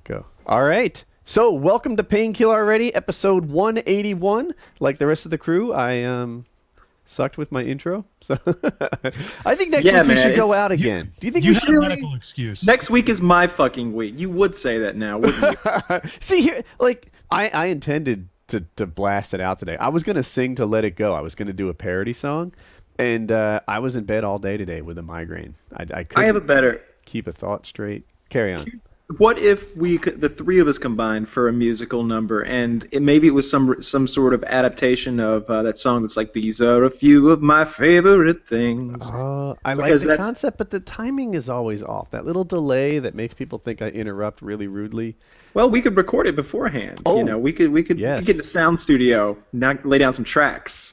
Go. All right. So, welcome to Painkiller already, episode 181. Like the rest of the crew, I sucked with my intro. So, I think next week we should go out again. Do you think you we have should? a medical excuse? Next week is my fucking week. You would say that now, wouldn't you? See here, like I intended to blast it out today. I was gonna sing to "Let It Go." I was gonna do a parody song, and I was in bed all day today with a migraine. I couldn't I have a better. keep a thought straight. Carry on. What if the three of us combined for a musical number, and maybe it was some sort of adaptation of that song that's like, "These are a few of my favorite things." I like the concept, but the timing is always off. That little delay that makes people think I interrupt really rudely. Well, we could record it beforehand. Oh, you know, we could yes. get in the sound studio, lay down some tracks.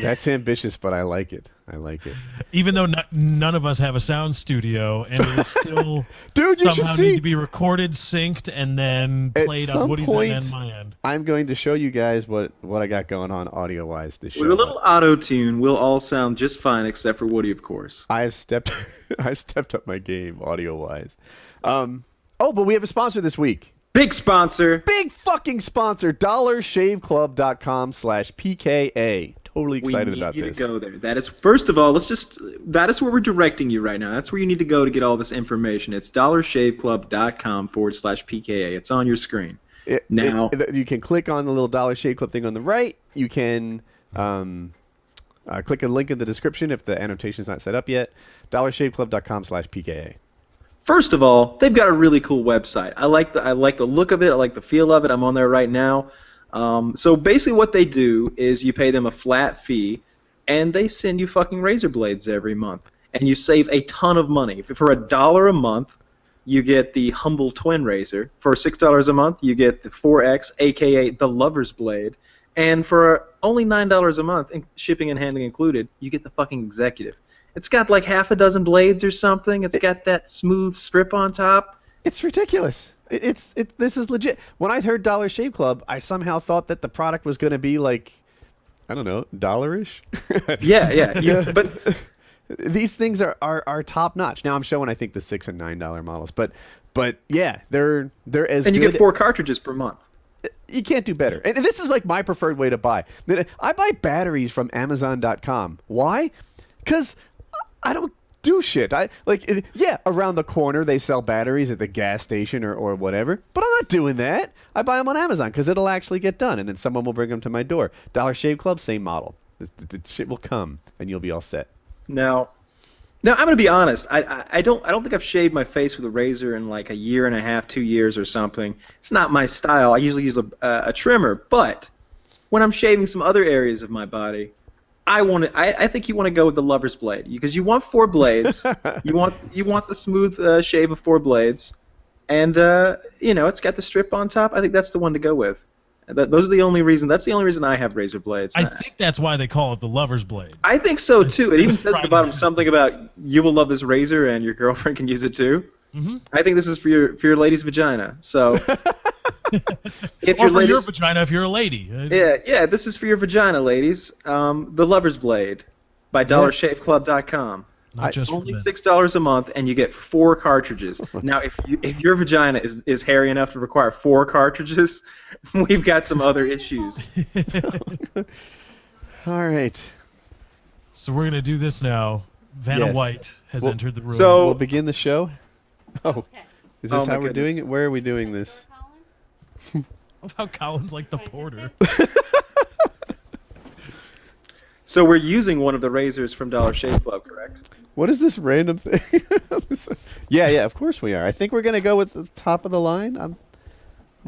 That's ambitious, but I like it. I like it. Even though none of us have a sound studio, and it would still Dude, you should somehow see. need to be recorded, synced, and then At played some on Woody's point, end and my end. I'm going to show you guys what I got going on audio-wise this show. With a little auto-tune, we'll all sound just fine, except for Woody, of course. I've stepped up my game audio-wise. But we have a sponsor this week. Big sponsor. Big fucking sponsor, dollarshaveclub.com/PKA. Totally excited about this. We need you to go there. That is, first of all, that is where we're directing you right now. That's where you need to go to get all this information. It's dollarshaveclub.com/PKA. It's on your screen. You can click on the little Dollar Shave Club thing on the right. You can click a link in the description if the annotation is not set up yet. dollarshaveclub.com/PKA. First of all, they've got a really cool website. I like the look of it. I like the feel of it. I'm on there right now. So basically what they do is you pay them a flat fee, and they send you fucking razor blades every month. And you save a ton of money. For $1 a month, you get the Humble Twin Razor. For $6 a month, you get the 4X, a.k.a. the Lover's Blade. And for only $9 a month, shipping and handling included, you get the fucking Executive. It's got like half a dozen blades or something. It's got that smooth strip on top. It's ridiculous. This is legit. When I heard Dollar Shave Club, I somehow thought that the product was going to be like, I don't know, $1-ish. Yeah. But these things are top notch. Now I'm showing I think the $6 and $9 models, but yeah, they're as and you good. get 4 cartridges per month. You can't do better. And this is like my preferred way to buy. I buy batteries from Amazon.com. Why? Because I don't do shit. Around the corner they sell batteries at the gas station or whatever, but I'm not doing that. I buy them on Amazon because it'll actually get done, and then someone will bring them to my door. Dollar Shave Club, same model. The shit will come, and you'll be all set. Now I'm gonna be honest. I don't think I've shaved my face with a razor in like a year and a half, 2 years or something. It's not my style. I usually use a trimmer, but when I'm shaving some other areas of my body, I think you want to go with the Lover's Blade because you want 4 blades. you want the smooth shave of 4 blades, and it's got the strip on top. I think that's the one to go with. Those are the only reason. That's the only reason I have razor blades. I think that's why they call it the Lover's Blade. I think so too. It even says at the bottom something about you will love this razor and your girlfriend can use it too. Mm-hmm. I think this is for your lady's vagina. So. Your vagina if you're a lady. Yeah, this is for your vagina, ladies. The Lover's Blade by dollarshaveclub.com. Not just only $6 a month, and you get 4 cartridges. Now, if your vagina is hairy enough to require 4 cartridges, we've got some other issues. All right. So we're gonna do this now. Vanna Yes. White has entered the room. So- We'll begin the show. Oh, Okay. is this Oh my how we're doing goodness. it? Where are we doing this? how Colin's like the porter. So we're using one of the razors from Dollar Shave Club, correct? What is this random thing? yeah, of course we are. I think we're gonna go with the top of the line. I'm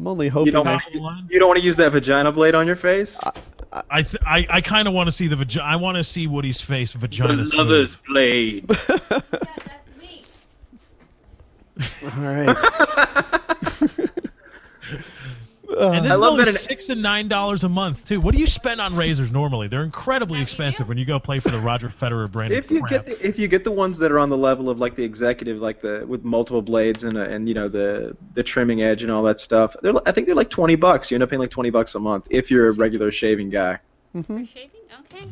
only hoping. You don't want to use that vagina blade on your face? I kind of want to see the vagina. I want to see Woody's face vagina. The Lover's Blade. Yeah, that's me. All right. And this I is love only that $6 and $9 a month too. What do you spend on razors normally? They're incredibly expensive when you go play for the Roger Federer branded crap. If you get the ones that are on the level of like the Executive, like with multiple blades and the trimming edge and all that stuff, I think they're like $20. You end up paying like $20 a month if you're a regular shaving guy. For shaving? Okay.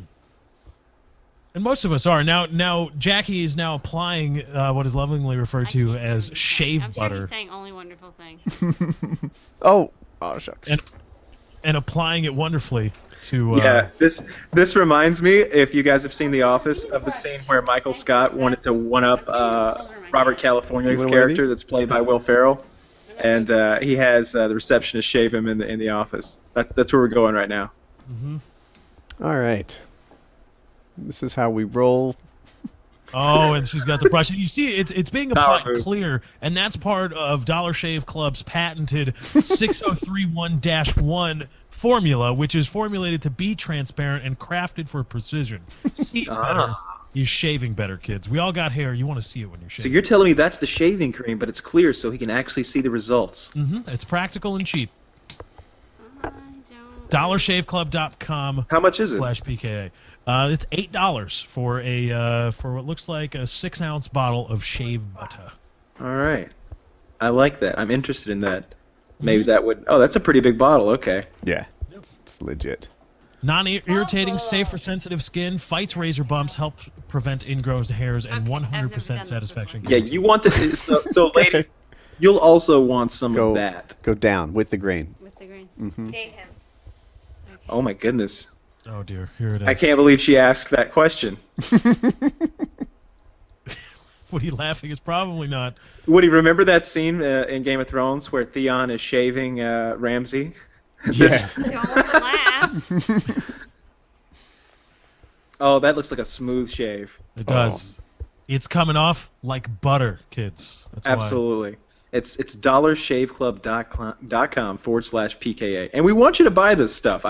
And most of us are. Now Jackie is now applying what is lovingly referred to as shave I'm butter. sure he's saying only wonderful things. Oh shucks. And applying it wonderfully to Yeah, this reminds me, if you guys have seen The Office, of the scene where Michael Scott wanted to one-up Robert California's You want one of character these? that's played by Will Ferrell, and he has the receptionist shave him in the office. That's where we're going right now. All right. This is how we roll. Oh, and she's got the brush. And you see, it's being applied Power move. clear, and that's part of Dollar Shave Club's patented 6031-1 formula, which is formulated to be transparent and crafted for precision. See it better. You're shaving better, kids. We all got hair. You want to see it when you're So shaving. you're telling me that's the shaving cream, but it's clear so he can actually see the results. It's practical and cheap. I don't. DollarShaveClub.com. How much is it? /PKA. It's $8 for for what looks like a 6-ounce bottle of shave butter. All right. I like that. I'm interested in that. Maybe that would... Oh, that's a pretty big bottle. Okay. Yeah. It's legit. Non-irritating, safe for sensitive skin, fights razor bumps, helps prevent ingrown hairs, and Okay, I've never 100% done this satisfaction. Yeah, you want to... So ladies, you'll also want some Go of that. Go down with the grain. With the green. Save him. Oh, my goodness. Oh dear, here it is. I can't believe she asked that question. What are you laughing? It's probably not. Woody, remember that scene in Game of Thrones where Theon is shaving Ramsay? Yeah. Don't laugh. Oh, that looks like a smooth shave. It does. It's coming off like butter, kids. That's why. Absolutely. It's dollarshaveclub.com/PKA. And we want you to buy this stuff.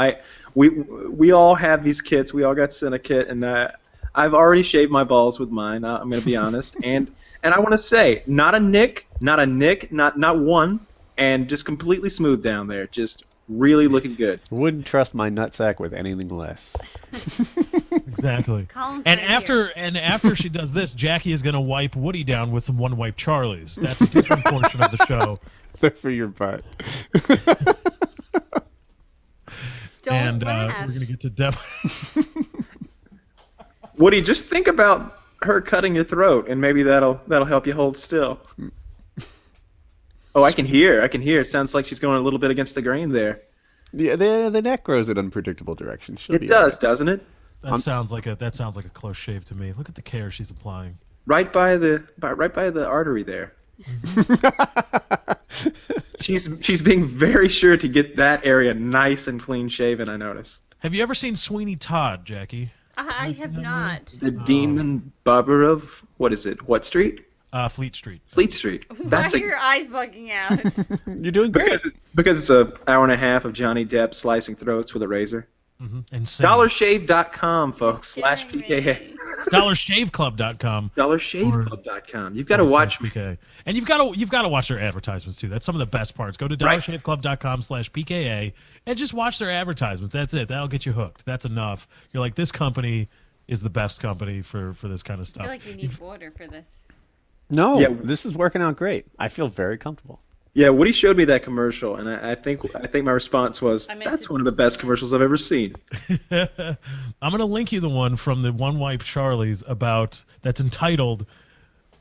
We all have these kits. We all got sent a kit, and I've already shaved my balls with mine. I'm going to be honest. And I want to say, not a nick, not one, and just completely smooth down there. Just really looking good. Wouldn't trust my nutsack with anything less. Exactly. Colin's And right after here. after she does this, Jackie is going to wipe Woody down with some one-wipe Charlies. That's a different portion of the show. Except for your butt. Don't And laugh. we're going to get to Deb. Woody, just think about her cutting your throat, and maybe that'll help you hold still. Oh, I can hear. It sounds like she's going a little bit against the grain there. Yeah, the neck grows in unpredictable directions. She'll It be does, all doesn't it? That sounds like a close shave to me. Look at the care she's applying. Right by the artery there. She's being very sure to get that area nice and clean shaven. I notice. Have you ever seen Sweeney Todd, Jackie? I have not. The demon barber of what is it? What street? Fleet Street. Fleet Street. Why are your eyes bugging out? right. You're doing great. because it's an hour and a half of Johnny Depp slicing throats with a razor. Insane. DollarShave.com, folks. /PKA. DollarShaveClub.com. DollarShaveClub.com. You've got to watch me. PKA. And you've got to watch their advertisements too. That's some of the best parts. Go to Right. DollarShaveClub.com/PKA and just watch their advertisements. That's it. That'll get you hooked. That's enough. You're like, this company is the best company for this kind of I stuff. feel like you need water for this. No, Yeah. this is working out great. I feel very comfortable. Yeah, Woody showed me that commercial, and I think my response was, I meant "That's to- one of the best commercials I've ever seen." I'm gonna link you the one from the One Wipe Charlie's that's entitled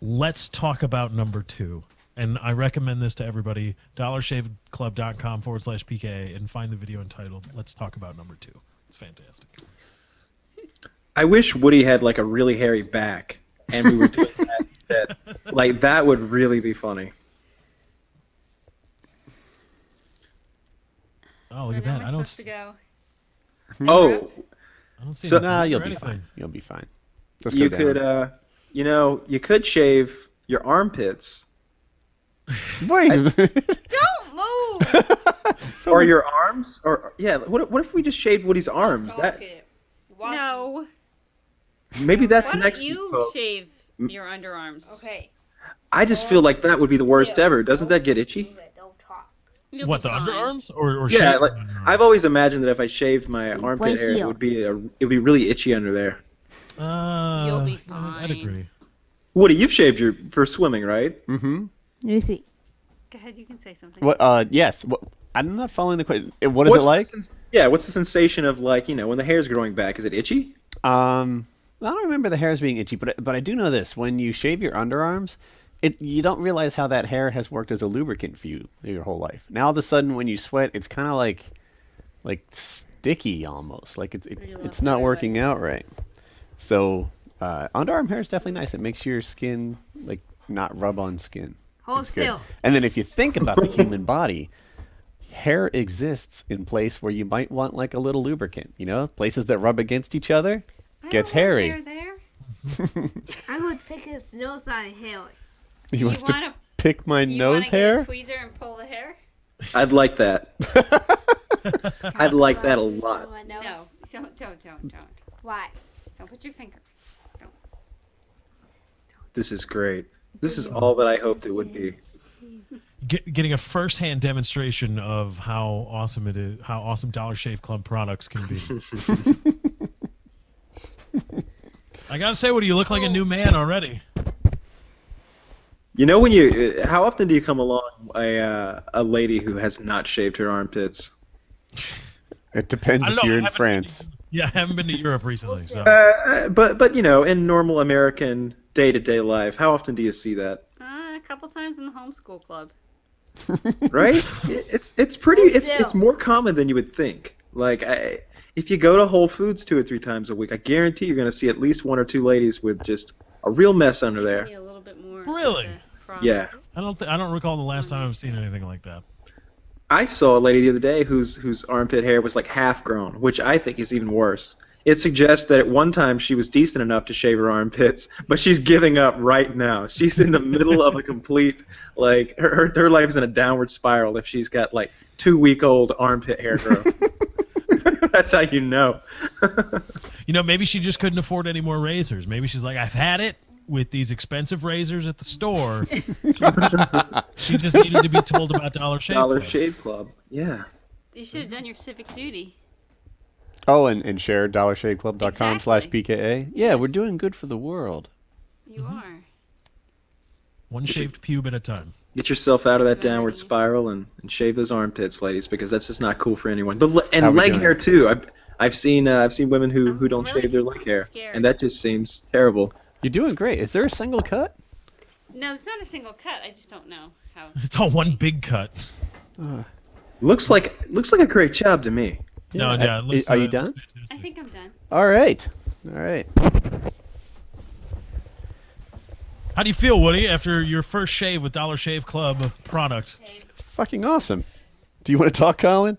"Let's Talk About Number 2." And I recommend this to everybody. DollarShaveClub.com/PKA and find the video entitled "Let's Talk About Number 2." It's fantastic. I wish Woody had like a really hairy back, and we were doing that. That would really be funny. Oh, So look at now that! we're I don't. supposed to go. Oh, I don't see So- any Nah, you'll or be anything. fine. You'll be fine. Just you go could, down. you could shave your armpits Wait a minute. Don't move! or your arms, or yeah. What if we just shaved Woody's arms? That No. maybe that's Why next don't week, you folks. shave your underarms? Okay. I just feel like that would be the worst ever. Doesn't that get itchy? Don't talk. You'll What, be the fine. underarms or Yeah, shaving like underarms? I've always imagined that if I shaved my See, armpit right hair, it here. would be really itchy under there. You'll be I'd fine. agree. Woody, you've shaved your for swimming, right? Mm-hmm. Let me see. Go ahead, you can say something. What? Yes. What, I'm not following the question. What is it like? Yeah, what's the sensation of when the hair's growing back? Is it itchy? Um, I don't remember the hairs being itchy, but I do know this: when you shave your underarms, you don't realize how that hair has worked as a lubricant for you your whole life. Now all of a sudden, when you sweat, it's kind of like sticky almost, like it's not working out right. So underarm hair is definitely nice. It makes your skin like not rub on skin. Hold It's good. still. And then if you think about the human body, hair exists in place where you might want like a little lubricant. You know, places that rub against each other gets hairy. Hair there. I'm going to take his nose out of hair. He wants to wanna- pick my You nose wanna hair. Get a tweezer and pull the hair? I'd like that. I'd like that a lot. No, don't. Why? Don't put your finger. Don't. This is great. This is all that I hoped it would be. Getting a first-hand demonstration of how awesome it is, how awesome Dollar Shave Club products can be. I gotta say, Woody, you look like a new man already. You know how often do you come along a lady who has not shaved her armpits? It depends I if don't know, you're I in haven't France. Yeah, I haven't been to Europe recently, so. But you know, in normal American day-to-day life, how often do you see that? A couple times in the homeschool club. Right? It's pretty. It's more common than you would think. Like if you go to Whole Foods 2 or 3 times a week, I guarantee you're going to see at least 1 or 2 ladies with just a real mess under there. Maybe a little bit more. Really? Yeah. I don't recall the last time I've seen anything like that. I saw a lady the other day whose armpit hair was like half grown, which I think is even worse. It suggests that at one time she was decent enough to shave her armpits, but she's giving up right now. She's in the middle of a complete, like, her life's in a downward spiral if she's got, like, 2-week-old armpit hair growth. That's how you know. You know, maybe she just couldn't afford any more razors. Maybe she's like, I've had it with these expensive razors at the store. She just needed to be told about Dollar Shave Dollar Club. Shave Club, yeah. You should have done your civic duty. Oh, and share dollarshaveclub.com/PKA. Yeah, we're doing good for the world. You are. One shaved pube at a time. Get yourself out of that downward spiral and shave those armpits, ladies, because that's just not cool for anyone. And How we leg doing? hair too. I've seen women who don't really shave their leg hair, scared. and that just seems terrible. You're doing great. Is there a single cut? No, it's not a single cut. I just don't know how. It's all one big cut. Looks like a great job to me. No, yeah. it looks, Are you done? I think I'm done. All right. How do you feel, Woody, after your first shave with Dollar Shave Club product? Fucking awesome. Do you want to talk, Colin?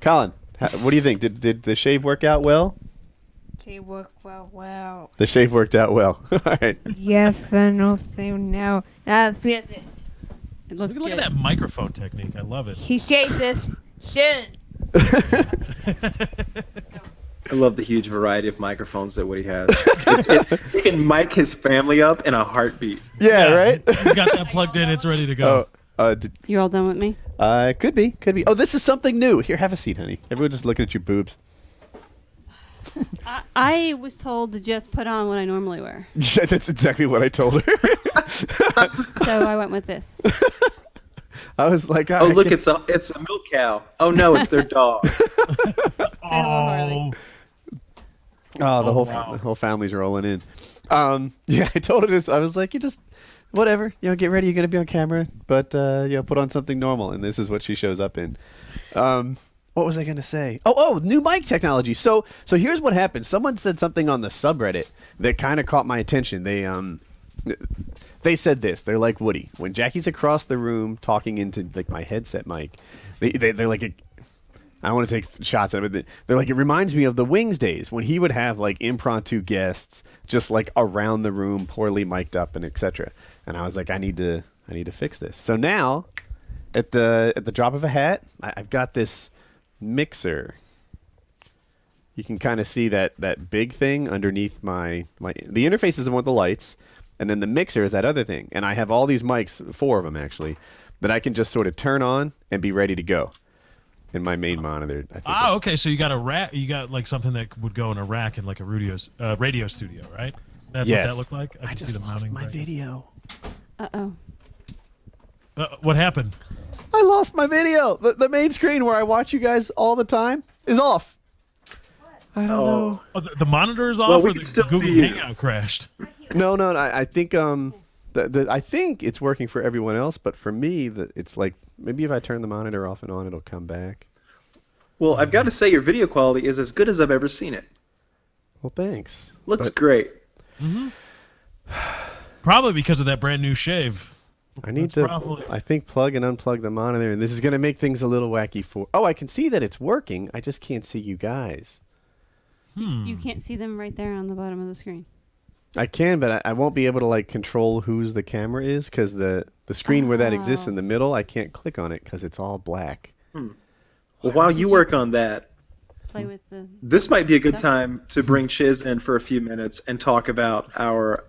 Colin, what do you think? Did the shave work out well? She worked well. The shave worked out well. All right. Yes, I know. Now, that's it. It looks Look at that microphone technique. I love it. He shaved this shin. I love the huge variety of microphones that Woody has. He can mic his family up in a heartbeat. Yeah, right? You got that plugged in. It's ready to go. You're all done with me? Could be. Oh, this is something new. Here, have a seat, honey. Everyone just looking at your boobs. I was told to just put on what I normally wear. Yeah, that's exactly what I told her. So I went with this. I was like, Oh, look, it's a milk cow. Oh no, it's their dog. Oh, Oh, wow. the whole family's rolling in. Yeah, I told her this. I was like, you just, whatever, get ready. You're gonna be on camera, but put on something normal. And this is what she shows up in. What was I gonna say? Oh, new mic technology. So here's what happened. Someone said something on the subreddit that kind of caught my attention. They said this. They're like, Woody, when Jackie's across the room talking into like my headset mic, they're like, I don't want to take shots at it, but they're like, it reminds me of the Wings days when he would have like impromptu guests just like around the room, poorly mic'd up and etc. And I was like, I need to fix this. So now, at the drop of a hat, I've got this mixer. You can kind of see that big thing underneath the interface is the one with the lights, and then the mixer is that other thing. And I have all these mics, 4 of them actually, that I can just sort of turn on and be ready to go in my main monitor. I think. Okay. So you got a rack. You got like something that would go in a rack in like a radio studio, right? That's what that looked like. I can just see the lost mounting my brackets. video. Uh-oh. What happened? I lost my video. The main screen where I watch you guys all the time is off. I don't know. Oh, the monitor is off, Well, we or can the still Google see you. Hangout crashed? No. I think I think it's working for everyone else, but for me, it's like maybe if I turn the monitor off and on, it'll come back. Well, I've got to say your video quality is as good as I've ever seen it. Well, thanks. Looks But great. Probably because of that brand new shave. I need That's to, probably- I think, plug and unplug the monitor, and this is going to make things a little wacky for... Oh, I can see that it's working. I just can't see you guys. You can't see them right there on the bottom of the screen. I can, but I won't be able to, like, control whose the camera is, because the screen where that exists in the middle, I can't click on it, because it's all black. Well, while you work on that, Play with the. this might be a good Stuff. time to bring Chiz in for a few minutes and talk about our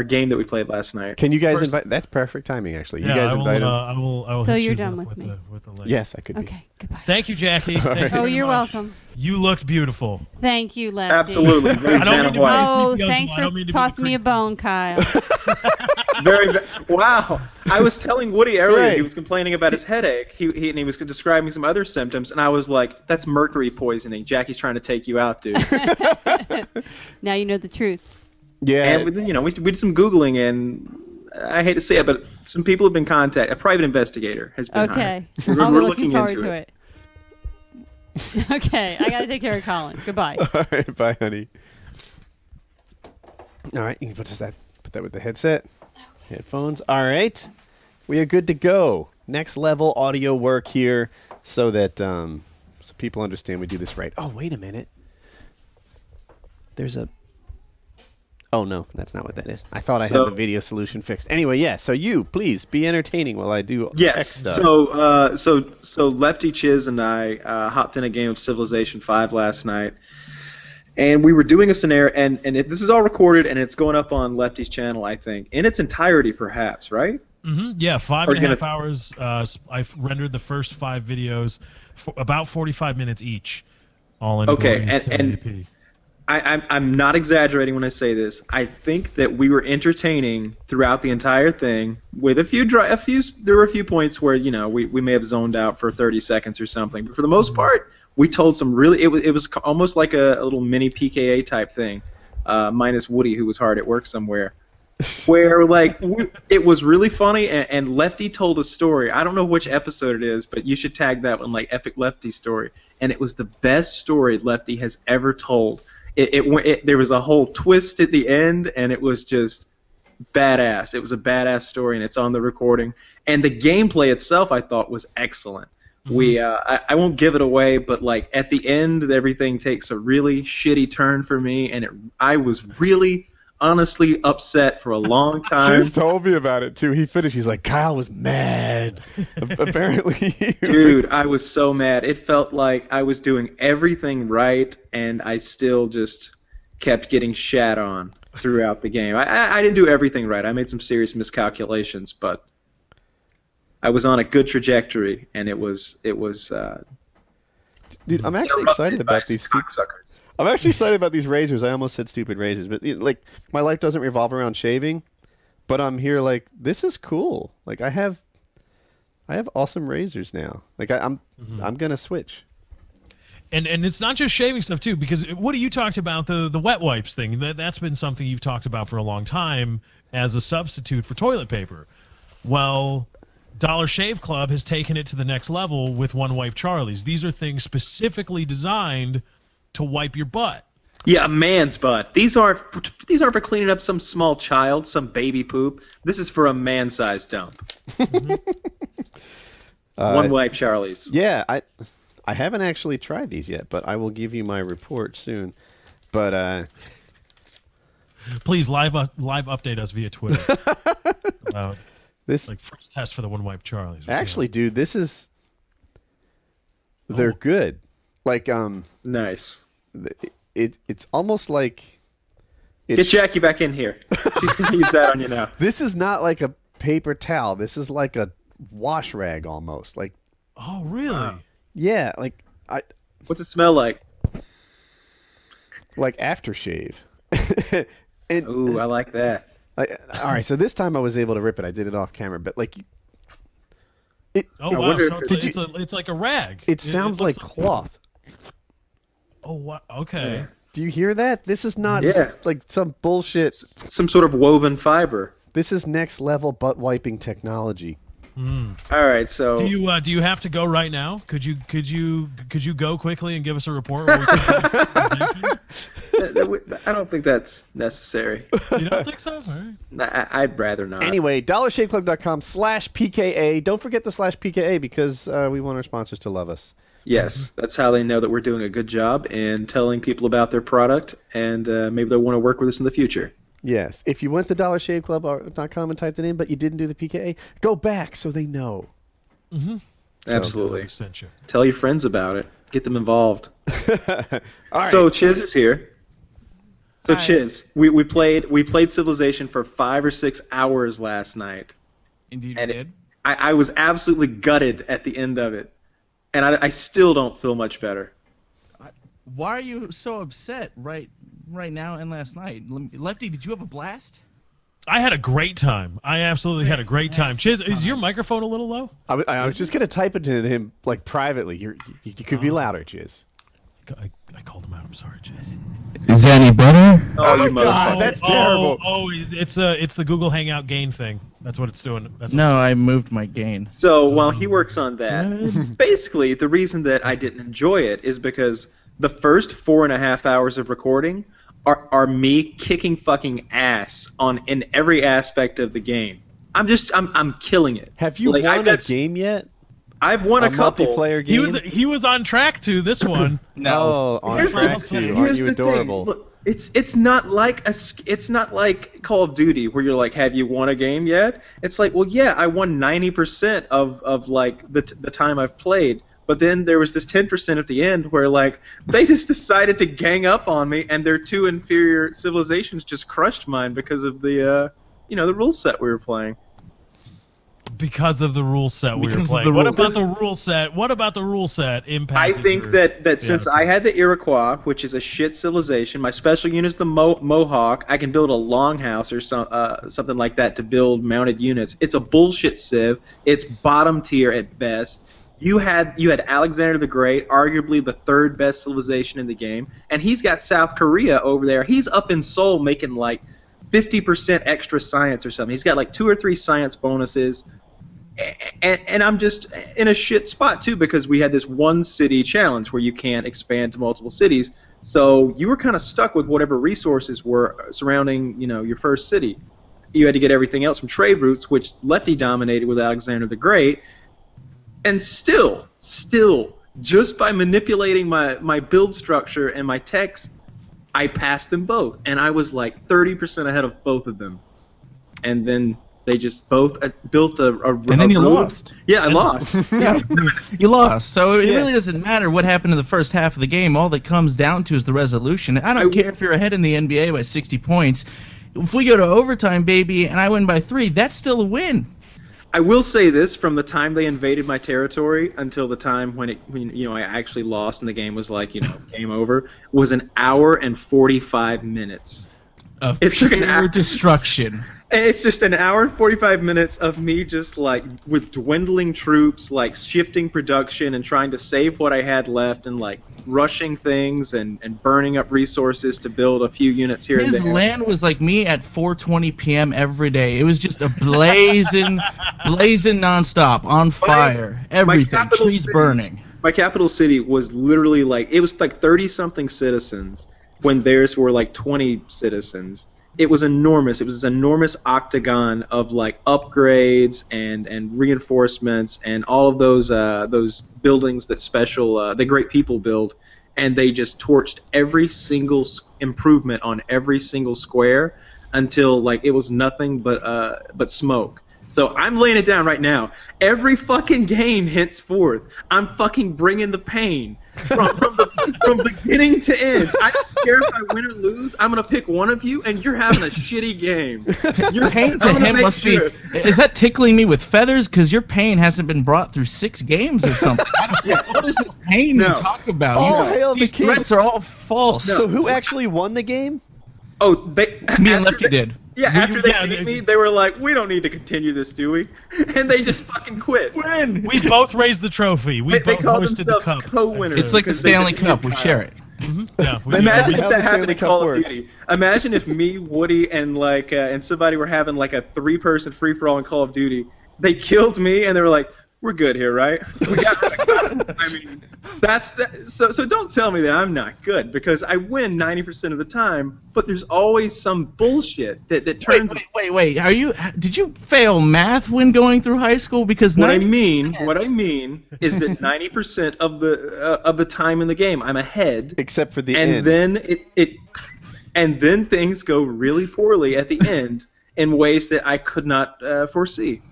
game that we played last night. Can you guys First- invite... That's perfect timing, actually. Yeah, You guys I will, invite him? I will So hit you're Chiz done up with me. with the link. Yes, I could be. Okay, goodbye. Thank you, Jackie. Thank you Oh, very you're much. welcome. You looked beautiful. Thank you, Lefty. Absolutely. Very I don't Vanna mean to be- White. Oh, Creepy thanks uncle. I don't for mean to be tossing me a creepy. bone, Kyle. Wow. I was telling Woody earlier, Right. he was complaining about his headache. He was describing some other symptoms, and I was like, that's mercury poisoning. Jackie's trying to take you out, dude. Now you know the truth. Yeah. And we did some Googling, and I hate to say it, but some people have been contacted. A private investigator has been Okay. hired. I'll be We're looking forward into to it. Okay, I gotta take care of Colin. Goodbye. All right, bye, honey. All right, you can put that with the headset, headphones. All right, we are good to go. Next level audio work here, so that so people understand we do this right. Oh, wait a minute. There's a. Oh no, that's not what that is. I thought I had the video solution fixed. Anyway, yeah. So you please be entertaining while I do tech Yes. stuff. So Lefty, Chiz, and I hopped in a game of Civilization V last night, and we were doing a scenario, and this is all recorded, and it's going up on Lefty's channel, I think, in its entirety, perhaps, right? Yeah, 5.5 Organic- hours. I've rendered the first 5 videos, for about 45 minutes each, all in Okay, glorious and 1080p. I'm not exaggerating when I say this. I think that we were entertaining throughout the entire thing. With there were a few points where we may have zoned out for 30 seconds or something. But for the most part, we told some really. It was almost like a little mini PKA type thing, minus Woody, who was hard at work somewhere. Where it was really funny, and Lefty told a story. I don't know which episode it is, but you should tag that one, like Epic Lefty Story. And it was the best story Lefty has ever told. There was a whole twist at the end, and it was just badass. It was a badass story, and it's on the recording. And the gameplay itself, I thought, was excellent. I won't give it away, but like at the end, everything takes a really shitty turn for me, and I was really, honestly upset for a long time. Chiz told me about it too. He finished. He's like, Kyle was mad. Apparently, Dude, I was so mad. It felt like I was doing everything right, and I still just kept getting shat on throughout the game. I didn't do everything right. I made some serious miscalculations, but I was on a good trajectory, and it was. Dude, I'm actually excited about these. cocksuckers. I'm actually excited about these razors. I almost said stupid razors, but like my life doesn't revolve around shaving. But I'm here like this is cool. Like I have awesome razors now. Like I'm gonna switch. And it's not just shaving stuff too, because Woody, you talked about the wet wipes thing. That's been something you've talked about for a long time as a substitute for toilet paper. Well, Dollar Shave Club has taken it to the next level with One Wipe Charlie's. These are things specifically designed to wipe your butt. Yeah, a man's butt. These aren't for cleaning up some small child, some baby poop. This is for a man-sized dump. One wipe Charlie's. Yeah, I haven't actually tried these yet, but I will give you my report soon. But Please live update us via Twitter about this like first test for the One Wipe Charlie's. actually, dude, this is they're good. Like Nice. it's almost like Get Jackie back in here. She's going to use that on you now. This is not like a paper towel. This is like a wash rag almost. Like Oh, really? yeah, like What's it smell like? like aftershave. And Ooh, I like that. all right, so this time I was able to rip it. I did it off camera, but like Oh, I wow. wonder So if it's like a rag. it sounds like looks cloth. Oh, what? Okay. Do you hear that? This is not like some bullshit. Some sort of woven fiber. This is next level butt wiping technology. All right, so Do you have to go right now? Could you go quickly and give us a report? Where we can... I don't think that's necessary. You don't think so? All right. I'd rather not. Anyway, dollarshaveclub.com/PKA. Don't forget the /PKA because we want our sponsors to love us. Yes, that's how they know that we're doing a good job in telling people about their product, and maybe they'll want to work with us in the future. Yes. If you went to dollarshaveclub.com and typed it in, but you didn't do the PKA, go back so they know. Absolutely. Sent you. Tell your friends about it. Get them involved. All right. So Chiz is here. So Hi. Chiz, we played Civilization for 5 or 6 hours last night. Indeed, we And did. I was absolutely gutted at the end of it, and I still don't feel much better. Why are you so upset right now and last night? Lefty, did you have a blast? I had a great time. I absolutely had a great time. Chiz, is your microphone a little low? I was just going to type it to him like privately. You could be louder, Chiz. I called him out. I'm sorry, Chiz. Is that any better? Oh, you God, motherfucker. that's terrible. It's the Google Hangout gain thing. That's what it's doing. That's No, I moved my gain. So while he works on that, basically the reason that I didn't enjoy it is because the first 4.5 hours of recording are me kicking fucking ass in every aspect of the game. I'm killing it. Have you Like, won a game yet? I've won a couple. Multiplayer game? He was on track to this one. No. Oh, on Here's track the- to. here's Aren't you the thing. adorable? Look, it's not like Call of Duty where you're like, have you won a game yet? It's like, well, yeah, I won 90% of like the time I've played. But then there was this 10% at the end where like they just decided to gang up on me, and their 2 inferior civilizations just crushed mine because of the the rule set we were playing. Because of the rule set we were Because of playing. the What rules. about the rule set? What about the rule set impacting? I think your- that since I had the Iroquois, which is a shit civilization, my special unit is the Mohawk. I can build a longhouse or something like that to build mounted units. It's a bullshit civ. It's bottom tier at best. You had Alexander the Great, arguably the 3rd best civilization in the game, and he's got South Korea over there. He's up in Seoul making like 50% extra science or something. He's got like 2 or 3 science bonuses. And I'm just in a shit spot too because we had this one city challenge where you can't expand to multiple cities. So you were kind of stuck with whatever resources were surrounding, your first city. You had to get everything else from trade routes, which Lefty dominated with Alexander the Great. And still, just by manipulating my build structure and my techs, I passed them both, and I was like 30% ahead of both of them. And then they just both built a And then you road. lost. Yeah, I lost. Yeah, you lost. So it Yeah. really doesn't matter what happened in the first half of the game. All that comes down to is the resolution. I don't care if you're ahead in the NBA by 60 points. If we go to overtime, baby, and I win by 3, that's still a win. I will say this: from the time they invaded my territory until the time when I actually lost and the game was like game over, was an hour and 45 minutes. Of It took an pure hour. destruction. And it's just an hour and 45 minutes of me just like with dwindling troops, like shifting production and trying to save what I had left and like rushing things and burning up resources to build a few units here His and there. land was like me at 4:20 p.m. every day. It was just a blazing nonstop, on fire, everything, capital trees city- burning. My capital city was literally like, it was like 30-something citizens when theirs were like 20 citizens. It was enormous. It was this enormous octagon of like upgrades and reinforcements and all of those buildings that the great people build, and they just torched every single improvement on every single square until like it was nothing but smoke. So I'm laying it down right now. Every fucking game henceforth, I'm fucking bringing the pain from beginning to end. I don't care if I win or lose. I'm gonna pick one of you, and you're having a shitty game. Your pain to I'm gonna him make must sure. be. Is that tickling me with feathers? Because your pain hasn't been brought through 6 games or something. I don't know. What is this pain No. you talk about? Oh, You- hail the these king. threats are all false. So who actually won the game? Oh, Me and after Lefty they- did. Yeah, after they beat me, they were like, "We don't need to continue this, do we?" And they just fucking quit. Win. We both raised the trophy. We They both called hosted the themselves cup. co-winners. It's like the because they Stanley defeated Cup. We Kyle. share it. Yeah, we Imagine if how that the happened Stanley in Cup Call of works. Duty. Imagine if me, Woody, and and somebody were having like a 3-person free for all in Call of Duty. They killed me, and they were like, "We're good here, right? We got rid of God." I mean, that's that. So don't tell me that I'm not good, because I win 90% of the time. But there's always some bullshit that turns. Wait. Did you fail math when going through high school? Because What I 90 mean is that 90% of the time in the game I'm ahead, Except for the and end. then things go really poorly at the end in ways that I could not foresee.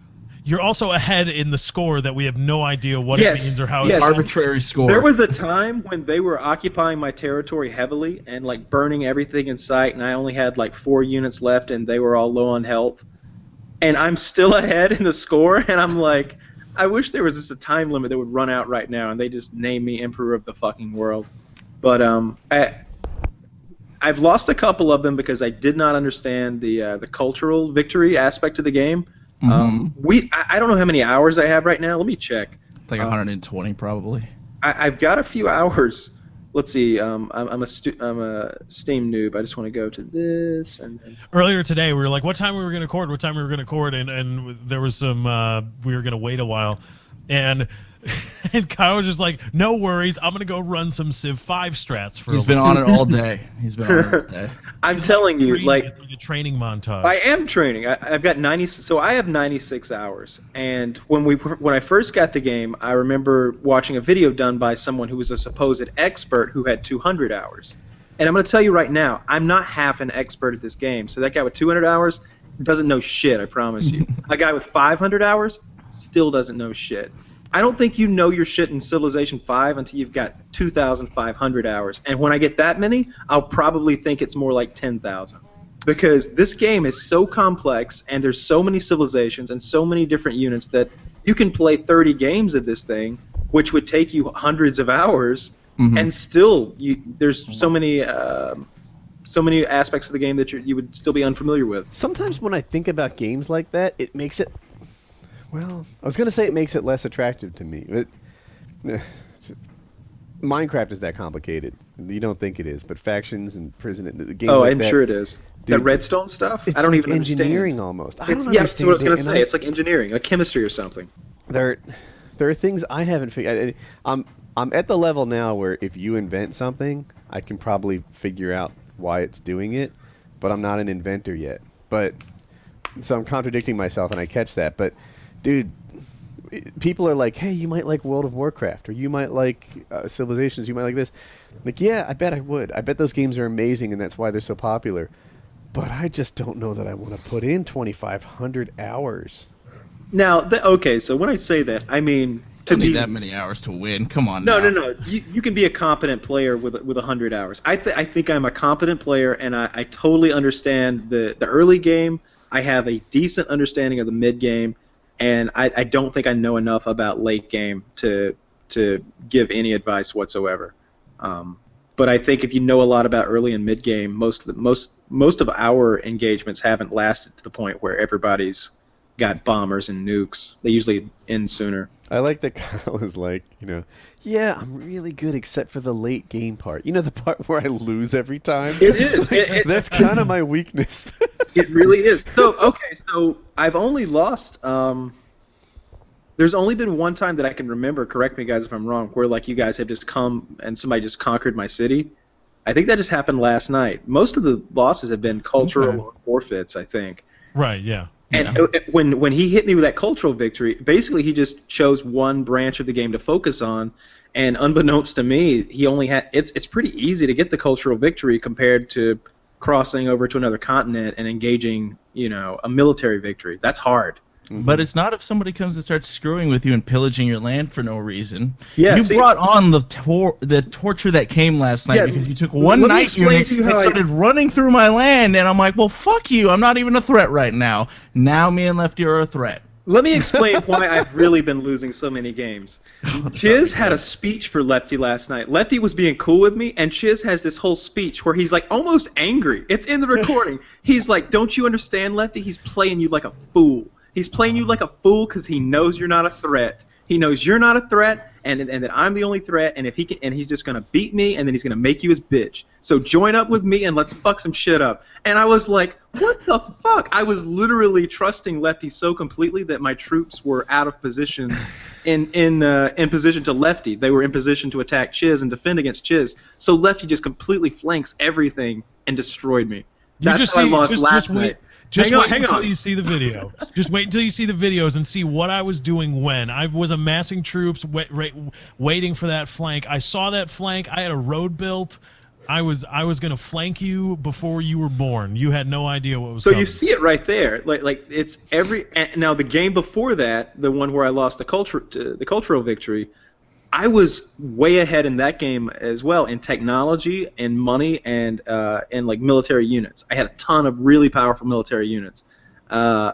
You're also ahead in the score that we have no idea what it means or how yes. it's arbitrary score. There was a time when they were occupying my territory heavily and like burning everything in sight, and I only had like 4 units left, and they were all low on health. And I'm still ahead in the score, and I'm like, I wish there was just a time limit that would run out right now, and they just name me Emperor of the fucking world. But I've lost a couple of them because I did not understand the cultural victory aspect of the game. I don't know how many hours I have right now. Let me check. Like 120 probably. I've got a few hours. Let's see. I'm a Steam noob. I just want to go to this and. Earlier today, we were like, what time we were going to record, and there was some, we were going to wait a while, and Kyle was just like, no worries, I'm going to go run some Civ 5 strats for He's a been little on it all day. I'm telling you, training, like a training montage. I am training. I've got 90. So I have 96 hours. And when I first got the game, I remember watching a video done by someone who was a supposed expert who had 200 hours. And I'm going to tell you right now, I'm not half an expert at this game. So that guy with 200 hours doesn't know shit, I promise you. A guy with 500 hours still doesn't know shit. I don't think you know your shit in Civilization 5 until you've got 2,500 hours. And when I get that many, I'll probably think it's more like 10,000. Because this game is so complex, and there's so many civilizations and so many different units that you can play 30 games of this thing, which would take you hundreds of hours, and still there's so many aspects of the game that you would still be unfamiliar with. Sometimes when I think about games like that, it makes it. Well, I was going to say it makes it less attractive to me. But Minecraft is that complicated. You don't think it is, but factions and prison games like I'm that. sure it is. Dude, that redstone stuff? It's I don't like even understand. engineering almost. I don't Yeah, understand that's what I was going it, to and say. It's like engineering, like chemistry or something. There are things I haven't figured. I'm at the level now where if you invent something, I can probably figure out why it's doing it, but I'm not an inventor yet. But so I'm contradicting myself, and I catch that. But dude, people are like, hey, you might like World of Warcraft, or you might like Civilizations, you might like this. Like, yeah, I bet I would. I bet those games are amazing, and that's why they're so popular. But I just don't know that I want to put in 2,500 hours. Now, okay, so when I say that, I mean Don't need that many hours to win. Come on. No. You can be a competent player with 100 hours. I think I'm a competent player, and I totally understand the early game. I have a decent understanding of the mid game, and I don't think I know enough about late game to give any advice whatsoever. But I think if you know a lot about early and mid game, most of our engagements haven't lasted to the point where everybody's got bombers and nukes. They usually end sooner. I like that Kyle is like, yeah, I'm really good except for the late game part. The part where I lose every time? It is. That's kind of my weakness. It really is. So I've only lost. There's only been one time that I can remember, correct me guys if I'm wrong, where like you guys have just come and somebody just conquered my city. I think that just happened last night. Most of the losses have been cultural or forfeits, I think. Right, yeah. And when he hit me with that cultural victory, basically he just chose one branch of the game to focus on, and unbeknownst to me, he only had. It's pretty easy to get the cultural victory compared to crossing over to another continent and engaging, a military victory. That's hard. But it's not if somebody comes and starts screwing with you and pillaging your land for no reason. Yeah, you brought on the torture that came last night because you took one night unit and started running through my land, and I'm like, well, fuck you. I'm not even a threat right now. Now me and Lefty are a threat. Let me explain why I've really been losing so many games. Chiz had a speech for Lefty last night. Lefty was being cool with me, and Chiz has this whole speech where he's like almost angry. It's in the recording. He's like, don't you understand, Lefty? He's playing you like a fool. He's playing you like a fool because he knows you're not a threat. He knows you're not a threat, and that I'm the only threat. And if he can, and he's just gonna beat me, and then he's gonna make you his bitch. So join up with me and let's fuck some shit up. And I was like, what the fuck? I was literally trusting Lefty so completely that my troops were out of position, in position to Lefty. They were in position to attack Chiz and defend against Chiz. So Lefty just completely flanks everything and destroyed me. That's how I lost last night. Just hang wait on. until you see the video. Just wait until you see the videos and see what I was doing when. I was amassing troops, waiting for that flank. I saw that flank. I had a road built. I was going to flank you before you were born. You had no idea what was coming. So you see it right there. Like it's every. Now the game before that, the one where I lost the cultural victory, I was way ahead in that game as well in technology and money and like military units. I had a ton of really powerful military units, and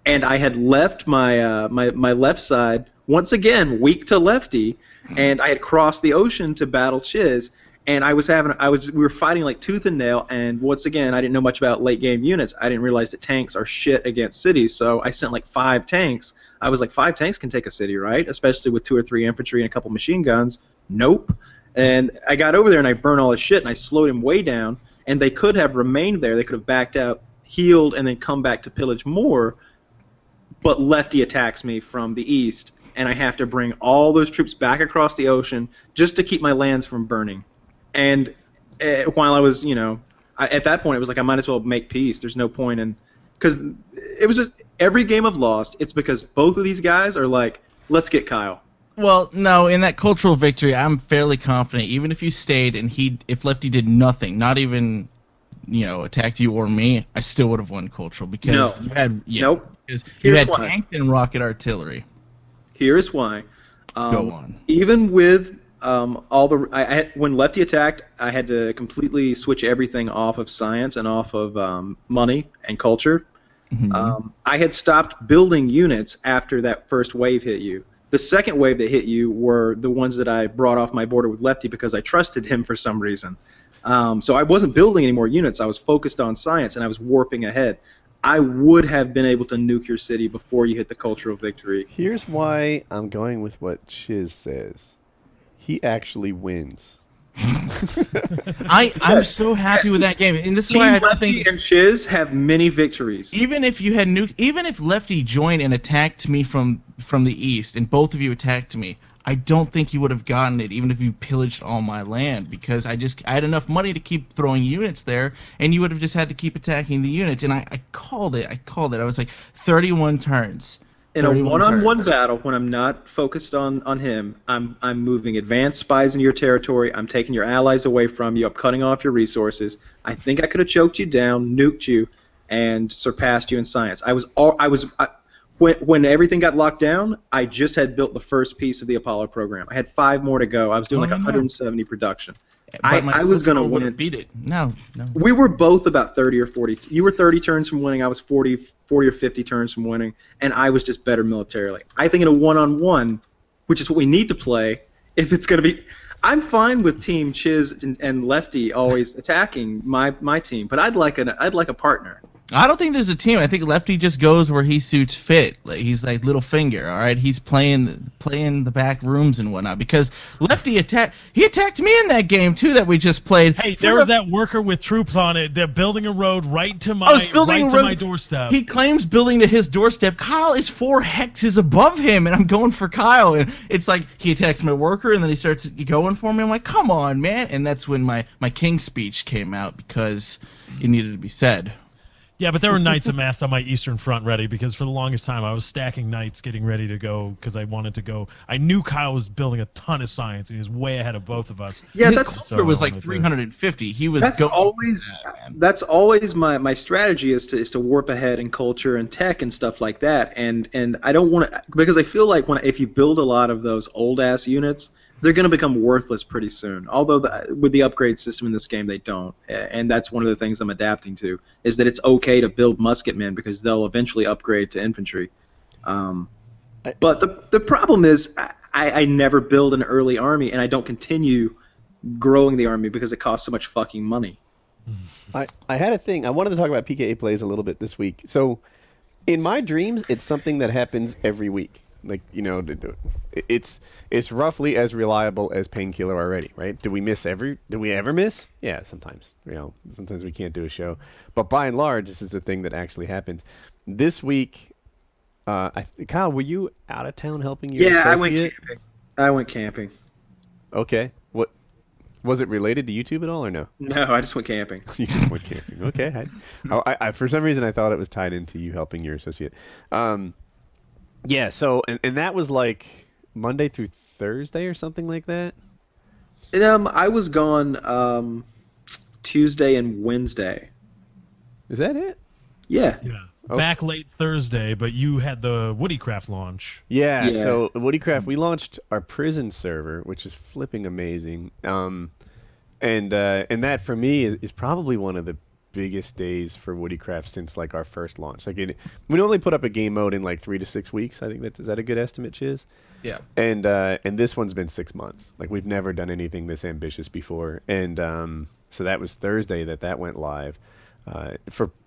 I had left my my left side once again weak to Lefty, and I had crossed the ocean to battle Chiz. And we were fighting like tooth and nail, and once again, I didn't know much about late game units. I didn't realize that tanks are shit against cities, so I sent like 5 tanks. I was like, 5 tanks can take a city, right? Especially with 2 or 3 infantry and a couple machine guns. Nope. And I got over there and I burned all his shit, and I slowed him way down, and they could have remained there. They could have backed out, healed, and then come back to pillage more, but Lefty attacks me from the east, and I have to bring all those troops back across the ocean just to keep my lands from burning. And while I was, at that point, it was like I might as well make peace. There's no point in, because it was just every game I've lost. It's because both of these guys are like, let's get Kyle. Well, no, in that cultural victory, I'm fairly confident. Even if you stayed and if Lefty did nothing, not even, attacked you or me, I still would have won cultural because you had because you had tank and rocket artillery. Here's why. Go on. Even with when Lefty attacked, I had to completely switch everything off of science and off of money and culture. Mm-hmm. I had stopped building units after that first wave hit you. The second wave that hit you were the ones that I brought off my border with Lefty because I trusted him for some reason. So I wasn't building any more units. I was focused on science, and I was warping ahead. I would have been able to nuke your city before you hit the cultural victory. Here's why I'm going with what Chiz says. He actually wins. I'm so happy with that game, and this is why I don't Lefty think. And Chiz have many victories. Even if you had nuked, even if Lefty joined and attacked me from the east, and both of you attacked me, I don't think you would have gotten it, even if you pillaged all my land, because I had enough money to keep throwing units there, and you would have just had to keep attacking the units. And I called it. I was like 31 turns. In a one-on-one battle, when I'm not focused on him, I'm moving advanced spies into your territory. I'm taking your allies away from you. I'm cutting off your resources. I think I could have choked you down, nuked you, and surpassed you in science. When everything got locked down, I just had built the first piece of the Apollo program. I had 5 more to go. I was doing 170 production. I was going to win. Beat it. No. We were both about 30 or 40. You were 30 turns from winning. I was 40 or 50 turns from winning, and I was just better militarily. I think in a one-on-one, which is what we need to play, if it's going to be... I'm fine with Team Chiz and Lefty always attacking my team, but I'd like a partner. I don't think there's a team. I think Lefty just goes where he suits fit. He's like Littlefinger, all right? He's playing the back rooms and whatnot, because Lefty attacked me in that game, too, that we just played. Hey, there was that worker with troops on it. They're building a road right to my doorstep. He claims building to his doorstep. Kyle is 4 hexes above him, and I'm going for Kyle. And it's like he attacks my worker, and then he starts going for me. I'm like, come on, man. And that's when my king speech came out, because it needed to be said. Yeah, but there were knights amassed on my eastern front ready, because for the longest time I was stacking knights getting ready to go because I wanted to go. I knew Kyle was building a ton of science, and he was way ahead of both of us. Yeah, his culture was like 350. He was that's always my strategy is to warp ahead in culture and tech and stuff like that. And I don't want to, because I feel like if you build a lot of those old ass units, they're going to become worthless pretty soon. Although with the upgrade system in this game, they don't. And that's one of the things I'm adapting to, is that it's okay to build musketmen because they'll eventually upgrade to infantry. But the problem is I never build an early army, and I don't continue growing the army because it costs so much fucking money. I had a thing. I wanted to talk about PKA plays a little bit this week. So In my dreams, it's something that happens every week. Like, it's roughly as reliable as Painkiller already, right? Do we ever miss? Yeah, sometimes. Sometimes we can't do a show. But by and large, this is a thing that actually happens. This week, Kyle, were you out of town helping your associate? I went camping. Okay. What was it related to YouTube at all or no? No, I just went camping. You just went camping. Okay. I for some reason I thought it was tied into you helping your associate. Yeah. So and that was like Monday through Thursday or something like that. I was gone Tuesday and Wednesday. Is that it? Yeah. Yeah. Oh. Back late Thursday, but you had the WoodyCraft launch. Yeah. So WoodyCraft, we launched our prison server, which is flipping amazing. And that for me is probably one of the biggest days for WoodyCraft since like our first launch. Like we normally put up a game mode in like 3 to 6 weeks. I think is that a good estimate, Chiz? Yeah. And this one's been 6 months. Like we've never done anything this ambitious before. And so that was Thursday that went live.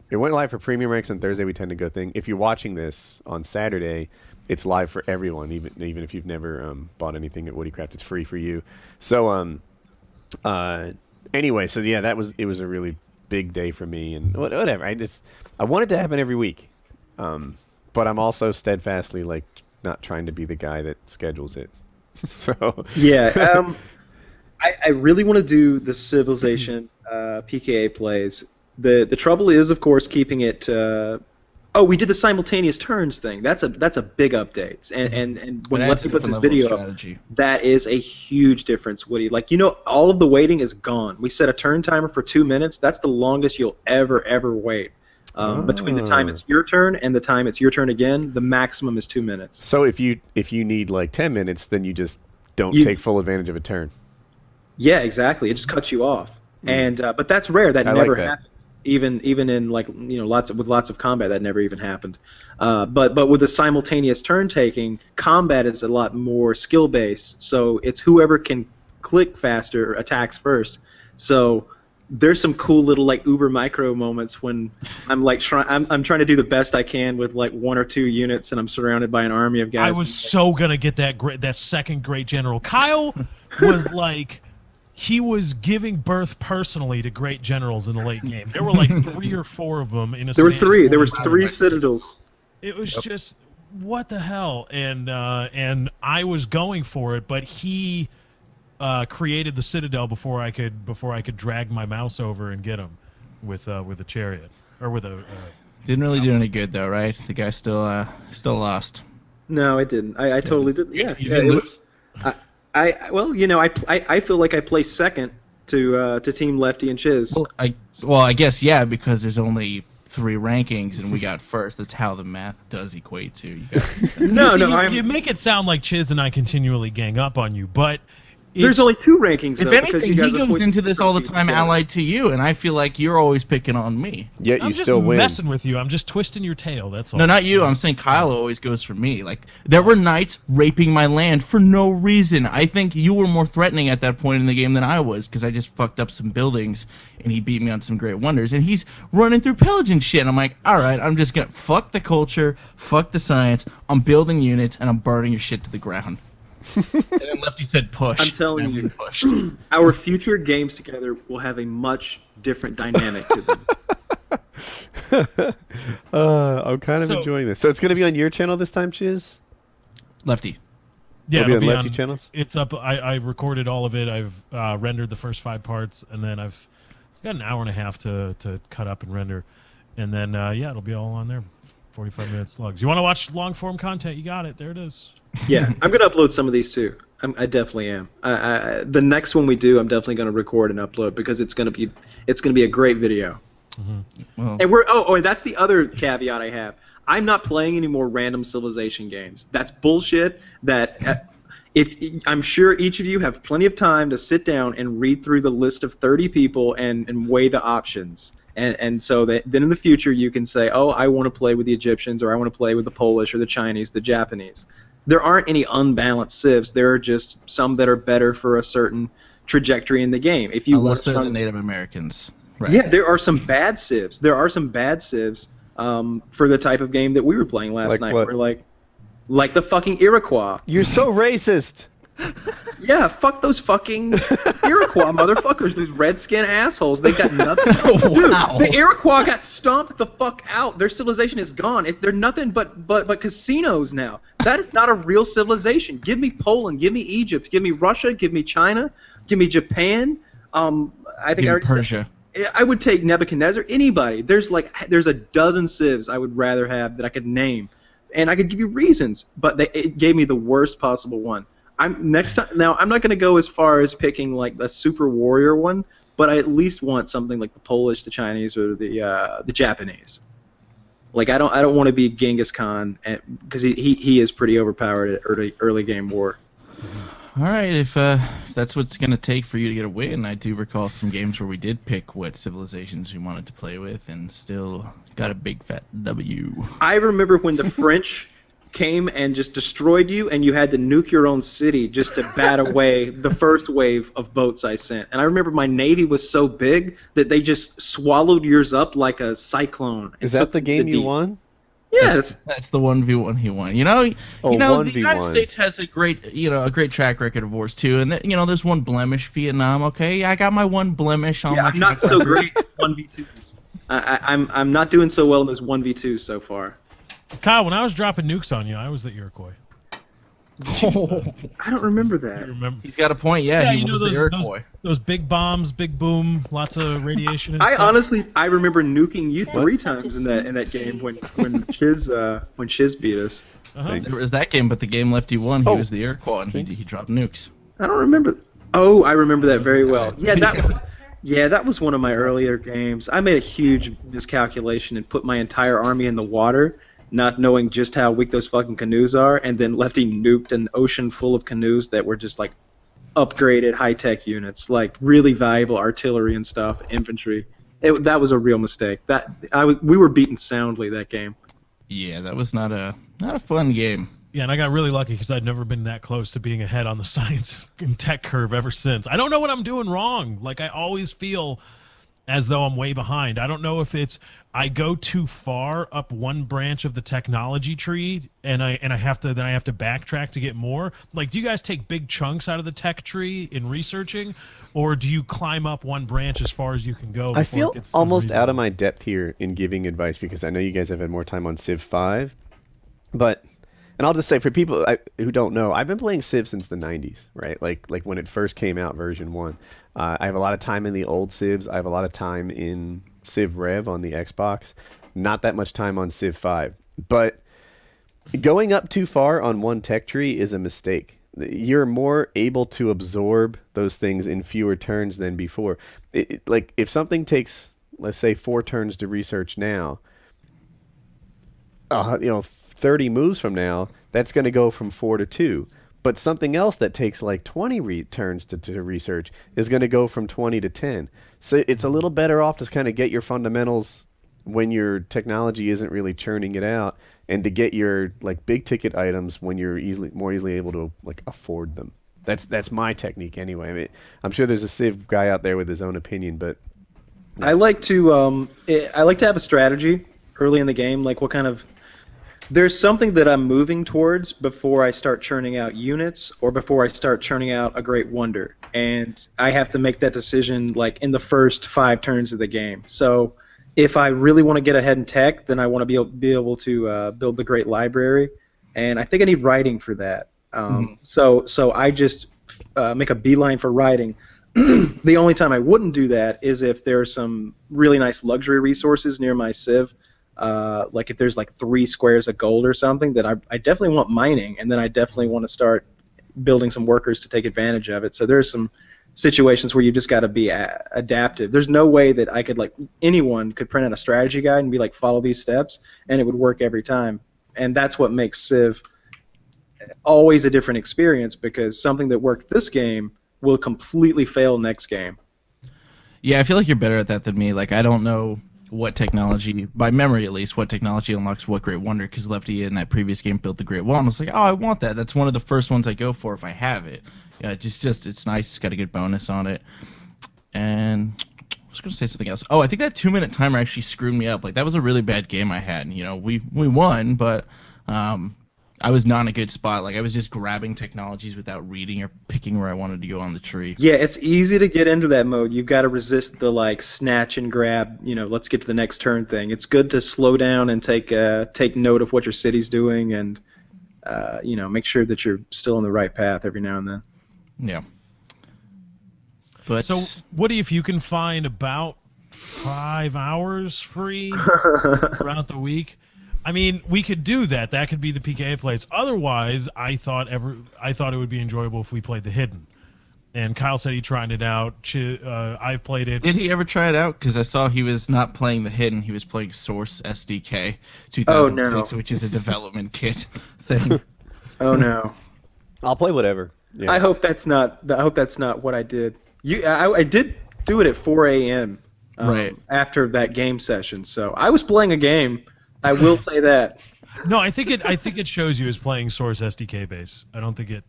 It went live for premium ranks on Thursday. We tend to go thing. If you're watching this on Saturday, it's live for everyone, even if you've never bought anything at WoodyCraft. It's free for you. So anyway, so yeah, it was a really big day for me, and whatever. I want it to happen every week, but I'm also steadfastly like not trying to be the guy that schedules it. So yeah, I really want to do the Civilization PKA plays. The trouble is, of course, keeping it. We did the simultaneous turns thing. That's a big update. And when Lefty put this video up, that is a huge difference, Woody. Like, all of the waiting is gone. We set a turn timer for 2 minutes. That's the longest you'll ever wait. Between the time it's your turn and the time it's your turn again, the maximum is 2 minutes. So if you need like 10 minutes, then you just don't take full advantage of a turn. Yeah, exactly. It just cuts you off. And but that's rare. That never happens. Even in like lots of combat, that never even happened. But with the simultaneous turn taking, combat is a lot more skill based. So it's whoever can click faster attacks first. So there's some cool little like uber micro moments when I'm like I'm trying to do the best I can with like 1 or 2 units, and I'm surrounded by an army of guys. I was so gonna get that second great general. Kyle was like. He was giving birth personally to great generals in the late game. There were like 3 or 4 of them in a. There were 3. There was 3 citadels. It was just what the hell, and I was going for it, but he created the citadel before I could drag my mouse over and get him with a chariot or with a. Didn't really do any good though, right? The guy still lost. No, I didn't. I totally didn't. Yeah, you didn't lose? I feel like I placed second to Team Lefty and Chiz. Well, I guess yeah, because there's only 3 rankings and we got first. That's how the math does equate to. You make it sound like Chiz and I continually gang up on you, but there's only 2 rankings. If anything, he goes into this all the time allied to you, and I feel like you're always picking on me. Yet you still win. I'm just messing with you. I'm just twisting your tail. That's all. No, not you. I'm saying Kyle always goes for me. Like there were knights raping my land for no reason. I think you were more threatening at that point in the game than I was because I just fucked up some buildings and he beat me on some great wonders. And he's running through pillaging shit. And I'm like, all right, I'm just gonna fuck the culture, fuck the science. I'm building units and I'm burning your shit to the ground. And then Lefty said push. I'm telling you, our future games together will have a much different dynamic to them. I'm kind of enjoying this. So it's going to be on your channel this time, Chiz? Lefty. Yeah, it'll be on Lefty channels? It's up. I recorded all of it. I've rendered the first 5 parts, and then I've got an hour and a half to cut up and render. And then, it'll be all on there. 45-minute slugs. You want to watch long-form content? You got it. There it is. Yeah, I'm going to upload some of these too. I definitely am. The next one we do, I'm definitely going to record and upload because it's going to be a great video. Mm-hmm. Well, and we're that's the other caveat I have. I'm not playing any more random Civilization games. That's bullshit. I'm sure each of you have plenty of time to sit down and read through the list of 30 people and weigh the options. And so that then in the future you can say, oh, I want to play with the Egyptians, or I want to play with the Polish or the Chinese, the Japanese. There aren't any unbalanced civs. There are just some that are better for a certain trajectory in the game. Unless they're the Native Americans. Right. Yeah, there are some bad civs. for the type of game that we were playing last Like night. what? We're like the fucking Iroquois. You're so racist. Yeah, fuck those fucking Iroquois motherfuckers, those redskin assholes. They got nothing. Dude, Wow. the Iroquois got stomped the fuck out. Their civilization is gone. They're nothing but casinos now. That is not a real civilization. Give me Poland, give me Egypt, give me Russia, give me China, give me Japan. I think Give I me already said- Persia. I would take Nebuchadnezzar. Anybody. There's a dozen civs I would rather have that I could name, and I could give you reasons. But it gave me the worst possible one. Next time. Now I'm not going to go as far as picking like the super warrior one, but I at least want something like the Polish, the Chinese, or the Japanese. Like I don't want to be Genghis Khan, because he is pretty overpowered at early game war. All right, if that's what it's going to take for you to get a win, I do recall some games where we did pick what civilizations we wanted to play with and still got a big fat W. I remember when the French came and just destroyed you, and you had to nuke your own city just to bat away the first wave of boats I sent. And I remember my navy was so big that they just swallowed yours up like a cyclone. and Is that took the them game to you deep. won? Yeah, That's the 1v1 he won. You know, Oh, the 1v1. United States has a great track record of wars too, and there's one blemish, Vietnam. Okay, I got my one blemish on my I'm not track so record. great at 1v2s. I'm not doing so well in those 1v2s so far. Kyle, when I was dropping nukes on you, I was the Iroquois. I don't remember You that. remember? He's got a point. Yeah, he you know was the those, Iroquois. those big bombs, big boom, lots of radiation. And I stuff? honestly remember nuking you That's 3 such a times in that smooth game when Chiz beat us. Uh-huh. There was that game, but the game Lefty won. He Oh. was the Iroquois, and he dropped nukes. I don't remember. Oh, I remember that very well. Yeah, that was one of my earlier games. I made a huge miscalculation and put my entire army in the water, not knowing just how weak those fucking canoes are, and then Lefty nuked an ocean full of canoes that were just like upgraded high-tech units, like really valuable artillery and stuff, infantry. That was a real mistake. We were beaten soundly that game. Yeah, that was not a fun game. Yeah, and I got really lucky because I'd never been that close to being ahead on the science and tech curve ever since. I don't know what I'm doing wrong. Like, I always feel as though I'm way behind. I don't know if it's I go too far up one branch of the technology tree and I have to backtrack to get more. Like, do you guys take big chunks out of the tech tree in researching, or do you climb up one branch as far as you can go? I before feel it gets almost out of unreasonable? my depth here in giving advice because I know you guys have had more time on Civ 5. But, and I'll just say for people who don't know, I've been playing Civ since the 90s, right? Like when it first came out, version 1. I have a lot of time in the old Civs. I have a lot of time in Civ Rev on the Xbox. Not that much time on Civ 5. But going up too far on one tech tree is a mistake. You're more able to absorb those things in fewer turns than before. Like if something takes, let's say, 4 turns to research now, 30 moves from now, that's going to go from 4 to 2. But something else that takes like 20 turns to research is going to go from 20 to 10. So it's a little better off to kind of get your fundamentals when your technology isn't really churning it out, and to get your like big ticket items when you're more easily able to like afford them. That's my technique anyway. I mean, I'm sure there's a Civ guy out there with his own opinion, but I like to have a strategy early in the game, like what kind of. There's something that I'm moving towards before I start churning out units or before I start churning out a great wonder, and I have to make that decision like in the first 5 turns of the game. So if I really want to get ahead in tech, then I want to be able to build the great library, and I think I need writing for that. So I just make a beeline for writing. The only time I wouldn't do that is if there's some really nice luxury resources near my Civ. Like if there's like 3 squares of gold or something, then I definitely want mining, and then I definitely want to start building some workers to take advantage of it. So there's some situations where you just got to be adaptive. There's no way that I could anyone could print out a strategy guide and be like, follow these steps, and it would work every time. And that's what makes Civ always a different experience, because something that worked this game will completely fail next game. Yeah, I feel like you're better at that than me. Like, I don't know what technology, by memory at least, what technology unlocks what great wonder, because Lefty in that previous game built the great wall, and I was like, oh, I want that. That's one of the first ones I go for if I have it. Yeah, just it's nice. It's got a good bonus on it. And was gonna say something else. Oh, I think that 2-minute timer actually screwed me up. Like that was a really bad game I had. You know, we won, but I was not in a good spot. Like I was just grabbing technologies without reading or picking where I wanted to go on the tree. Yeah, it's easy to get into that mode. You've got to resist the like snatch and grab. Let's get to the next turn thing. It's good to slow down and take note of what your city's doing and make sure that you're still on the right path every now and then. Yeah. But So, Woody, if you can find about 5 hours free throughout the week, I mean, we could do that. That could be the PKA plays. Otherwise, I thought it would be enjoyable if we played the hidden. And Kyle said he tried it out. I've played it. did he ever try it out? Because I saw he was not playing the hidden. He was playing Source SDK 2006, which is a development kit thing. Oh no. I'll play whatever. Yeah. I hope that's not what I did. I did do it at 4 a.m. Right. After that game session. So I was playing a game. I will say that. No, I think it shows you as playing Source SDK base. I don't think it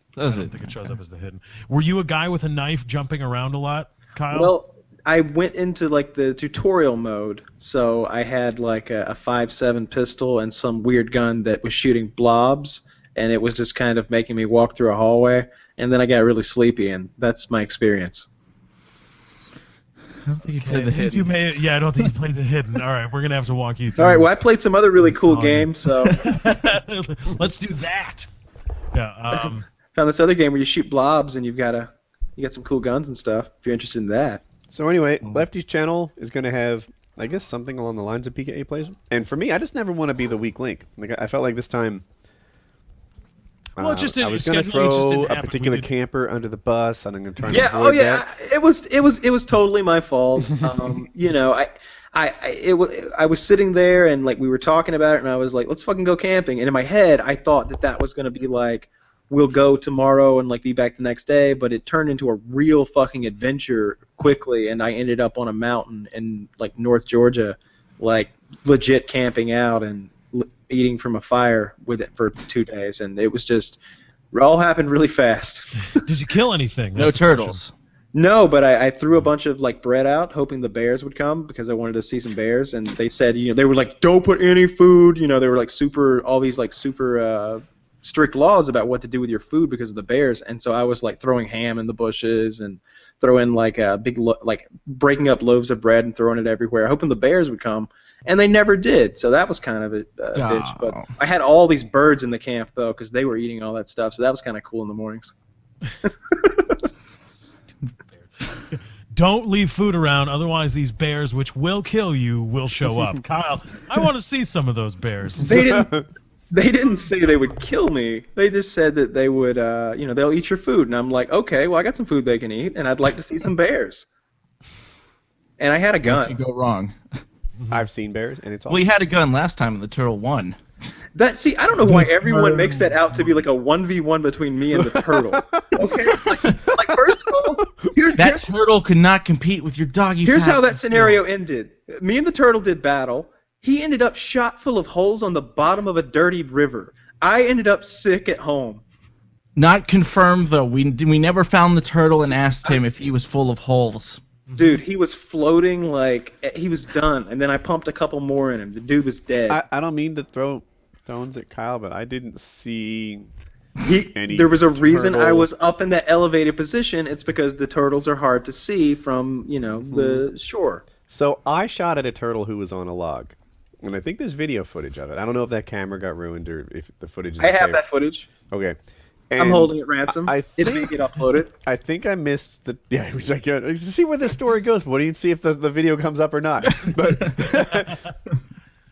shows up as the hidden. Were you a guy with a knife jumping around a lot, Kyle? Well, I went into like the tutorial mode, so I had like a 5.7 pistol and some weird gun that was shooting blobs, and it was just kind of making me walk through a hallway, and then I got really sleepy, and that's my experience. I don't think you played the hidden. I don't think you played the hidden. All right, we're gonna have to walk you through. All right, well, I played some other really cool games, so let's do that. Yeah. Found this other game where you shoot blobs and you got some cool guns and stuff. If you're interested in that. So anyway, Lefty's channel is going to have, I guess, something along the lines of PKA plays. And for me, I just never want to be the weak link. Like I felt like this time. Well, it just didn't, I was going to throw a particular camper under the bus, and I'm going to try and avoid that. It was totally my fault. I was sitting there and like we were talking about it, and I was like, let's fucking go camping. And in my head, I thought that was going to be like, we'll go tomorrow and like be back the next day, but it turned into a real fucking adventure quickly, and I ended up on a mountain in like North Georgia, like legit camping out and eating from a fire with it for 2 days, and it was just all happened really fast. Did you kill anything? No turtles. No, but I threw a bunch of like bread out, hoping the bears would come because I wanted to see some bears, and they said, they were like, don't put any food, they were like super strict laws about what to do with your food because of the bears, and so I was like throwing ham in the bushes and throwing like a big breaking up loaves of bread and throwing it everywhere, hoping the bears would come. And they never did, so that was kind of a bitch. But I had all these birds in the camp, though, because they were eating all that stuff, so that was kind of cool in the mornings. Don't leave food around, otherwise these bears, which will kill you, will show up. Kyle, I want to see some of those bears. They didn't say they would kill me. They just said that they would, they'll eat your food. And I'm like, okay, well, I got some food they can eat, and I'd like to see some bears. And I had a gun. What could go wrong? I've seen bears, and it's all. Well, you had a gun last time, and the turtle won. I don't know why everyone makes that out to be like a 1v1 between me and the turtle. Okay, like first of all, that turtle could not compete with your doggy. Here's how that scenario ended. Me and the turtle did battle. He ended up shot full of holes on the bottom of a dirtied river. I ended up sick at home. Not confirmed though. We never found the turtle and asked him if he was full of holes. Dude, he was floating like he was done, and then I pumped a couple more in him. The dude was dead. I don't mean to throw stones at Kyle, but I didn't see any. There was a reason turtle. I was up in that elevated position. It's because the turtles are hard to see from the shore. So I shot at a turtle who was on a log, and I think there's video footage of it. I don't know if that camera got ruined or if the footage is I have that footage. Okay. And I'm holding it ransom. It may get uploaded. I think I missed the. Yeah, he was like, yeah, see where this story goes. What do you see if the video comes up or not? But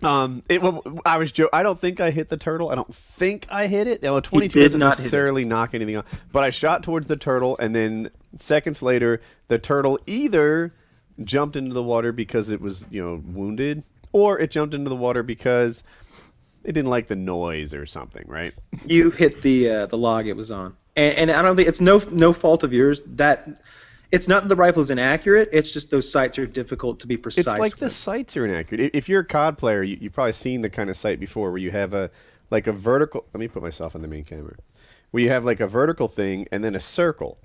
I was I don't think I hit the turtle. I don't think I hit it. Well, 22 doesn't necessarily knock anything off. But I shot towards the turtle, and then seconds later, the turtle either jumped into the water because it was wounded, or it jumped into the water because it didn't like the noise or something, right? You hit the log it was on, and I don't think it's no fault of yours that it's not that the rifle is inaccurate. It's just those sights are difficult to be precise. It's like the sights are inaccurate. If you're a COD player, you've probably seen the kind of sight before where you have a vertical. Let me put myself on the main camera. Where you have like a vertical thing and then a circle,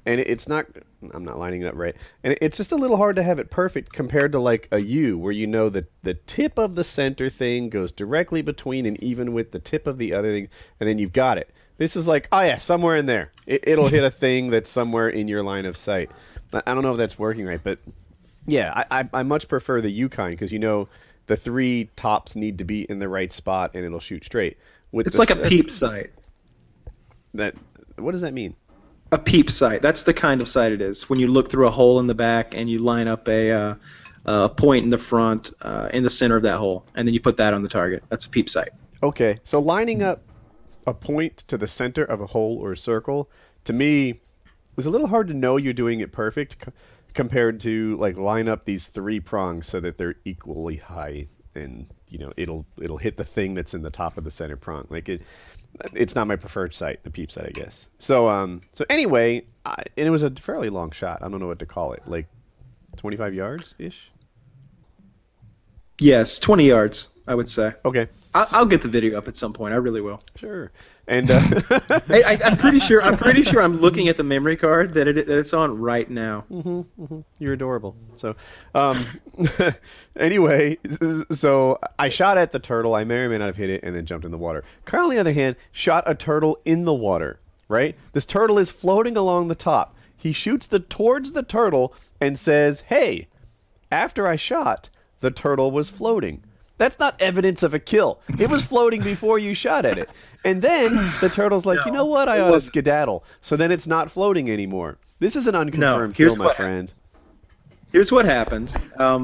and it's not. I'm not lining it up right, and it's just a little hard to have it perfect compared to like a U, where you know that the tip of the center thing goes directly between and even with the tip of the other thing, and then you've got it. This is like, oh yeah, somewhere in there. It'll hit a thing that's somewhere in your line of sight. I don't know if that's working right, but yeah, I much prefer the U kind because you know the 3 tops need to be in the right spot and it'll shoot straight. It's like a peep sight. What does that mean? A peep sight. That's the kind of sight it is. When you look through a hole in the back and you line up a point in the front, in the center of that hole, and then you put that on the target. That's a peep sight. Okay, so lining up a point to the center of a hole or a circle, to me, was a little hard to know you're doing it perfect compared to like line up these 3 prongs so that they're equally high, and you know it'll hit the thing that's in the top of the center prong. Like it's not my preferred sight, the peep sight, I guess. So anyway, and it was a fairly long shot. I don't know what to call it, like 25 yards ish. Yes, 20 yards, I would say. Okay. I'll get the video up at some point. I really will. Sure. And I'm pretty sure. I'm looking at the memory card that it's on right now. You're adorable. So, anyway, so I shot at the turtle. I may or may not have hit it, and then jumped in the water. Kyle, on the other hand, shot a turtle in the water. Right? This turtle is floating along the top. He shoots towards the turtle and says, "Hey, after I shot, the turtle was floating." That's not evidence of a kill. It was floating before you shot at it. And then the turtle's like, you know what? I ought to skedaddle. So then it's not floating anymore. This is an unconfirmed kill, my friend. Here's what happened.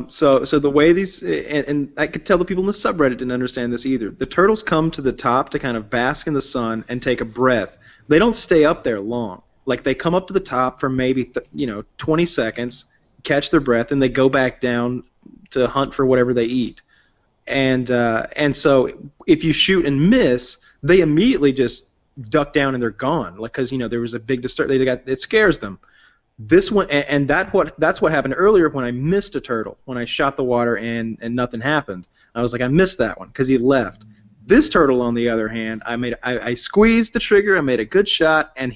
So the way these, and I could tell the people in the subreddit didn't understand this either. The turtles come to the top to kind of bask in the sun and take a breath. They don't stay up there long. Like they come up to the top for maybe 20 seconds, catch their breath, and they go back down to hunt for whatever they eat. And so if you shoot and miss, they immediately just duck down and they're gone. Like because there was a big it scares them. This one and that's what happened earlier when I missed a turtle when I shot the water and nothing happened. I was like I missed that one because he left. This turtle on the other hand, I squeezed the trigger, I made a good shot, and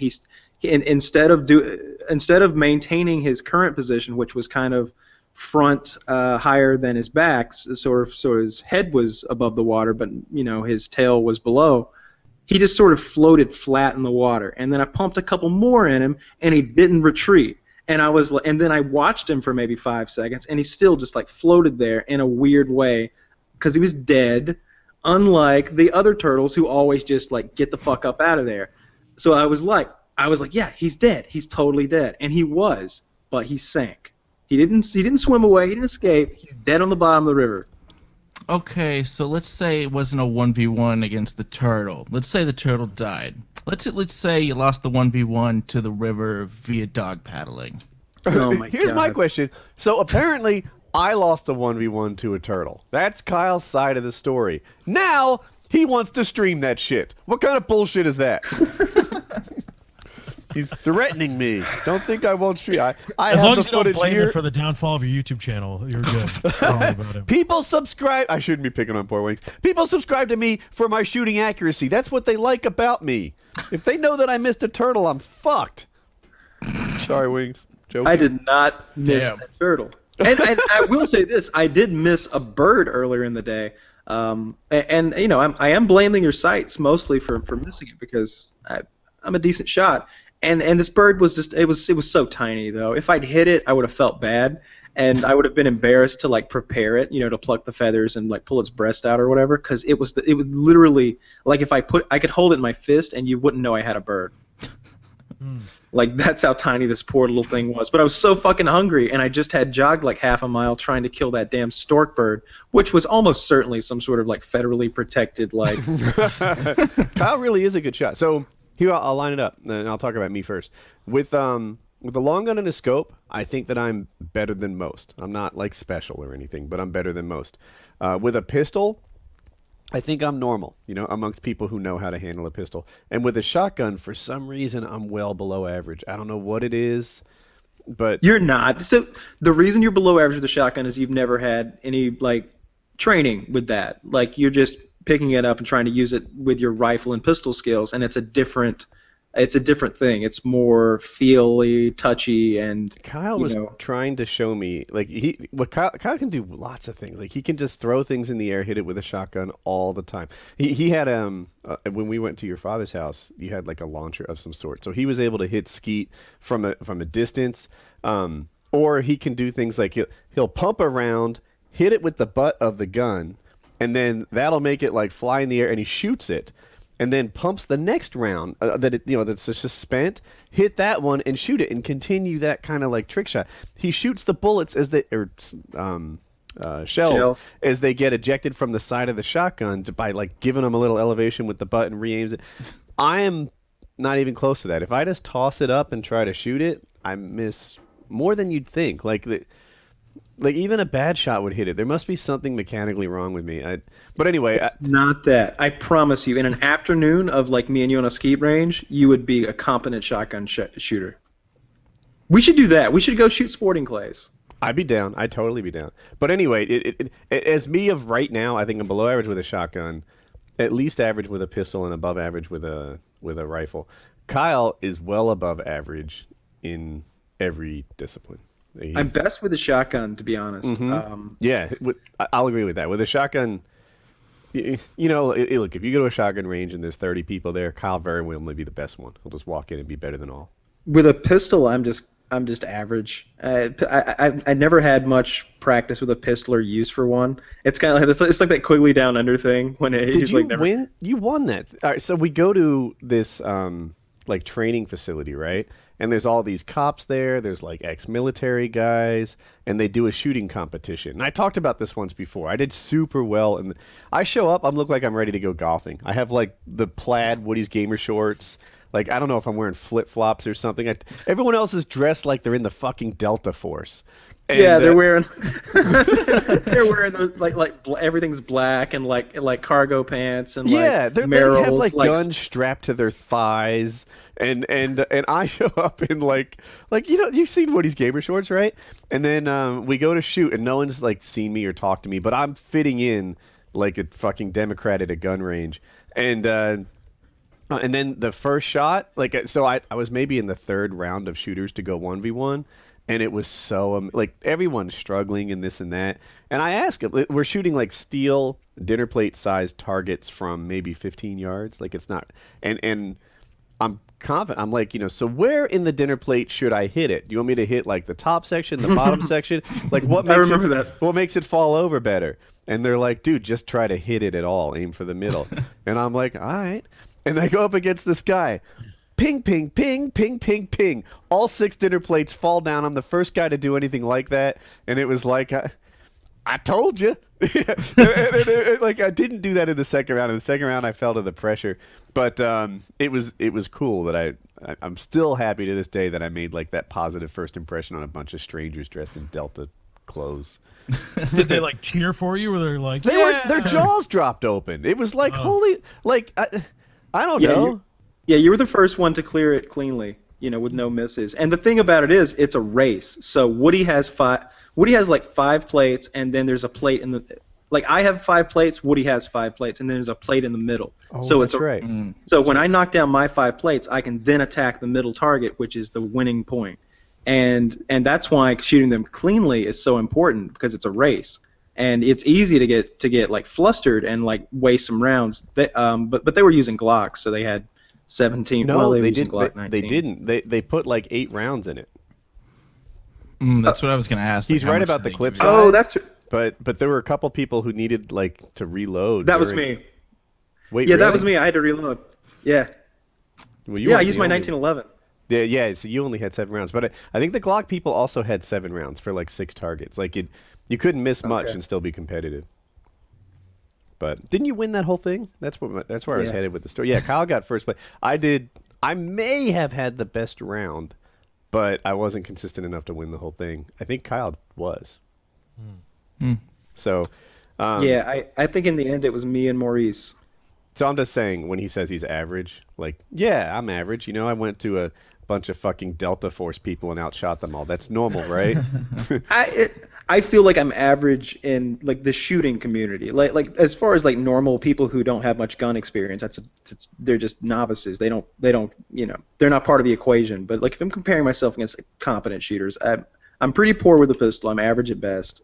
instead of maintaining his current position, which was kind of front higher than his back, so his head was above the water, but his tail was below. He just sort of floated flat in the water, and then I pumped a couple more in him, and he didn't retreat. And then I watched him for maybe 5 seconds, and he still just like floated there in a weird way, because he was dead. Unlike the other turtles who always just like get the fuck up out of there. So I was like, yeah, he's dead. He's totally dead, and he was, but he sank. He didn't swim away. He didn't escape. He's dead on the bottom of the river. Okay, so let's say it wasn't a 1v1 against the turtle. Let's say the turtle died. Let's say you lost the 1v1 to the river via dog paddling. Oh my Here's God. my question. So apparently I lost a 1v1 to a turtle. That's Kyle's side of the story. Now he wants to stream that shit. What kind of bullshit is that? He's threatening me. Don't think I won't stream. I As have long the as you don't footage blame here. it for the downfall of your YouTube channel, you're good. Don't worry about it. People subscribe. I shouldn't be picking on poor Wings. People subscribe to me for my shooting accuracy. That's what they like about me. If they know that I missed a turtle, I'm fucked. Sorry, Wings. Joking. I did not miss Damn. a turtle. And I will say this: I did miss a bird earlier in the day. I am blaming your sites mostly for missing it because I'm a decent shot. And this bird was just it was so tiny though. If I'd hit it, I would have felt bad, and I would have been embarrassed to like prepare it, to pluck the feathers and like pull its breast out or whatever, because it was literally like if I could hold it in my fist and you wouldn't know I had a bird. Like that's how tiny this poor little thing was. But I was so fucking hungry, and I just had jogged like half a mile trying to kill that damn stork bird, which was almost certainly some sort of like federally protected like. Kyle really is a good shot. So here I'll line it up, and I'll talk about me first. With the long gun and a scope, I think that I'm better than most. I'm not like special or anything, but I'm better than most. With a pistol, I think I'm normal, amongst people who know how to handle a pistol. And with a shotgun, for some reason, I'm well below average. I don't know what it is, but You're not. So the reason you're below average with a shotgun is you've never had any like training with that. Like you're just picking it up and trying to use it with your rifle and pistol skills, and it's a different It's a different thing. It's more feely, touchy, and Kyle was trying to show me Kyle can do lots of things. Like he can just throw things in the air, hit it with a shotgun all the time. He had when we went to your father's house, you had like a launcher of some sort, so he was able to hit skeet from a distance. Or he can do things like he'll pump a round, hit it with the butt of the gun, and then that'll make it like fly in the air, and he shoots it. And then pumps the next round that's just spent, hit that one and shoot it and continue that kind of like trick shot. He shoots the bullets shells as they get ejected from the side of the shotgun by like giving them a little elevation with the butt and re-aims it. I am not even close to that. If I just toss it up and try to shoot it, I miss more than you'd think. Like even a bad shot would hit it. There must be something mechanically wrong with me. But anyway, not that. I promise you, in an afternoon of like me and you on a skeet range, you would be a competent shotgun shooter. We should do that. We should go shoot sporting clays. I'd be down. I'd totally be down. But anyway, it as me of right now, I think I'm below average with a shotgun, at least average with a pistol, and above average with a rifle. Kyle is well above average in every discipline. I'm best with a shotgun, to be honest. Yeah, I'll agree with that. With a shotgun, look, if you go to a shotgun range and there's 30 people there, Kyle very well may be the best one. He'll just walk in and be better than all. With a pistol, I'm just average. I never had much practice with a pistol or use for one. It's kind of like it's like that Quigley Down Under thing when Did you win? You won that. All right, so we go to this like training facility, right? And there's all these cops there. There's like ex-military guys, and they do a shooting competition. And I talked about this once before. I did super well, and I show up. I look like I'm ready to go golfing. I have like the plaid Woody's Gamer shorts. Like I don't know if I'm wearing flip-flops or something. Everyone else is dressed like they're in the fucking Delta Force. And, they're wearing those like everything's black and like cargo pants and they have Merrills, like guns strapped to their thighs and I show up in like you've seen Woody's Gamer shorts, right? And then we go to shoot and no one's like seen me or talked to me, but I'm fitting in like a fucking Democrat at a gun range. And then the first shot, so I was maybe in the third round of shooters to go 1v1. And it was so, like, everyone's struggling and this and that. And I asked him, we're shooting, like, steel dinner plate-sized targets from maybe 15 yards. Like, it's not, and I'm confident. I'm like, so where in the dinner plate should I hit it? Do you want me to hit, like, the top section, the bottom section? Like, what makes it fall over better? And they're like, dude, just try to hit it at all. Aim for the middle. And I'm like, all right. And I go up against this guy. Ping, ping, ping, ping, ping, ping. All 6 dinner plates fall down. I'm the first guy to do anything like that. And it was like, I told you. Like, I didn't do that in the second round. In the second round, I fell to the pressure. But it was cool that I'm still happy to this day that I made, like, that positive first impression on a bunch of strangers dressed in Delta clothes. Did they, like, cheer for you? Or they're like, their jaws dropped open. It was like, holy, like, I don't know. Yeah, you were the first one to clear it cleanly, with no misses. And the thing about it is, it's a race. So Woody has like 5 plates, and then there's a plate in the. Like I have 5 plates, Woody has 5 plates, and then there's a plate in the middle. Oh, so that's it's right. So when I knock down my 5 plates, I can then attack the middle target, which is the winning point. And that's why shooting them cleanly is so important because it's a race. And it's easy to get like flustered and like waste some rounds. But they were using Glocks, so they had 17. No, they didn't. They didn't. They put like 8 rounds in it. That's what I was going to ask. He's right about the clip size. Oh, that's. But there were a couple people who needed like to reload. That was me. Wait, yeah, really? that was me. I had to reload. Yeah. Well, I used my 1911. Yeah. So you only had 7 rounds, but I think the Glock people also had 7 rounds for like 6 targets. Like you couldn't miss much and still be competitive. But didn't you win that whole thing? That's where I was headed with the story. Yeah, Kyle got first place. I did. I may have had the best round, but I wasn't consistent enough to win the whole thing. I think Kyle was. So. I think in the end it was me and Maurice. So I'm just saying, when he says he's average, like, yeah, I'm average. You know, I went to a bunch of fucking Delta Force people and outshot them all. That's normal, right? I feel like I'm average in like the shooting community. Like as far as like normal people who don't have much gun experience, they're just novices. They don't they're not part of the equation. But like if I'm comparing myself against like, competent shooters, I'm pretty poor with a pistol. I'm average at best.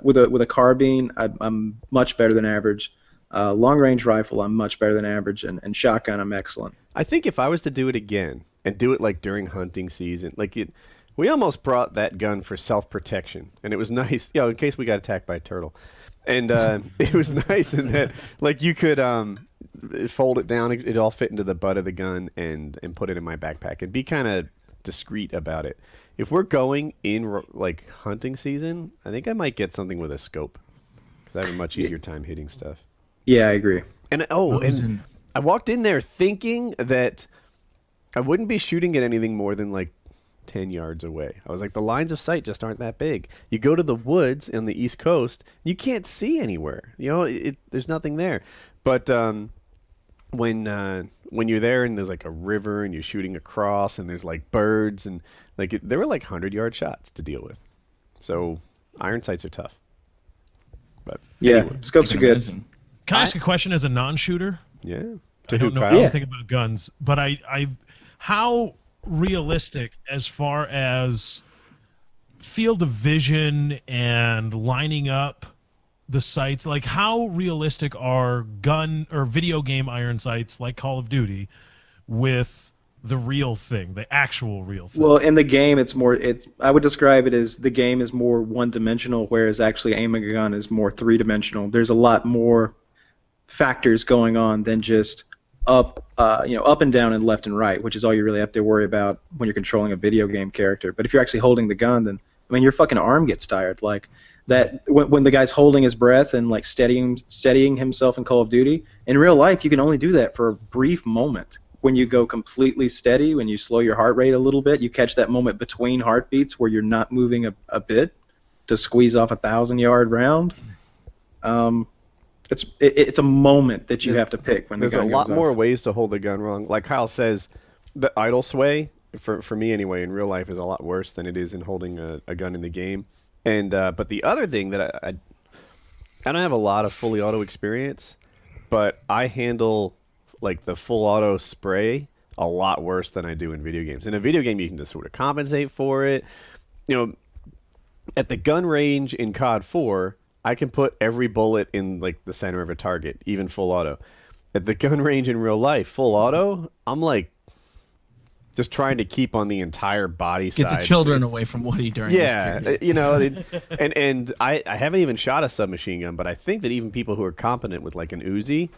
With a carbine, I'm much better than average. Long range rifle, I'm much better than average, and shotgun, I'm excellent. I think if I was to do it again and do it like during hunting season, we almost brought that gun for self-protection, and it was nice, in case we got attacked by a turtle. And it was nice in that, like, you could fold it down, it all fit into the butt of the gun, and put it in my backpack, and be kind of discreet about it. If we're going in, like, hunting season, I think I might get something with a scope, because I have a much easier time hitting stuff. Yeah, I agree. And I walked in there thinking that I wouldn't be shooting at anything more than like 10 yards away. I was like, the lines of sight just aren't that big. You go to the woods on the East Coast, you can't see anywhere. There's nothing there. But when you're there and there's like a river and you're shooting across and there's like birds and there were like 100-yard shots to deal with. So iron sights are tough. But yeah, anyway, scopes are good. Can I ask a question as a non-shooter? Yeah. I don't know anything about guns, but how realistic as far as field of vision and lining up the sights, like how realistic are gun or video game iron sights like Call of Duty with the real thing, the actual real thing? Well, in the game, I would describe it as the game is more one-dimensional, whereas actually aiming a gun is more three-dimensional. There's a lot more factors going on than just up and down and left and right, which is all you really have to worry about when you're controlling a video game character. But if you're actually holding the gun, then your fucking arm gets tired. Like that when the guy's holding his breath and like steadying himself in Call of Duty. In real life, you can only do that for a brief moment. When you go completely steady, when you slow your heart rate a little bit, you catch that moment between heartbeats where you're not moving a bit to squeeze off a 1,000-yard round. It's a moment that you have to pick when the gun There's a lot goes more off. ways to hold the gun wrong. Like Kyle says, the idle sway, for me anyway, in real life is a lot worse than it is in holding a gun in the game. And but the other thing that I don't have a lot of fully auto experience, but I handle like the full auto spray a lot worse than I do in video games. In a video game, you can just sort of compensate for it. At the gun range in COD 4, I can put every bullet in like the center of a target, even full auto. At the gun range in real life, full auto, I'm like just trying to keep on the entire body side. Get the children away from Woody during yeah, this period. and I haven't even shot a submachine gun, but I think that even people who are competent with like an Uzi,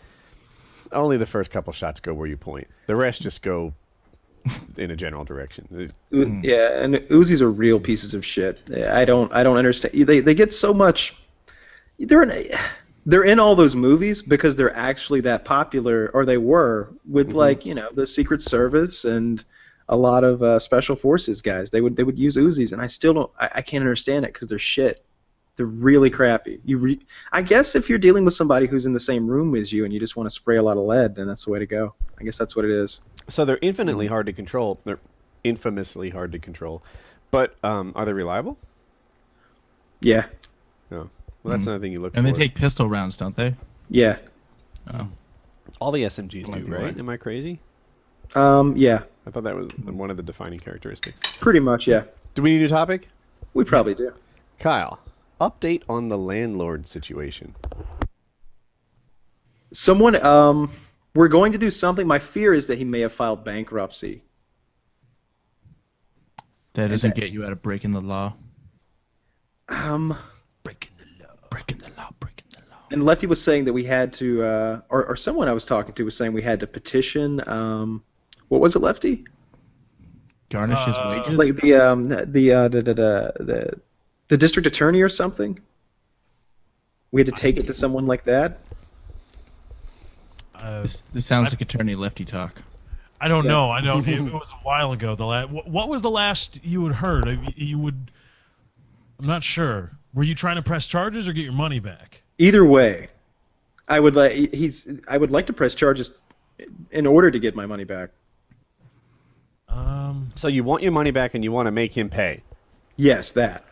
only the first couple shots go where you point. The rest just go in a general direction. Yeah, and Uzis are real pieces of shit. I don't understand. They get so much. They're in all those movies because they're actually that popular, or they were with the Secret Service and a lot of special forces guys. They would use Uzis, and I still don't. I can't understand it because they're shit. They're really crappy. I guess if you're dealing with somebody who's in the same room as you and you just want to spray a lot of lead, then that's the way to go. I guess that's what it is. So they're infinitely hard to control. They're infamously hard to control. But are they reliable? Yeah. No. Well, that's another thing you look for. And they take pistol rounds, don't they? Yeah. Oh. All the SMGs do, right? Am I crazy? Yeah. I thought that was one of the defining characteristics. Pretty much, yeah. Do we need a topic? We probably do. Kyle, update on the Landlord situation. Someone, we're going to do something. My fear is that he may have filed bankruptcy. That doesn't get you out of breaking the law. Breaking the law. And Lefty was saying that we had to, or someone I was talking to was saying we had to petition. What was it, Lefty? Garnish his wages. Like the district attorney or something. We had to take it to someone like that. This sounds like attorney Lefty talk. I don't know. I know it was a while ago. What was the last you had heard? I'm not sure. Were you trying to press charges or get your money back? Either way, I would like to press charges in order to get my money back. So you want your money back and you want to make him pay. Yes, that.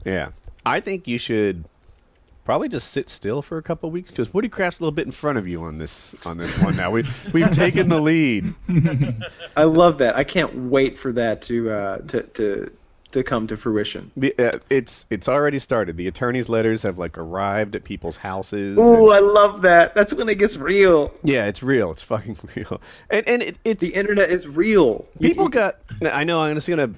Yeah. I think you should probably just sit still for a couple of weeks because WoodyCraft's a little bit in front of you on this one now. We've taken the lead. I love that. I can't wait for that to come to fruition. It's already started. The attorney's letters have like arrived at people's houses. Ooh, I love that. That's when it gets real. Yeah, it's real. It's fucking real. And it's the internet is real. People got. I know. I'm just gonna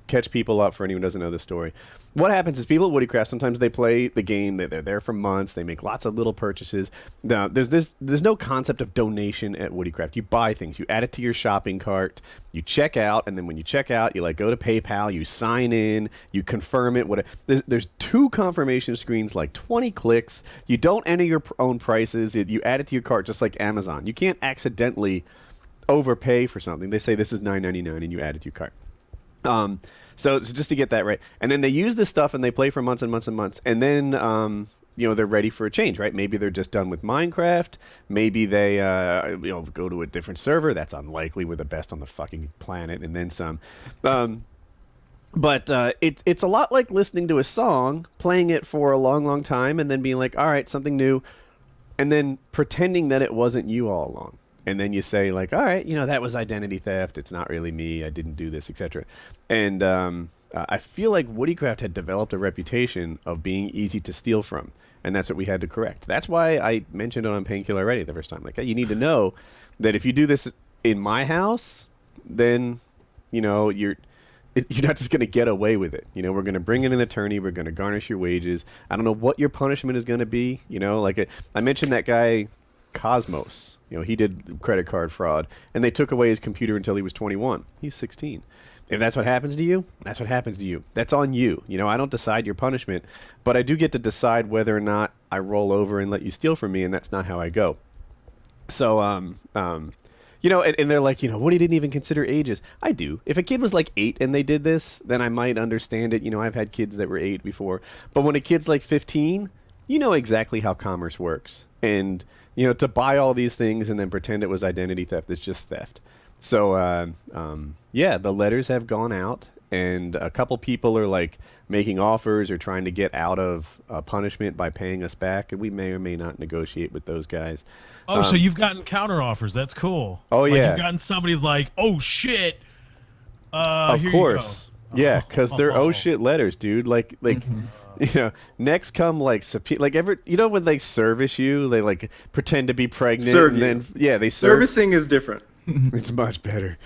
catch people up for anyone who doesn't know this story. What happens is people at WoodyCraft sometimes they play the game. They're there for months. They make lots of little purchases. Now, there's no concept of donation at WoodyCraft. You buy things. You add it to your shopping cart. You check out, and then when you check out, you like go to PayPal. You sign in. You confirm it. There's 2 confirmation screens, like 20 clicks. You don't enter your own prices. You add it to your cart, just like Amazon. You can't accidentally overpay for something. They say this is $9.99, and you add it to your cart. So just to get that right, and then they use this stuff and they play for months and months and months, and then they're ready for a change, right? Maybe they're just done with Minecraft. Maybe they go to a different server. That's unlikely. We're the best on the fucking planet, and then some. But it's a lot like listening to a song, playing it for a long, long time, and then being like, all right, something new, and then pretending that it wasn't you all along. And then you say, like, all right, that was identity theft. It's not really me. I didn't do this, etc. And I feel like WoodyCraft had developed a reputation of being easy to steal from. And that's what we had to correct. That's why I mentioned it on Painkiller already the first time. Like, hey, you need to know that if you do this in my house, then, you're not just going to get away with it. We're going to bring in an attorney. We're going to garnish your wages. I don't know what your punishment is going to be. I mentioned that guy Cosmos. He did credit card fraud, and they took away his computer until he was 21. He's 16. If that's what happens to you, that's what happens to you. That's on you. I don't decide your punishment, but I do get to decide whether or not I roll over and let you steal from me, and that's not how I go. So, and they're like, Woody didn't even consider ages. I do. If a kid was like 8 and they did this, then I might understand it. I've had kids that were 8 before. But when a kid's like 15, you know exactly how commerce works. And, to buy all these things and then pretend it was identity theft, it's just theft. So, the letters have gone out, and a couple people are like making offers or trying to get out of punishment by paying us back, and we may or may not negotiate with those guys. Oh, so you've gotten counter offers. That's cool. Oh, yeah. You've gotten somebody's like, oh, shit. Of course. Yeah, because they're oh shit letters, dude. Like next come like when they service you, they like pretend to be pregnant, and then they servicing is different. It's much better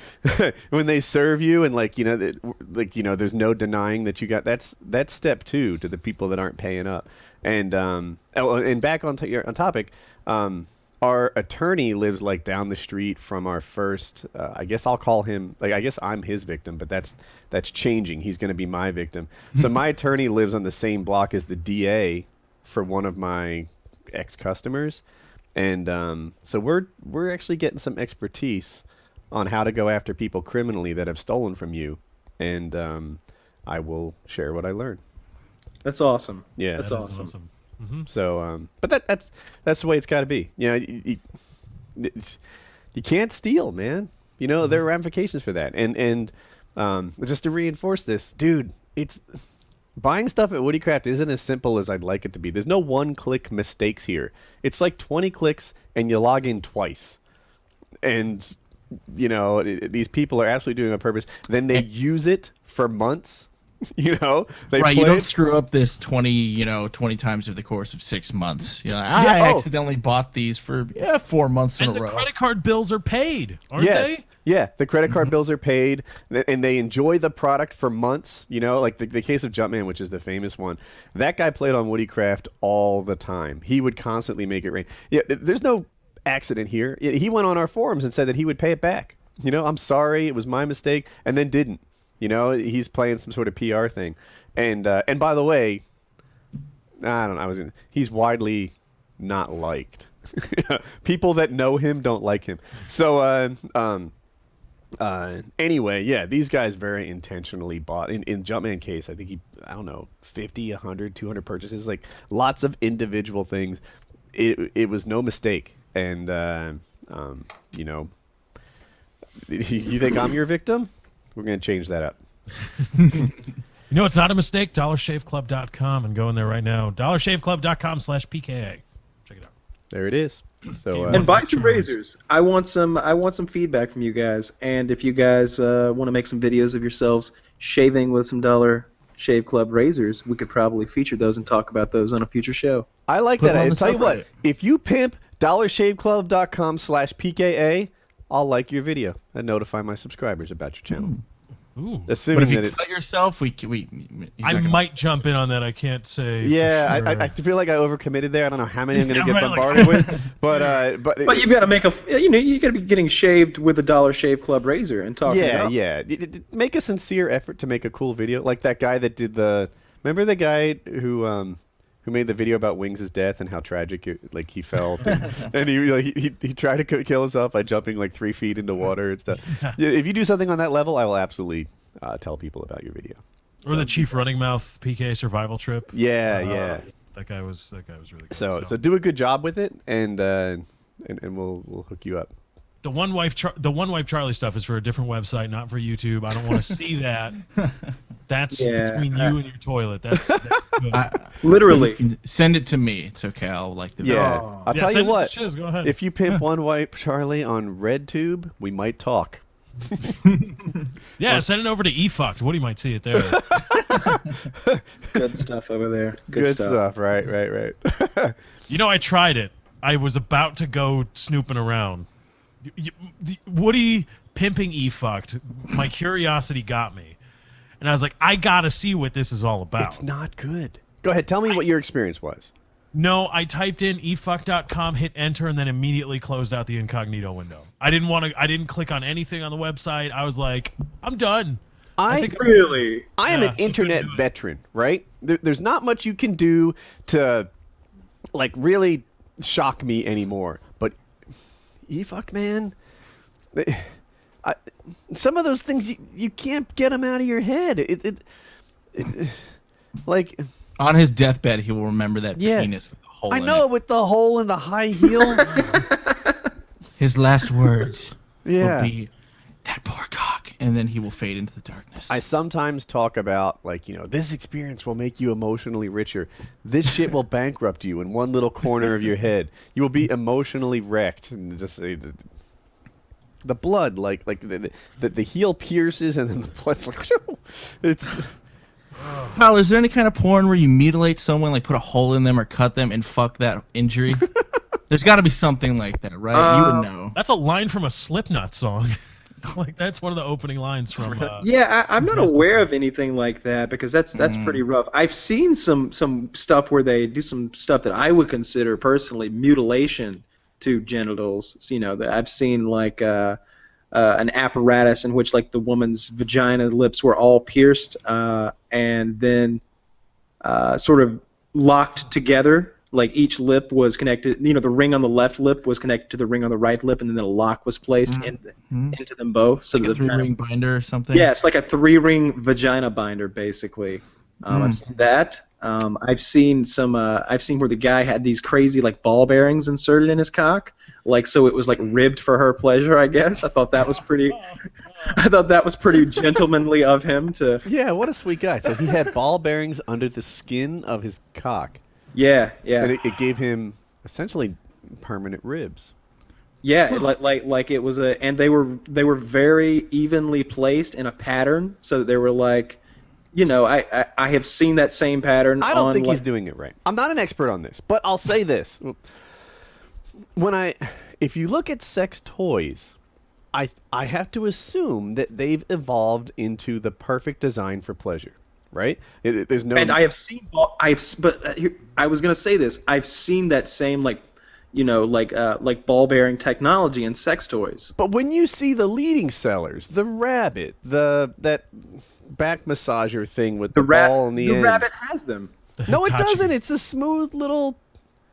when they serve you, and there's no denying that you got. That's step 2 to the people that aren't paying up. And and back on topic. Our attorney lives like down the street from our first. I guess I'll call him. I guess I'm his victim, but that's changing. He's going to be my victim. So my attorney lives on the same block as the DA for one of my ex-customers, and so we're actually getting some expertise on how to go after people criminally that have stolen from you, and I will share what I learn. That's awesome. Yeah, that's awesome. Mm-hmm. So, but that's the way it's got to be. You can't steal, man. There are ramifications for that. And just to reinforce this, dude, it's buying stuff at WoodyCraft isn't as simple as I'd like it to be. There's no one-click mistakes here. It's like 20 clicks and you log in twice. And these people are absolutely doing it on purpose. Then they use it for months. They right. You don't screw up this 20 times over the course of 6 months. I accidentally bought these for 4 months in a row. And the credit card bills are paid, aren't they? Yeah, the credit card Mm-hmm. bills are paid, and they enjoy the product for months. Like the case of Jumpman, which is the famous one. That guy played on WoodyCraft all the time. He would constantly make it rain. Yeah, there's no accident here. He went on our forums and said that he would pay it back. I'm sorry, it was my mistake, and then didn't. He's playing some sort of PR thing, and by the way, I don't know. He's widely not liked. People that know him don't like him. So anyway, yeah, these guys very intentionally bought. In Jumpman case, I think 50, 100, 200 purchases, like lots of individual things. it was no mistake. And you know, you think I'm your victim? We're gonna change that up. You know, it's not a mistake. DollarShaveClub.com, and go in there right now. DollarShaveClub.com/PKA. Check it out. There it is. So And buy some razors. I want some feedback from you guys. And if you guys want to make some videos of yourselves shaving with some Dollar Shave Club razors, we could probably feature those and talk about those on a future show. I like Put that. them on I the tell you what, subreddit. if you pimp DollarShaveClub.com/PKA, I'll like your video and notify my subscribers about your channel. Ooh. But Assuming if you that it. cut yourself, he's I not gonna- might jump in on that. I can't say. for Yeah, sure. I feel like I overcommitted there. I don't know how many I'm going to Yeah, get right, like- bombarded with, but But you've got to make you got to be getting shaved with a Dollar Shave Club razor and talking it up. yeah. Make a sincere effort to make a cool video, like that guy that did the. Remember the guy who made the video about Wings' death and how tragic like he felt, and he tried to kill himself by jumping like 3 feet into water and stuff. Yeah, if you do something on that level, I will absolutely tell people about your video. Or the Chief Running Mouth PK survival trip. Yeah. That guy was really good. So do a good job with it, and we'll hook you up. The one wife Charlie stuff is for a different website, not for YouTube. I don't want to see that. That's between you and your toilet. That's good. Literally. You can send it to me. It's okay. I'll like the video. Yeah, I'll tell you send it to what. Chiz, go ahead. If you pimp one wipe Charlie on RedTube, we might talk. Yeah, send it over to E-fukt. Woody might see it there. Good stuff over there. Good stuff. Right. You know, I tried it. I was about to go snooping around. Woody pimping E-fukt. My curiosity got me. And I was like, I gotta see what this is all about. It's not good. Go ahead. Tell me what your experience was. No, I typed in efukt.com, hit enter, and then immediately closed out the incognito window. I didn't click on anything on the website. I was like, I'm done. Really? I am Yeah, an internet do it. veteran, right? There's not much you can do to, like, really shock me anymore. But E-fukt, man, some of those things you can't get them out of your head. Like, On his deathbed, he will remember that Yeah. penis with the hole I in know it. with the hole in the high heel. His last words Yeah. will be, that poor cock. And then he will fade into the darkness. I sometimes talk about, like, this experience will make you emotionally richer. This shit will bankrupt you in one little corner of your head. You will be emotionally wrecked. And just the blood, like the heel pierces, and then the blood's like, it's. Kyle, is there any kind of porn where you mutilate someone, like put a hole in them or cut them and fuck that injury? There's got to be something like that, right? You would know. That's a line from a Slipknot song. Like, that's one of the opening lines from... Yeah, I'm not aware of anything like that because that's pretty rough. I've seen some stuff where they do some stuff that I would consider personally mutilation to genitals. So, that I've seen like an apparatus in which like the woman's vagina lips were all pierced and then sort of locked together. Like each lip was connected, the ring on the left lip was connected to the ring on the right lip, and then a lock was placed into them both. So Like a the three-ring binder or something? Yeah, it's like a 3-ring vagina binder, basically. I've seen that. I've seen where the guy had these crazy like ball bearings inserted in his cock, like so it was like ribbed for her pleasure. I guess I thought that was pretty. I thought that was pretty gentlemanly of him to. Yeah, what a sweet guy. So he had ball bearings under the skin of his cock. Yeah. And it gave him essentially permanent ribs. Yeah, like it was and they were very evenly placed in a pattern, so that they were like, I have seen that same pattern. I don't think he's doing it right. I'm not an expert on this, but I'll say this: if you look at sex toys, I have to assume that they've evolved into the perfect design for pleasure, right? There's no. And I have seen, I was gonna say this. I've seen that same like ball bearing technology in sex toys. But when you see the leading sellers, the rabbit, that back massager thing with the ball in the end. The rabbit has them. No, it Hitachi. doesn't. It's a smooth little.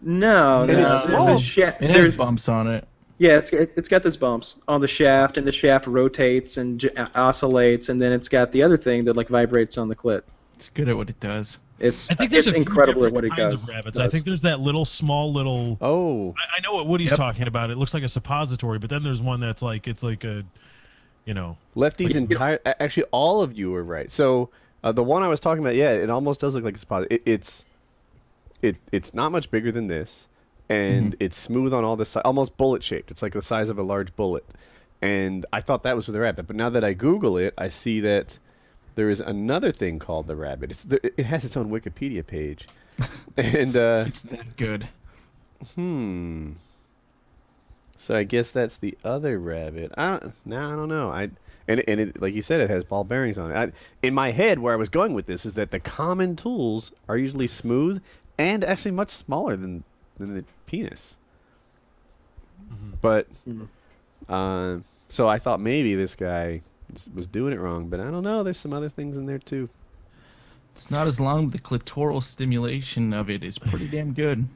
No, it's small. It has bumps on it. Yeah, it's got those bumps on the shaft, and the shaft rotates and oscillates, and then it's got the other thing that like vibrates on the clit. It's good at what it does. I think there's it's a few incredible at different what it kinds does. of rabbits. I think there's that little small little. Oh, I know what Woody's Yep. talking about. It looks like a suppository, but then there's one that's like it's like a, Lefty's entire. Actually, all of you are right. So the one I was talking about, yeah, it almost does look like a suppository. It's not much bigger than this, and it's smooth on all the sides, almost bullet shaped. It's like the size of a large bullet. And I thought that was for the rabbit, but now that I Google it, I see that there is another thing called the rabbit. It has its own Wikipedia page, and It's that good. So I guess that's the other rabbit. I don't know. And it, like you said, it has ball bearings on it. In my head, where I was going with this is that the common tools are usually smooth and actually much smaller than the penis. But so I thought maybe this guy was doing it wrong, but I don't know. There's some other things in there too. It's not as long, but the clitoral stimulation of it is pretty damn good.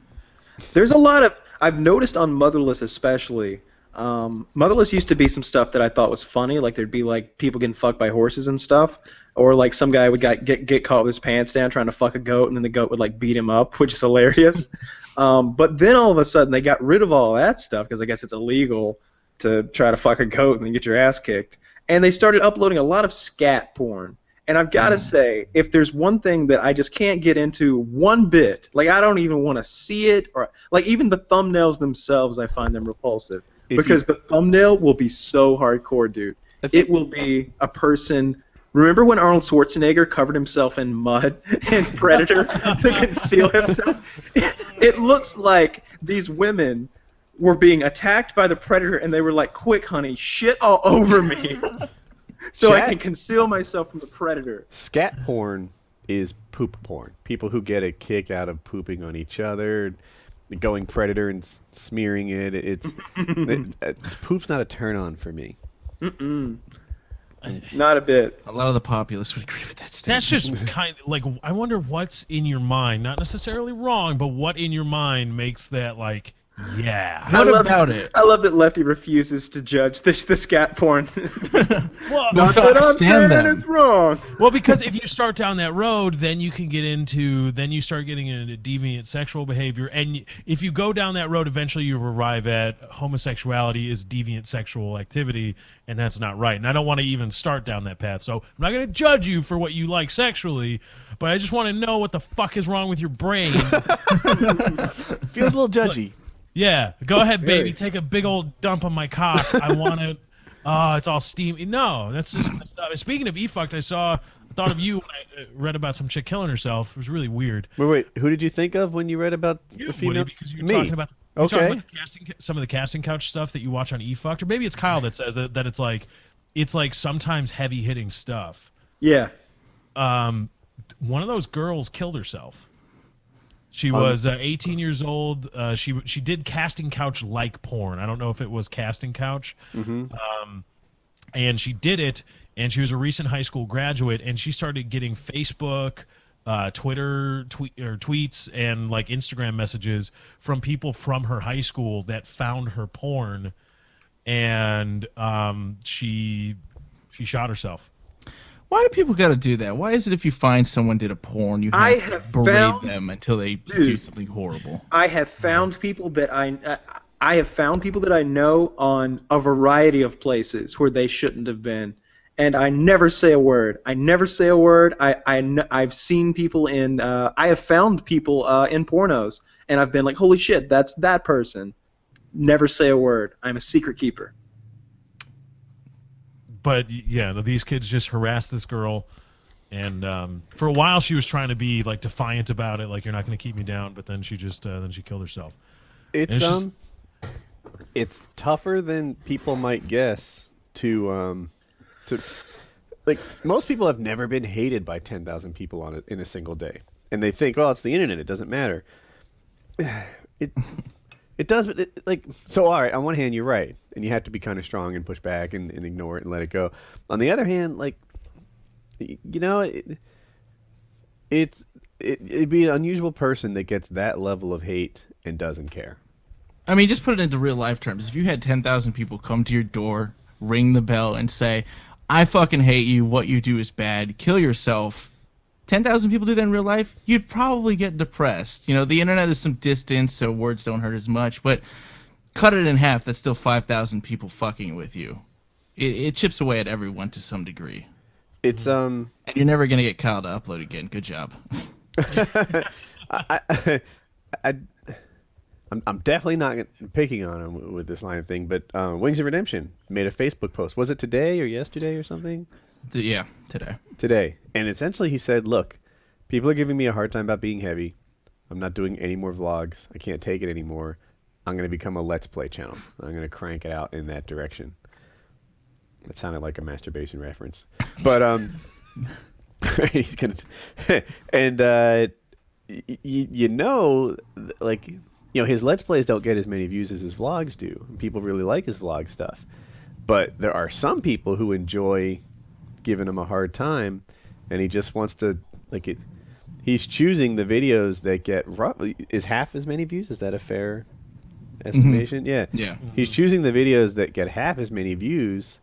There's a lot of I've noticed on Motherless especially. Motherless used to be some stuff that I thought was funny, like there'd be like people getting fucked by horses and stuff, or like some guy would get caught with his pants down trying to fuck a goat, and then the goat would like beat him up, which is hilarious. But then all of a sudden they got rid of all that stuff because I guess it's illegal to try to fuck a goat and then get your ass kicked, and they started uploading a lot of scat porn. And I've got to say, if there's one thing that I just can't get into one bit, like I don't even want to see it, or like even the thumbnails themselves, I find them repulsive. Because the thumbnail will be so hardcore, dude. It will be a person. Remember when Arnold Schwarzenegger covered himself in mud in Predator to conceal himself? It looks like these women were being attacked by the Predator, and they were like, "Quick, honey, shit all over me." So I can conceal myself from the Predator. Scat porn is poop porn. People who get a kick out of pooping on each other, going Predator and smearing it. Poop's not a turn on for me. Not a bit. A lot of the populace would agree with that statement. That's just kind of like, I wonder what's in your mind, not necessarily wrong, but what in your mind makes that like, yeah. What about it? I love that Lefty refuses to judge the scat porn. Well, Not that I'm saying it's wrong. Well, because if you start down that road, then you start getting into deviant sexual behavior, and if you go down that road, eventually you arrive at homosexuality is deviant sexual activity, and that's not right. And I don't want to even start down that path, so I'm not going to judge you for what you like sexually, but I just want to know what the fuck is wrong with your brain. Feels a little judgy. Yeah, go ahead, baby. Take a big old dump on my cock. I want it. Oh, it's all steamy. No, that's just. Speaking of E-fukt, I thought of you when I read about some chick killing herself. It was really weird. Wait. Who did you think of when you read about You, a female? Woody, because you're Me. talking about. Okay. Talking about some of the casting couch stuff that you watch on E-fukt, or maybe it's Kyle that says that it's like sometimes heavy hitting stuff. Yeah. One of those girls killed herself. She was 18 years old. She did casting couch like porn. I don't know if it was casting couch. And she did it, and she was a recent high school graduate, and she started getting Facebook, Twitter tweets, and like Instagram messages from people from her high school that found her porn, and she shot herself. Why do people got to do that? Why is it if you find someone did a porn, you have to berate them until they do something horrible? I have found people that I have found people that I know on a variety of places where they shouldn't have been, and I never say a word. I've seen people in. I have found people in pornos, and I've been like, "Holy shit, that's that person." Never say a word. I'm a secret keeper. But yeah, these kids just harassed this girl, and for a while she was trying to be like defiant about it, like you're not going to keep me down. But then she just then she killed herself. It's tougher than people might guess to like most people have never been hated by 10,000 people on it in a single day, and they think, oh, it's the internet, it doesn't matter. It does, but so all right, on one hand, you're right, and you have to be kind of strong and push back and ignore it and let it go. On the other hand, like, you know, it'd be an unusual person that gets that level of hate and doesn't care. I mean, just put it into real life terms. If you had 10,000 people come to your door, ring the bell, and say, I fucking hate you, what you do is bad, kill yourself, 10,000 people do that in real life, you'd probably get depressed. You know, the internet is some distance, so words don't hurt as much, but cut it in half, that's still 5,000 people fucking with you. It chips away at everyone to some degree. It's And you're never gonna get Kyle to upload again. Good job. I'm definitely not picking on him with this line of thing, but Wings of Redemption made a Facebook post. Was it today or yesterday or something? Yeah, today. Today. And essentially he said, look, people are giving me a hard time about being heavy. I'm not doing any more vlogs. I can't take it anymore. I'm going to become a Let's Play channel. I'm going to crank it out in that direction. That sounded like a masturbation reference. But he's going to... And, his Let's Plays don't get as many views as his vlogs do. People really like his vlog stuff. But there are some people who enjoy giving him a hard time, and he just wants to, he's choosing the videos that get roughly... Is half as many views? Is that a fair estimation? Yeah. Yeah. He's choosing the videos that get half as many views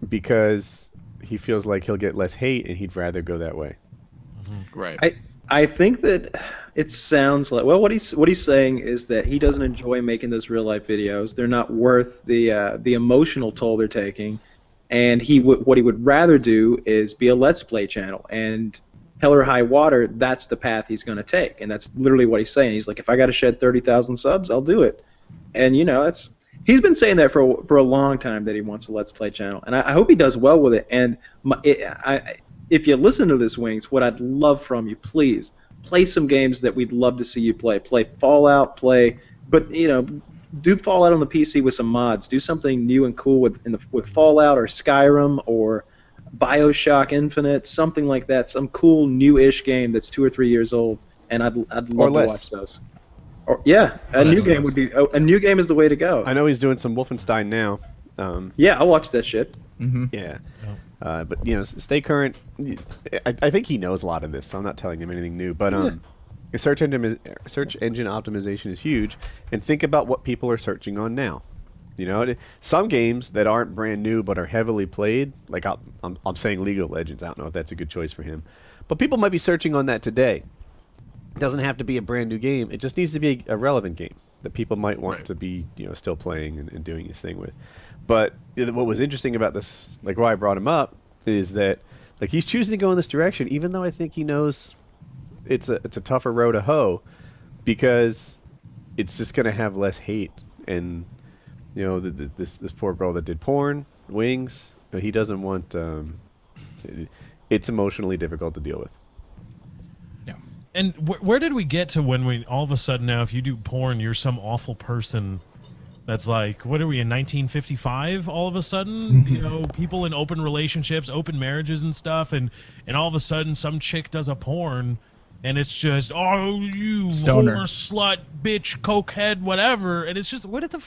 because he feels like he'll get less hate, and he'd rather go that way. Right. I think that it sounds like, well, what he's saying is that he doesn't enjoy making those real life videos. They're not worth the emotional toll they're taking, and what he would rather do is be a Let's Play channel. And hell or high water, that's the path he's going to take, and that's literally what he's saying. He's like, if I got to shed 30,000 subs, I'll do it. And he's been saying that for a long time, that he wants a Let's Play channel, and I hope he does well with it. And if you listen to this, Wings, what I'd love from you, please, play some games that we'd love to see you play. Play Fallout, but do Fallout on the PC with some mods. Do something new and cool with Fallout or Skyrim or BioShock Infinite, something like that. Some cool new-ish game that's 2 or 3 years old, and I'd love to watch those. Or a new game would be a new game is the way to go. I know he's doing some Wolfenstein now. Yeah, I'll watch that shit. Mm-hmm. Yeah. But stay current. I think he knows a lot of this, so I'm not telling him anything new. But search engine optimization is huge, and think about what people are searching on now. Some games that aren't brand new but are heavily played, like I'm saying League of Legends. I don't know if that's a good choice for him, but people might be searching on that today. It doesn't have to be a brand new game. It just needs to be a relevant game that people might want to be still playing and doing his thing with. But what was interesting about this, why I brought him up, is that he's choosing to go in this direction, even though I think he knows it's a tougher road to hoe, because it's just going to have less hate. And this poor girl that did porn, Wings, he doesn't want. It's emotionally difficult to deal with. Yeah. And where did we get to when we all of a sudden now, if you do porn, you're some awful person? That's like, what are we in 1955? All of a sudden, people in open relationships, open marriages and stuff, and all of a sudden, some chick does a porn, and it's just, oh, you Stoner. whore, slut, bitch, cokehead, whatever, and it's just, what the?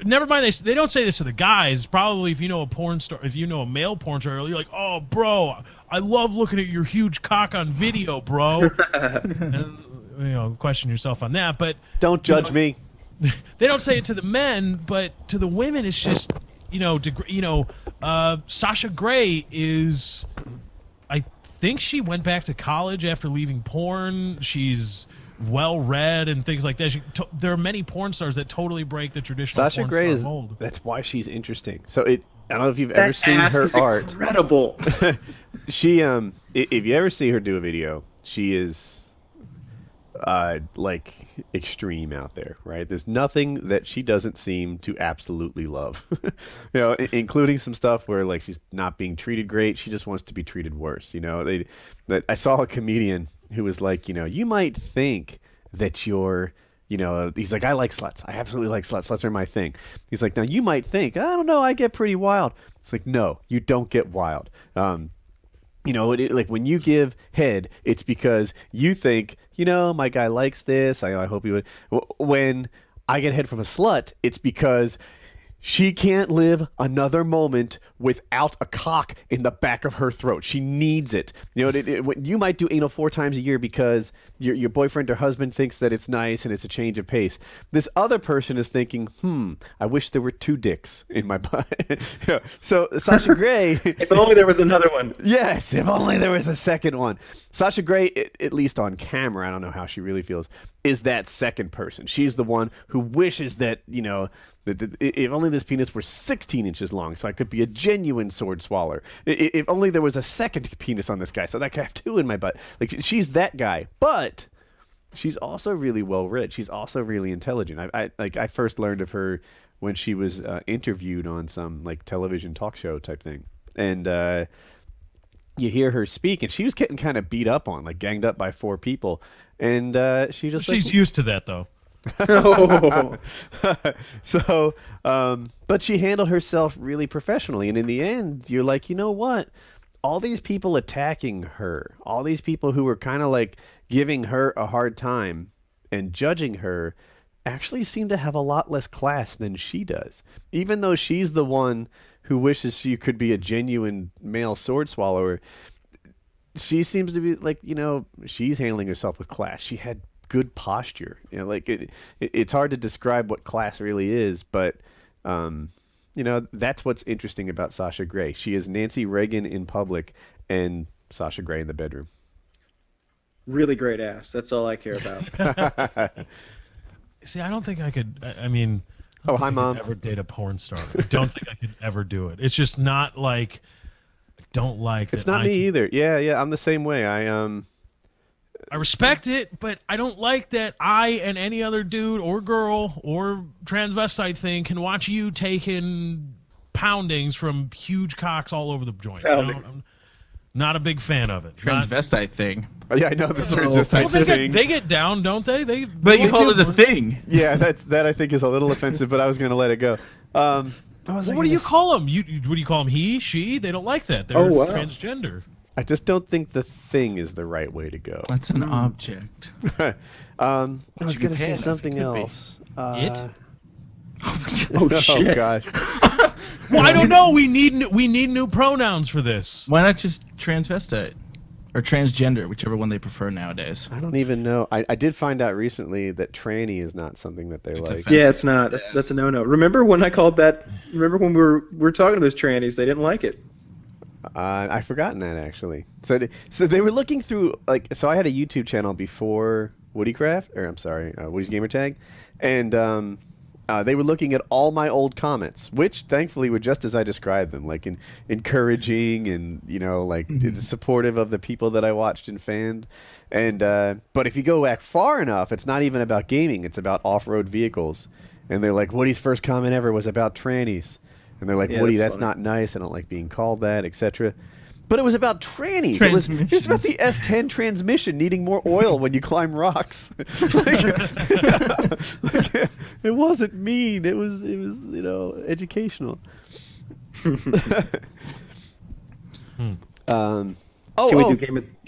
Never mind, they don't say this to the guys. Probably, if you know a porn star, if you know a male porn star, you're like, oh, bro, I love looking at your huge cock on video, bro. And question yourself on that, but don't judge me. They don't say it to the men, but to the women, it's just, Sasha Grey is, I think she went back to college after leaving porn. She's well-read and things like that. There are many porn stars that totally break the traditional Sasha porn Grey star mold. That's why she's interesting. So I don't know if you've ever seen her art. Incredible. She, if you ever see her do a video, she is extreme out there, right? There's nothing that she doesn't seem to absolutely love, including some stuff where she's not being treated great. She just wants to be treated worse. I saw a comedian who was like, you might think that you're, he's like, I like sluts. I absolutely like sluts. Sluts are my thing. He's like, now you might think, I don't know, I get pretty wild. It's like, no, you don't get wild. When you give head, it's because you think, my guy likes this. I hope he would. When I get head from a slut, it's because She can't live another moment without a cock in the back of her throat. She needs it. You know, you might do anal 4 times a year because your boyfriend or husband thinks that it's nice and it's a change of pace. This other person is thinking, I wish there were 2 dicks in my butt. Yeah. So Sasha Grey... If only there was another one. Yes, if only there was a second one. Sasha Grey, at least on camera, I don't know how she really feels, is that second person. She's the one who wishes that, you know... If only this penis were 16 inches long, so I could be a genuine sword swallower. If only there was a second penis on this guy, so that I could have 2 in my butt. Like, she's that guy, but she's also really well read. She's also really intelligent. I first learned of her when she was interviewed on some like television talk show type thing, and you hear her speak, and she was getting kind of beat up on, like ganged up by 4 people, and she's used to that though. So, but she handled herself really professionally, and in the end, you're like, you know what? All these people attacking her, all these people who were kind of like giving her a hard time and judging her, actually seem to have a lot less class than she does. Even though she's the one who wishes she could be a genuine male sword swallower, she seems to be like, you know, she's handling herself with class. She had good posture, you know, like it's hard to describe what class really is, but you know, that's what's interesting about Sasha Grey. She is Nancy Reagan in public and Sasha Grey in the bedroom. Really great ass. That's all I care about. See, I don't think I could. I mean, oh, hi, Mom. Ever date a porn star? I don't think I could ever do it. It's just not like. I don't like. It's not me either. Yeah, I'm the same way. I respect it, but I don't like that I and any other dude or girl or transvestite thing can watch you taking poundings from huge cocks all over the joint. You know? I'm not a big fan of it. Transvestite thing. Oh, yeah, I know the transvestite thing. They get down, don't they? But you call it a thing. Yeah, that I think is a little offensive, but I was going to let it go. What do you call them? What do you call them? He, she? They don't like that. They're transgender. I just don't think the thing is the right way to go. That's an object. I was going to say something else. It? Oh shit! Oh gosh. Well, I don't know. We need new pronouns for this. Why not just transvestite or transgender, whichever one they prefer nowadays? I don't even know. I did find out recently that tranny is not something that they like. offensive. Yeah, it's not. That's a no-no. Remember when I called that? Remember when we were talking to those trannies? They didn't like it. I've forgotten that actually. So they were looking through so I had a YouTube channel before WoodyCraft, or I'm sorry, WoodysGamertag, and they were looking at all my old comments, which thankfully were just as I described them, like encouraging and, you know, like supportive of the people that I watched and fanned. And but if you go back far enough, it's not even about gaming; it's about off-road vehicles. And they're like, Woody's first comment ever was about trannies. And they're like, Woody, that's not nice. I don't like being called that, etc. But it was about trannies. It was about the S10 transmission needing more oil when you climb rocks. It wasn't mean. It was you know, educational. Can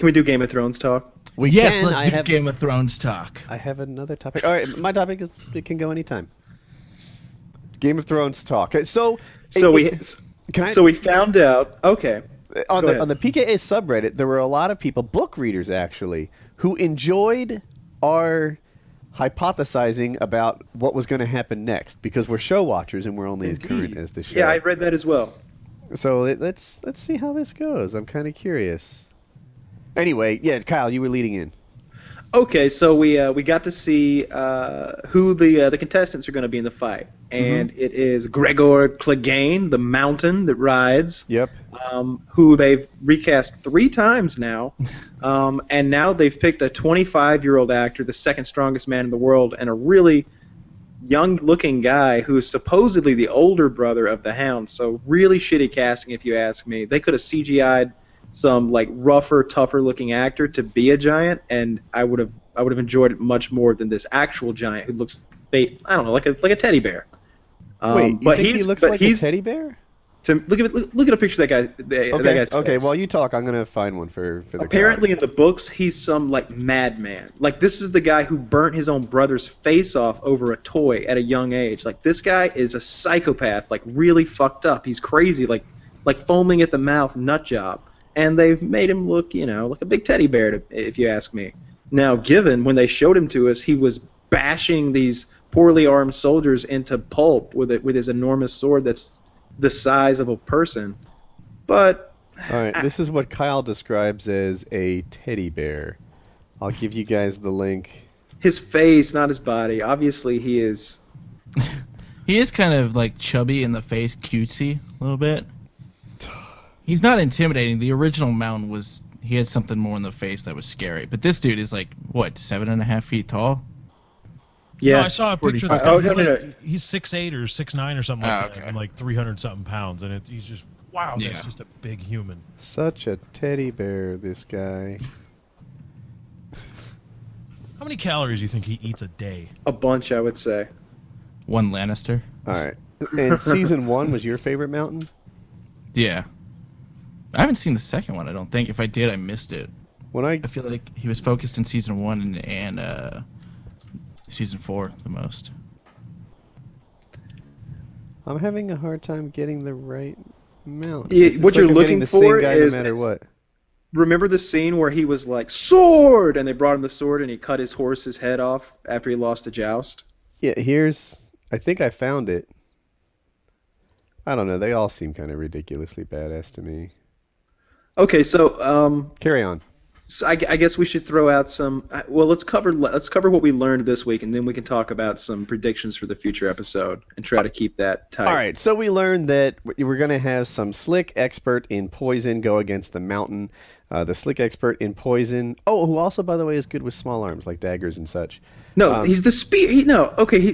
we do Game of Thrones talk? Yes, let's do Game of Thrones talk. I have another topic. All right, my topic is it can go anytime. Game of Thrones talk. So we found out. Okay. On the PKA subreddit, there were a lot of people, book readers actually, who enjoyed our hypothesizing about what was going to happen next, because we're show watchers and we're only as current as the show. Yeah, I read that as well. So let's see how this goes. I'm kind of curious. Anyway, yeah, Kyle, you were leading in. Okay, so we got to see who the contestants are going to be in the fight, and it is Gregor Clegane, the mountain that rides. Yep. Who they've recast 3 times now, and now they've picked a 25-year-old actor, the second strongest man in the world, and a really young-looking guy who is supposedly the older brother of the Hound. So really shitty casting, if you ask me. They could have CGI'd some like rougher, tougher-looking actor to be a giant, and I would have enjoyed it much more than this actual giant who looks, I don't know, like a teddy bear. Wait, you think he looks like a teddy bear? Look at a picture of that guy. That Okay. guy's Okay. face. While you talk, I'm gonna find one for the. Apparently, crowd. in the books, he's some like madman. Like this is the guy who burnt his own brother's face off over a toy at a young age. Like this guy is a psychopath. Like really fucked up. He's crazy. Like foaming at the mouth, nut job. And they've made him look, like a big teddy bear, if you ask me. Now, given when they showed him to us, he was bashing these poorly armed soldiers into pulp with his enormous sword that's the size of a person. But All right. This is what Kyle describes as a teddy bear. I'll give you guys the link. his face, not his body. Obviously, he is. He is kind of like chubby in the face, cutesy a little bit. He's not intimidating. The original Mountain he had something more in the face that was scary. But this dude is like, what, 7.5 feet tall? Yeah, No, I saw a picture of this Oh, guy. no. He's 6'8" or 6'9" or something like okay. that, and like 300-something pounds, and he's just wow. Yeah. That's just a big human. Such a teddy bear, this guy. How many calories do you think he eats a day? A bunch, I would say. One Lannister? All right. And season 1 was your favorite Mountain? Yeah. I haven't seen the second one, I don't think. If I did, I missed it. When I I feel like he was focused in season 1 and season 4 the most. I'm having a hard time getting the right Mountain. Yeah, It's what like you're I'm getting looking the for same guy is no matter what. Remember the scene where he was like, sword! And they brought him the sword and he cut his horse's head off after he lost the joust? Yeah, I think I found it. I don't know. They all seem kind of ridiculously badass to me. Okay, so Carry on. So I guess we should throw out some. Well, let's cover what we learned this week, and then we can talk about some predictions for the future episode and try to keep that tight. All right, so we learned that we're going to have some slick expert in poison go against the Mountain. The slick expert in poison. Oh, who also, by the way, is good with small arms like daggers and such. No, he's the spear.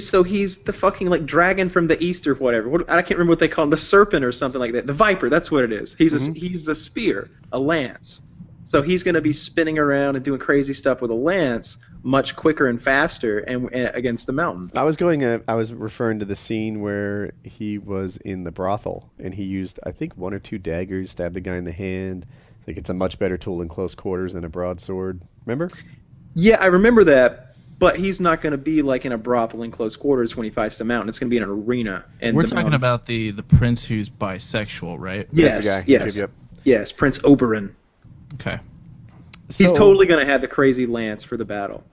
So he's the fucking like dragon from the east or whatever. I can't remember what they call him. The serpent or something like that. The viper. That's what it is. He's a spear, a lance. So he's going to be spinning around and doing crazy stuff with a lance much quicker and faster and against the Mountain. I was referring to the scene where he was in the brothel and he used, I think, 1 or 2 daggers, stabbed the guy in the hand. I think it's a much better tool in close quarters than a broadsword. Remember? Yeah, I remember that, but he's not going to be like in a brothel in close quarters when he fights the Mountain. It's going to be in an arena. And We're talking about the prince who's bisexual, right? Yes, That's the guy. yes, Yep. yes, Prince Oberyn. Okay. He's totally going to have the crazy lance for the battle.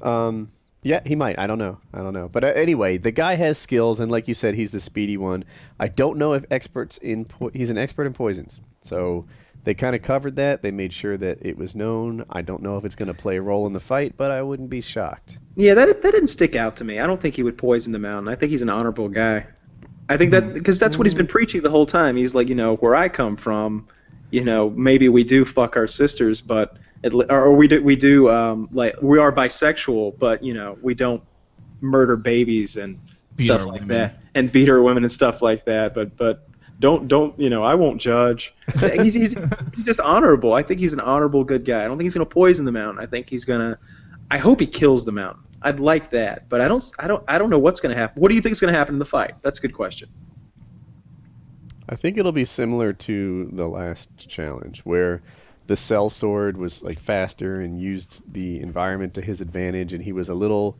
Yeah, he might. I don't know. But anyway, the guy has skills, and like you said, he's the speedy one. I don't know if he's an expert in poisons. So they kind of covered that. They made sure that it was known. I don't know if it's going to play a role in the fight, but I wouldn't be shocked. Yeah, that didn't stick out to me. I don't think he would poison the Mountain. I think he's an honorable guy. I think that because that's what he's been preaching the whole time. He's like, where I come from, maybe we do fuck our sisters, but we do like we are bisexual, but we don't murder babies and Beat stuff our like women. that, and beat our women and stuff like that. But don't I won't judge. He's just honorable. I think he's an honorable good guy. I don't think he's gonna poison the Mountain. I think I hope he kills the Mountain. I'd like that, but I don't know what's gonna happen. What do you think is gonna happen in the fight? That's a good question. I think it'll be similar to the last challenge, where the cell sword was like faster and used the environment to his advantage, and he was a little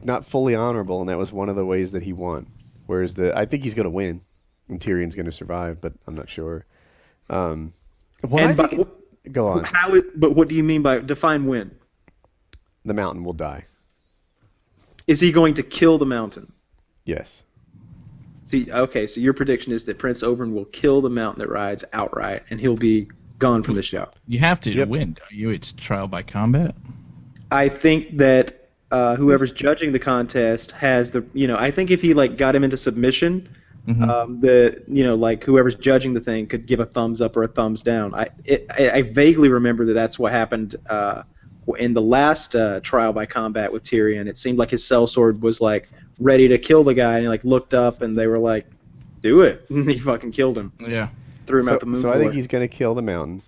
not fully honorable, and that was one of the ways that he won. Whereas I think he's going to win, and Tyrion's going to survive, but I'm not sure. Go on. But what do you mean by define win? The Mountain will die. Is he going to kill the Mountain? Yes. Okay, so your prediction is that Prince Oberyn will kill the Mountain that rides outright, and he'll be gone from the show. You have to Yep. win, don't you? It's trial by combat. I think that whoever's judging the contest has the. I think if he got him into submission, whoever's judging the thing could give a thumbs up or a thumbs down. I vaguely remember that's what happened in the last trial by combat with Tyrion. It seemed like his sellsword was ready to kill the guy, and he looked up, and they were like, "Do it!" And he fucking killed him. Yeah. Threw him out the moon. So I think he's going to kill the Mountain.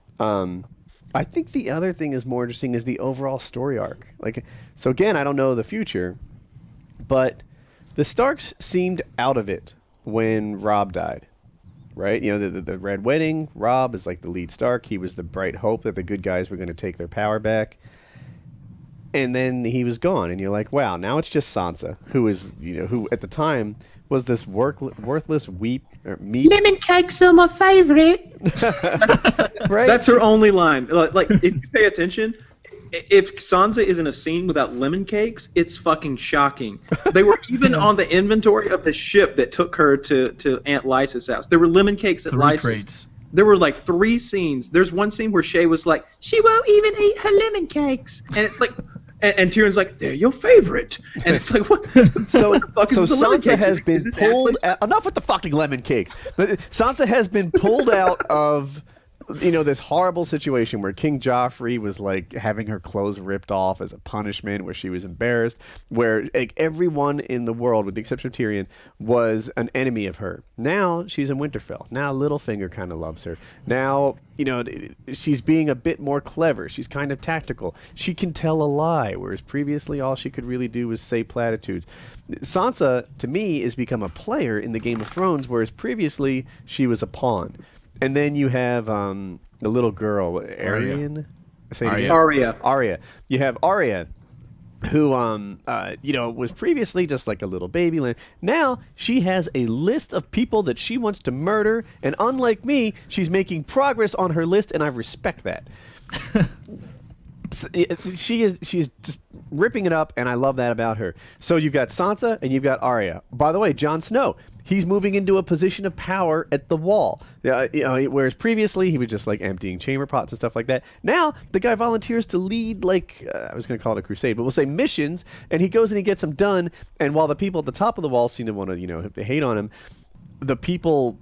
I think the other thing is more interesting is the overall story arc. Again, I don't know the future, but the Starks seemed out of it when Rob died. Right? You know, the Red Wedding, Rob is like the lead Stark. He was the bright hope that the good guys were going to take their power back. And then he was gone, and you're like, wow, now it's just Sansa, who is, you know, who at the time was this worthless meat. Lemon cakes are my favorite. Right? That's her only line. Like, if you pay attention, if Sansa is in a scene without lemon cakes, it's fucking shocking. They were even on the inventory of the ship that took her to Aunt Lysa's house. There were lemon cakes at 3 Lysa's. crates. There were like 3 scenes. There's one scene where Shay was like, she won't even eat her lemon cakes. And it's like, and Tyrion's like, they're your favorite. And it's like, what? So what the fuck is the lemon Sansa cake? has been Is this pulled Atlas? out, enough with the fucking lemon cakes. But Sansa has been pulled out of, you know, this horrible situation where King Joffrey was like having her clothes ripped off as a punishment, where she was embarrassed, where like everyone in the world, with the exception of Tyrion, was an enemy of her. Now she's in Winterfell. Now Littlefinger kind of loves her. Now, you know, she's being a bit more clever. She's kind of tactical. She can tell a lie, whereas previously all she could really do was say platitudes. Sansa, to me, has become a player in the Game of Thrones, whereas previously she was a pawn. And then you have the little girl, Arian. Say it again. Arya. You have Arya, who you know, was previously just like a little baby. Now she has a list of people that she wants to murder, and unlike me, she's making progress on her list, and I respect that. She's just ripping it up, and I love that about her. So you've got Sansa and you've got Arya. By the way, Jon Snow, he's moving into a position of power at the Wall. You know, whereas previously he was just like emptying chamber pots and stuff like that. Now the guy volunteers to lead, like I was going to call it a crusade, but we'll say missions, and he goes and he gets them done. And while the people at the top of the Wall seem to want to, you know, hate on him, the people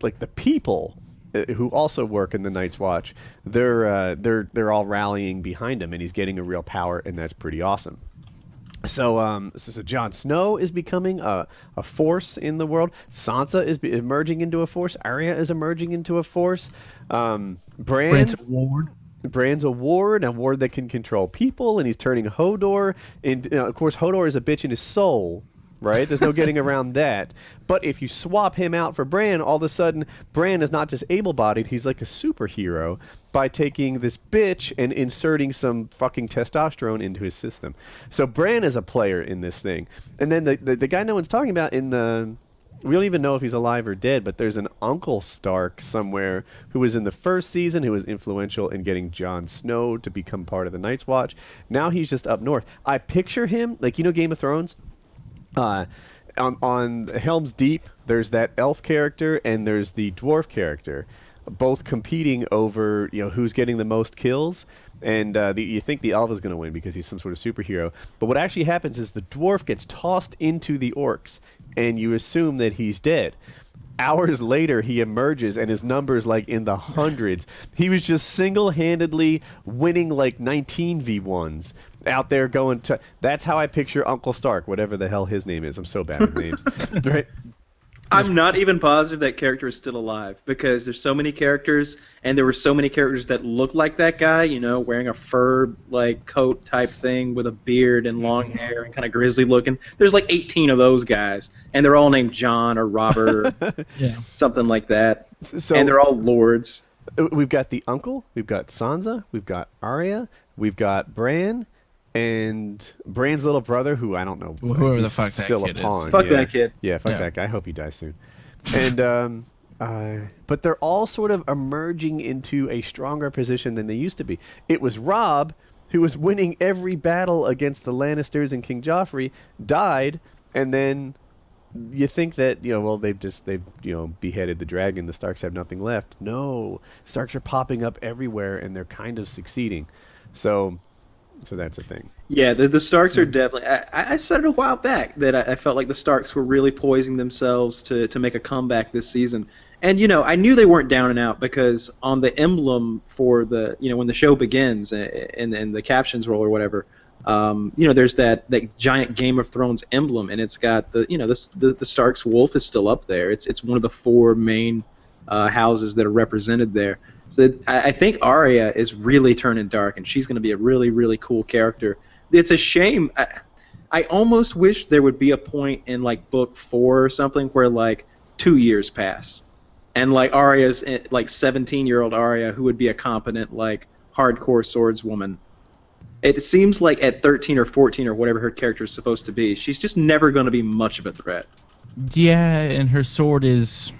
who also work in the Night's Watch, they're all rallying behind him, and he's getting a real power, and that's pretty awesome. So, so Jon Snow is becoming a force in the world. Sansa is emerging into a force. Arya is emerging into a force. Bran's a ward that can control people, and he's turning Hodor. And of course, Hodor is a bitch in his soul. Right? There's no getting around that. But if you swap him out for Bran, all of a sudden, Bran is not just able-bodied, he's like a superhero by taking this bitch and inserting some fucking testosterone into his system. So Bran is a player in this thing. And then the guy no one's talking about we don't even know if he's alive or dead, but there's an Uncle Stark somewhere who was in the first season, who was influential in getting Jon Snow to become part of the Night's Watch. Now he's just up north. I picture him, like, you know Game of Thrones? On Helm's Deep, there's that elf character and there's the dwarf character, both competing over, you know, who's getting the most kills. And you think the elf is going to win because he's some sort of superhero. But what actually happens is the dwarf gets tossed into the orcs, and you assume that he's dead. Hours later, he emerges, and his number's like in the hundreds. He was just single-handedly winning like 19 V1s out there going to... That's how I picture Uncle Stark, whatever the hell his name is. I'm so bad with names. Right? I'm not even positive that character is still alive, because there's so many characters, and there were so many characters that look like that guy, you know, wearing a fur like coat type thing with a beard and long hair and kind of grizzly looking. There's like 18 of those guys, and they're all named John or Robert or something like that. So, and they're all lords. We've got the uncle, we've got Sansa, we've got Arya, we've got Bran, and Bran's little brother, who I don't know, whoever the fuck that still kid a pawn. is. Fuck that kid. Yeah, fuck that guy. I hope he dies soon. And but they're all sort of emerging into a stronger position than they used to be. It was Robb, who was winning every battle against the Lannisters, and King Joffrey died, and then you think that, you know, well, they've you know, beheaded the dragon, the Starks have nothing left. No, Starks are popping up everywhere, and they're kind of succeeding. So that's a thing. Yeah, the Starks are definitely... I said it a while back that I felt like the Starks were really poising themselves to make a comeback this season. And, you know, I knew they weren't down and out, because on the emblem for the... You know, when the show begins and the captions roll or whatever, you know, there's that giant Game of Thrones emblem, and it's got the... You know, the Starks wolf is still up there. It's one of the 4 main houses that are represented there. So I think Arya is really turning dark, and she's going to be a really, really cool character. It's a shame. I almost wish there would be a point in, like, book 4 or something where, like, 2 years pass, and like Arya's like 17-year-old Arya, who would be a competent like hardcore swordswoman. It seems like at 13 or 14 or whatever her character is supposed to be, she's just never going to be much of a threat. Yeah, and her sword is,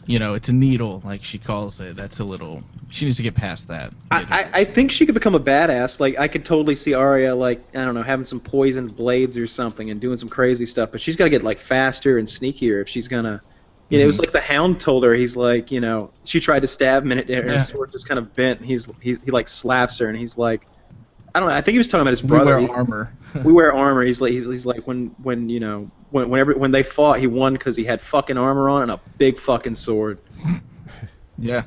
it's a needle, like she calls it. That's a little. She needs to get past that. I think she could become a badass. Like, I could totally see Arya, like, I don't know, having some poisoned blades or something and doing some crazy stuff. But she's got to get, like, faster and sneakier if she's going to. It was like the Hound told her, he's like, she tried to stab him and her sword just kind of bent. And he like, slaps her and he's like, I don't know, I think he was talking about his brother. We wear armor. We wear armor. He's like when they fought, he won because he had fucking armor on and a big fucking sword. Yeah.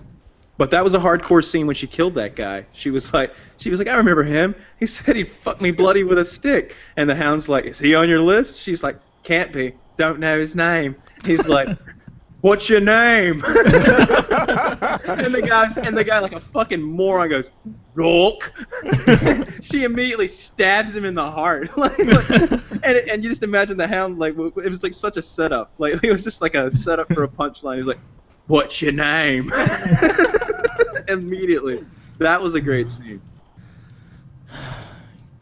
But that was a hardcore scene when she killed that guy. She was like, I remember him. He said he fucked me bloody with a stick. And the Hound's like, is he on your list? She's like, can't be. Don't know his name. He's like, what's your name? and the guy like a fucking moron goes, Rock. She immediately stabs him in the heart. And you just imagine the Hound, like, it was like such a setup. Like, it was just like a setup for a punchline. He was like, what's your name? Immediately. That was a great scene.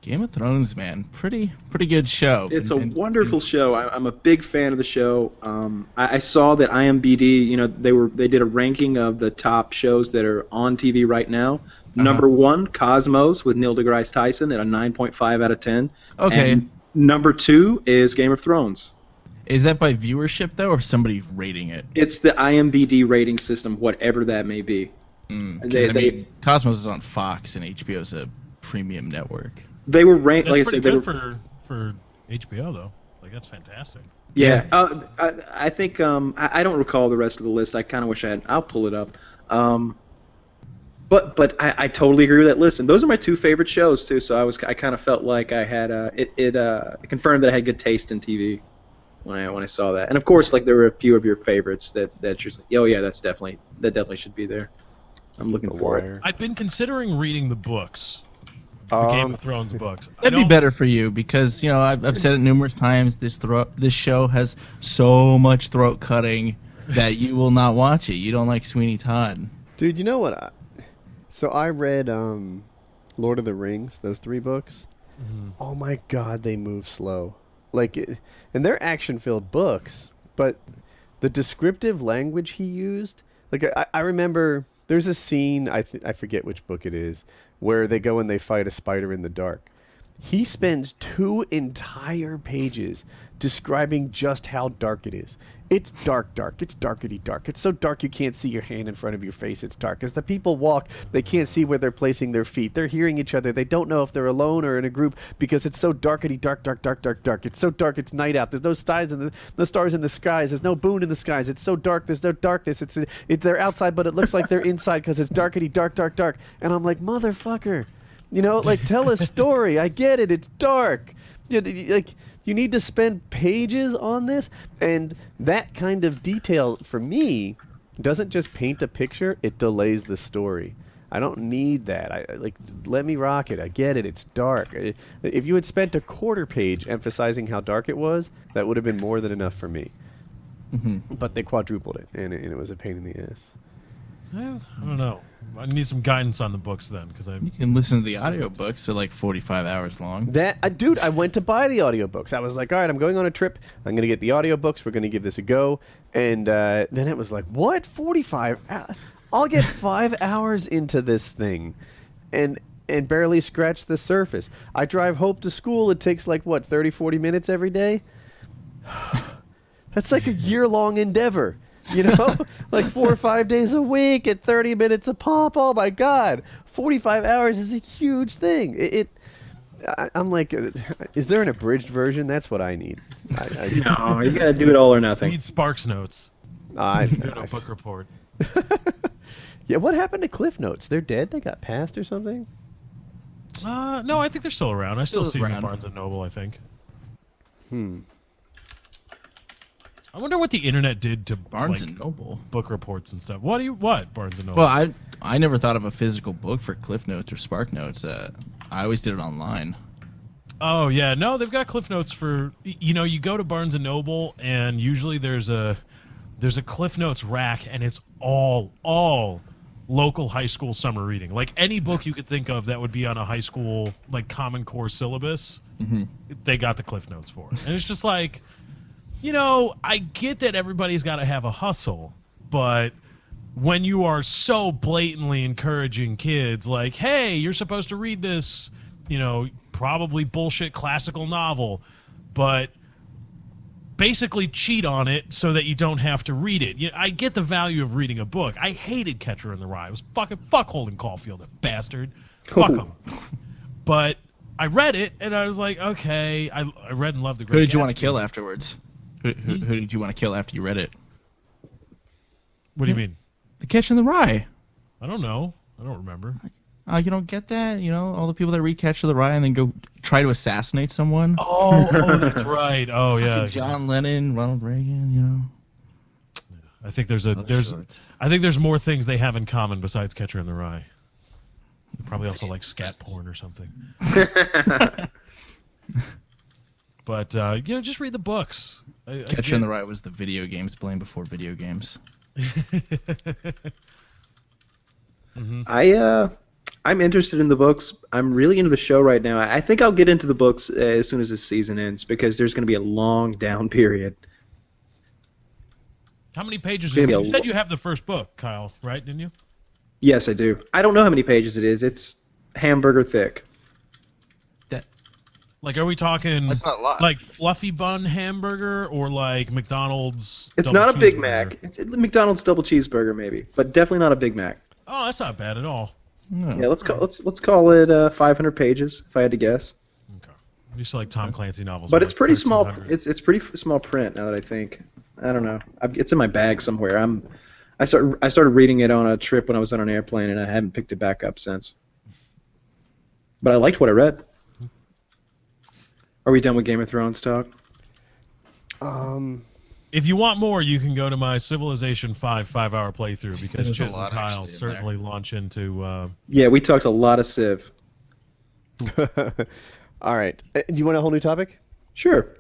Game of Thrones, man, pretty good show. It's a wonderful show. I'm a big fan of the show. I saw that IMDb, they did a ranking of the top shows that are on TV right now. Number 1, Cosmos with Neil deGrasse Tyson at a 9.5 out of 10. Okay. And number 2 is Game of Thrones. Is that by viewership though, or somebody rating it? It's the IMDb rating system, whatever that may be. Cosmos is on Fox and HBO's a premium network. They were ranked, That's like I pretty said, good for HBO though. Like, that's fantastic. Yeah, I think I don't recall the rest of the list. I kind of wish I had. I'll pull it up. But I totally agree with that list. And those are my 2 favorite shows too. So I kind of felt like I had it confirmed that I had good taste in TV when I saw that. And of course, like, there were a few of your favorites that you're like, oh yeah, that definitely should be there. I'm looking for it. I've been considering reading the books. The Game of Thrones books. That'd be better for you because I've said it numerous times. This show has so much throat cutting that you will not watch it. You don't like Sweeney Todd, Dude. You know what? So I read Lord of the Rings, those 3 books. Mm-hmm. Oh my God, they move slow. And they're action-filled books, but the descriptive language he used. Like, I remember there's a scene, I forget which book it is, where they go and they fight a spider in the dark. He spends 2 entire pages describing just how dark it is. It's dark. It's darkety dark. It's so dark you can't see your hand in front of your face. It's dark. As the people walk, they can't see where they're placing their feet. They're hearing each other. They don't know if they're alone or in a group because it's so darkety dark. It's so dark. It's night out. There's no stars in the skies. There's no moon in the skies. It's so dark. There's no darkness. They're outside, but it looks like they're inside because it's darkety dark. And I'm like, motherfucker. Tell a story. I get it. It's dark. You need to spend pages on this, and that kind of detail for me doesn't just paint a picture; it delays the story. I don't need that. Let me rock it. I get it. It's dark. If you had spent a quarter page emphasizing how dark it was, that would have been more than enough for me. Mm-hmm. But they quadrupled it, and it was a pain in the ass. I don't know. I need some guidance on the books then, because You can listen to the audiobooks. They're like 45 hours long. Dude, I went to buy the audiobooks. I was like, all right, I'm going on a trip. I'm going to get the audiobooks. We're going to give this a go. And then it was like, what? 45? I'll get 5 hours into this thing and barely scratch the surface. I drive Hope to school. It takes 30, 40 minutes every day? That's like a year-long endeavor. 4 or 5 days a week at 30 minutes a pop. Oh my God, 45 hours is a huge thing. I'm like, is there an abridged version? That's what I need. No, you gotta do it all or nothing. We need Sparks Notes. A book report. Yeah, what happened to Cliff Notes? They're dead? They got passed or something? No, I think they're still around. I still see them around. at Barnes & Noble, I think. I wonder what the internet did to Barnes & Noble book reports and stuff. What Barnes & Noble? Well, I never thought of a physical book for Cliff Notes or Spark Notes. I always did it online. Oh yeah, no, they've got Cliff Notes for you go to Barnes & Noble and usually there's a there's a Cliff Notes rack, and it's all local high school summer reading. Like any book you could think of that would be on a high school like Common Core syllabus, they got the Cliff Notes for it. And it's just like, you know, I get that everybody's got to have a hustle, but when you are so blatantly encouraging kids like, hey, you're supposed to read this, you know, probably bullshit classical novel, but basically cheat on it so that you don't have to read it. I get the value of reading a book. I hated Catcher in the Rye. It was fuck Holden Caulfield, that bastard. Fuck him. But I read it, and I was like, okay. I read and loved The Great Who did you want to Gatsby. kill afterwards? Who did you want to kill after you read it? What do you mean? The Catch in the Rye. I don't know. I don't remember. You don't get that? You know, all the people that read Catch in the Rye and then go try to assassinate someone? Oh, that's right. Oh, yeah. John Lennon, Ronald Reagan, you know. I think there's more things they have in common besides Catcher in the Rye. They probably also like scat porn or something. But you know, just read the books. Catcher in the Rye was the video games blame before video games. I'm interested in the books. I'm really into the show right now. I think I'll get into the books as soon as this season ends because there's going to be a long down period. How many pages? You said you have the first book, Kyle, right? Didn't you? Yes, I do. I don't know how many pages it is. It's hamburger thick. Like, are we talking That's not a lot. like fluffy bun hamburger or like McDonald's? It's double not a Big cheeseburger? Mac. It's a McDonald's double cheeseburger maybe, but definitely not a Big Mac. Oh, that's not bad at all. No. Yeah, let's call it 500 pages if I had to guess. Okay. I used to like Tom Clancy novels. But with, it's like, pretty small. 1300. It's pretty small print now that I think. I don't know. It's in my bag somewhere. I started reading it on a trip when I was on an airplane, and I haven't picked it back up since. But I liked what I read. Are we done with Game of Thrones talk? If you want more, you can go to my Civilization 5-hour playthrough because There's a Chiz and lot Kyle actually in certainly launch into. Yeah, we talked a lot of Civ. All right. Do you want a whole new topic? Sure.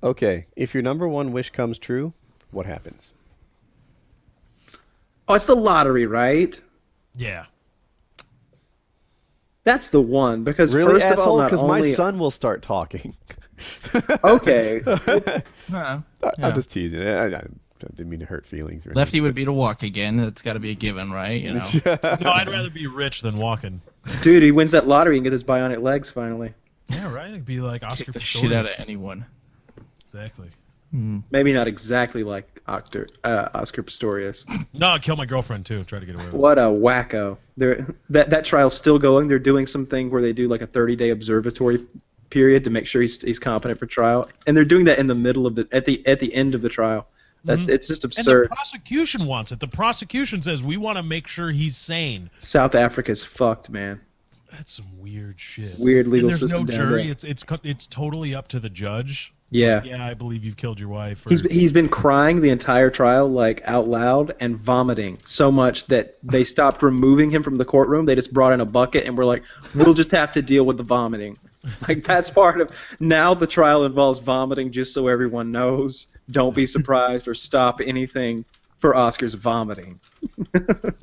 Okay. If your number one wish comes true, what happens? Oh, it's the lottery, right? Yeah. That's the one because Really, first of all, asshole? not Because my only son will start talking. okay. Yeah. I'm just teasing. I didn't mean to hurt feelings. Or Lefty would be to walk again. That's got to be a given, right? You know. No, I'd rather be rich than walking. Dude, he wins that lottery and get his bionic legs finally. Yeah, right. It'd be like Oscar Kick the Pistorius. shit out of anyone. Exactly. Maybe not exactly like Oscar Pistorius. No, I'd kill my girlfriend too. Try to get away with it. What a wacko! That trial's still going. They're doing something where they do like a 30-day observatory period to make sure he's competent for trial, and they're doing that in the middle of at the end of the trial. It's just And absurd. the prosecution wants it. The prosecution says we want to make sure he's sane. South Africa's fucked, man. That's some weird shit. Weird legal and there's system no down jury. there. It's totally up to the judge. Yeah. Yeah, I believe you've killed your wife. Or, He's been crying the entire trial, like out loud, and vomiting so much that they stopped removing him from the courtroom. They just brought in a bucket and were like, "We'll just have to deal with the vomiting." Like that's part of now the trial involves vomiting, just so everyone knows. Don't be surprised or stop anything for Oscar's vomiting.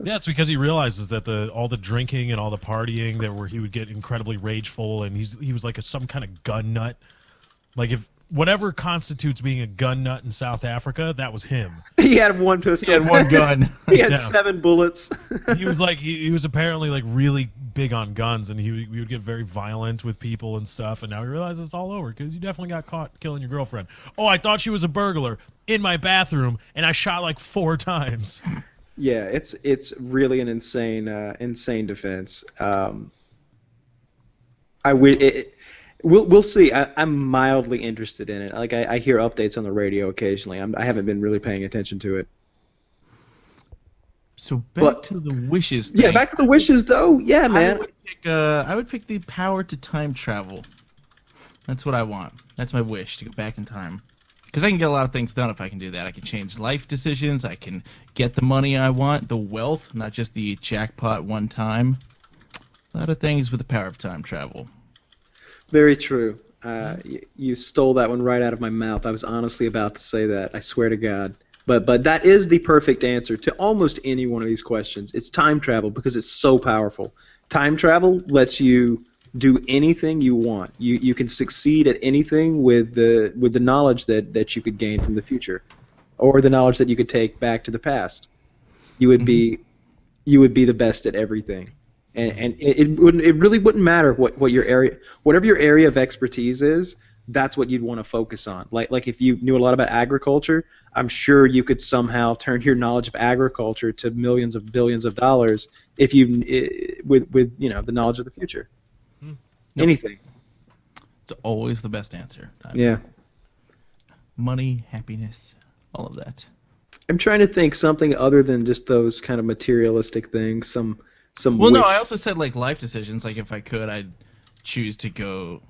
Yeah, it's because he realizes that all the drinking and all the partying where he would get incredibly rageful, and he was like some kind of gun nut. Like if whatever constitutes being a gun nut in South Africa, that was him. He had one pistol. He had one gun. He had Yeah. 7 bullets. He was like he was apparently like really big on guns, and he would get very violent with people and stuff. And now he realizes it's all over because you definitely got caught killing your girlfriend. Oh, I thought she was a burglar in my bathroom, and I shot like 4 times. Yeah, it's really an insane defense. We'll see. I'm mildly interested in it. Like I hear updates on the radio occasionally. I haven't been really paying attention to it. So back to the wishes thing. Yeah, back to the wishes though. Yeah, man. I would pick the power to time travel. That's what I want. That's my wish, to go back in time. Because I can get a lot of things done if I can do that. I can change life decisions. I can get the money I want, the wealth, not just the jackpot one time. A lot of things with the power of time travel. Very true. You stole that one right out of my mouth. I was honestly about to say that. I swear to God. But that is the perfect answer to almost any one of these questions. It's time travel because it's so powerful. Time travel lets you do anything you want. You can succeed at anything with the knowledge that you could gain from the future, or the knowledge that you could take back to the past. You would be the best at everything. And it really wouldn't matter what your area, whatever your area of expertise is, that's what you'd want to focus on. Like if you knew a lot about agriculture, I'm sure you could somehow turn your knowledge of agriculture to millions of billions of dollars if with the knowledge of the future. Yep. Anything. It's always the best answer. Yeah. Money, happiness, all of that. I'm trying to think something other than just those kind of materialistic things. Some Well, no, wish. I also said like life decisions. Like if I could, I'd choose to go.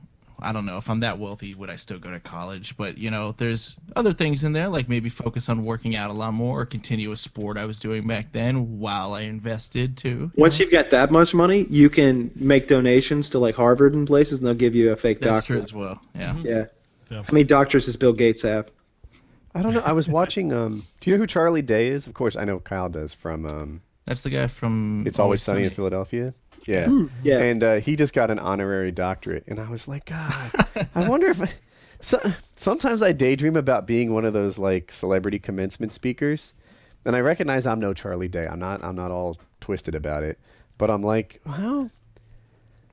I don't know if I'm that wealthy, would I still go to college? But there's other things in there, like maybe focus on working out a lot more, or continue a sport I was doing back then while I invested too. Once you've got that much money, you can make donations to like Harvard and places, and they'll give you a fake That's doctorate. true as well. Yeah. Yeah. Yeah. How many doctors does Bill Gates have? I don't know. I was watching. Do you know who Charlie Day is? Of course, I know Kyle does from. That's the guy from It's Always Sunny in Philadelphia. Yeah. Yeah. And he just got an honorary doctorate, and I was like, God, I wonder if. Sometimes I daydream about being one of those like celebrity commencement speakers, and I recognize I'm no Charlie Day. I'm not all twisted about it, but I'm like, well,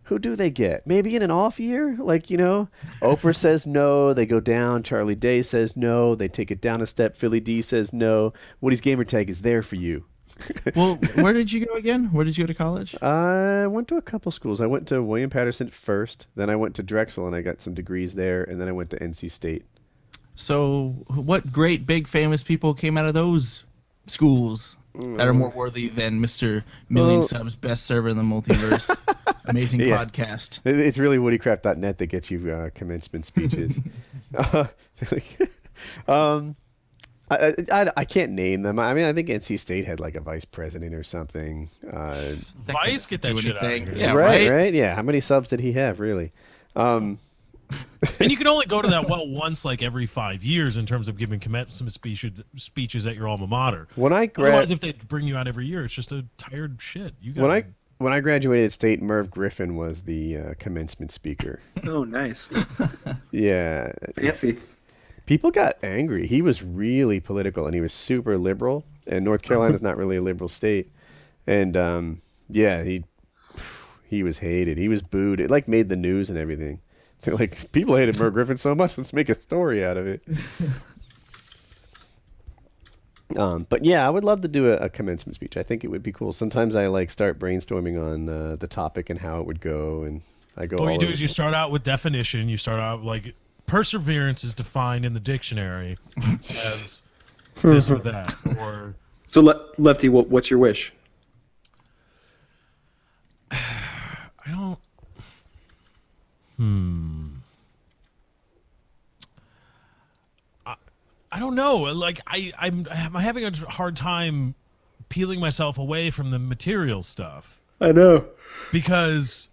who do they get? Maybe in an off year, like Oprah says no, they go down. Charlie Day says no, they take it down a step. Philly D says no. Woody's Gamertag is there for you. Well, where did you go again? Where did you go to college? I went to a couple schools. I went to William Patterson first, then I went to Drexel and I got some degrees there, and then I went to NC State. So, what great, big, famous people came out of those schools that are more worthy than Mr. Million Subs, best server in the multiverse, amazing podcast? It's really WoodyCraft.net that gets you commencement speeches. I can't name them. I mean, I think NC State had like a vice president or something. Vice, get that shit out of here. Yeah, right? Yeah. How many subs did he have, really? And you can only go to that once like every 5 years in terms of giving commencement speeches at your alma mater. Otherwise, if they bring you out every year, it's just a tired shit. When I graduated at State, Merv Griffin was the commencement speaker. Oh, nice. Yeah. Fancy. People got angry. He was really political, and he was super liberal. And North Carolina's not really a liberal state. And yeah, he was hated. He was booed. It like made the news and everything. They're like, people hated Merv Griffin so much. Let's make a story out of it. But yeah, I would love to do a commencement speech. I think it would be cool. Sometimes I like start brainstorming on the topic and how it would go, and I go. What you do is you start out with definition. You start out like perseverance is defined in the dictionary as this or that, or. So Lefty, what's your wish? I don't. I don't know. Like I'm having a hard time peeling myself away from the material stuff. I know. Because,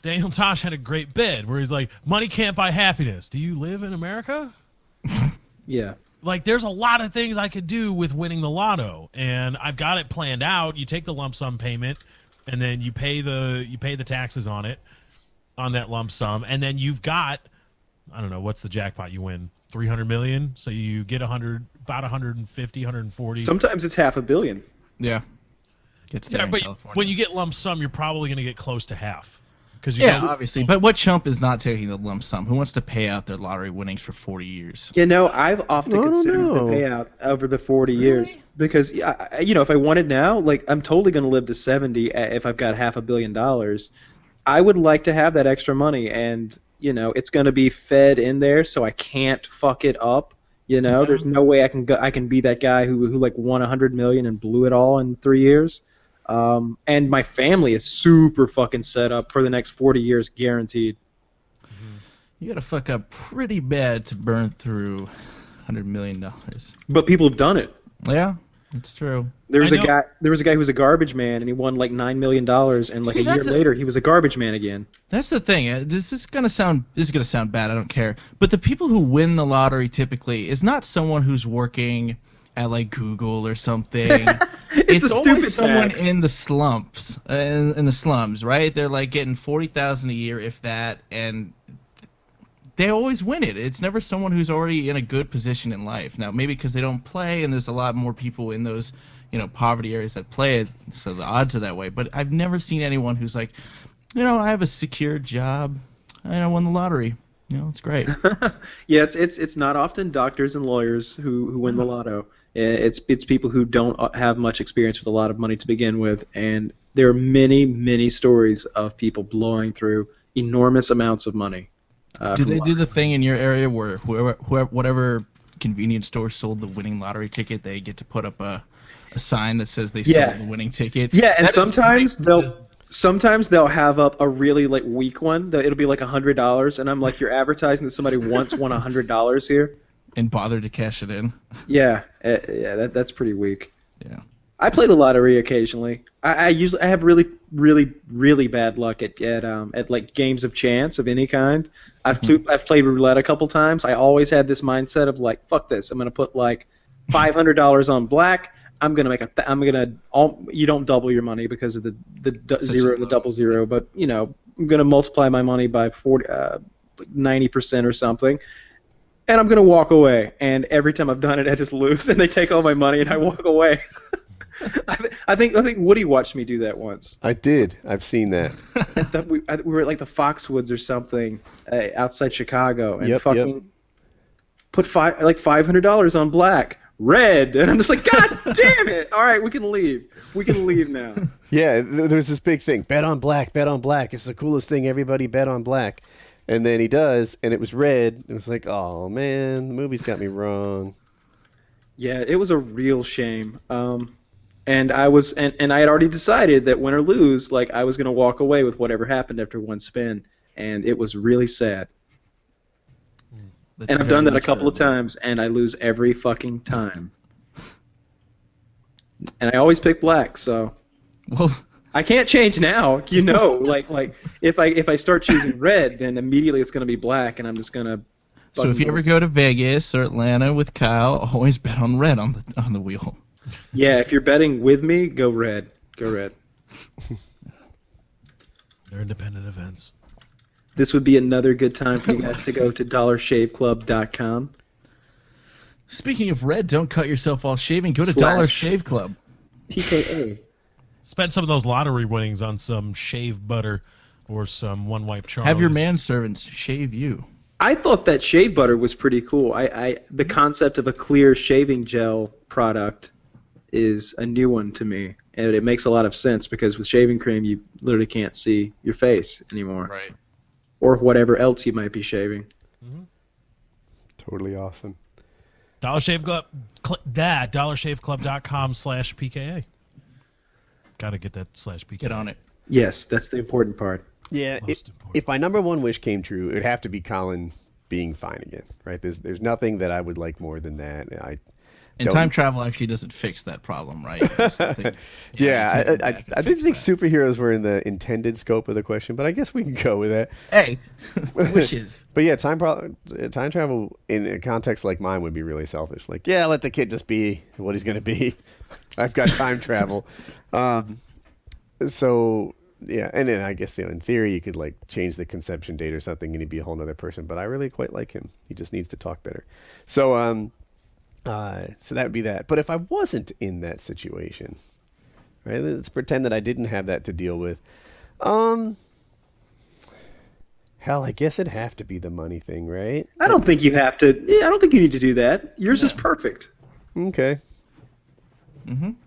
Daniel Tosh had a great bit where he's like, money can't buy happiness. Do you live in America? Yeah. Like, there's a lot of things I could do with winning the lotto, and I've got it planned out. You take the lump sum payment, and then you pay the taxes on it, on that lump sum, and then you've got, I don't know, what's the jackpot you win? 300 million? So you get about 150, 140. Sometimes it's $500 million. Yeah. Yeah, but when you get lump sum, you're probably going to get close to half. Obviously. But what chump is not taking the lump sum? Who wants to pay out their lottery winnings for 40 years? I've often considered the payout over the 40 years because, if I wanted now, like I'm totally going to live to 70 if I've got $500 million. I would like to have that extra money, and it's going to be fed in there, so I can't fuck it up. There's no way I can be that guy who like won $100 million and blew it all in 3 years. And my family is super fucking set up for the next 40 years, guaranteed. You gotta fuck up pretty bad to burn through $100 million. But people have done it. Yeah. It's true. There was I a know. guy. There was a guy who was a garbage man, and he won like $9 million, and like See, a year that's later, he was a garbage man again. That's the thing. This is gonna sound bad. I don't care. But the people who win the lottery typically is not someone who's working at like Google or something. It's a always stupid someone tax. in the slumps, in the slums, right? They're like getting 40,000 a year, if that, and they always win it. It's never someone who's already in a good position in life. Now, maybe because they don't play, and there's a lot more people in those, poverty areas that play it, so the odds are that way. But I've never seen anyone who's like, I have a secure job, and I won the lottery. It's great. Yeah, it's not often doctors and lawyers who win the lotto. It's people who don't have much experience with a lot of money to begin with, and there are many stories of people blowing through enormous amounts of money. Do they do the thing in your area where whatever convenience store sold the winning lottery ticket, they get to put up a sign that says they sold the winning ticket? Yeah, and That is sometimes great. sometimes they'll have up a really like weak one. It'll be like $100, and I'm like, you're advertising that somebody once won $100 here. And bother to cash it in. Yeah, that's pretty weak. Yeah. I play the lottery occasionally. I have really bad luck at like games of chance of any kind. I've played roulette a couple times. I always had this mindset of like, fuck this. I'm gonna put like $500 on black. I'm gonna you don't double your money because of the zero and the double zero, but I'm gonna multiply my money by 90% or something. And I'm gonna walk away. And every time I've done it, I just lose, and they take all my money, and I walk away. I think Woody watched me do that once. I did. I've seen that. We were at like the Foxwoods or something outside Chicago, and Yep. put $500 on black, red, and I'm just like, God damn it! All right, we can leave. We can leave now. Yeah, there was this big thing. Bet on black. Bet on black. It's the coolest thing. Everybody bet on black. And then he does, and it was red. It was like, oh man, the movie's got me wrong. Yeah, it was a real shame. And I had already decided that win or lose, like I was gonna walk away with whatever happened after one spin, and it was really sad. That's And I've done that a very couple of terrible. times, and I lose every fucking time. And I always pick black, so Well, I can't change now. Like if I start choosing red, then immediately it's gonna be black, and I'm just gonna. so if you ever go to Vegas or Atlanta with Kyle, always bet on red on the wheel. Yeah, if you're betting with me, go red. Go red. They're independent events. This would be another good time for you guys to go to dollarshaveclub.com. Speaking of red, don't cut yourself while shaving. Go to Slash. Dollar Shave Club. PKA. Spend some of those lottery winnings on some shave butter or some one wipe Charles. Have your manservants shave you. I thought that shave butter was pretty cool. The concept of a clear shaving gel product is a new one to me, and it makes a lot of sense because with shaving cream you literally can't see your face anymore, Right. or whatever else you might be shaving. Totally awesome. Dollar Shave Club. DollarShaveClub.com/PKA. Got to get that /PKA. Get on it. Yes, that's the important part. Yeah, Most important. if my number one wish came true, it'd have to be Colin being fine again, right? There's nothing that I would like more than that. And Don't- time travel actually doesn't fix that problem, right? It's something- Yeah, you can go I back and didn't fix think that. superheroes were in the intended scope of the question, but I guess we can go with that. Hey, wishes. But yeah, time travel in a context like mine would be really selfish. Like, yeah, let the kid just be what he's going to be. I've got time travel. So yeah, and then I guess in theory you could like change the conception date or something, and he'd be a whole nother person. But I really quite like him. He just needs to talk better. So so that would be that. But if I wasn't in that situation, right? Let's pretend that I didn't have that to deal with. Hell, I guess it'd have to be the money thing, right? I don't think you have to. Yeah, I don't think you need to do that. Yours is perfect. Okay.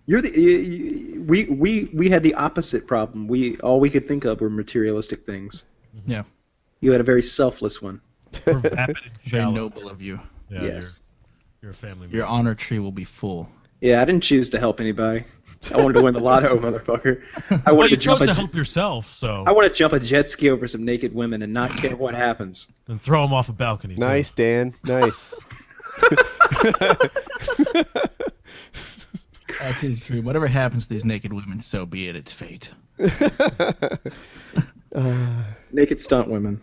You're we had the opposite problem. All we could think of were materialistic things. Yeah. You had a very selfless one. We're vapid and Very shallow. noble of you. Yeah, Yes. You're a family Your man. honor tree will be full. Yeah, I didn't choose to help anybody. I wanted to win the lotto, motherfucker. I Well, wanted you to jump chose to a, help yourself, so I want to jump a jet ski over some naked women and not care what happens. and throw him off a balcony. too. Nice, Dan. Nice. That is true. Whatever happens to these naked women, so be it. It's fate. Naked stunt women.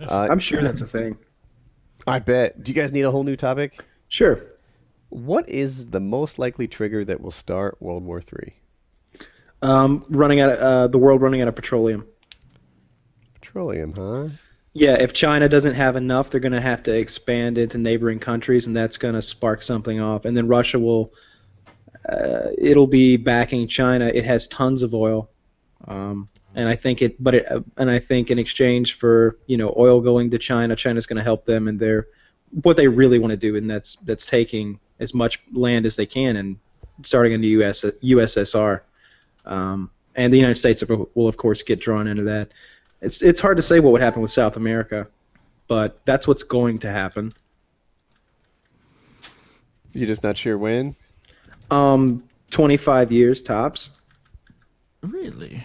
I'm sure that's a thing. I bet. Do you guys need a whole new topic? Sure. What is the most likely trigger that will start World War III? Running out of the world running out of petroleum. Petroleum, huh? Yeah, if China doesn't have enough, they're going to have to expand into neighboring countries, and that's going to spark something off. And then Russia will, it'll be backing China. It has tons of oil, and I think I think in exchange for oil going to China, China's going to help them in what they really want to do, and that's taking as much land as they can and starting in the USSR. And the United States will of course get drawn into that. It's hard to say what would happen with South America, but that's what's going to happen. You're just not sure when? 25 years tops. Really?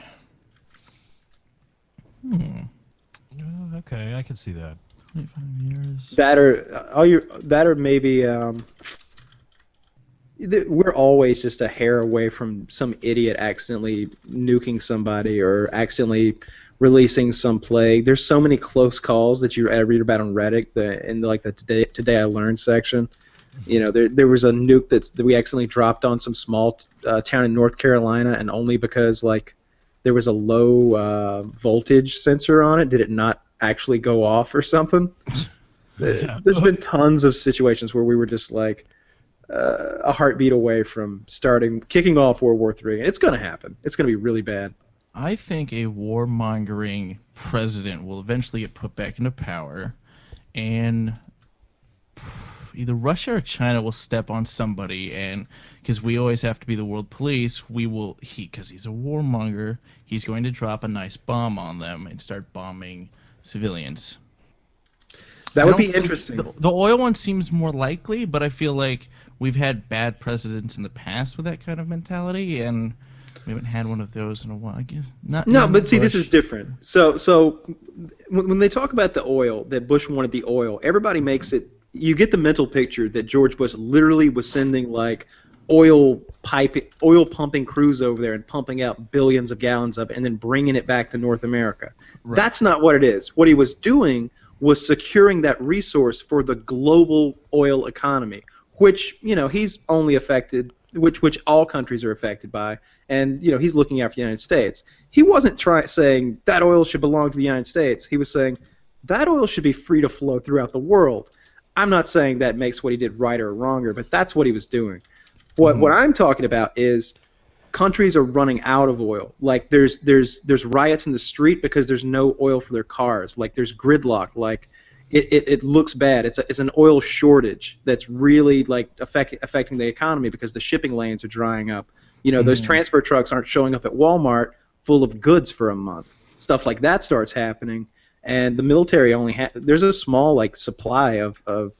Okay, I can see that. 25 years. That or maybe we're always just a hair away from some idiot accidentally nuking somebody or accidentally releasing some plague. There's so many close calls that I read about on Reddit in the Today I Learned section. There was a nuke that we accidentally dropped on some small town in North Carolina, and only because there was a low voltage sensor on it did it not actually go off or something. There's been tons of situations where we were just a heartbeat away from kicking off World War III, and it's going to happen. It's going to be really bad. I think a warmongering president will eventually get put back into power, and either Russia or China will step on somebody, and because we always have to be the world police, because he's a warmonger, he's going to drop a nice bomb on them and start bombing civilians. That would be interesting. The oil one seems more likely, but I feel like we've had bad presidents in the past with that kind of mentality, and we haven't had one of those in a while. I guess but see, this is different. So when they talk about the oil, that Bush wanted the oil, everybody makes it. You get the mental picture that George Bush literally was sending oil pumping crews over there and pumping out billions of gallons of it and then bringing it back to North America. Right. That's not what it is. What he was doing was securing that resource for the global oil economy, which he's only affected, which all countries are affected by, and he's looking after the United States. He wasn't saying that oil should belong to the United States. He was saying that oil should be free to flow throughout the world. I'm not saying that makes what he did right or wronger, but that's what he was doing. What I'm talking about is countries are running out of oil. There's riots in the street because there's no oil for their cars. There's gridlock. It looks bad. It's an oil shortage that's really affecting the economy because the shipping lanes are drying up. Those transfer trucks aren't showing up at Walmart full of goods for a month. Stuff like that starts happening, and the military there's a small supply of oil.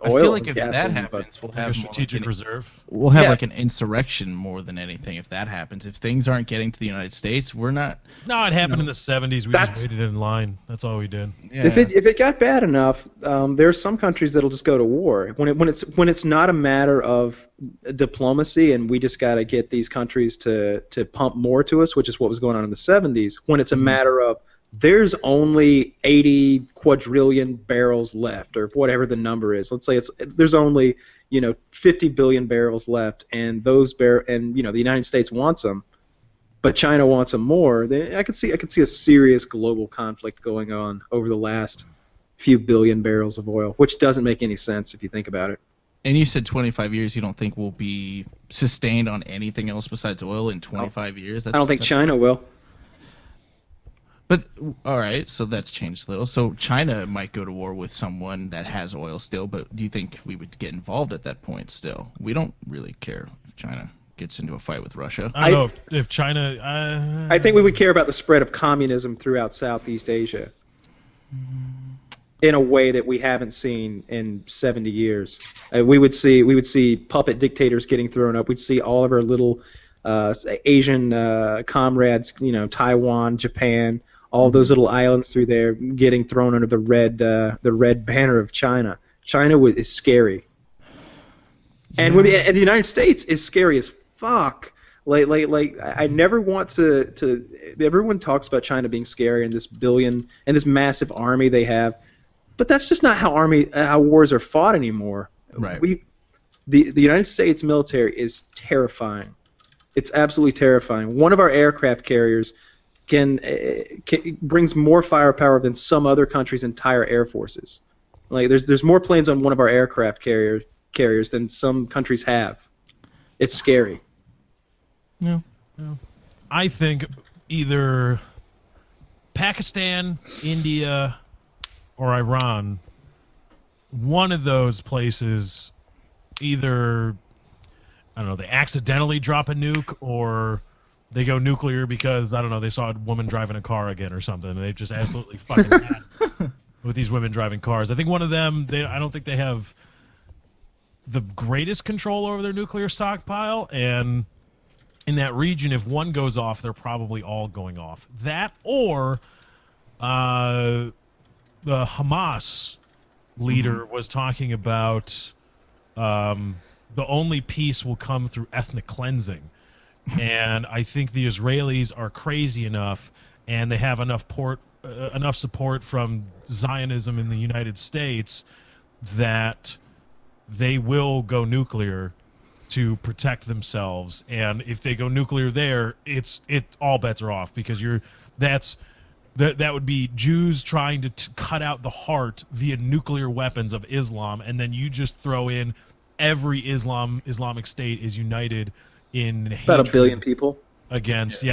I feel like if that happens, we'll have a strategic reserve. We'll have an insurrection more than anything if that happens. If things aren't getting to the United States, we're not. No, it happened in the 70s. We just waited in line. That's all we did. Yeah. If it got bad enough, there are some countries that'll just go to war. When it's not a matter of diplomacy and we just got to get these countries to pump more to us, which is what was going on in the 70s. When it's a matter of there's only 80 quadrillion barrels left, or whatever the number is. Let's say there's only 50 billion barrels left, and the United States wants them, but China wants them more. I could see a serious global conflict going on over the last few billion barrels of oil, which doesn't make any sense if you think about it. And you said 25 years. You don't think we'll be sustained on anything else besides oil in 25 years? I don't think China will. But, all right, so that's changed a little. So China might go to war with someone that has oil still, but do you think we would get involved at that point still? We don't really care if China gets into a fight with Russia. I don't know if China... I think we would care about the spread of communism throughout Southeast Asia in a way that we haven't seen in 70 years. We would see puppet dictators getting thrown up. We'd see all of our little Asian comrades, Taiwan, Japan, all those little islands through there getting thrown under the red banner of China. China is scary. And and the United States is scary as fuck. Like I never want to. Everyone talks about China being scary and this massive army they have, but that's just not how wars are fought anymore. Right. The United States military is terrifying. It's absolutely terrifying. One of our aircraft carriers brings more firepower than some other country's entire air forces. Like there's more planes on one of our aircraft carriers than some countries have. It's scary. Yeah. I think either Pakistan, India, or Iran, one of those places, either, I don't know, they accidentally drop a nuke, or they go nuclear because, I don't know, they saw a woman driving a car again or something, and they just absolutely fucking mad with these women driving cars. I think one of them, I don't think they have the greatest control over their nuclear stockpile, and in that region, if one goes off, they're probably all going off. That, or the Hamas leader was talking about the only peace will come through ethnic cleansing. And I think the Israelis are crazy enough, and they have enough support from Zionism in the United States that they will go nuclear to protect themselves. And if they go nuclear there, all bets are off, because that would be Jews trying to cut out the heart via nuclear weapons of Islam, and then you just throw in every Islamic State is united in About 1 billion people against the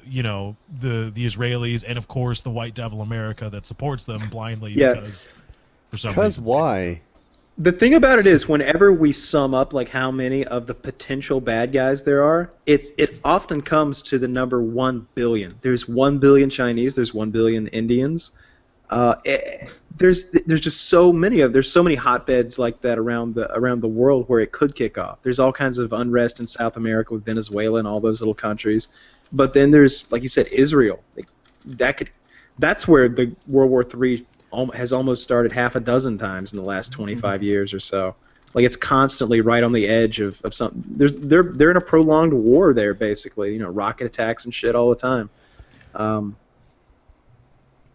Israelis, and of course the white devil America that supports them blindly because for some reason. Why? The thing about it is, whenever we sum up like how many of the potential bad guys there are, it often comes to the number 1 billion. There's 1 billion Chinese. There's 1 billion Indians. There's just so many there's so many hotbeds like that around the world where it could kick off. There's all kinds of unrest in South America with Venezuela and all those little countries. But then there's, like you said, Israel. That's where the World War III has almost started half a dozen times in the last 25 years or so. Like, it's constantly right on the edge of something. They're in a prolonged war there, basically. Rocket attacks and shit all the time.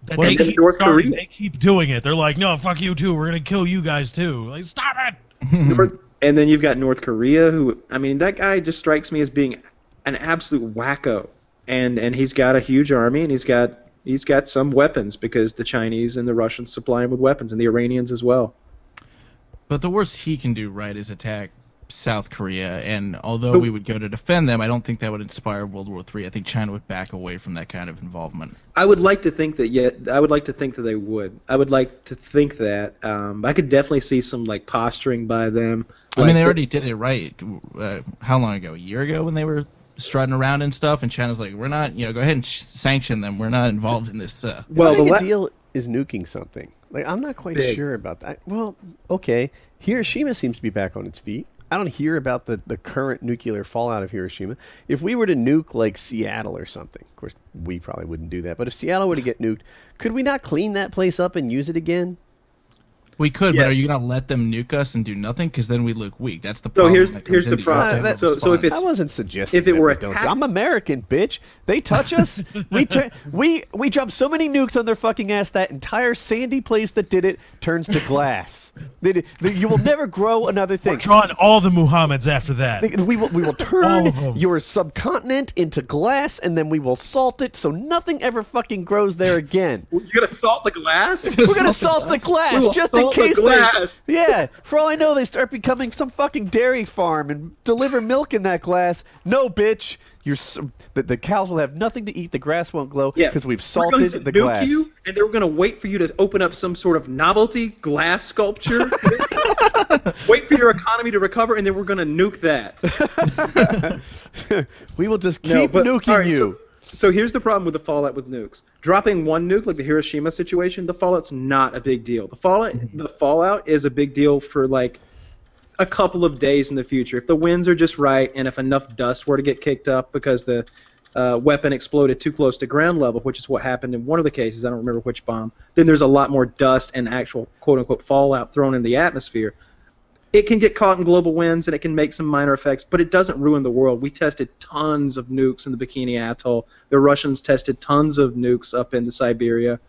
They keep doing it. They're like, no, fuck you too. We're gonna kill you guys too. Like, stop it. And then you've got North Korea, who, I mean, that guy just strikes me as being an absolute wacko. And he's got a huge army, and he's got some weapons, because the Chinese and the Russians supply him with weapons, and the Iranians as well. But the worst he can do, right, is attack South Korea, and although we would go to defend them, I don't think that would inspire World War III. I think China would back away from that kind of involvement. I would like to think that, I would like to think that they would. I would like to think that. I could definitely see some, like, posturing by them. I mean, they already did it right. How long ago? A year ago, when they were strutting around and stuff, and China's like, we're not, go ahead and sanction them. We're not involved in this. Well, the deal is nuking something. Like, I'm not quite sure about that. Well, okay, Hiroshima seems to be back on its feet. I don't hear about the current nuclear fallout of Hiroshima. If we were to nuke, like, Seattle or something, of course, we probably wouldn't do that, but if Seattle were to get nuked, could we not clean that place up and use it again? We could, but are you gonna let them nuke us and do nothing? Because then we look weak. That's the problem. So here's the problem. So if it's, I wasn't suggesting if it were I'm American, bitch. They touch us. we drop so many nukes on their fucking ass, that entire sandy place that did it turns to glass. You will never grow another thing. We're drawing all the Muhammads after that. We will turn your subcontinent into glass, and then we will salt it so nothing ever fucking grows there again. You're gonna salt the glass? We're gonna salt the glass just in case for all I know, they start becoming some fucking dairy farm and deliver milk in that glass. No, bitch. The cows will have nothing to eat. The grass won't glow because we've salted the glass. And they were going to wait for you to open up some sort of novelty glass sculpture. Wait for your economy to recover, and then we're going to nuke that. We will just keep nuking you. So here's the problem with the fallout with nukes. Dropping one nuke, like the Hiroshima situation, the fallout's not a big deal. The fallout is a big deal for, like, a couple of days in the future. If the winds are just right, and if enough dust were to get kicked up because the weapon exploded too close to ground level, which is what happened in one of the cases, I don't remember which bomb, then there's a lot more dust and actual quote-unquote fallout thrown in the atmosphere. it can get caught in global winds and it can make some minor effects, but it doesn't ruin the world. We tested tons of nukes in the Bikini Atoll. The Russians tested tons of nukes up into Siberia.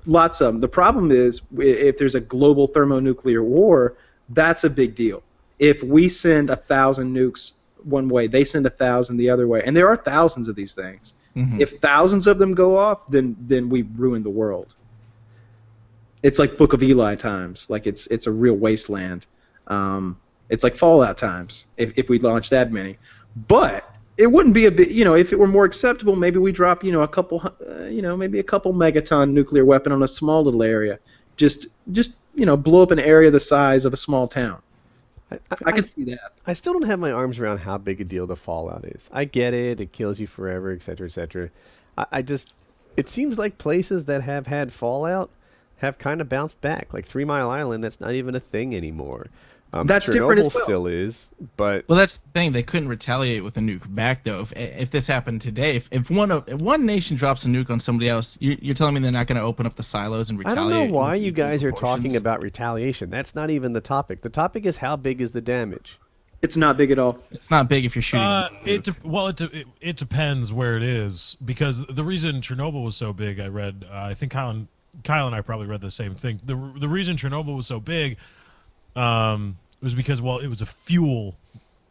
Lots of them. The problem is if there's a global thermonuclear war, that's a big deal. If we send 1,000 nukes one way, they send 1,000 the other way, and there are thousands of these things. Mhm. If thousands of them go off, then we ruin the world. It's like Book of Eli times. Like it's a real wasteland. It's like Fallout times if we launch that many. But it wouldn't be a bit. If it were more acceptable, maybe we drop a couple megaton nuclear weapon on a small little area. Just blow up an area the size of a small town. I can see that. I still don't have my arms around how big a deal the fallout is. I get it; it kills you forever, etc., etc. It seems like places that have had fallout have kind of bounced back. Like 3 Mile Island, that's not even a thing anymore. That's Chernobyl different as well. Still is, but Well, that's the thing. They couldn't retaliate with a nuke back, though. If this happened today, if one nation drops a nuke on somebody else, you're telling me they're not going to open up the silos and I retaliate? don't know why with you equal guys are talking proportions? about retaliation. That's not even the topic. The topic is how big is the damage. It's not big at all. It's not big if you're shooting. with a nuke. It depends where it is, because the reason Chernobyl was so big, I read, I think Kyle and I probably read the same thing. The reason Chernobyl was so big was because, well, it was a fuel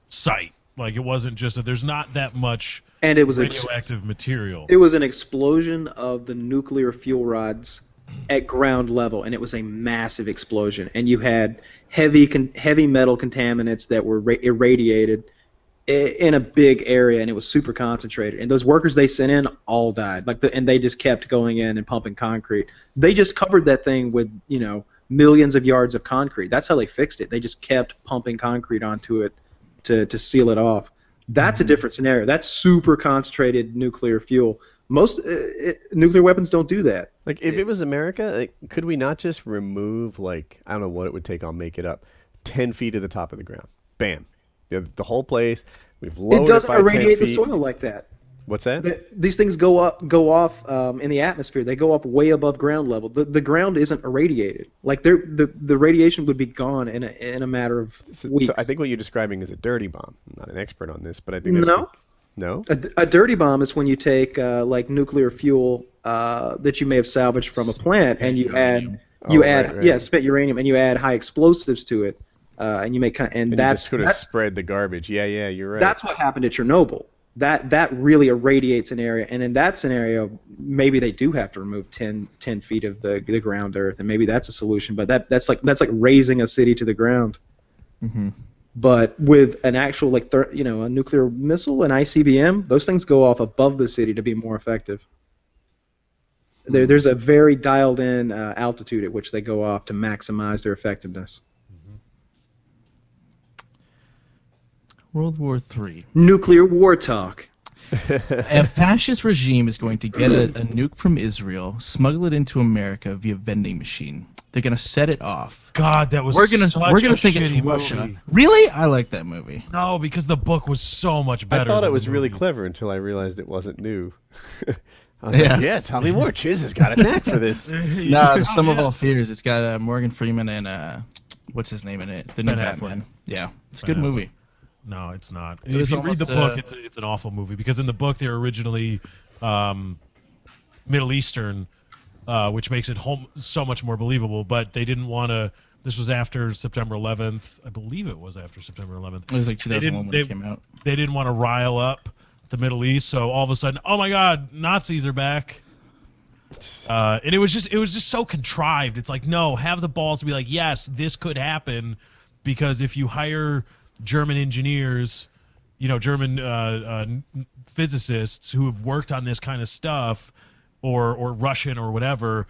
site. Like, it wasn't just there's not that much And it was radioactive material. It was an explosion of the nuclear fuel rods at ground level, and it was a massive explosion. And you had heavy metal contaminants that were irradiated in a big area, and it was super concentrated. And those workers they sent in all died. And they just kept going in and pumping concrete. They just covered that thing with millions of yards of concrete. That's how they fixed it. They just kept pumping concrete onto it to seal it off. That's a different scenario. That's super concentrated nuclear fuel. Most nuclear weapons don't do that. Like, if it was America, could we not just remove, I don't know what it would take, I'll make it up, 10 feet to the top of the ground? Bam. The whole place, we've lowered It doesn't by 10 irradiate the feet. soil like that. What's that? These things go off in the atmosphere. They go up way above ground level. The ground isn't irradiated. Like the radiation would be gone in a matter of weeks. So I think what you're describing is a dirty bomb. I'm not an expert on this, but I think that's no. A dirty bomb is when you take nuclear fuel that you may have salvaged from a plant and you add spent uranium, and you add high explosives to it, and you make And that's you just sort of spread the garbage. Yeah, you're right. That's what happened at Chernobyl. That really irradiates an area, and in that scenario, maybe they do have to remove 10 feet of the ground earth, and maybe that's a solution. But that's like raising a city to the ground. Mm-hmm. But with an actual a nuclear missile, an ICBM, those things go off above the city to be more effective. There's a very dialed-in altitude at which they go off to maximize their effectiveness. World War III. Nuclear war talk. A fascist regime is going to get a nuke from Israel, smuggle it into America via vending machine. They're gonna set it off. God, that was We're gonna such think a it's shitty Russia. movie. Really? I like that movie. No, because the book was so much better. I thought than it was the really movie. clever until I realized it wasn't new. I was like, yeah, tell me more. Chiz has got a knack for this. Nah, the Sum of All Fears. It's got Morgan Freeman and what's his name in it? The new Ben Batman. Yeah, it's a Ben good Affleck. movie. No, it's not. It was If you read the almost, book, it's an awful movie, because in the book they're originally Middle Eastern, which makes it so much more believable. But they didn't want to. This was after September 11th. I believe it was after September 11th. It was like 2001 when it came out. They didn't want to rile up the Middle East, so all of a sudden, oh my God, Nazis are back. And it was just so contrived. It's like, no, have the balls to be like, yes, this could happen, because if you hire German engineers, German physicists who have worked on this kind of stuff, or Russian or whatever,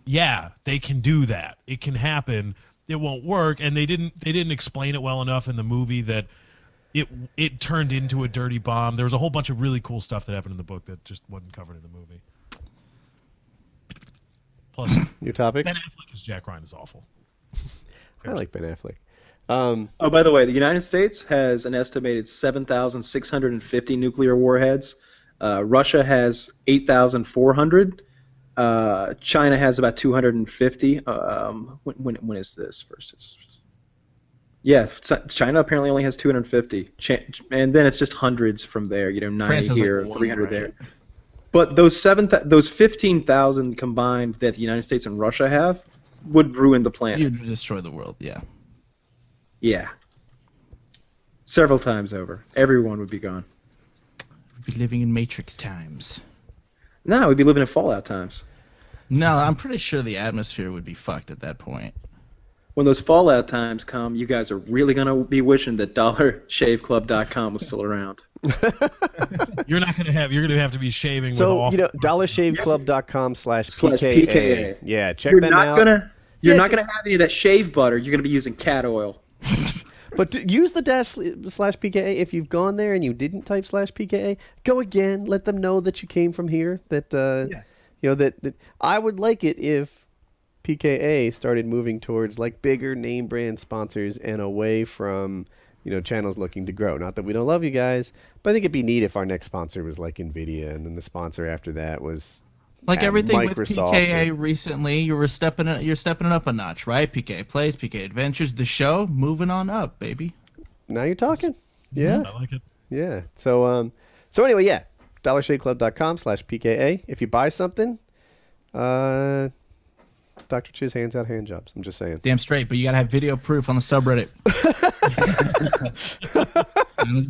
yeah, they can do that. It can happen. It won't work, and they didn't explain it well enough in the movie that it turned into a dirty bomb. There was a whole bunch of really cool stuff that happened in the book that just wasn't covered in the movie. Plus, Your topic? Ben Affleck as Jack Ryan is awful. I like Ben Affleck. Oh, by the way, the United States has an estimated 7,650 nuclear warheads. Russia has 8,400. China has about 250. When is this versus? Yeah, China apparently only has 250, and then it's just hundreds from there. 90 France has, here, like, one, 300 right? there. But those 15,000 combined that the United States and Russia have would ruin the planet. You'd destroy the world, yeah. Yeah. Several times over. Everyone would be gone. We'd be living in Matrix times. No, we'd be living in Fallout times. No, I'm pretty sure the atmosphere would be fucked at that point. When those Fallout times come, you guys are really going to be wishing that DollarShaveClub.com was still around. You're going to have to be shaving with So, all dollarshaveclub.com/PKA. Yeah, check You're them not out. gonna not gonna have any of that shave butter. You're gonna be using cat oil. But use the /PKA if you've gone there and you didn't type /PKA. Go again. Let them know that you came from here. That that I would like it if PKA started moving towards like bigger name brand sponsors and away from channels looking to grow. Not that we don't love you guys, but I think it'd be neat if our next sponsor was like Nvidia, and then the sponsor after that was like everything Microsoft. with PKA recently. You're stepping it up a notch, right? PKA Plays, PKA Adventures, the show moving on up, baby. Now you're talking. Yeah, I like it. yeah. So anyway, yeah, dollarshaveclub.com/PKA. If you buy something, Dr. Chiz hands out hand jobs. I'm just saying. Damn straight, but you gotta have video proof on the subreddit.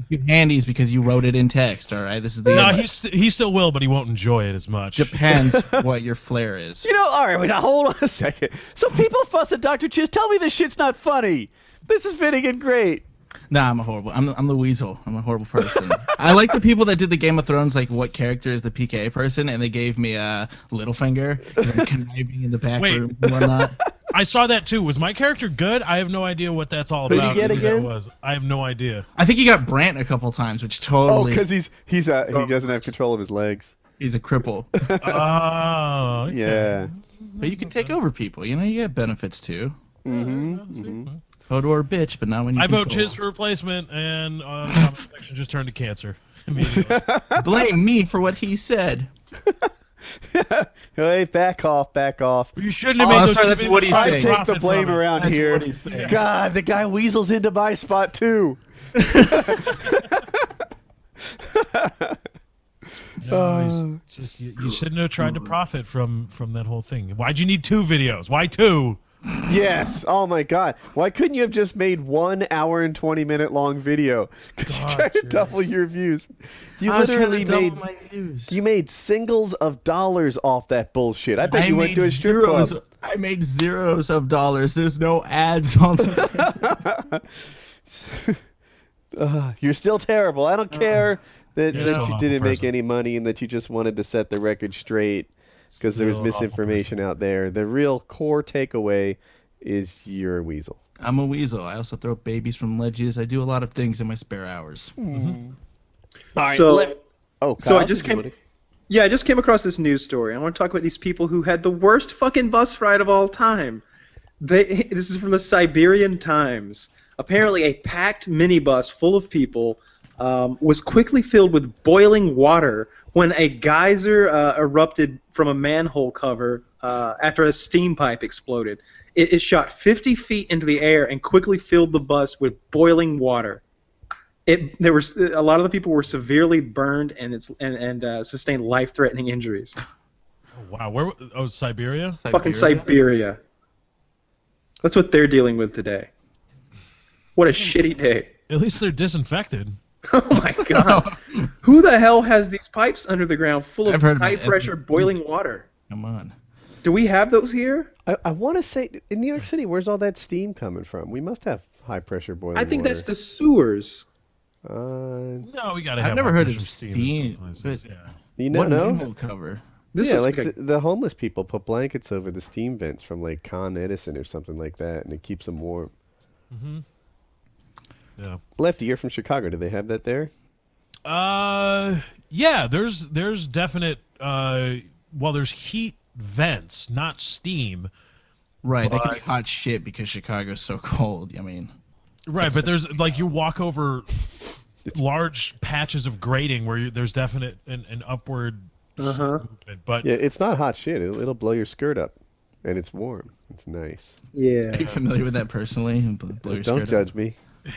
You handies because you wrote it in text. All right, this is the. No, he still will, but he won't enjoy it as much. Depends what your flair is. All right, wait, now, hold on a second. So people fuss at Dr. Chiz. Tell me this shit's not funny. This is fitting and great. Nah, I'm the weasel. I'm a horrible person. I like the people that did the Game of Thrones, like what character is the PKA person, and they gave me a Littlefinger, conniving in the back room and whatnot. I saw that too. Was my character good? I have no idea what that's all about. Who'd you get again? I have no idea. I think he got Brant a couple times, which totally. Oh, because he doesn't have control of his legs. He's a cripple. Oh, okay. Yeah. But you can take over people. You get benefits too. Mm-hmm. Hodor bitch, but not when you. I vote control. Chiz for replacement, and comment section just turned to cancer immediately. Blame me for what he said. Hey, back off. You shouldn't have made those sorry, that's videos. what he's I saying. take the Profit blame from it. around That's here. what he's saying. God, the guy weasels into my spot too. No, you shouldn't have tried to profit from that whole thing. Why'd you need 2 videos? Why 2? Yes. Oh my God. Why couldn't you have just made 1 hour and 20-minute long video? Because you tried to double your views. You I was trying to literally double my views. you made singles of dollars off that bullshit. I bet you went made to a strip club. I made zeros of dollars. There's no ads on the. You're still terrible. I don't care that You're still you an didn't awful make person. any money and that you just wanted to set the record straight because there was Still an awful misinformation out there. The real core takeaway is you're a weasel. I'm a weasel. I also throw babies from ledges. I do a lot of things in my spare hours. All right. So, Kyle, I just did you came. wanna- Yeah, I just came across this news story. I want to talk about these people who had the worst fucking bus ride of all time. This is from the Siberian Times. Apparently, a packed minibus full of people was quickly filled with boiling water when a geyser erupted from a manhole cover after a steam pipe exploded. It shot 50 feet into the air and quickly filled the bus with boiling water. There were a lot of the people were severely burned and sustained life-threatening injuries. Oh, wow. Siberia? Fucking Siberia. That's what they're dealing with today. What a shitty day. At least they're disinfected. Oh my god. Who the hell has these pipes under the ground full I've of heard of high-pressure it. boiling water? Come on. Do we have those here? I want to say, in New York City, where's all that steam coming from? We must have high-pressure boiling I think water. that's the sewers. No, we gotta have. I've never heard of high-pressure steam. in some places. But Yeah. You know, what no? manhole cover? This Yeah, is like like the homeless people put blankets over the steam vents from like Con Edison or something like that, and it keeps them warm. Yeah. Lefty, you're from Chicago. Do they have that there? Yeah. There's definite. There's heat vents, not steam. Right, that could be But- hot shit because Chicago's so cold. I mean, Right, but there's like you walk over large patches of grating where there's definite an upward movement. But Yeah, it's not hot shit. It'll blow your skirt up. and it's warm. It's nice. Yeah. Are you familiar with that personally? Blow your Don't skirt judge up? me.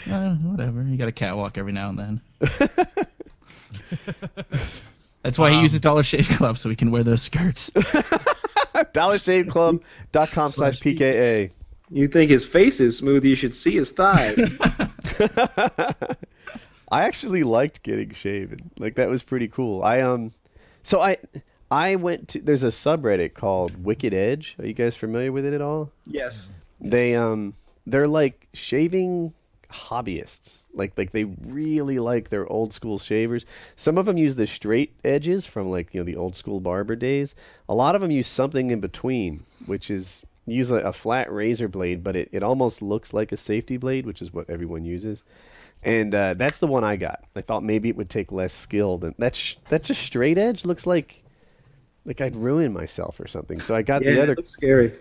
Whatever. You got a catwalk every now and then. That's why he uses Dollar Shave Club, so he can wear those skirts. DollarShaveClub.com/PKA. You think his face is smooth? You should see his thighs. I actually liked getting shaven. Like that was pretty cool. So I went to, there's a subreddit called Wicked Edge. Are you guys familiar with it at all? Yes. They're like shaving hobbyists. Like they really like their old school shavers. Some of them use the straight edges from like, the old school barber days. A lot of them use something in between, which is use a flat razor blade, but it almost looks like a safety blade, which is what everyone uses. And that's the one I got. I thought maybe it would take less skill than that's just straight edge. Looks like I'd ruin myself or something. So I got the other. It looks scary.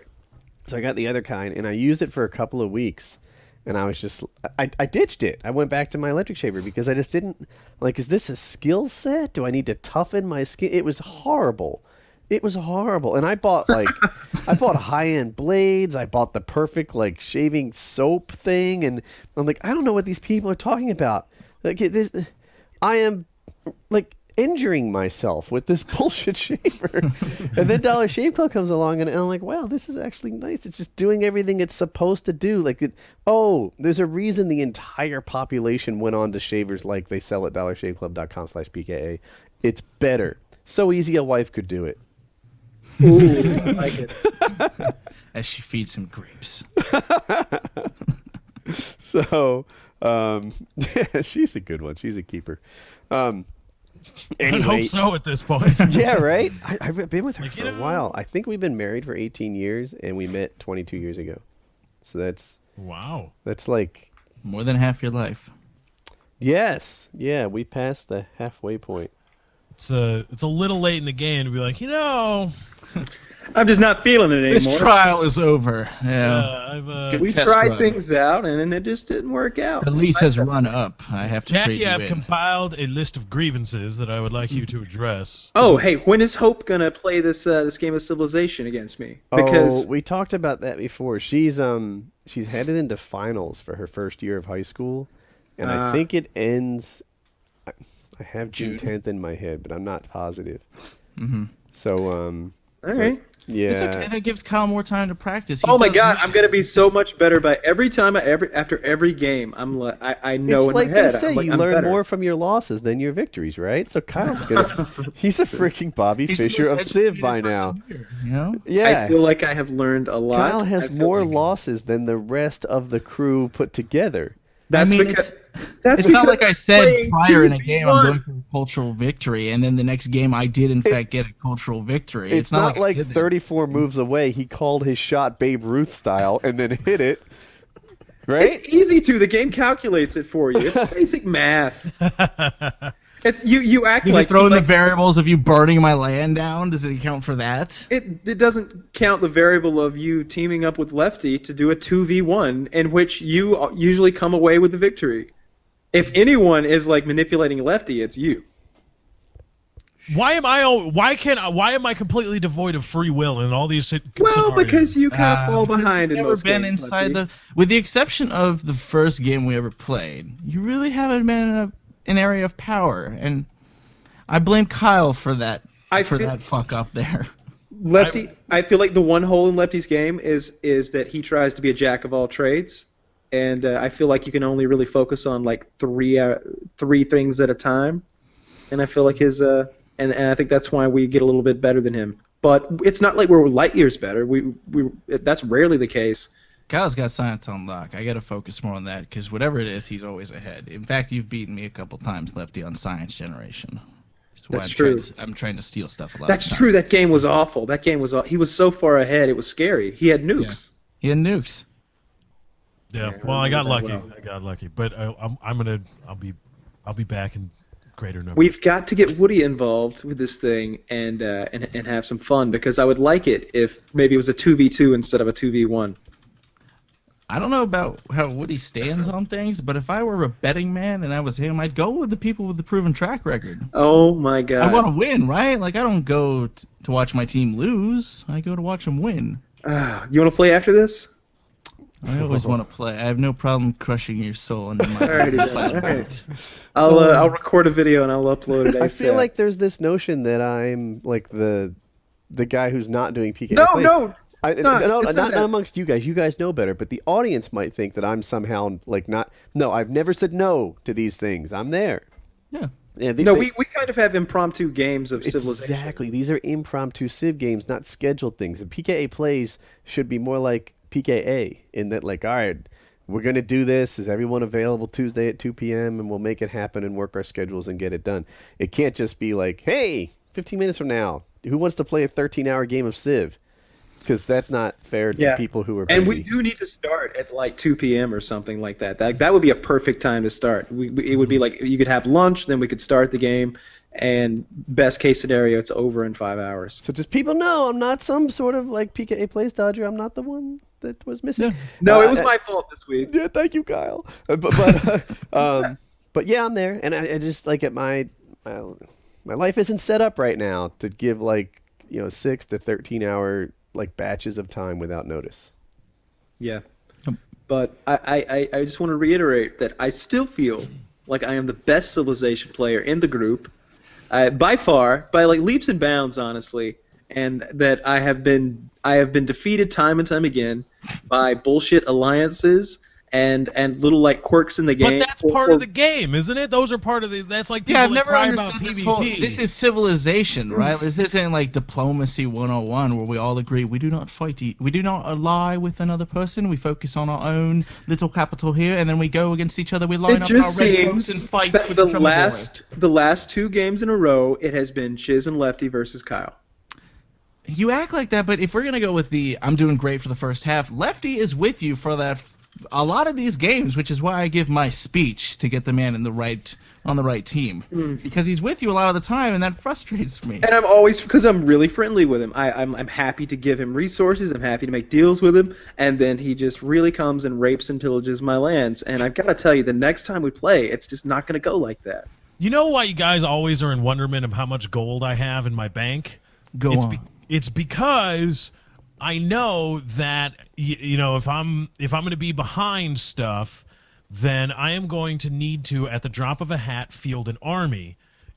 So I got the other kind, and I used it for a couple of weeks, and I was just I ditched it. I went back to my electric shaver because I just didn't like. Is this a skill set? Do I need to toughen my skin? It was horrible. It was horrible. And I bought high-end blades. I bought the perfect like shaving soap thing, and I'm like, I don't know what these people are talking about. Like this, I am like injuring myself with this bullshit shaver. And then Dollar Shave Club comes along, and I'm like, wow, this is actually nice. It's just doing everything it's supposed to do. Like there's a reason the entire population went on to shavers like they sell at dollarshaveclub.com/PKA. It's better. So easy a wife could do it. Ooh, I like it. As she feeds him grapes. So, yeah, she's a good one. She's a keeper. Anyway, I hope so at this point. Yeah, right? I've been with her for a while. I think we've been married for 18 years, and we met 22 years ago. So that's like... More than half your life. Yes. Yeah, we passed the halfway point. It's a little late in the game to be like, I'm just not feeling it anymore. This trial is over. Yeah. We tried things out, and it just didn't work out. The lease has run up. I have to trade Jackie, you I've in. compiled a list of grievances that I would like you to address. Oh, hey, when is Hope gonna play this game of Civilization against me? Because we talked about that before. She's headed into finals for her first year of high school, and I think it ends. I have June 10th in my head, but I'm not positive. Mm-hmm. So all right. Yeah. It's okay. That gives Kyle more time to practice. Oh my God, I'm gonna be so much better by after every game. I'm like, I know it's in like my head. they say, I'm you learn more from your losses than your victories, right? So Kyle's he's a freaking Bobby Fischer of Civ by now. Here, you know? Yeah. I feel like I have learned a lot. Kyle has more losses than the rest of the crew put together. That's it's because not like I said playing prior in a game I'm 2v1. going for a cultural victory, and then the next game I did in fact get a cultural victory. It's not like I did that. 34 moves away, he called his shot Babe Ruth style and then hit it. Right? It's easy to. The game calculates it for you. It's basic math. It's you act Does like it throw in like, the variables of you burning my land down? Does it account for that? It doesn't count the variable of you teaming up with Lefty to do a 2v1 in which you usually come away with the victory. If anyone is like manipulating Lefty, it's you. Why am I completely devoid of free will in all these Well, scenarios? because you kind of fall behind in Never most been games, inside Lefty. with the exception of the first game we ever played. You really haven't been in an area of power, and I blame Kyle for that. That fuck up there. Lefty, I feel like the one hole in Lefty's game is that he tries to be a jack of all trades, and I feel like you can only really focus on like three things at a time, and I feel like his and I think that's why we get a little bit better than him. But it's not like we're light years better. That's rarely the case. Kyle's got science on lock. I got to focus more on that because whatever it is, he's always ahead. In fact, you've beaten me a couple times, Lefty, on Science Generation. That's true. I'm trying to steal stuff a lot. That's true. That game was awful. He was so far ahead. It was scary. He had nukes. Yeah. He had nukes. Yeah. Well, I got lucky. I got lucky, but I'll be back in greater numbers. We've got to get Woody involved with this thing and have some fun because I would like it if maybe it was a 2v2 instead of a 2v1. I don't know about how Woody stands on things, but if I were a betting man and I was him, I'd go with the people with the proven track record. Oh my God! I want to win, right? Like I don't go to watch my team lose. I go to watch them win. You want to play after this? I always want to play. I have no problem crushing your soul under my. Alrighty then. Alright. I'll record a video and I'll upload it. I feel ASAP. like there's this notion that I'm like the guy who's not doing PKA No, plays. no. Not amongst you guys. You guys know better, but the audience might think that I'm somehow like not. No, I've never said no to these things. I'm there. Yeah. Yeah, We kind of have impromptu games of civilization. Exactly. These are impromptu Civ games, not scheduled things. And PKA plays should be more like PKA in that, like, all right, we're going to do this. Is everyone available Tuesday at 2 p.m. and we'll make it happen and work our schedules and get it done. It can't just be like, hey, 15 minutes from now, who wants to play a 13-hour game of Civ? Because that's not fair to people who are busy. And we do need to start at like 2 p.m. or something like that. That would be a perfect time to start. It would be like you could have lunch, then we could start the game, and best case scenario, it's over in 5 hours. So just people know I'm not some sort of like PKA plays dodger. I'm not the one that was missing. No, it was my fault this week. Yeah, thank you, Kyle. But yeah, I'm there, and I just like at my life isn't set up right now to give like 6 to 13-hour like batches of time without notice. Yeah, but I just want to reiterate that I still feel like I am the best Civilization player in the group, by far, by like leaps and bounds, honestly, and that I have been defeated time and time again by bullshit alliances and little like quirks in the game. But that's part of the game, isn't it? Those are part of the. That's like people I've that never cry about understood this PvP. whole. This is civilization, right? This isn't like diplomacy 101 where we all agree we do not fight. We do not ally with another person. We focus on our own little capital here, and then we go against each other. We line up our red coats and fight. That the last 2 games in a row, it has been Chiz and Lefty versus Kyle. You act like that, but if we're gonna go with the I'm doing great for the first half, Lefty is with you for that. A lot of these games, which is why I give my speech to get the man on the right team, because he's with you a lot of the time, and that frustrates me. And I'm always, because I'm really friendly with him. I'm happy to give him resources. I'm happy to make deals with him, and then he just really comes and rapes and pillages my lands. And I've got to tell you, the next time we play, it's just not going to go like that. You know why you guys always are in wonderment of how much gold I have in my bank? Go on. It's because I know that if I'm going to be behind stuff, then I am going to need to, at the drop of a hat, field an army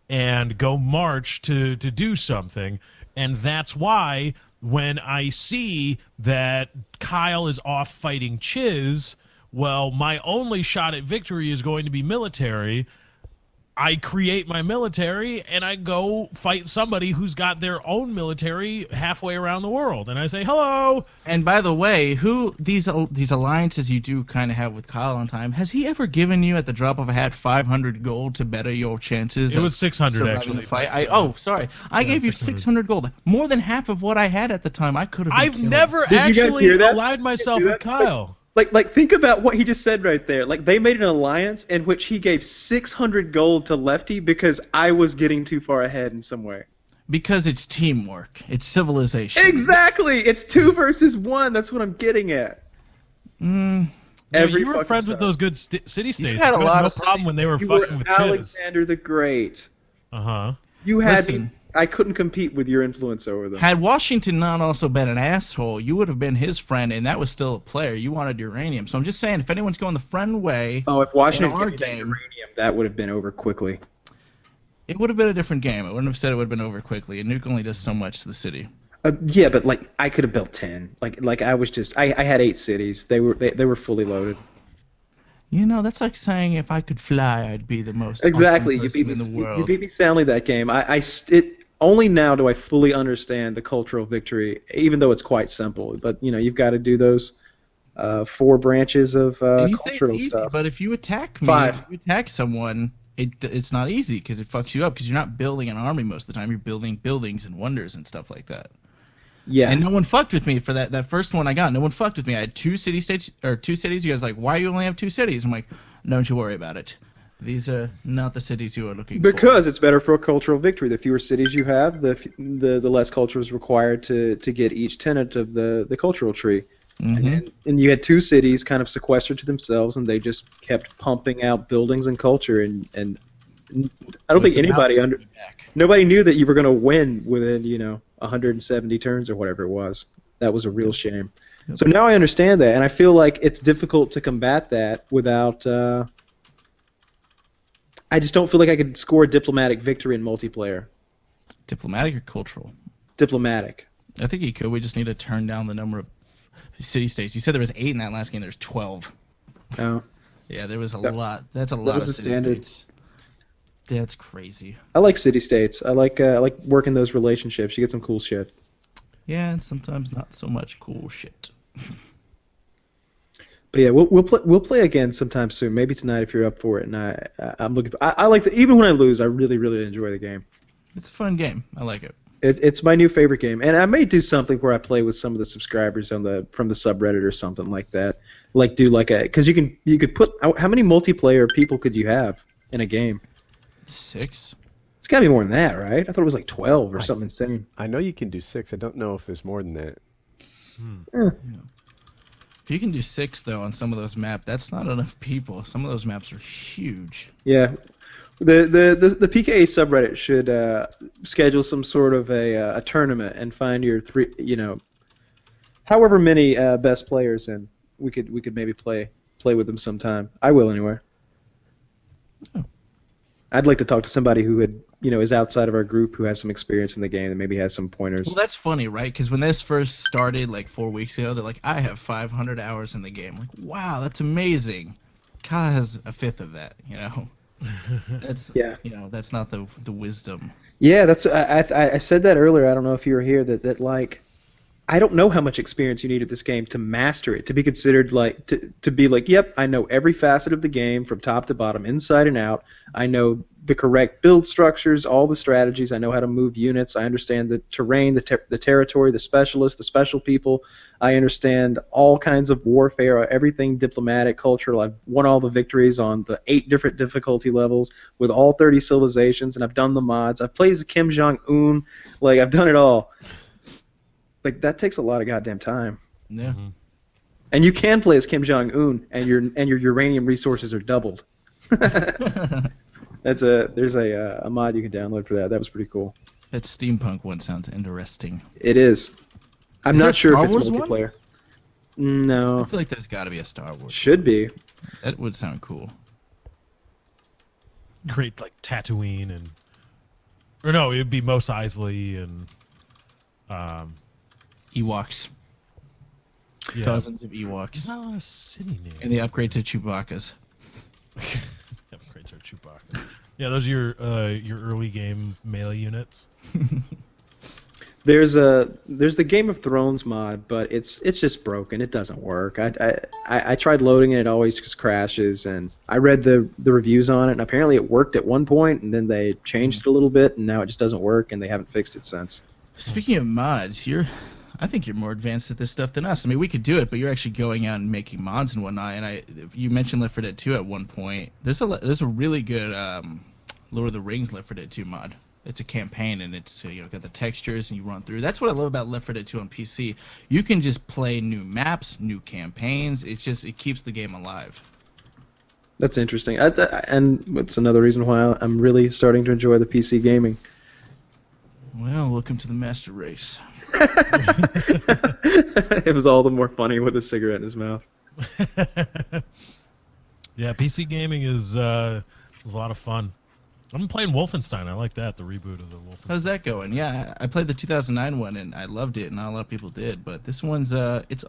and go march to do something. And that's why when I see that Kyle is off fighting Chiz, well, my only shot at victory is going to be military. I create my military and I go fight somebody who's got their own military halfway around the world, and I say hello. And by the way, who these alliances you do kind of have with Kyle on time? Has he ever given you at the drop of a hat 500 gold to better your chances? It was 600 actually. The fight? Sorry, I gave you 600 gold, more than half of what I had at the time. I could have. I've never Did you guys actually hear that? allied myself with Kyle. Like think about what he just said right there. Like they made an alliance in which he gave 600 gold to Lefty because I was getting too far ahead in some way. Because it's teamwork. It's civilization. Exactly. It's 2 versus 1. That's what I'm getting at. You were friends with those good city-states. You had a lot of problem when they were You fucking with Chiz. Alexander the Great. Uh-huh. You had Listen. I couldn't compete with your influence over them. Had Washington not also been an asshole, you would have been his friend, and that was still a player. You wanted uranium. So I'm just saying, if anyone's going the friend way, Oh, if Washington in our gave me that game, uranium, that would have been over quickly. it would have been a different game. I wouldn't have said it would have been over quickly. A nuke only does so much to the city. Yeah, but like I could have built 10. Like I was just I had 8 cities. They were fully loaded. You know, that's like saying if I could fly, I'd be the most Exactly. awesome You person beat me. in the world. You beat me soundly that game. Only now do I fully understand the cultural victory, even though it's quite simple. But you've got to do those 4 branches of And you say it's cultural easy, stuff. but if you attack me, 5. if you attack someone, it's not easy because it fucks you up because you're not building an army most of the time. You're building buildings and wonders and stuff like that. Yeah. And no one fucked with me for that first one I got. No one fucked with me. I had 2 city-states or 2 cities. You guys are like, why you only have 2 cities? I'm like, don't you worry about it. These are not the cities you are looking for. Because it's better for a cultural victory. The fewer cities you have, the less culture is required to get each tenant of the cultural tree. Mm-hmm. And you had 2 cities kind of sequestered to themselves, and they just kept pumping out buildings and culture. And I don't think nobody knew that you were going to win within 170 turns or whatever it was. That was a real shame. So now I understand that, and I feel like it's difficult to combat that without. I just don't feel like I could score a diplomatic victory in multiplayer. Diplomatic or cultural? Diplomatic. I think you could. We just need to turn down the number of city-states. You said there was 8 in that last game. There's 12. Oh. Yeah, there was a lot. That's a lot was of the standard. city-states. That's crazy. I like city-states. I like working those relationships. You get some cool shit. Yeah, and sometimes not so much cool shit. But yeah, we'll play again sometime soon. Maybe tonight if you're up for it. And I'm looking. I like the even when I lose, I really enjoy the game. It's a fun game. I like it. It's my new favorite game, and I may do something where I play with some of the subscribers from the subreddit or something like that. Like do like a because you could put how many multiplayer people could you have in a game? 6. It's got to be more than that, right? I thought it was like 12 or something insane. I know you can do 6. I don't know if there's more than that. If you can do 6 though on some of those maps, that's not enough people. Some of those maps are huge. Yeah, the PKA subreddit should schedule some sort of a tournament and find your however many best players, and we could maybe play with them sometime. I will anyway. Oh. I'd like to talk to somebody who is outside of our group who has some experience in the game and maybe has some pointers. Well, that's funny, right? Because when this first started, like 4 weeks ago, they're like, I have 500 hours in the game. Like, wow, that's amazing. Kyle has a fifth of that, That's that's not the wisdom. Yeah, that's I said that earlier. I don't know if you were here that like I don't know how much experience you need at this game to master it, to be considered like to be like, yep, I know every facet of the game from top to bottom, inside and out. I know the correct build structures, all the strategies. I know how to move units. I understand the terrain, the territory, the specialists, the special people. I understand all kinds of warfare, everything diplomatic, cultural. I've won all the victories on the 8 different difficulty levels with all 30 civilizations, and I've done the mods. I've played as Kim Jong-un. Like, I've done it all. Like, that takes a lot of goddamn time. Yeah. Mm-hmm. And you can play as Kim Jong-un, and your uranium resources are doubled. There's a mod you can download for that. That was pretty cool. That steampunk one sounds interesting. It is. I'm Is there not sure Star if it's Wars one? multiplayer. No. I feel like there's got to be a Star Wars. Should be. That would sound cool. Great, like Tatooine or no, it'd be Mos Eisley and Ewoks. yeah. Dozens of There's Ewoks. not a lot of city names. And the upgrade to Chewbacca's. Upgrades are Chewbacca. Yeah, those are your early game melee units. There's the Game of Thrones mod, but it's just broken. It doesn't work. I tried loading it. It always just crashes. And I read the reviews on it, and apparently it worked at one point, and then they changed it a little bit, and now it just doesn't work, and they haven't fixed it since. Speaking of mods, I think you're more advanced at this stuff than us. I mean, we could do it, but you're actually going out and making mods and whatnot. And you mentioned Left 4 Dead 2 at one point. There's a really good Lord of the Rings Left 4 Dead 2 mod. It's a campaign, and it's got the textures, and you run through. That's what I love about Left 4 Dead 2 on PC. You can just play new maps, new campaigns. It keeps the game alive. That's interesting. And it's another reason why I'm really starting to enjoy the PC gaming. Well, welcome to the master race. It was all the more funny with a cigarette in his mouth. Yeah, PC gaming is a lot of fun. I'm playing Wolfenstein. I like that, the reboot of the Wolfenstein. How's that going? Yeah, I played the 2009 one and I loved it. Not a lot of people did, but this one's it's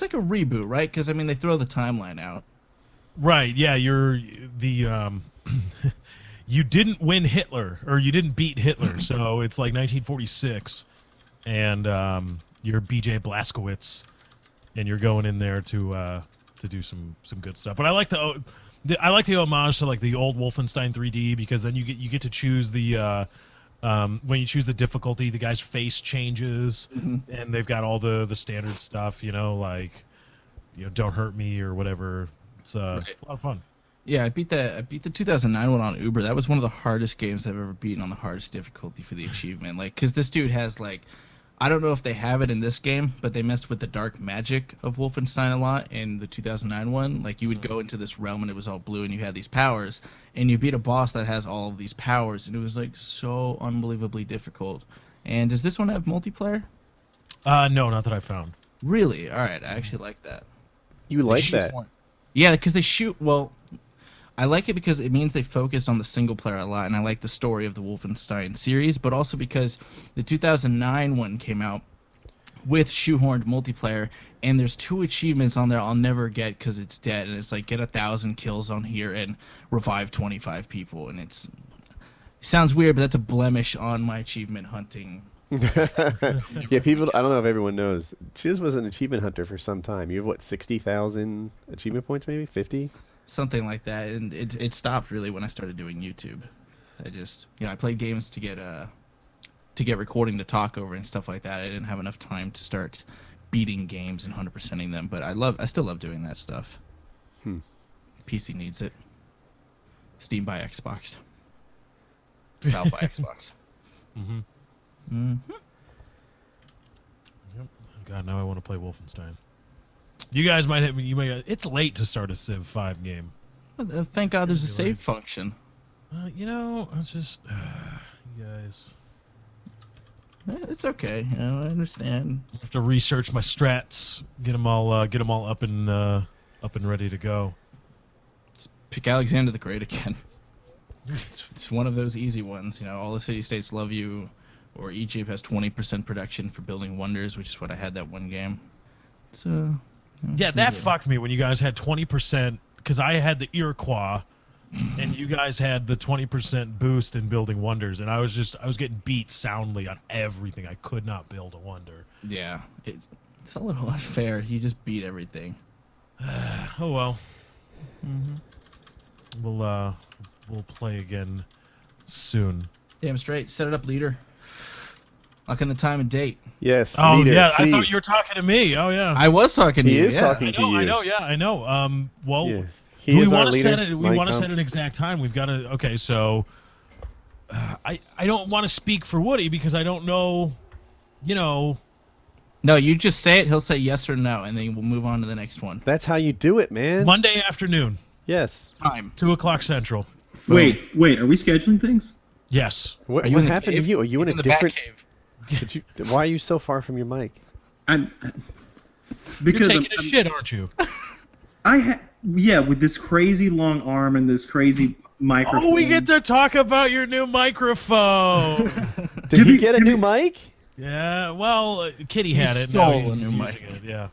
like a reboot, right? Because I mean they throw the timeline out. Right. Yeah, you're the you didn't win Hitler or you didn't beat Hitler, so it's like 1946, and you're B.J. Blazkowicz, and you're going in there to do some good stuff. But I like the homage to like the old Wolfenstein 3D, because then you get to choose the when you choose the difficulty, the guy's face changes, and they've got all the standard stuff, like don't hurt me or whatever. It's a lot of fun. Yeah, I beat the 2009 one on Uber. That was one of the hardest games I've ever beaten on the hardest difficulty for the achievement. Like, because this dude has like, I don't know if they have it in this game, but they messed with the dark magic of Wolfenstein a lot in the 2009 one. Like, you would go into this realm and it was all blue and you had these powers, and you beat a boss that has all of these powers, and it was like so unbelievably difficult. And does this one have multiplayer? No, not that I found. Really? All right, I actually like that. You They like shoot that? more. Yeah, because they shoot. Well, I like it because it means they focused on the single player a lot, and I like the story of the Wolfenstein series, but also because the 2009 one came out with shoehorned multiplayer, and there's 2 achievements on there I'll never get because it's dead, and it's like get 1,000 kills on here and revive 25 people, and it sounds weird, but that's a blemish on my achievement hunting. Yeah, people. I don't know if everyone knows. Chiz was an achievement hunter for some time. You have what, 60,000 achievement points, maybe 50? Something like that, and it stopped really when I started doing YouTube. I just, I played games to get recording to talk over and stuff like that. I didn't have enough time to start beating games and 100%ing them, but I still love doing that stuff. PC needs it. Steam by Xbox. Valve by Xbox. Yep. God, now I want to play Wolfenstein. You guys might have. It's late to start a Civ 5 game. Thank God there's a save function. It's just you guys. It's okay. I understand. I have to research my strats, get them all up and ready to go. Just pick Alexander the Great again. It's one of those easy ones. All the city-states love you, or Egypt has 20% production for building wonders, which is what I had that one game. So. Yeah, that fucked me when you guys had 20%, because I had the Iroquois, and you guys had the 20% boost in building wonders, and I was getting beat soundly on everything. I could not build a wonder. Yeah, it's a little unfair. You just beat everything. Oh well. We'll play again soon. Damn straight. Set it up, leader. Lock in the time and date. Yes. Oh leader, yeah, please. I thought you were talking to me. Oh yeah. I was talking to He you. is talking to you. I know. Yeah, I know. Well, Yeah. do He we is our want to leader. set it? We Mike want to Hump. set an exact time. We've got to. Okay, so I don't want to speak for Woody because I don't know. No, you just say it. He'll say yes or no, and then we'll move on to the next one. That's how you do it, man. Monday afternoon, Yes. Time. 2:00 Central. Wait, are we scheduling things? Yes. What Are you in the happened to cave? you? Are you in a the different? Batcave. Did you? Why are you so far from your mic? I'm You're because taking a shit, aren't you? with this crazy long arm and this crazy microphone. Oh, we get to talk about your new microphone. Did he get a new mic? Yeah. Well, Kitty had it. stole Now a he's new using mic. it, yeah.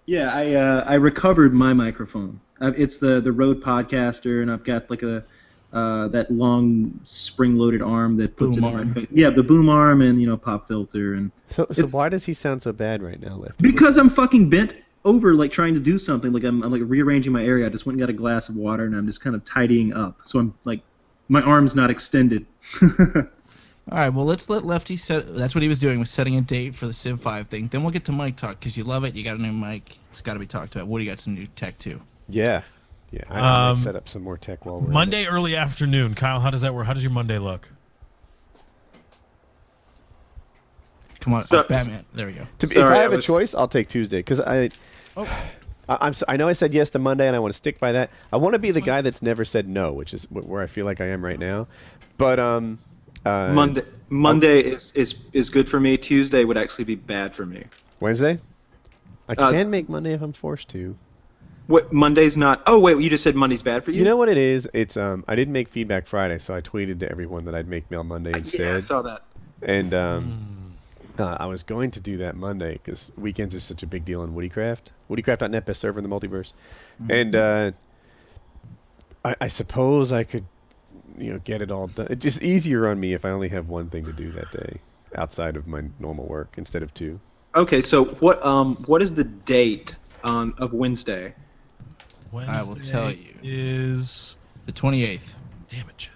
Yeah, I recovered my microphone. It's the Rode Podcaster, and I've got like that long spring-loaded arm that puts Boom it in arm. my face. Yeah, the boom arm and pop filter and So It's- why does he sound so bad right now, Lefty? because I'm fucking bent over like trying to do something. Like I'm like rearranging my area. I just went and got a glass of water and I'm just kind of tidying up. So I'm like my arm's not extended. All right, well, let's let Lefty set. That's what he was doing, was setting a date for the Civ 5 thing. Then we'll get to mic talk, because you love it. You got a new mic. It's got to be talked about. Woody got some new tech, too. Yeah. I might set up some more tech while we're Monday early afternoon. Kyle, how does that work? How does your Monday look? Come on, So- Batman. There we go. If Sorry, I I have a was- choice, I'll take Tuesday because I know I said yes to Monday and I want to stick by that. I want to be the guy that's never said no, which is where I feel like I am right now. But Monday is good for me. Tuesday would actually be bad for me. Wednesday, I can make Monday if I'm forced to. What Monday's not? Oh wait, you just said Monday's bad for you. You know what it is? It's I didn't make feedback Friday, so I tweeted to everyone that I'd make mail Monday instead. Yeah, I saw that. And I was going to do that Monday because weekends are such a big deal in WoodyCraft. WoodyCraft.net, best server in the multiverse. And I suppose I could, get it all done. It's just easier on me if I only have one thing to do that day outside of my normal work instead of two. Okay, so what is the date of Wednesday? Wednesday I will tell you. Is The 28th. damn it, Chiz.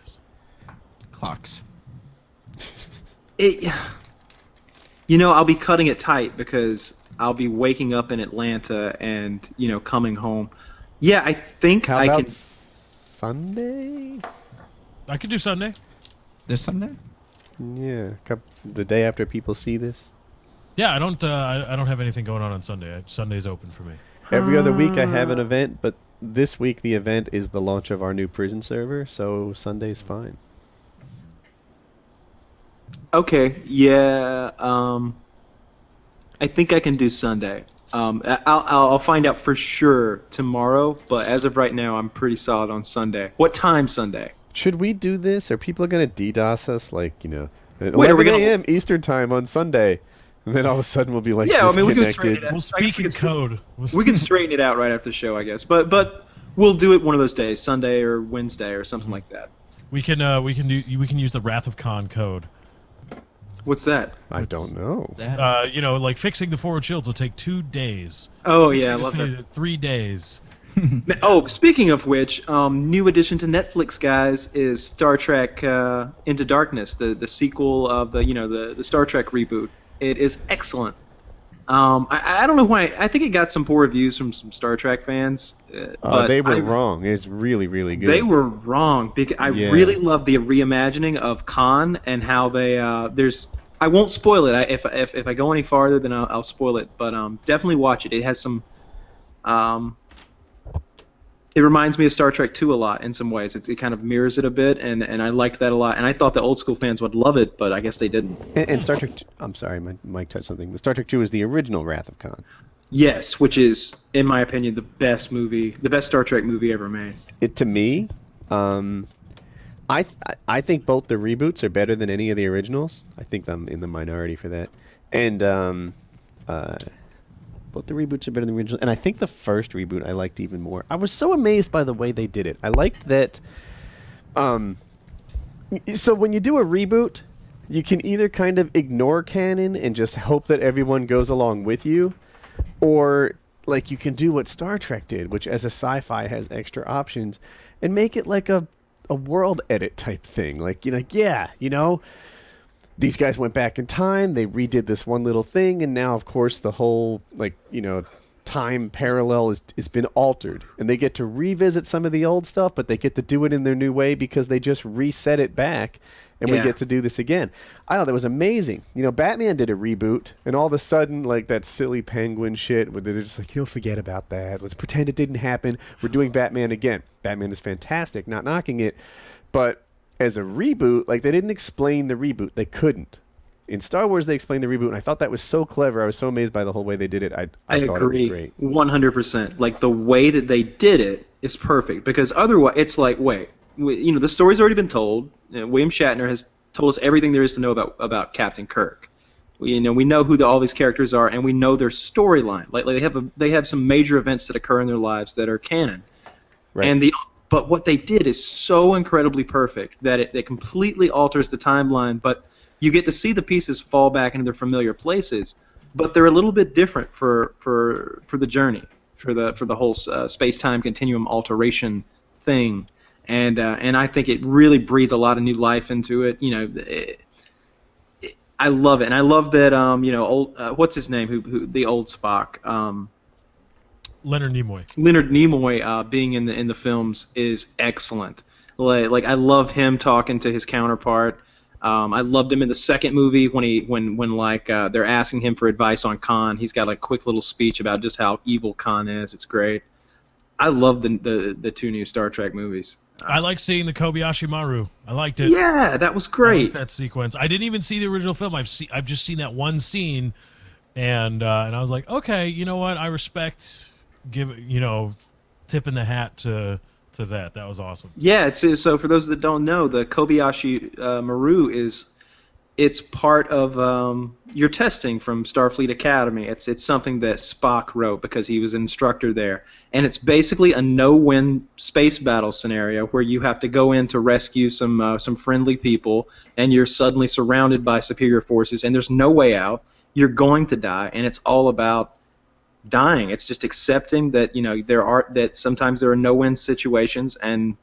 Clocks. I'll be cutting it tight because I'll be waking up in Atlanta and coming home. Yeah, I think How I about can. Sunday? I could do Sunday. This Sunday? Yeah, the day after people see this. Yeah, I don't have anything going on Sunday. Sunday's open for me. Every other week I have an event, but this week the event is the launch of our new prison server, so Sunday's fine. Okay, yeah. I think I can do Sunday. I'll find out for sure tomorrow, but as of right now, I'm pretty solid on Sunday. What time Sunday? Should we do this? Are people going to DDoS us, like, at Wait, are 11 we gonna- a.m. Eastern time on Sunday? And then all of a sudden we'll be like Yeah, I mean, we can disconnected. straighten it We'll speak in code. We can straighten it out right after the show, I guess. But we'll do it one of those days, Sunday or Wednesday or something like that. We can use the Wrath of Khan code. What's that? I don't know. Like fixing the forward shields will take 2 days. Oh yeah, I love that. 3 days. Oh, speaking of which, new addition to Netflix, guys, is Star Trek Into Darkness, the sequel of the Star Trek reboot. It is excellent. I don't know why. I think it got some poor reviews from some Star Trek fans. But they were wrong. It's really, really good. They were wrong because I really love the reimagining of Khan and how they there's. I won't spoil it. If I go any farther, then I'll spoil it. But definitely watch it. It has some. It reminds me of Star Trek 2 a lot in some ways. It kind of mirrors it a bit, and I liked that a lot. And I thought the old school fans would love it, but I guess they didn't. And Star Trek. I'm sorry, my mic touched something. The Star Trek 2 is the original Wrath of Khan. Yes, which is, in my opinion, the best Star Trek movie ever made. To me, I think both the reboots are better than any of the originals. I think I'm in the minority for that, and both the reboots are better than the original. And I think the first reboot I liked even more. I was so amazed by the way they did it. I liked that. So when you do a reboot, you can either kind of ignore canon and just hope that everyone goes along with you, or like you can do what Star Trek did, which as a sci-fi has extra options, and make it like a world edit type thing. Like, these guys went back in time, they redid this one little thing, and now of course the whole time parallel has been altered, and they get to revisit some of the old stuff, but they get to do it in their new way because they just reset it back, and we get to do this again. I thought that was amazing. Batman did a reboot, and all of a sudden, like that silly penguin shit, where they're just like, forget about that. Let's pretend it didn't happen. We're doing Batman again. Batman is fantastic, not knocking it, but as a reboot, like they didn't explain the reboot. They couldn't. In Star Wars, they explained the reboot, and I thought that was so clever. I was so amazed by the whole way they did it. I thought agree. It was great. 100%. Like the way that they did it is perfect, because otherwise it's like, the story's already been told. William Shatner has told us everything there is to know about Captain Kirk. We know who all these characters are, and we know their storyline. Like they have some major events that occur in their lives that are canon. Right. But what they did is so incredibly perfect that it completely alters the timeline. But you get to see the pieces fall back into their familiar places, but they're a little bit different for the journey, for the whole space-time continuum alteration thing. And I think it really breathed a lot of new life into it. I love it, and I love that. What's his name? Who the old Spock? Leonard Nimoy. Leonard Nimoy being in the films is excellent. Like I love him talking to his counterpart. I loved him in the second movie when they're asking him for advice on Khan. He's got a quick little speech about just how evil Khan is. It's great. I love the two new Star Trek movies. I like seeing the Kobayashi Maru. I liked it. Yeah, that was great. That sequence. I didn't even see the original film. I've just seen that one scene, and I was like, okay, you know what? I respect tipping the hat to that. That was awesome. Yeah, so for those that don't know, the Kobayashi Maru it's part of your testing from Starfleet Academy. It's something that Spock wrote because he was an instructor there, and it's basically a no-win space battle scenario where you have to go in to rescue some friendly people, and you're suddenly surrounded by superior forces, and there's no way out. You're going to die, and it's all about dying. It's just accepting that that sometimes there are no-win situations, and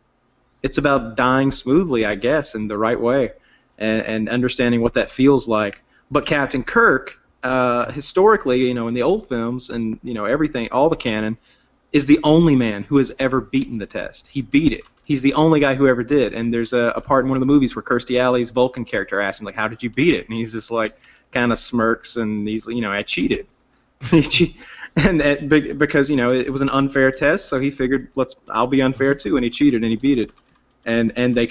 it's about dying smoothly, I guess, in the right way. And understanding what that feels like. But Captain Kirk, historically, in the old films and everything, all the canon, is the only man who has ever beaten the test. He beat it. He's the only guy who ever did. And there's a part in one of the movies where Kirstie Alley's Vulcan character asks him, like, how did you beat it? And he's just like, kind of smirks, and he's, I cheated. Because it was an unfair test, so he figured, I'll be unfair too, and he cheated and he beat it. And they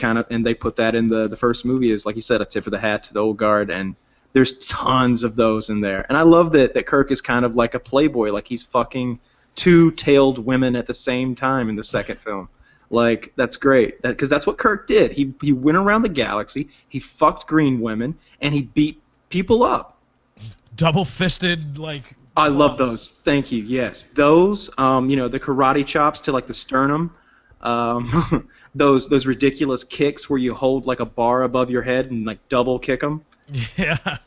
put that in the first movie as, like you said, a tip of the hat to the old guard. And There's tons of those in there, and I love that Kirk is kind of like a playboy, like he's fucking two-tailed women at the same time in the second film. Like, that's great, because that's what Kirk did. He went around the galaxy, he fucked green women, and he beat people up. Double-fisted, like... I love those. Thank you. Yes, those. The karate chops to like the sternum. Those ridiculous kicks where you hold like a bar above your head and like double kick them. Yeah.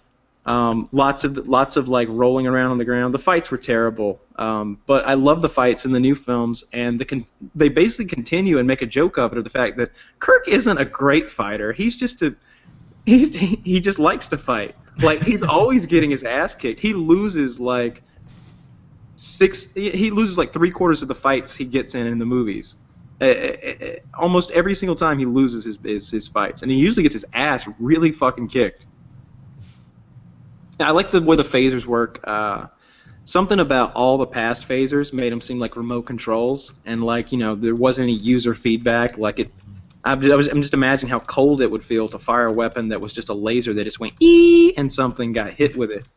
Lots of like rolling around on the ground. The fights were terrible, but I love the fights in the new films, and they basically continue and make a joke of it, of the fact that Kirk isn't a great fighter. He just likes to fight. Like, he's always getting his ass kicked. He loses like three-quarters of the fights he gets in the movies. Almost every single time he loses his fights, and he usually gets his ass really fucking kicked. I like the way the phasers work. Something about all the past phasers made them seem like remote controls, and like, there wasn't any user feedback. Like I'm just imagining how cold it would feel to fire a weapon that was just a laser that just went ee and something got hit with it.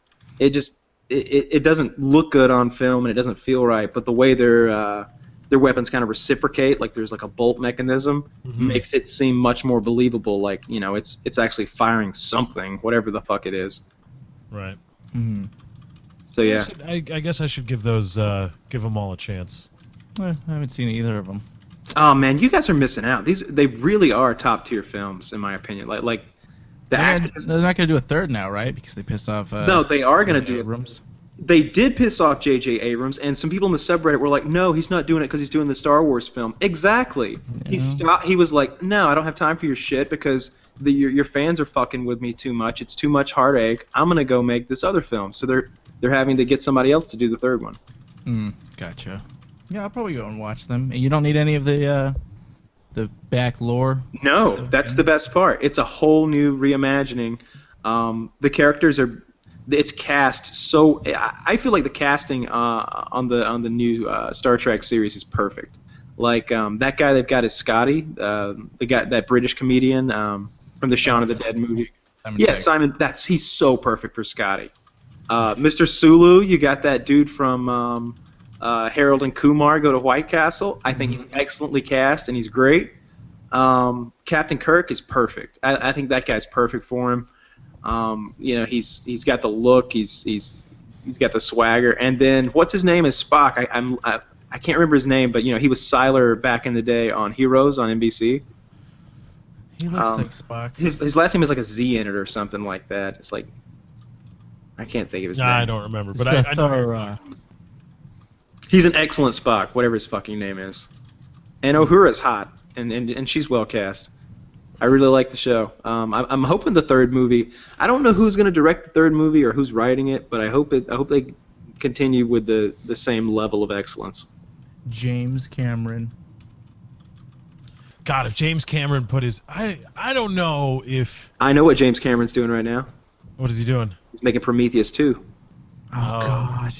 It doesn't look good on film and it doesn't feel right. But the way their weapons kind of reciprocate, like there's like a bolt mechanism, makes it seem much more believable. Like, it's actually firing something, whatever the fuck it is. Right. Mm-hmm. So yeah. I guess I should give them all a chance. I haven't seen either of them. Oh man, you guys are missing out. They really are top tier films in my opinion. Like the actors. They're not gonna do a third now, right? Because they pissed off. No, they are gonna do Abrams. They did piss off J.J. Abrams, and some people in the subreddit were like, "No, he's not doing it because he's doing the Star Wars film." Exactly. Yeah. He was like, "No, I don't have time for your shit because your fans are fucking with me too much. It's too much heartache. I'm gonna go make this other film." So they're having to get somebody else to do the third one. Gotcha. Yeah, I'll probably go and watch them. And you don't need any of the back lore? No, that's the best part. It's a whole new reimagining. The characters it's cast so... I feel like the casting on the new Star Trek series is perfect. Like, that guy they've got is Scotty, that British comedian from the Shaun of the Dead movie. Simon, he's so perfect for Scotty. Mr. Sulu, you got that dude from... Harold and Kumar Go to White Castle. I think he's excellently cast and he's great. Captain Kirk is perfect. I think that guy's perfect for him. He's got the look. He's got the swagger. And then what's his name is Spock. I can't remember his name, but he was Sylar back in the day on Heroes on NBC. He looks like Spock. His last name is like a Z in it or something like that. It's like I can't think of his name. I don't remember, but I know. He's an excellent Spock, whatever his fucking name is. And Uhura's hot, and she's well cast. I really like the show. I'm hoping the third movie. I don't know who's going to direct the third movie or who's writing it, but I hope they continue with the same level of excellence. James Cameron. God, if James Cameron put his... I don't know if... I know what James Cameron's doing right now. What is he doing? He's making Prometheus 2. Oh, God.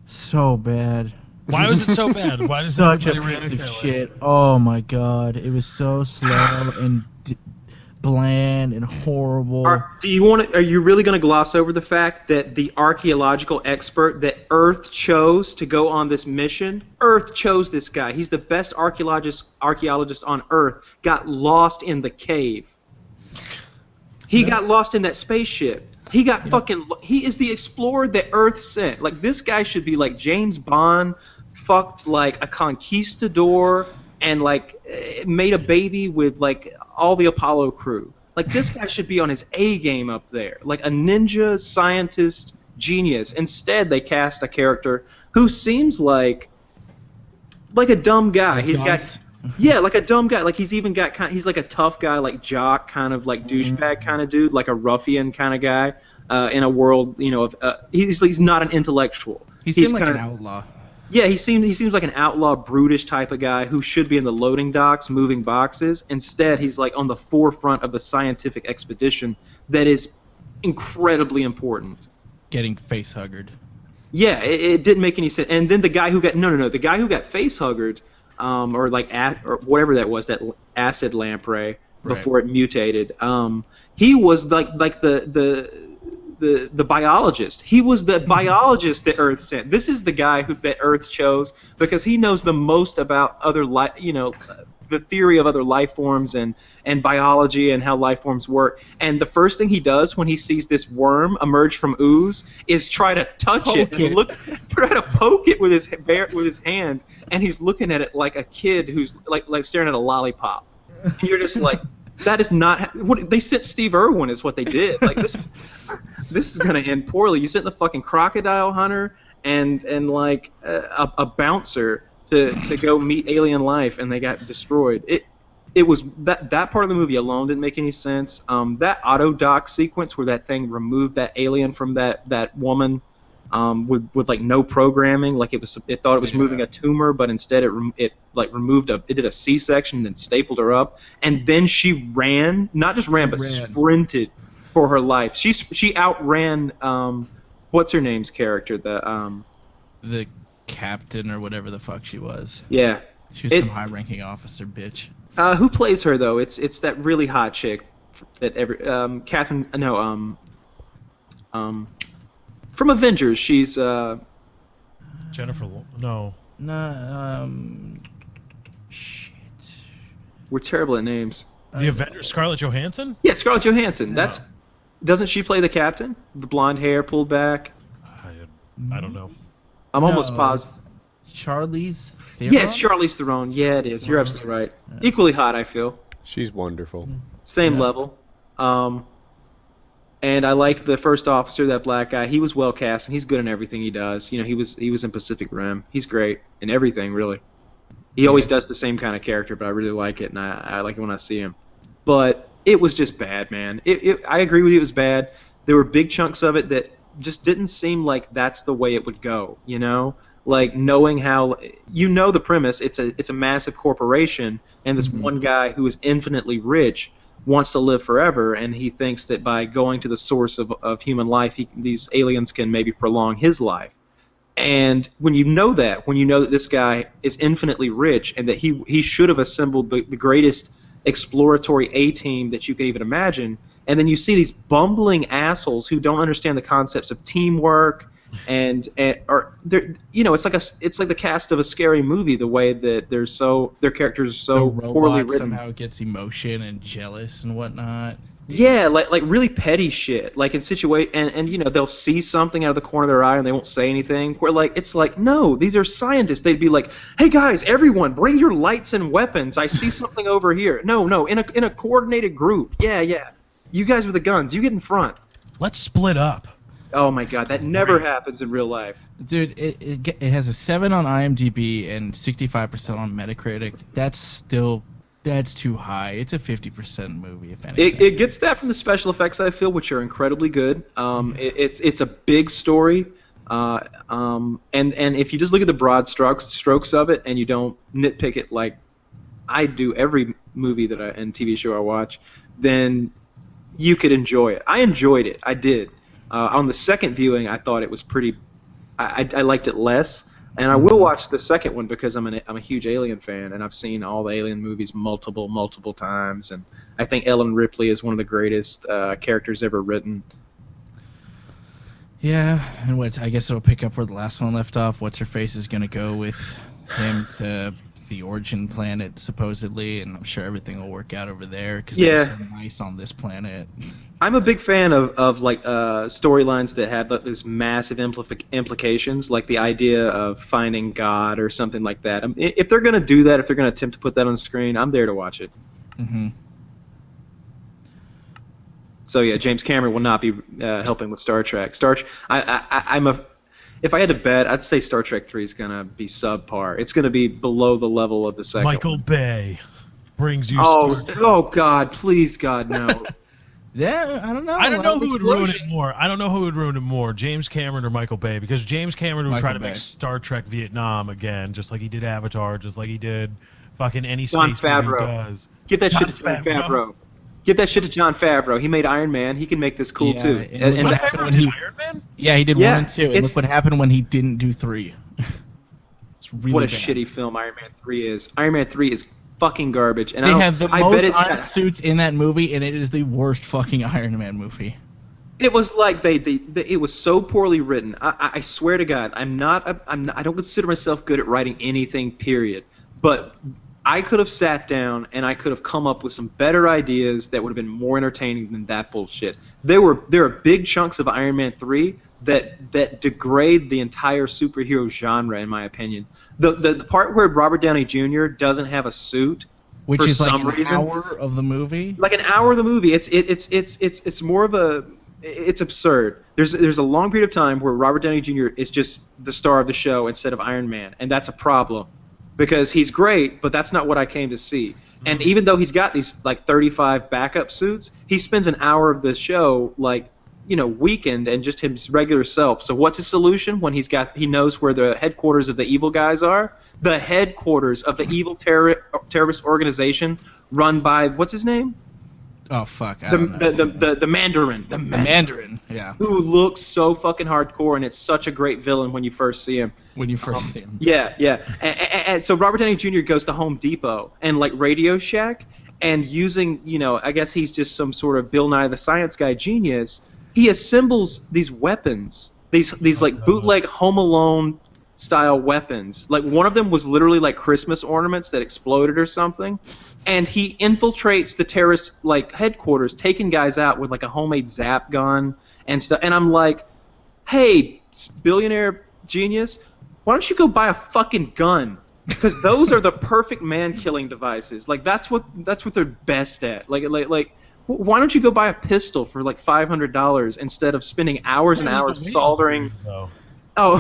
So bad. Why was it so bad? Why does Such a everybody piece of react that shit. way? Oh my god, it was so slow and bland and horrible. Are you really going to gloss over the fact that the archaeological expert that Earth chose to go on this mission? Earth chose this guy. He's the best archaeologist on Earth. Got lost in the cave. He got lost in that spaceship. He got he is the explorer that Earth sent. Like, this guy should be like James Bond, fucked like a conquistador, and like made a baby with like all the Apollo crew. Like, this guy should be on his A game up there. Like a ninja scientist genius. Instead, they cast a character who seems like a dumb guy. He's got... Yeah, like a dumb guy. Like, he's even got he's like a tough guy, like jock, kind of like douchebag kind of dude, like a ruffian kind of guy in a world, he's not an intellectual. He seems like an outlaw. Yeah, he seems like an outlaw, brutish type of guy who should be in the loading docks moving boxes. Instead, he's like on the forefront of the scientific expedition that is incredibly important. Getting face-huggered. Yeah, it didn't make any sense. And then the guy who got the guy who got face-huggered, or whatever that was, that acid lamprey, before it mutated. He was like the biologist. He was the biologist that Earth sent. This is the guy that Earth chose because he knows the most about other life, the theory of other life forms and biology and how life forms work. And the first thing he does when he sees this worm emerge from ooze is try to touch it and try to poke it with his hand, and he's looking at it like a kid who's like staring at a lollipop. And you're just like, that is not what they sent. Steve Irwin is what they did. Like this is gonna end poorly. You sent the fucking crocodile hunter and like a bouncer to go meet alien life, and they got destroyed. It was that part of the movie alone didn't make any sense. That auto dock sequence where that thing removed that alien from that woman with like no programming, like it thought it was moving a tumor, but instead it did a C-section and then stapled her up, and then she ran, not just ran, but sprinted for her life. She outran what's her name's character, the captain or whatever the fuck she was. Yeah. She was some high-ranking officer bitch. Who plays her though? It's that really hot chick that Catherine. No. From Avengers, she's Jennifer. No. Shit. We're terrible at names. The Avengers, Scarlett Johansson? Yeah, Scarlett Johansson. No. Doesn't she play the captain? The blonde hair pulled back. I don't know. I'm almost positive. Charlize Theron? Yes, Charlize Theron. Yeah, it is. You're absolutely right. Equally hot, I feel. She's wonderful. Same level. And I liked the first officer, that black guy. He was well cast, and he's good in everything he does. He was in Pacific Rim. He's great in everything, really. He always does the same kind of character, but I really like it, and I like it when I see him. But it was just bad, man. I agree with you, it was bad. There were big chunks of it that just didn't seem like that's the way it would go, Like knowing how, the premise, it's a massive corporation, and this one guy who is infinitely rich wants to live forever, and he thinks that by going to the source of human life, these aliens can maybe prolong his life. And when you know that this guy is infinitely rich, and that he should have assembled the greatest exploratory A-team that you could even imagine, and then you see these bumbling assholes who don't understand the concepts of teamwork, it's like the cast of a scary movie, the way that their characters are so poorly written. Somehow gets emotion and jealous and whatnot. Yeah, like really petty shit. Like in and they'll see something out of the corner of their eye and they won't say anything. Where it's like, no, these are scientists. They'd be like, hey guys, everyone, bring your lights and weapons. I see something over here. No, in a coordinated group. Yeah. You guys with the guns, you get in front. Let's split up. Oh my god, that never happens in real life. Dude, it has a 7 on IMDb and 65% on Metacritic. That's too high. It's a 50% movie, if anything. It gets that from the special effects, I feel, which are incredibly good. It's a big story, and if you just look at the broad strokes of it and you don't nitpick it like I do every movie and TV show I watch, then you could enjoy it. I enjoyed it. I did. On the second viewing, I thought it was pretty. I liked it less, and I will watch the second one because I'm a huge Alien fan, and I've seen all the Alien movies multiple times, and I think Ellen Ripley is one of the greatest characters ever written. Yeah, and I guess it'll pick up where the last one left off. What's her face is gonna go with him to the origin planet supposedly, and I'm sure everything will work out over there because they're so nice on this planet. I'm a big fan of like storylines that have those massive implications, like the idea of finding God or something like that. If they're gonna do that, if they're gonna attempt to put that on the screen, I'm there to watch it. Mm-hmm. So yeah, James Cameron will not be helping with Star Trek. If I had to bet, I'd say Star Trek 3 is gonna be subpar. It's gonna be below the level of the second. Michael Bay brings you. Oh God, please God, no. Yeah, I don't know. I don't know who would ruin it more. James Cameron or Michael Bay, because James Cameron would try to make Star Trek Vietnam again, just like he did Avatar, just like he did fucking any space movie he does. Give that shit to Jon Favreau. Give that shit to Jon Favreau. He made Iron Man. He can make this cool too. And Jon Favreau did Iron Man? Yeah, he did 1 and 2. And look what happened when he didn't do 3. It's really what a bad. shitty film Iron Man 3 is. Iron Man 3 is fucking garbage. And They I don't- have the I bet most it's iron suits in that movie, and it is the worst fucking Iron Man movie. It was like it was so poorly written. I swear to God, I don't consider myself good at writing anything, period. But I could have sat down and I could have come up with some better ideas that would have been more entertaining than that bullshit. There are big chunks of Iron Man 3 that degrade the entire superhero genre, in my opinion. The part where Robert Downey Jr. doesn't have a suit, Which for is like some an reason, hour of the movie. like an hour of the movie. It's more of a, it's absurd. There's a long period of time where Robert Downey Jr. is just the star of the show instead of Iron Man, and that's a problem because he's great, but that's not what I came to see. And even though he's got these like 35 backup suits, he spends an hour of the show like, you know, weakened and just his regular self. So what's his solution when he knows where the headquarters of the evil guys are? The headquarters of the evil terrorist organization run by, what's his name? Oh fuck! I don't know. The Mandarin. The Mandarin, yeah. Who looks so fucking hardcore, and it's such a great villain when you first see him. When you first see him. Yeah, yeah. And so Robert Downey Jr. goes to Home Depot and like Radio Shack, and using, you know, I guess he's just some sort of Bill Nye the Science Guy genius. He assembles these weapons, these like bootleg Home Alone style weapons. Like one of them was literally like Christmas ornaments that exploded or something. And he infiltrates the terrorist like headquarters, taking guys out with like a homemade zap gun and stuff. And I'm like, hey, billionaire genius, why don't you go buy a fucking gun? Because those are the perfect man-killing devices. Like that's what they're best at. Like why don't you go buy a pistol for like $500 instead of spending hours and hours soldering? Oh,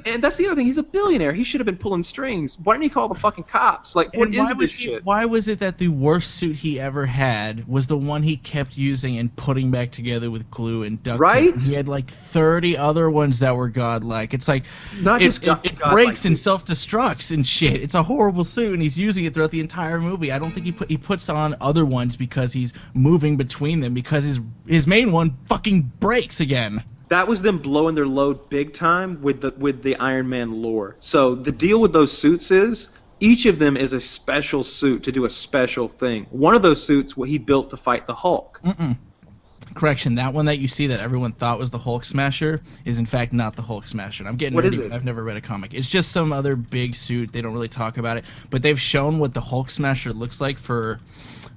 and that's the other thing. He's a billionaire. He should have been pulling strings. Why didn't he call the fucking cops? Like, what is this shit? Why was it that the worst suit he ever had was the one he kept using and putting back together with glue and duct tape? Right? He had like 30 other ones that were godlike. It's like Not just it godlike, breaks and dude. self-destructs and shit. It's a horrible suit, and he's using it throughout the entire movie. I don't think he puts on other ones because he's moving between them because his main one fucking breaks again. That was them blowing their load big time with the Iron Man lore. So the deal with those suits is each of them is a special suit to do a special thing. One of those suits, what he built to fight the Hulk. Correction, that one that you see that everyone thought was the Hulk Smasher is in fact not the Hulk Smasher. And I'm getting What nerdy, is it? but I've never read a comic. It's just some other big suit. They don't really talk about it, but they've shown what the Hulk Smasher looks like for.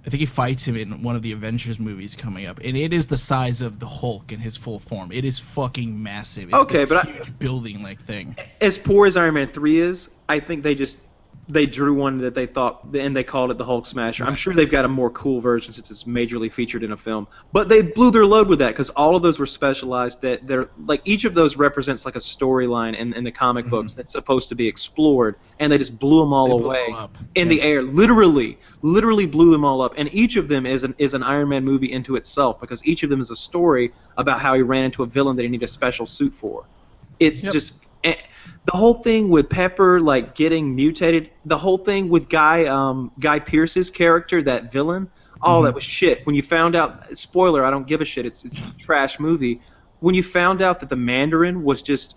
I think he fights him in one of the Avengers movies coming up, and it is the size of the Hulk in his full form. It is fucking massive. It's Okay, a but huge building like thing. As poor as Iron Man 3 is, I think they drew one that they thought, and they called it the Hulk Smasher. I'm sure they've got a more cool version since it's majorly featured in a film. But they blew their load with that because all of those were specialized. That they're like each of those represents like a storyline in the comic books that's supposed to be explored, and they just blew them all They blew away them up. in the air. Literally blew them all up. And each of them is an Iron Man movie into itself because each of them is a story about how he ran into a villain that he needed a special suit for. It's just. The whole thing with Pepper like getting mutated, the whole thing with Guy Pearce's character, that villain, that was shit. When you found out, spoiler, I don't give a shit. It's a trash movie. When you found out that the Mandarin was just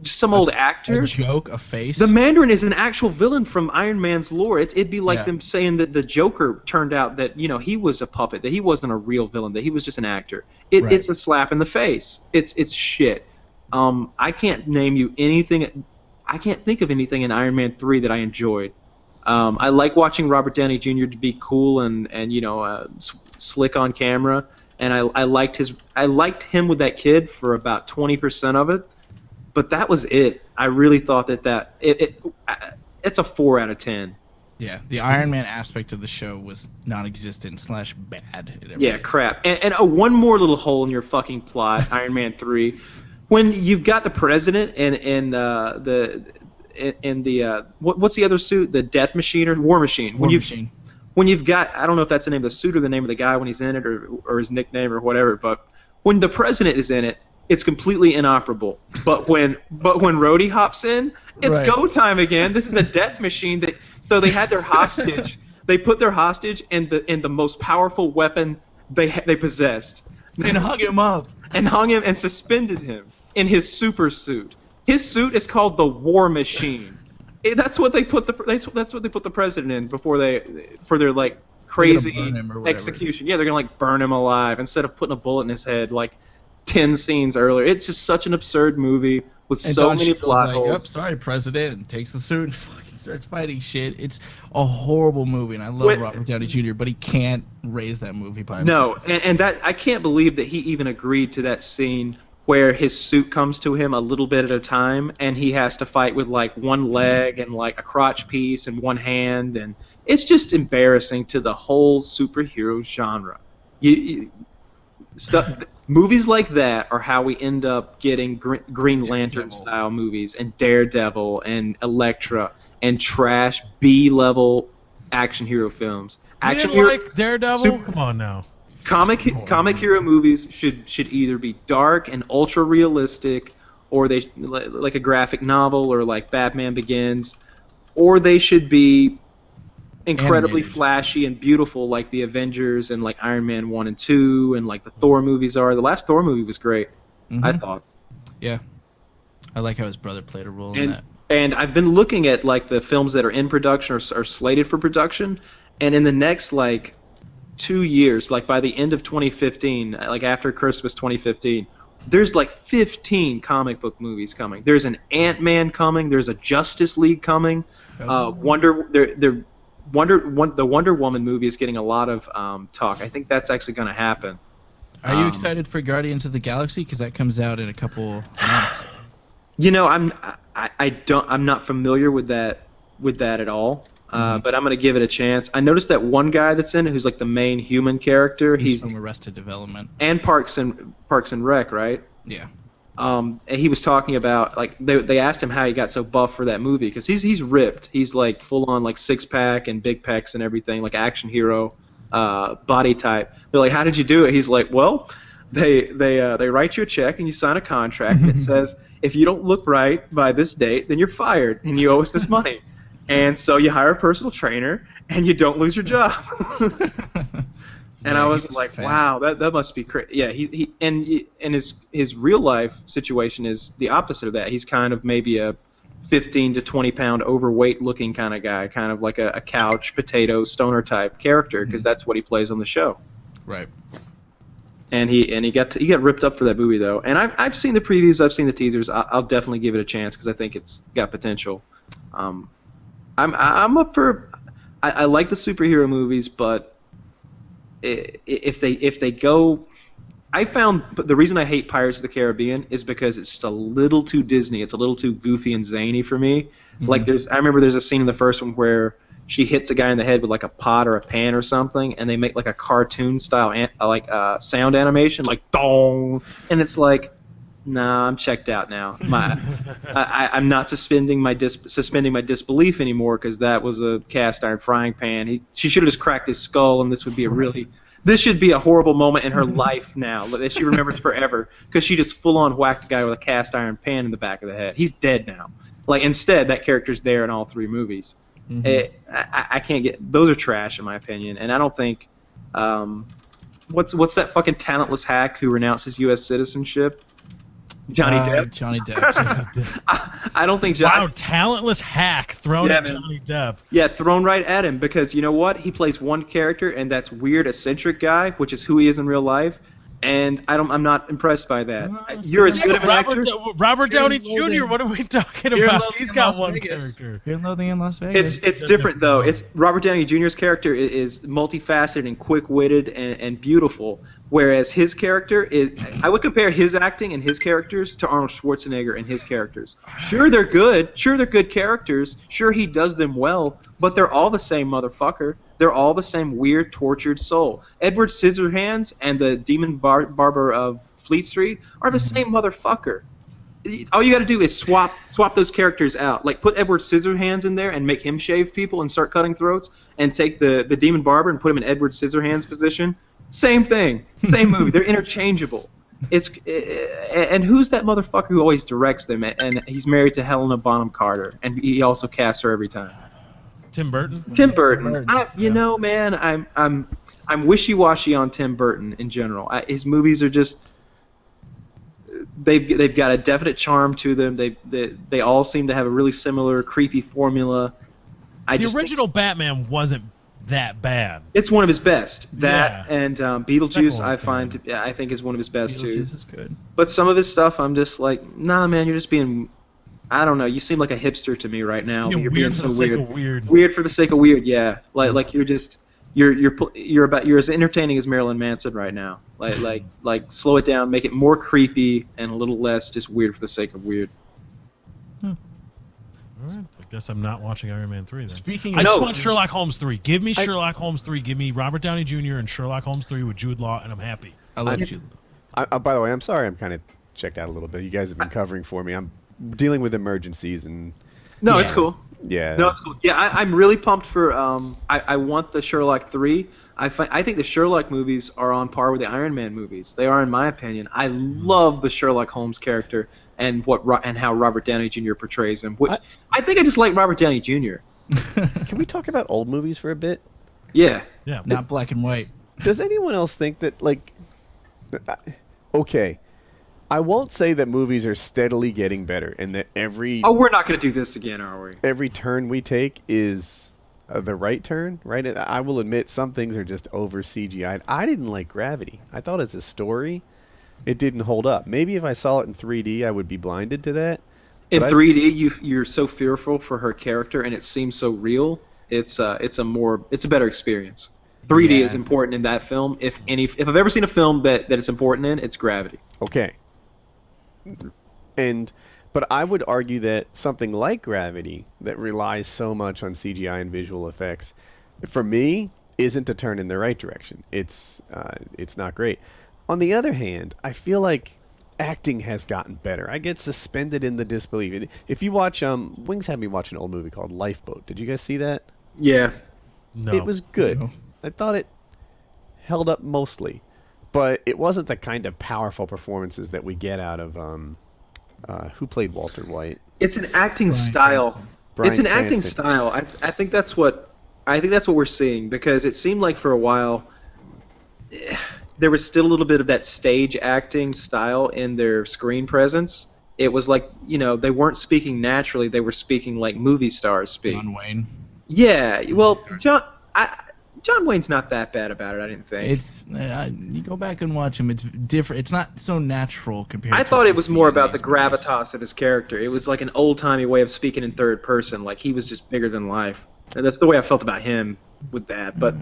some old actor, A joke, a face. the Mandarin is an actual villain from Iron Man's lore. It'd be like Yeah. them saying that the Joker turned out that he was a puppet, that he wasn't a real villain, that he was just an actor. Right. It's a slap in the face. It's shit. I can't name you anything. I can't think of anything in Iron Man 3 that I enjoyed. I like watching Robert Downey Jr. to be cool and slick on camera, and I liked him with that kid for about 20% of it, but that was it. I really thought it's a 4 out of 10. Yeah, the Iron Man aspect of the show was non-existent / bad. Yeah, crap. And one more little hole in your fucking plot, Iron Man 3. When you've got the president and what's the other suit? The Death Machine or War Machine? When you've got, I don't know if that's the name of the suit or the name of the guy when he's in it or his nickname or whatever, but when the president is in it, it's completely inoperable. But when Rhodey hops in, it's go time again. This is a Death Machine. So they had their hostage. They put their hostage in the most powerful weapon they possessed. And hung him up. And hung him and suspended him in his super suit. His suit is called the War Machine. That's what they put that's what they put the president in before for their like crazy burn him or whatever. execution. Yeah, they're gonna like burn him alive instead of putting a bullet in his head like 10 scenes earlier. It's just such an absurd movie with And so Don many Cheadle's plot like, holes. "Oh, sorry, President," and takes the suit and fucking starts fighting shit. It's a horrible movie, and I love Robert Downey Jr., but he can't raise that movie by himself. No, and that I can't believe that he even agreed to that scene where his suit comes to him a little bit at a time, and he has to fight with like one leg and like a crotch piece and one hand, and it's just embarrassing to the whole superhero genre. Movies like that are how we end up getting Green Lantern style movies and Daredevil and Elektra and trash B-level action hero films. You didn't like Daredevil? Come on now. Comic hero movies should either be dark and ultra realistic, or they like a graphic novel or like Batman Begins, or they should be incredibly flashy and beautiful like the Avengers and like Iron Man 1 and 2 and like the Thor movies are. The last Thor movie was great, I thought. Yeah. I like how his brother played a role in that. And I've been looking at like the films that are in production or are slated for production, and in the next like 2 years, like by the end of 2015, like after Christmas 2015, there's like 15 comic book movies coming. There's an Ant-Man coming. There's a Justice League coming. The Wonder Woman movie is getting a lot of talk. I think that's actually going to happen. Are you excited for Guardians of the Galaxy? Because that comes out in a couple months. You know, I'm not familiar with that at all. But I'm gonna give it a chance. I noticed that one guy that's in it, who's like the main human character. He's from Arrested Development and Parks and Rec, right? Yeah. And he was talking about like they asked him how he got so buff for that movie because he's ripped. He's like full on like 6-pack and big pecs and everything, like action hero body type. They're like, how did you do it? He's like, well, they write you a check and you sign a contract and it says if you don't look right by this date, then you're fired and you owe us this money. And so you hire a personal trainer, and you don't lose your job. And I was like, wow, that must be crazy. Yeah, and his real life situation is the opposite of that. He's kind of maybe a 15 to 20 pound overweight looking kind of guy, kind of like a couch potato stoner type character, because that's what he plays on the show. Right. And he got ripped up for that movie though. And I've seen the previews, I've seen the teasers. I'll definitely give it a chance because I think it's got potential. I'm up for. I like the superhero movies, but if they go, I found the reason I hate Pirates of the Caribbean is because it's just a little too Disney. It's a little too goofy and zany for me. Like I remember there's a scene in the first one where she hits a guy in the head with like a pot or a pan or something, and they make like a cartoon style sound animation, like dong, and it's like, nah, I'm checked out now. I'm not suspending my disbelief anymore because that was a cast iron frying pan. She should have just cracked his skull, and this should be a horrible moment in her life now that she remembers forever because she just full on whacked a guy with a cast iron pan in the back of the head. He's dead now. Like instead, that character's there in all 3 movies. I can't get those are trash in my opinion, and I don't think. What's that fucking talentless hack who renounced his U.S. citizenship? Johnny Depp. Johnny Depp. I don't think Wow, talentless hack thrown at man. Johnny Depp. Yeah, thrown right at him because you know what? He plays one character, and that's weird, eccentric guy, which is who he is in real life. And I'm not impressed by that. You're as good of an actor. Robert Downey Jr. What are we talking about? He's got one Vegas. character. Fear and Loathing in Las Vegas. It's different though. It's Robert Downey Jr.'s character is multifaceted and quick-witted and beautiful, whereas his character is. I would compare his acting and his characters to Arnold Schwarzenegger and his characters. Sure, they're good. Sure, they're good characters. Sure, he does them well, but they're all the same motherfucker. They're all the same weird, tortured soul. Edward Scissorhands and the Demon Barber of Fleet Street are the same motherfucker. All you got to do is swap those characters out. Like put Edward Scissorhands in there and make him shave people and start cutting throats, and take the Demon Barber and put him in Edward Scissorhands' position. Same thing, same movie. They're interchangeable. And who's that motherfucker who always directs them? And he's married to Helena Bonham Carter, and he also casts her every time. Tim Burton. Tim Burton. You know, man, I'm wishy-washy on Tim Burton in general. His movies are just they've got a definite charm to them. They all seem to have a really similar creepy formula. The original Batman wasn't that bad. It's one of his best. That Yeah. and Beetlejuice, Second one, I think is one of his best too. Beetlejuice is good. But some of his stuff, I'm just like, nah, man, you're just being, I don't know. You seem like a hipster to me right now. You're being weird for the sake of weird. Weird for the sake of weird, yeah. Like you're just, you're as entertaining as Marilyn Manson right now. Like slow it down, make it more creepy and a little less just weird for the sake of weird. All right. I guess I'm not watching Iron Man 3 then. Speaking I of, just want Sherlock Holmes 3. Give me Sherlock Holmes 3. Give me Robert Downey Jr. and Sherlock Holmes 3 with Jude Law, and I'm happy. I love you. By the way, I'm sorry I'm kind of checked out a little bit. You guys have been covering for me. I'm dealing with emergencies and... No, it's cool. Yeah. No, it's cool. Yeah, I'm really pumped for. I want the Sherlock 3. I think the Sherlock movies are on par with the Iron Man movies. They are, in my opinion. I love the Sherlock Holmes character and how Robert Downey Jr. portrays him. Which I think I just like Robert Downey Jr. Can we talk about old movies for a bit? Yeah. Yeah. Not black and white. Does anyone else think that, like... Okay. I won't say that movies are steadily getting better and that every... Oh, we're not going to do this again, are we? Every turn we take is the right turn, right? And I will admit some things are just over CGI'd. I didn't like Gravity. I thought as a story, it didn't hold up. Maybe if I saw it in 3D, I would be blinded to that. In 3D, you're so fearful for her character, and it seems so real. It's a better experience. 3D is important in that film. If I've ever seen a film that it's important in, it's Gravity. Okay. But I would argue that something like Gravity, that relies so much on CGI and visual effects, for me, isn't a turn in the right direction. It's not great. On the other hand, I feel like acting has gotten better. I get suspended in the disbelief. If you watch, Wings had me watch an old movie called Lifeboat. Did you guys see that? Yeah. No. It was good. No. I thought it held up mostly, but it wasn't the kind of powerful performances that we get out of who played Walter White. It's an acting style. Bryan It's an acting Cranston. style. I think that's what we're seeing, because it seemed like for a while there was still a little bit of that stage acting style in their screen presence. It was like, they weren't speaking naturally; they were speaking like movie stars speak. John Wayne. Yeah, well, John Wayne's not that bad about it, I didn't think. It's you go back and watch him. It's different. It's not so natural compared. I to thought what it you was see more in about the these movies. gravitas of his character. It was like an old-timey way of speaking in third person, like he was just bigger than life. And that's the way I felt about him with that. But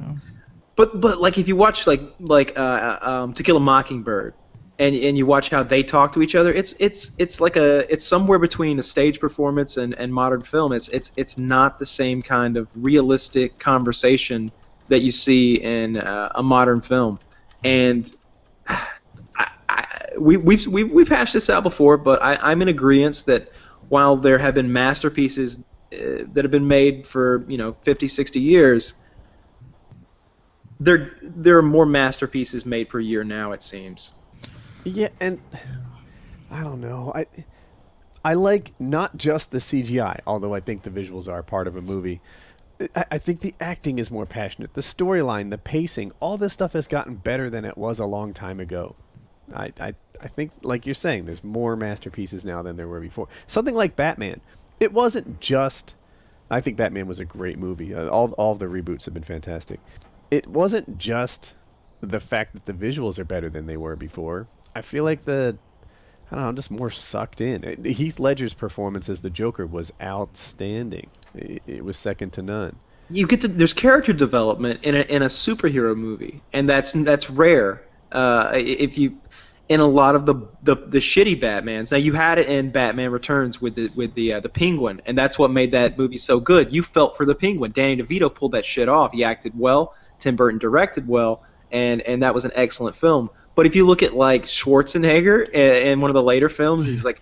like if you watch like To Kill a Mockingbird, and you watch how they talk to each other, it's somewhere between a stage performance and modern film. It's not the same kind of realistic conversation that you see in a modern film. And we've hashed this out before, but I'm in agreement that while there have been masterpieces that have been made for 50, 60 years, there are more masterpieces made per year now, it seems. Yeah, and I don't know. I like not just the CGI, although I think the visuals are part of a movie. I think the acting is more passionate. The storyline, the pacing, all this stuff has gotten better than it was a long time ago. I think, like you're saying, there's more masterpieces now than there were before. Something like Batman. It wasn't just... I think Batman was a great movie. All the reboots have been fantastic. It wasn't just the fact that the visuals are better than they were before. I feel like I'm just more sucked in. Heath Ledger's performance as the Joker was outstanding. It was second to none. There's character development in a superhero movie, and that's rare. In a lot of the shitty Batmans. Now you had it in Batman Returns with the Penguin, and that's what made that movie so good. You felt for the Penguin. Danny DeVito pulled that shit off. He acted well. Tim Burton directed well, and that was an excellent film. But if you look at like Schwarzenegger in one of the later films, he's like,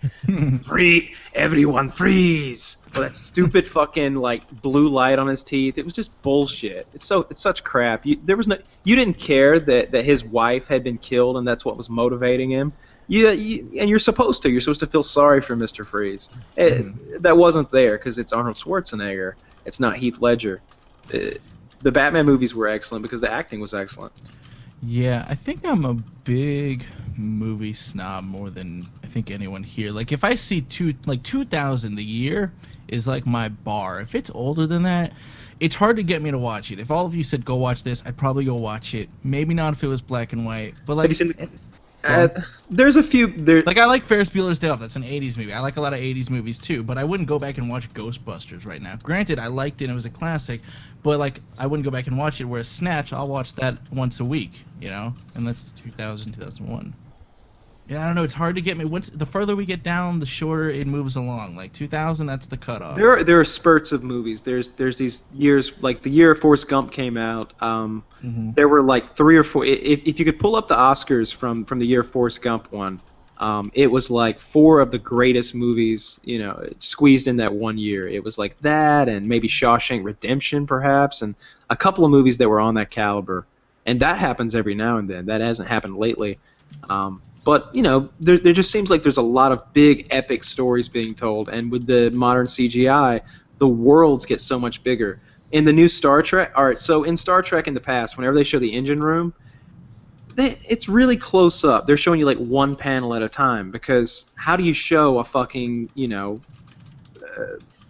"Free, everyone freeze!" Well, that stupid fucking like blue light on his teeth. It was just bullshit. It's such crap. You didn't care that his wife had been killed, and that's what was motivating him. And you're supposed to. You're supposed to feel sorry for Mr. Freeze. That wasn't there because it's Arnold Schwarzenegger. It's not Heath Ledger. The Batman movies were excellent because the acting was excellent. Yeah, I think I'm a big movie snob more than I think anyone here. Like if I see 2000 the year is like my bar. If it's older than that, it's hard to get me to watch it. If all of you said go watch this, I'd probably go watch it. Maybe not if it was black and white, but like Have you seen Go Uh, on. there's a few. There, Like I like Ferris Bueller's Day Off. That's an 80s movie. I like a lot of 80s movies too, but I wouldn't go back and watch Ghostbusters right now. Granted, I liked it and it was a classic, but like I wouldn't go back and watch it. Whereas Snatch, I'll watch that once a week, you know? And that's 2000, 2001. Yeah, I don't know. It's hard to get me. Once the further we get down, the shorter it moves along. Like 2000, that's the cutoff. there are spurts of movies. There's these years, like the year Forrest Gump came out. There were like 3 or 4. If you could pull up the Oscars from the year Forrest Gump won, it was like 4 of the greatest movies, you know, squeezed in that one year. It was like that, and maybe Shawshank Redemption, perhaps, and a couple of movies that were on that caliber. And that happens every now and then. That hasn't happened lately. But, you know, there just seems like there's a lot of big, epic stories being told. And with the modern CGI, the worlds get so much bigger. In the new Star Trek, all right, so in Star Trek in the past, whenever they show the engine room, it's really close up. They're showing you like one panel at a time, because how do you show a fucking, you know,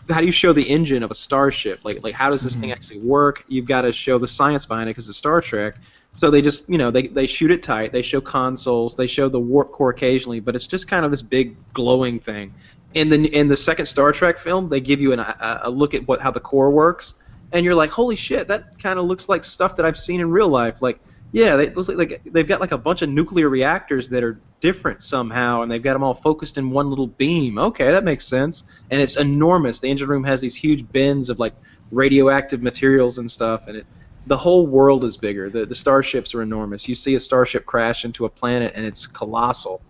how do you show the engine of a starship? Like how does this thing actually work? You've got to show the science behind it because it's Star Trek. So they just, you know, they shoot it tight. They show consoles. They show the warp core occasionally, but it's just kind of this big glowing thing. In the second Star Trek film, they give you a look at how the core works, and you're like, holy shit, that kind of looks like stuff that I've seen in real life. Like, yeah, it looks like they've got like a bunch of nuclear reactors that are different somehow, and they've got them all focused in one little beam. Okay, that makes sense. And it's enormous. The engine room has these huge bins of like radioactive materials and stuff, and the whole world is bigger. The starships are enormous. You see a starship crash into a planet, and it's colossal.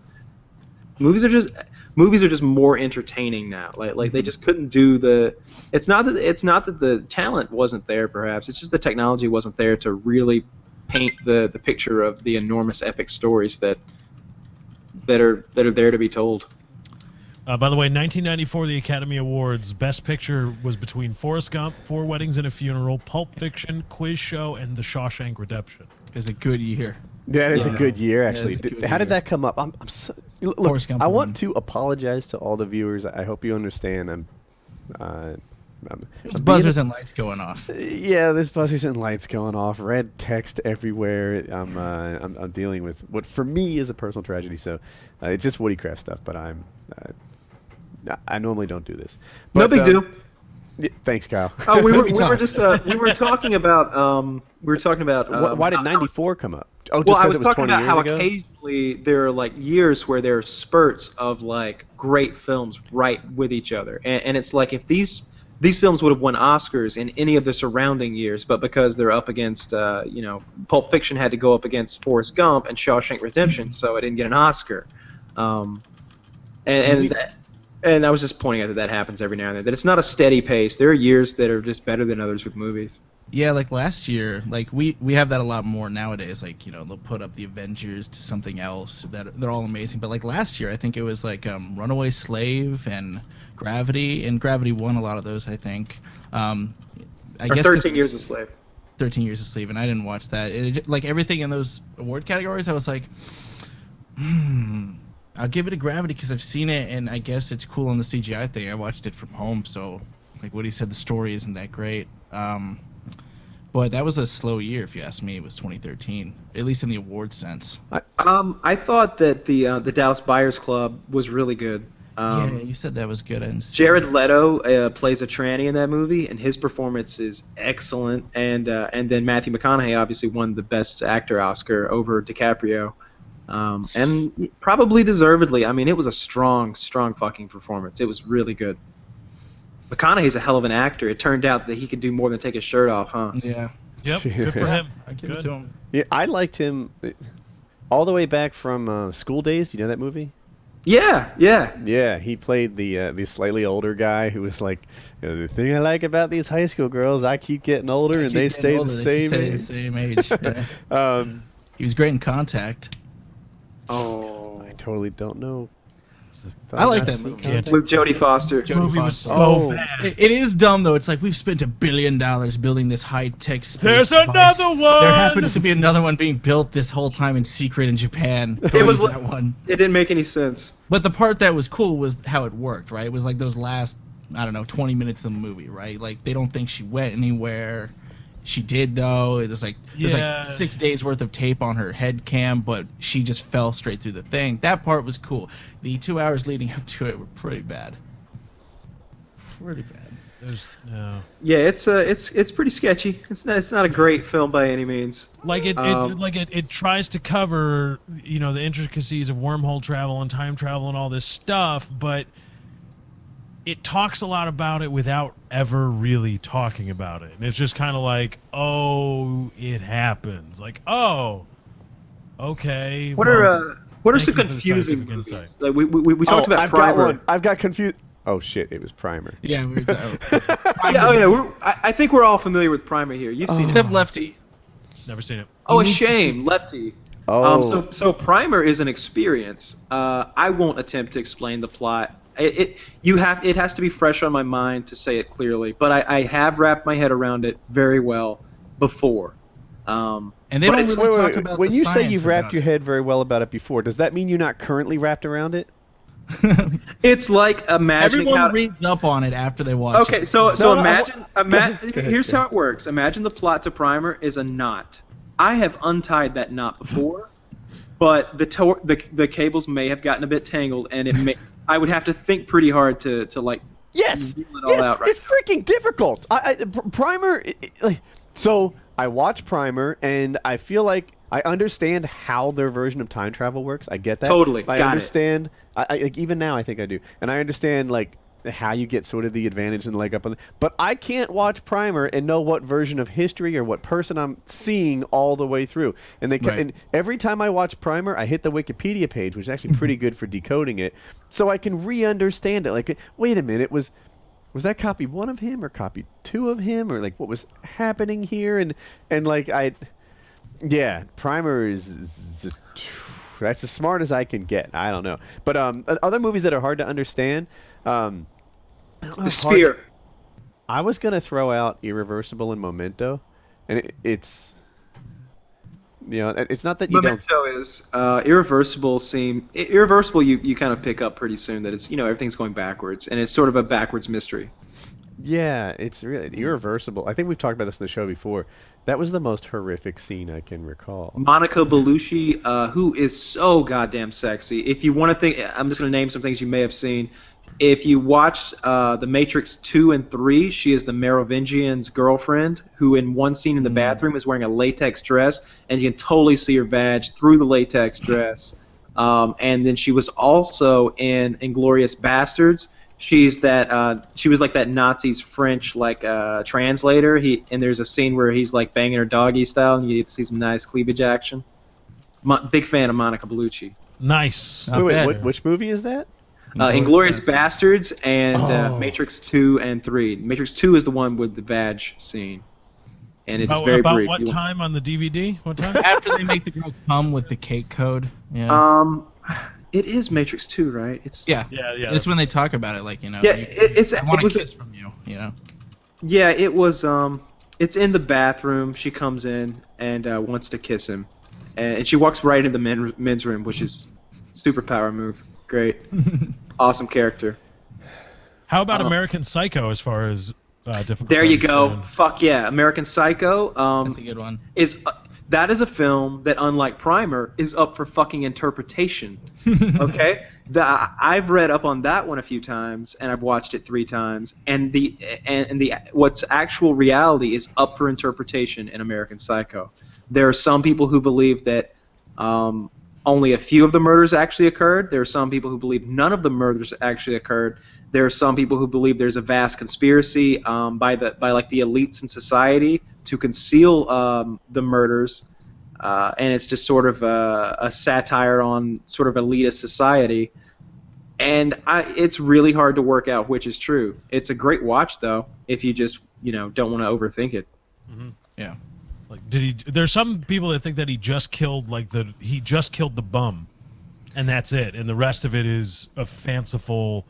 Movies are just more entertaining now. Like they just couldn't do the. It's not that the talent wasn't there. Perhaps it's just the technology wasn't there to really paint the picture of the enormous epic stories that are there to be told. By the way, 1994, the Academy Awards Best Picture was between Forrest Gump, 4 Weddings and a Funeral, Pulp Fiction, Quiz Show, and The Shawshank Redemption. It's a good year. That is a good year, That is actually. a good How did year. that come up? I'm so, look, Forrest Gump I won. want to apologize to all the viewers. I hope you understand. There's I'm buzzers and lights going off. Yeah, there's buzzers and lights going off. Red text everywhere. I'm dealing with what for me is a personal tragedy. So it's just WoodyCraft stuff. But I normally don't do this. No But, big deal. Yeah, thanks, Kyle. Oh, we were Talk. just we were talking about Why did '94 come up? Oh, just Well, I because was it was talking 20 about years how ago. occasionally there are like years where there are spurts of like great films right with each other, and it's like if these films would have won Oscars in any of the surrounding years, but because they're up against, you know, Pulp Fiction had to go up against Forrest Gump and Shawshank Redemption, so it didn't get an Oscar. And I was just pointing out that happens every now and then. That it's not a steady pace. There are years that are just better than others with movies. Yeah, like last year, like we have that a lot more nowadays. Like, you know, they'll put up the Avengers to something else that they're all amazing. But like last year, I think it was like Runaway Slave and Gravity, and Gravity won a lot of those, I think. I Or guess 13 Years a Slave. 13 Years a Slave, and I didn't watch that. Like everything in those award categories, I was like, I'll give it a Gravity because I've seen it, and I guess it's cool on the CGI thing. I watched it from home, so like Woody said, the story isn't that great. But that was a slow year, if you ask me. It was 2013, at least in the award sense. I thought that the Dallas Buyers Club was really good. Yeah, you said that was good. I didn't see Jared it. Leto plays a tranny in that movie, and his performance is excellent. And then Matthew McConaughey obviously won the Best Actor Oscar over DiCaprio, and probably deservedly. I mean, it was a strong fucking performance. It was really good. McConaughey's a hell of an actor. It turned out that he could do more than take his shirt off, huh? Yeah. Yep, good for him. I give it Good. to him. Yeah, I liked him all the way back from School Days. You know that movie? Yeah. Yeah, he played the slightly older guy who was like, you know, the thing I like about these high school girls, I keep getting older and they stay the same age. Same age. Yeah. He was great in Contact. Oh. I totally don't know. I like that Nazi movie. content? With Jodie Foster. Jodie movie was Foster. so Oh. bad. It is dumb though. It's like we've spent $1 billion building this high-tech space There's device. another one! There happens to be another one being built this whole time in secret in Japan. Go was use li- that one. It didn't make any sense. But the part that was cool was how it worked, right? It was like those last, I don't know, 20 minutes of the movie, right? Like they don't think she went anywhere. She did though. It was like there's Yeah. like 6 days worth of tape on her head cam, but she just fell straight through the thing. That part was cool. The 2 hours leading up to it were pretty bad. Pretty bad. There's no. Yeah, it's pretty sketchy. It's not a great film by any means. Like it tries to cover, you know, the intricacies of wormhole travel and time travel and all this stuff, but it talks a lot about it without ever really talking about it. And it's just kind of like, oh, it happens. Like, oh, okay. What well, are thank some you for the confusing scientific movies? insight. Like we talked about I've Primer. got one. I've got confused. Oh shit! It was Primer. Yeah, we were I think we're all familiar with Primer here. You've seen it. except Lefty. Never seen it. Oh, a shame, Lefty. Oh. So Primer is an experience. I won't attempt to explain the plot. It has to be fresh on my mind to say it clearly, but I have wrapped my head around it very well before. And they But don't it's- really talk Wait. about When the you say science you've wrapped about your it. head very well about it before, does that mean you're not currently wrapped around it? It's like imagining Everyone how. reads up on it after they watch Okay, it. so No, imagine. Go ahead, Here's go how it works. Imagine the plot to Primer is a knot. I have untied that knot before, but the cables may have gotten a bit tangled, and I would have to think pretty hard to like. Yes, Feel it all out right it's freaking difficult. Primer. So I watch Primer, and I feel like I understand how their version of time travel works. I get that. Totally, I got it. understand. Like even now, I think I do, and I understand like how you get sort of the advantage and leg up on. But I can't watch Primer and know what version of history or what person I'm seeing all the way through. And Right. and every time I watch Primer, I hit the Wikipedia page, which is actually pretty good for decoding it, so I can re-understand it. Like, wait a minute, was that copy 1 of him or copy 2 of him, or like what was happening here? And like Primer is that's as smart as I can get. I don't know, but other movies that are hard to understand. I don't know The if hard- Sphere. I was gonna throw out Irreversible and Memento, and it's it's not that you don't. Memento is Irreversible. Irreversible. You kind of pick up pretty soon that it's everything's going backwards, and it's sort of a backwards mystery. Yeah, it's really Irreversible. I think we've talked about this in the show before. That was the most horrific scene I can recall. Monica Bellucci, who is so goddamn sexy. If you want to think, I'm just going to name some things you may have seen. If you watched The Matrix 2 and 3, she is the Merovingian's girlfriend, who in one scene in the bathroom is wearing a latex dress, and you can totally see her vag through the latex dress. And then she was also in Inglourious Bastards. She was like that Nazi's French translator. And there's a scene where he's like banging her doggy style, and you get to see some nice cleavage action. Big fan of Monica Bellucci. Nice. Wait, bad. which movie is that? Inglourious Bastards and Matrix 2 and 3. Matrix 2 is the one with the vag scene, and it's very about brief. what time on the DVD? What time? After they make the girl come with the cake code. Yeah. It is Matrix 2, right? Yeah. Yeah. That's when they talk about it, like, Yeah, I want it a was kiss from you, you know. Yeah, it was. It's in the bathroom. She comes in and wants to kiss him, and she walks right into the men's room, which is superpower move. Great, awesome character. How about American Psycho as far as difficult? There to you go. understand? Fuck yeah, American Psycho. That's a good one. That is a film that, unlike Primer, is up for fucking interpretation. Okay, I've read up on that one a few times, and I've watched it 3 times, and what's actual reality is up for interpretation in American Psycho. There are some people who believe that only a few of the murders actually occurred. There are some people who believe none of the murders actually occurred. There are some people who believe there's a vast conspiracy by the elites in society to conceal the murders, and it's just sort of a satire on sort of elitist society. And it's really hard to work out which is true. It's a great watch though, if you just don't want to overthink it. Mm-hmm. Yeah. Like, there's some people that think that he just killed the bum. and that's it. And the rest of it is a fanciful,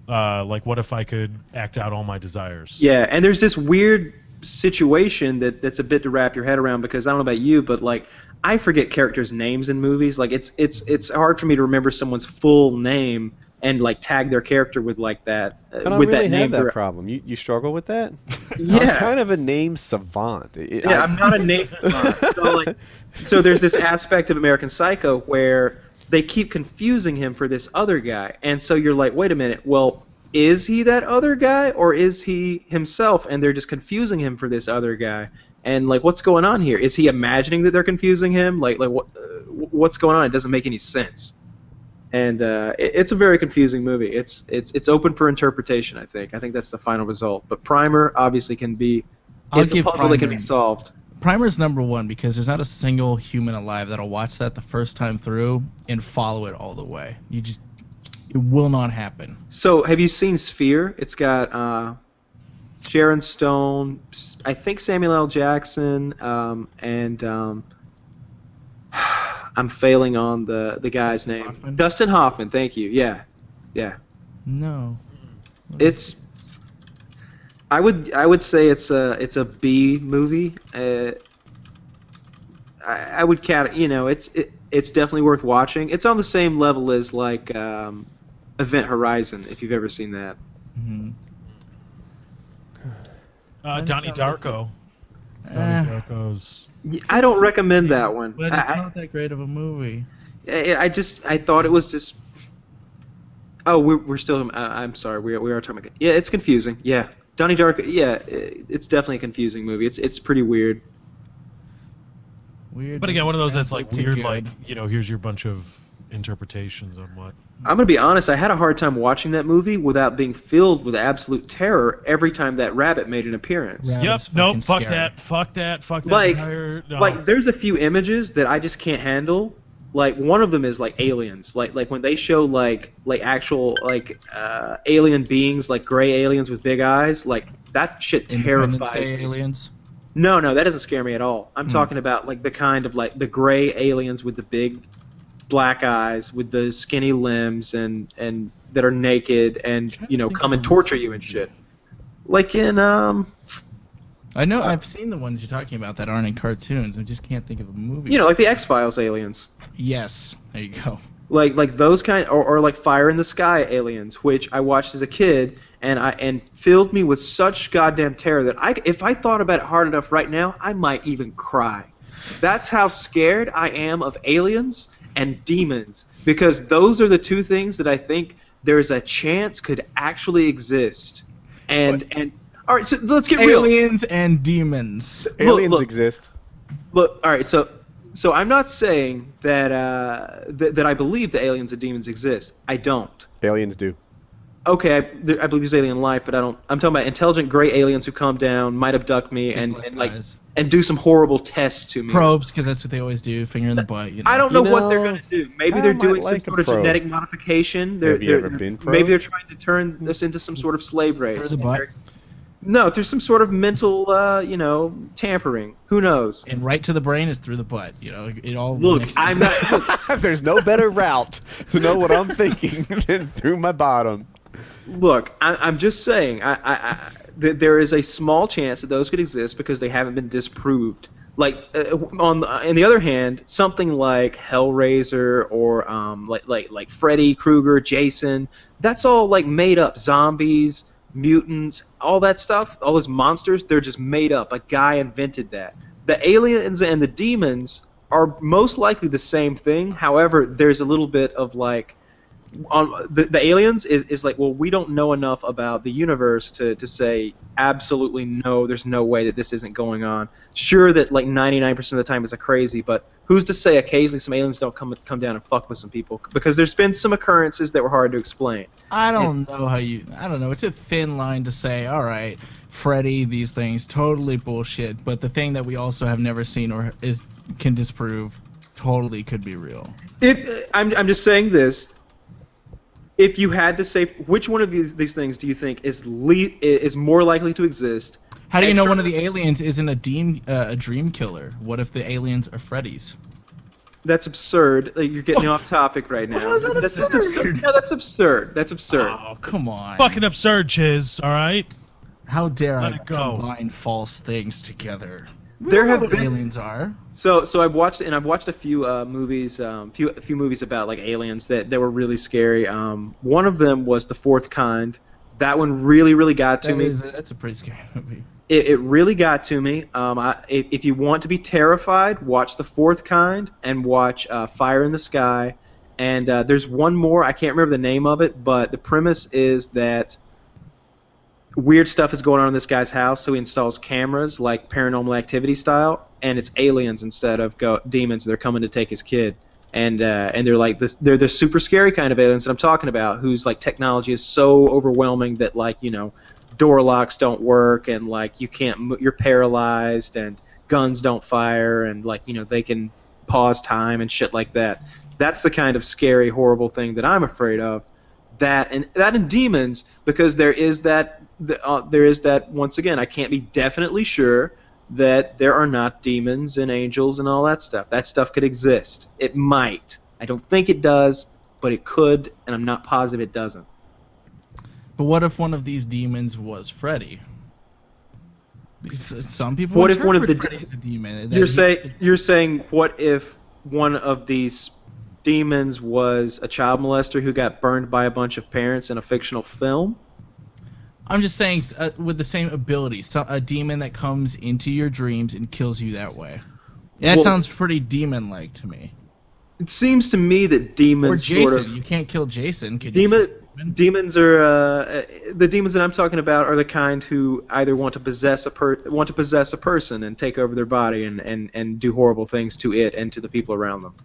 like, what if I could act out all my desires? Yeah, and there's this weird situation that's a bit to wrap your head around, because I don't know about you, but like I forget characters' names in movies. Like it's hard for me to remember someone's full name and like tag their character with like that. I don't with really that name. have that problem. You struggle with that? Yeah. I'm kind of a name savant. I'm not a name. So there's this aspect of American Psycho where they keep confusing him for this other guy, and so you're like, wait a minute, well, is he that other guy or is he himself? And they're just confusing him for this other guy. And like, what's going on here? Is he imagining that they're confusing him? Like what's going on? It doesn't make any sense. And it's a very confusing movie. It's open for interpretation. I think that's the final result. But Primer obviously can be. It's a puzzle that can be solved. Primer's number one because there's not a single human alive that'll watch that the first time through and follow it all the way. It will not happen. So, have you seen Sphere? It's got Sharon Stone, I think Samuel L. Jackson, and I'm failing on the guy's name. Hoffman? Dustin Hoffman. Thank you. Yeah. No. It's. I would say it's a B movie. I would count it. You know, it's definitely worth watching. It's on the same level as like. Event Horizon, if you've ever seen that. Mm-hmm. Donnie Darko. Donnie Darko's. I don't recommend that one. But it's not that great of a movie. I thought it was just. Oh, we're still. I'm sorry. We are talking about. Yeah, it's confusing. Yeah, Donnie Darko. Yeah, it's definitely a confusing movie. It's pretty weird. Weird. But again, one of those that's like Too weird, good. like, you know, here's your bunch of interpretations on what. I'm gonna be honest. I had a hard time watching that movie without being filled with absolute terror every time that rabbit made an appearance. Rabbit. Yep. It's Nope. fucking Fuck scary. that. Fuck that. Fuck that. Like- entire, no. Like, there's a few images that I just can't handle. Like, one of them is like aliens. Like when they show like actual like alien beings, like gray aliens with big eyes. Like that shit Independence terrifies Day me. aliens. No, that doesn't scare me at all. I'm talking about like the kind of like the gray aliens with the big black eyes, with the skinny limbs, and that are naked and come and torture you and shit. Like in I know I've seen the ones you're talking about that aren't in cartoons. I just can't think of a movie. like the X-Files aliens. Yes, there you go. Like those kind, or like Fire in the Sky aliens, which I watched as a kid, and filled me with such goddamn terror that if I thought about it hard enough right now, I might even cry. That's how scared I am of aliens and demons, because those are the two things that I think there's a chance could actually exist. And all right, so let's get real. Aliens and demons. Aliens look. exist. Look, all right, so I'm not saying that that I believe the aliens and demons exist. I don't. Aliens do. Okay, I believe there's alien life, but I don't. I'm talking about intelligent gray aliens who come down, might abduct me, and do some horrible tests to me. Probes, because that's what they always do. Finger in the butt. You know. I don't know You what they're know, gonna do. Maybe I they're might doing like some a sort of probe. genetic modification. Have you ever been probed? Maybe they're trying to turn us into some sort of slave race. Through the butt. No, there's some sort of mental, tampering. Who knows? And right to the brain is through the butt. You know, it all. Look, mixes I'm together. not. There's no better route to know what I'm thinking than through my bottom. Look, I'm just saying. There is a small chance that those could exist because they haven't been disproved. Like on the other hand, something like Hellraiser or like Freddy Krueger, Jason, that's all like made up zombies, mutants, all that stuff, all those monsters, they're just made up. A guy invented that. The aliens and the demons are most likely the same thing. However, there's a little bit of like on the aliens is like, well, we don't know enough about the universe to say absolutely no, there's no way that this isn't going on. Sure that like 99% of the time it's a crazy, but who's to say occasionally some aliens don't come down and fuck with some people? Because there's been some occurrences that were hard to explain. I don't know. It's a thin line to say, all right, Freddy, these things, totally bullshit. But the thing that we also have never seen or can disprove totally could be real. If I'm just saying this, if you had to say which one of these things do you think is more likely to exist? How do you know one of the aliens isn't a dream killer? What if the aliens are Freddy's? That's absurd. Like, you're getting off topic right now. How is that That's just absurd? absurd. No, that's absurd. That's absurd. Oh, come on. Fucking absurd, Chiz. All right. How dare Let I it go. combine false things together? There have What been aliens are. So I've watched a few movies, few movies about like aliens that were really scary. One of them was The Fourth Kind. That one really got to me. That's a pretty scary movie. It really got to me. If you want to be terrified, watch The Fourth Kind and watch Fire in the Sky. And there's one more. I can't remember the name of it, but the premise is that weird stuff is going on in this guy's house, so he installs cameras like Paranormal Activity style, and it's aliens instead of demons. They're coming to take his kid, and they're like this. They're the super scary kind of aliens that I'm talking about, whose like technology is so overwhelming that like door locks don't work, and like you can't, you're paralyzed, and guns don't fire, and like they can pause time and shit like that. That's the kind of scary, horrible thing that I'm afraid of. That and demons, because there is that once again, I can't be definitely sure that there are not demons and angels and all that stuff. That stuff could exist. It might. I don't think it does, but it could, and I'm not positive it doesn't. But what if one of these demons was Freddy? Because some people What if one of interpret the Freddy as a demon. You're saying what if one of these demons was a child molester who got burned by a bunch of parents in a fictional film? I'm just saying, with the same abilities, a demon that comes into your dreams and kills you that way. That Well, sounds pretty demon-like to me. It seems to me that demons Or Jason. sort of You can't kill Jason. Could you kill a demon? demons are the demons that I'm talking about are the kind who either want to possess a person and take over their body and do horrible things to it and to the people around them,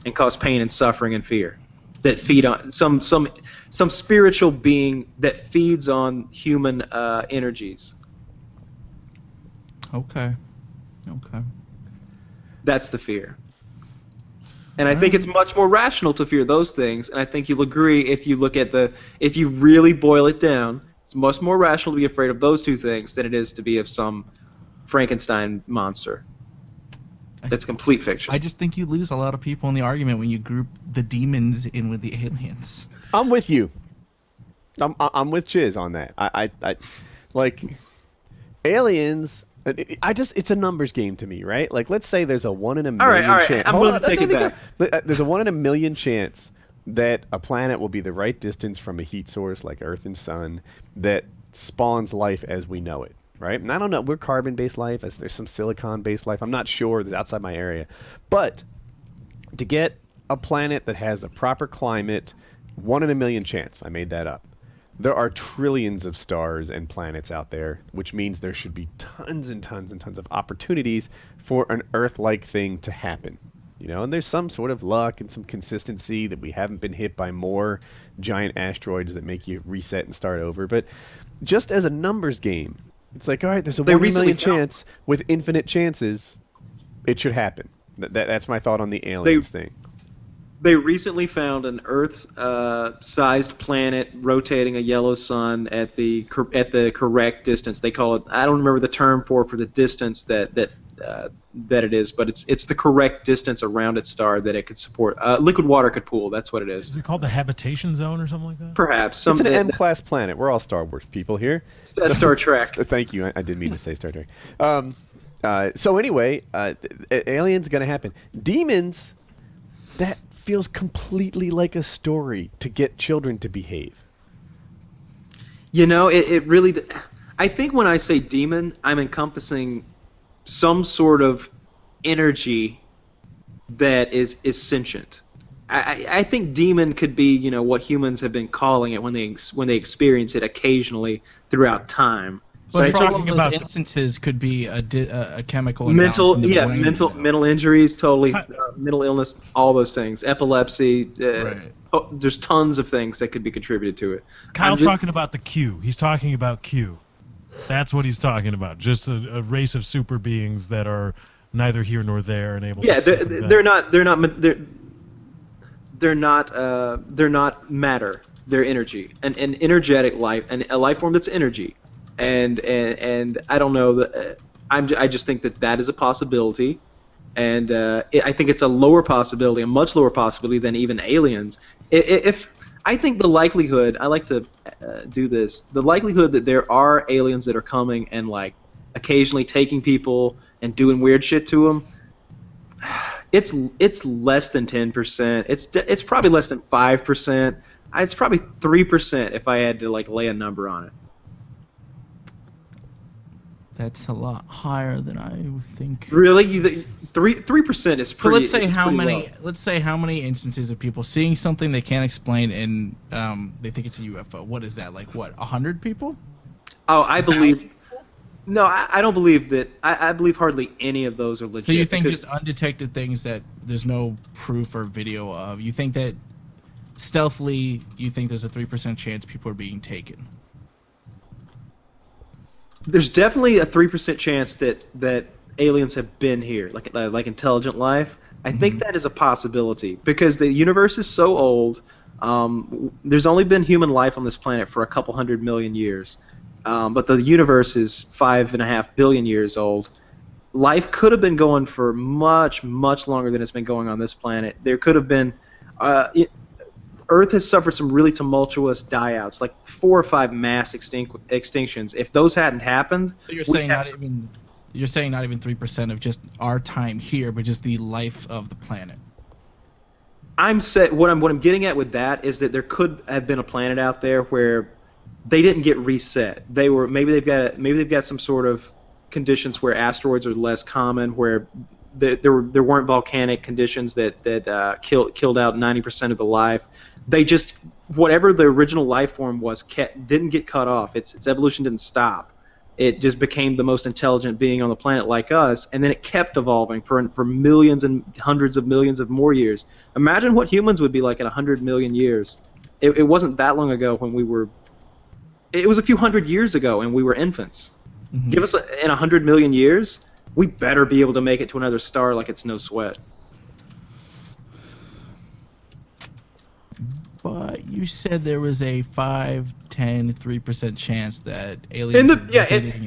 and cause pain and suffering and fear, that feed on some spiritual being that feeds on human energies. Okay. That's the fear. And I think it's much more rational to fear those things, and I think you'll agree if you really boil it down, it's much more rational to be afraid of those two things than it is to be of some Frankenstein monster. That's complete fiction. I just think you lose a lot of people in the argument when you group the demons in with the aliens. I'm with you. I'm with Chiz on that. I like aliens. It's a numbers game to me, right? Like, let's say there's a 1 in a million All right. chance. I'm willing to take it back. There's a 1 in a million chance that a planet will be the right distance from a heat source like Earth and Sun that spawns life as we know it, right? And I don't know. We're carbon-based life. There's some silicon-based life. I'm not sure. That's outside my area. But to get a planet that has a proper climate, 1 in a million chance. I made that up. There are trillions of stars and planets out there, which means there should be tons and tons and tons of opportunities for an Earth-like thing to happen. And there's some sort of luck and some consistency that we haven't been hit by more giant asteroids that make you reset and start over. But just as a numbers game, it's like, all right, there's a 1 in a million chance with infinite chances, it should happen. That's my thought on the aliens thing. They recently found an Earth-sized planet rotating a yellow sun at the correct distance. They call it, I don't remember the term for the distance that it is, but it's the correct distance around its star that it could support. Liquid water could pool. That's what it is. Is it called the habitation zone or something like that? Perhaps. It's an M-class planet. We're all Star Wars people here. Star Trek. Thank you. I didn't mean to say Star Trek. So anyway, aliens going to happen. Demons, that feels completely like a story to get children to behave. It really... I think when I say demon, I'm encompassing some sort of energy that is sentient. I think demon could be, what humans have been calling it when they experience it occasionally throughout time. But So all talking of about those instances could be a chemical mental, imbalance in the brain. mental injuries, totally, mental illness, all those things, epilepsy. Right. There's tons of things that could be contributed to it. Kyle's talking about the Q. He's talking about Q. That's what he's talking about. Just a race of super beings that are neither here nor there and able. Yeah, to they're not matter. They're energy, an energetic life, and a life form that's energy. And I don't know that I just think that is a possibility, and I think it's a lower possibility, a much lower possibility than even aliens. If I think the likelihood, I like to do this, the likelihood that there are aliens that are coming and like occasionally taking people and doing weird shit to them, it's less than 10%. It's probably less than 5%. It's probably 3% if I had to like lay a number on it. That's a lot higher than I would think. Really, 3% is pretty. So let's say is how pretty many? low. Let's say how many instances of people seeing something they can't explain and they think it's a UFO. What is that? Like what? 100 people? Oh, I believe. No, I don't believe that. I believe hardly any of those are legit. So you think because- just undetected things that there's no proof or video of? You think that stealthily, you think there's a 3% chance people are being taken? There's definitely a 3% chance that aliens have been here, like intelligent life. I think that is a possibility because the universe is so old. There's only been human life on this planet for a couple 100 million years, but the universe is 5.5 billion years old. Life could have been going for much, much longer than it's been going on this planet. There could have been. Earth has suffered some really tumultuous die-outs, like 4 or 5 mass extinctions. If those hadn't happened, So you're saying not even 3% of just our time here, but just the life of the planet. What I'm getting at with that is that there could have been a planet out there where they didn't get reset. Maybe they've got some sort of conditions where asteroids are less common, where there weren't volcanic conditions that killed out 90% of the life. They just, whatever the original life form was, didn't get cut off. Its evolution didn't stop. It just became the most intelligent being on the planet like us, and then it kept evolving for millions and hundreds of millions of more years. Imagine what humans would be like in 100 million years. It wasn't that long ago when we were. It was a few hundred years ago, and we were infants. Mm-hmm. Give us in 100 million years, we better be able to make it to another star like it's no sweat. But you said there was a 5, 10, 3% chance that aliens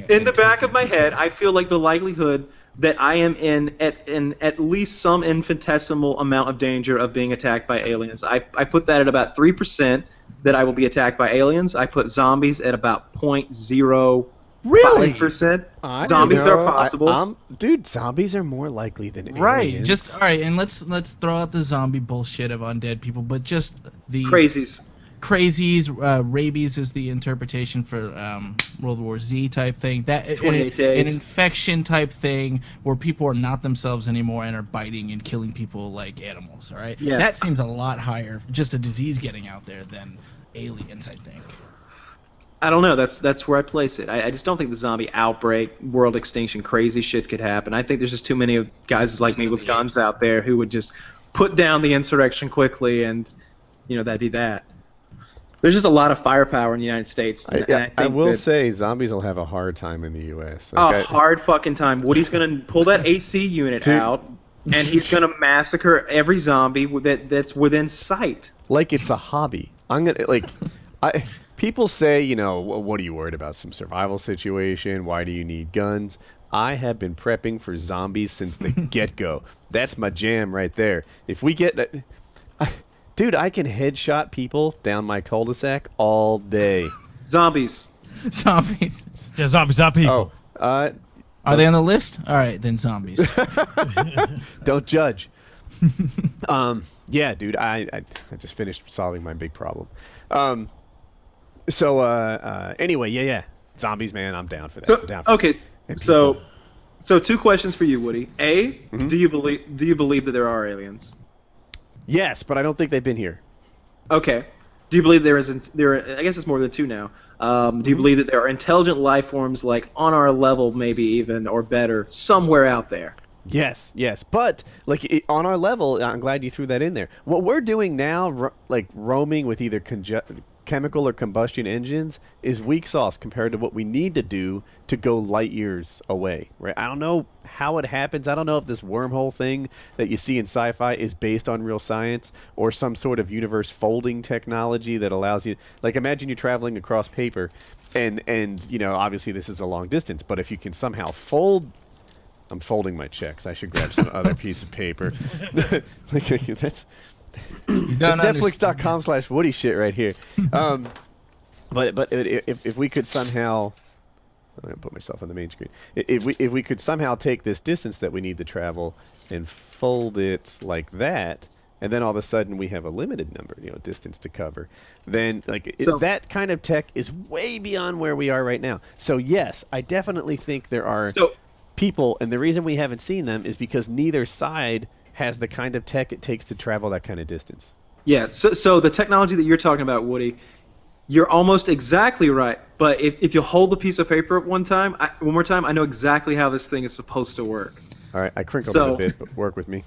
In the back of my head, I feel like the likelihood that I am in at least some infinitesimal amount of danger of being attacked by aliens. I put that at about 3% that I will be attacked by aliens. I put zombies at about 0.05%. Really? Zombies are possible. Dude, zombies are more likely than aliens. Right. Just all right, and let's throw out the zombie bullshit of undead people, but just the Crazies. Rabies is the interpretation for World War Z type thing. That 28 days. An infection type thing where people are not themselves anymore and are biting and killing people like animals. All right. Yeah. That seems a lot higher. Just a disease getting out there than aliens, I think. I don't know. That's where I place it. I just don't think the zombie outbreak, world extinction, crazy shit could happen. I think there's just too many of guys like me with guns out there who would just put down the insurrection quickly, and that'd be that. There's just a lot of firepower in the United States. I will say zombies will have a hard time in the U.S. Hard fucking time. Woody's gonna pull that AC unit out, and he's gonna massacre every zombie that's within sight. Like it's a hobby. People say, what are you worried about? Some survival situation? Why do you need guns? I have been prepping for zombies since the get-go. That's my jam right there. If we get... Dude, I can headshot people down my cul-de-sac all day. Zombies. Zombies. Yeah, zombies, not people. Are they on the list? All right, then zombies. Don't judge. Yeah, dude, I just finished solving my big problem. Anyway, yeah. Zombies, man, I'm down for that. I'm down for okay, so 2 questions for you, Woody. A, do you believe that there are aliens? Yes, but I don't think they've been here. Okay. Do you believe I guess it's more than 2 now. Do you believe that there are intelligent life forms like on our level maybe even or better somewhere out there? Yes, but on our level, I'm glad you threw that in there. What we're doing now, roaming with either chemical or combustion engines, is weak sauce compared to what we need to do to go light years away. Right? I don't know how it happens. I don't know if this wormhole thing that you see in sci-fi is based on real science or some sort of universe folding technology that allows you. Imagine you're traveling across paper, and obviously this is a long distance, but if you can somehow fold I'm folding my checks. I should grab some other piece of paper. That's Netflix.com/Woody shit right here. But if we could somehow, I'm gonna put myself on the main screen. If we could somehow take this distance that we need to travel and fold it like that, and then all of a sudden we have a limited number, distance to cover, then that kind of tech is way beyond where we are right now. So yes, I definitely think there are people, and the reason we haven't seen them is because neither side has the kind of tech it takes to travel that kind of distance. Yeah. So the technology that you're talking about, Woody, you're almost exactly right. But if you hold the piece of paper up one more time, I know exactly how this thing is supposed to work. All right, I crinkled it a bit, but work with me.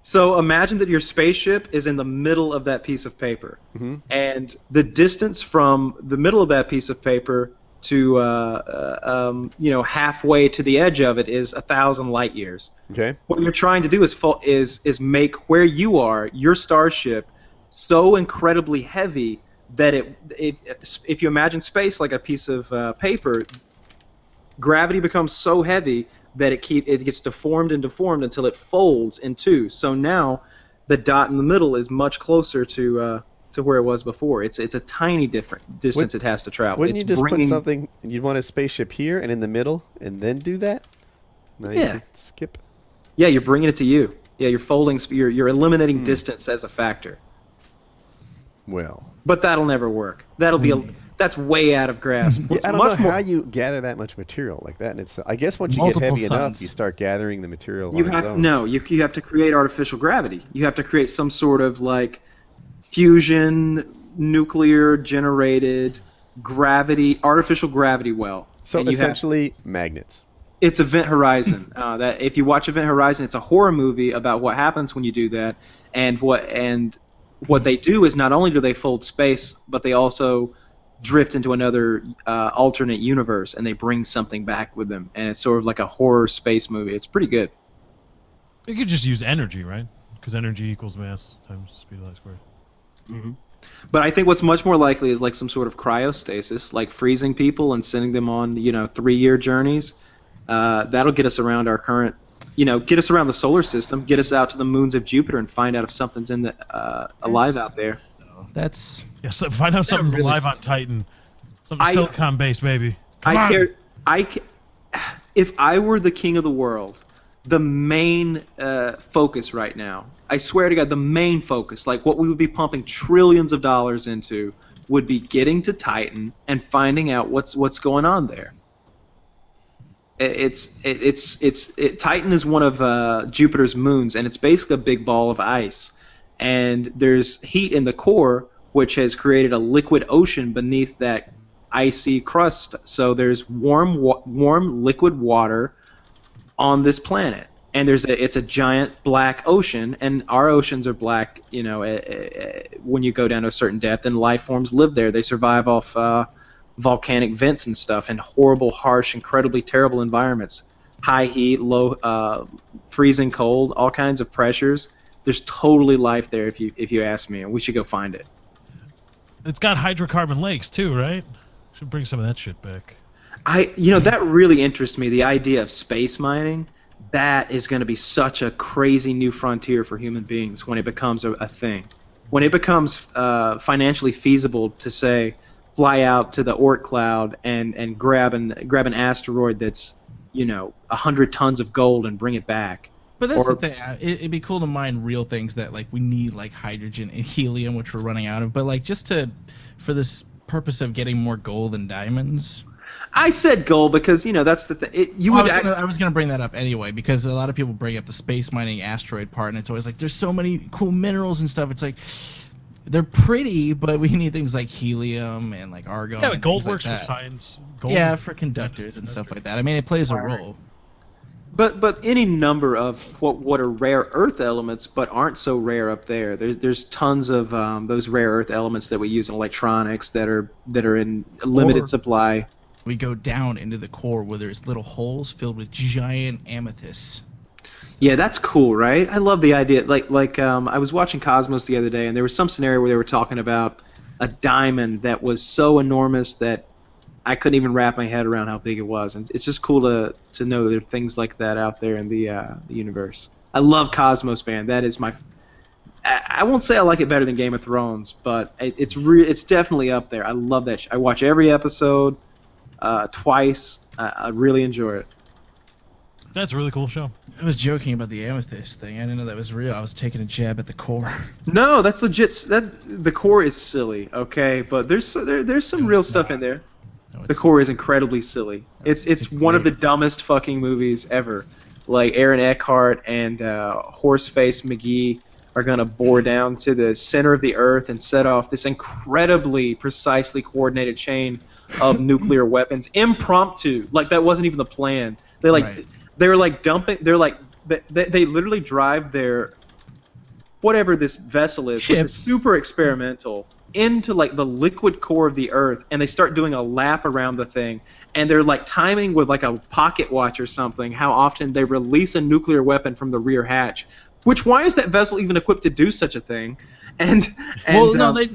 So imagine that your spaceship is in the middle of that piece of paper, and the distance from the middle of that piece of paper to halfway to the edge of it is 1,000 light years. Okay. What you're trying to do is make where you are, your starship, so incredibly heavy that if you imagine space like a piece of paper, gravity becomes so heavy that it gets deformed and deformed until it folds in two. So now the dot in the middle is much closer to where it was before. It's a tiny different distance it has to travel. Wouldn't you just put something? You'd want a spaceship here and in the middle, and then do that? No, you can skip. Yeah, you're bringing it to you. Yeah, you're folding. You're eliminating distance as a factor. Well, but that'll never work. That'll be that's way out of grasp. Yeah, I don't know how you gather that much material like that. And it's I guess once you get heavy enough, you start gathering the material on its own. No, you have to create artificial gravity. You have to create some sort of fusion, nuclear generated artificial gravity well. So essentially magnets. It's Event Horizon. That if you watch Event Horizon, it's a horror movie about what happens when you do that, and what they do is not only do they fold space, but they also drift into another alternate universe, and they bring something back with them, and it's sort of like a horror space movie. It's pretty good. You could just use energy, right? Because energy equals mass times speed of light squared. Mm-hmm. But I think what's much more likely is like some sort of cryostasis, like freezing people and sending them on 3-year journeys. That'll get us around our current. Get us around the solar system, get us out to the moons of Jupiter, and find out if something's alive out there. That's so find out something's alive on Titan. Something silicon-based, baby. If I were the king of the world, the main focus right now, I swear to God, the main focus, like what we would be pumping trillions of dollars into, would be getting to Titan and finding out what's going on there. Titan is one of Jupiter's moons, and it's basically a big ball of ice. And there's heat in the core, which has created a liquid ocean beneath that icy crust. So there's warm liquid water on this planet, and it's a giant black ocean. And our oceans are black, when you go down to a certain depth. And life forms live there. They survive off volcanic vents and stuff in horrible, harsh, incredibly terrible environments. High heat, low, freezing cold, all kinds of pressures. There's totally life there if you ask me, and we should go find it. It's got hydrocarbon lakes too, right? Should bring some of that shit back. That really interests me. The idea of space mining. That is going to be such a crazy new frontier for human beings when it becomes a thing. When it becomes financially feasible to say, fly out to the Oort cloud and grab an asteroid that's 100 tons of gold and bring it back. But that's the thing. It'd be cool to mine real things that we need, like hydrogen and helium, which we're running out of. But just for this purpose of getting more gold and diamonds. I said gold because that's the thing. I was gonna bring that up anyway because a lot of people bring up the space mining asteroid part, and it's always like there's so many cool minerals and stuff. It's like they're pretty, but we need things like helium and argon. Yeah, but gold works for science. Gold for conductors and stuff like that. I mean, it plays a role. But any number of what are rare earth elements, but aren't so rare up there. There's tons of those rare earth elements that we use in electronics that are in limited supply. We go down into the core where there's little holes filled with giant amethysts. Yeah, that's cool, right? I love the idea. I was watching Cosmos the other day, and there was some scenario where they were talking about a diamond that was so enormous that I couldn't even wrap my head around how big it was, and it's just cool to know there are things like that out there in the universe. I love Cosmos, man. That is my. I won't say I like it better than Game of Thrones, but it's definitely up there. I love that. I watch every episode twice. I really enjoy it. That's a really cool show. I was joking about the amethyst thing. I didn't know that was real. I was taking a jab at the core. No, that's legit. The core is silly, okay, but there's some real stuff in there. The core is incredibly silly. It's one of the dumbest fucking movies ever. Like Aaron Eckhart and Horseface McGee are gonna bore down to the center of the Earth and set off this incredibly precisely coordinated chain of nuclear weapons, impromptu. Like that wasn't even the plan. They were like dumping. They're like they literally drive their whatever this vessel is, which is super experimental, into like the liquid core of the Earth, and they start doing a lap around the thing, and they're like timing with like a pocket watch or something how often they release a nuclear weapon from the rear hatch. Which, why is that vessel even equipped to do such a thing? They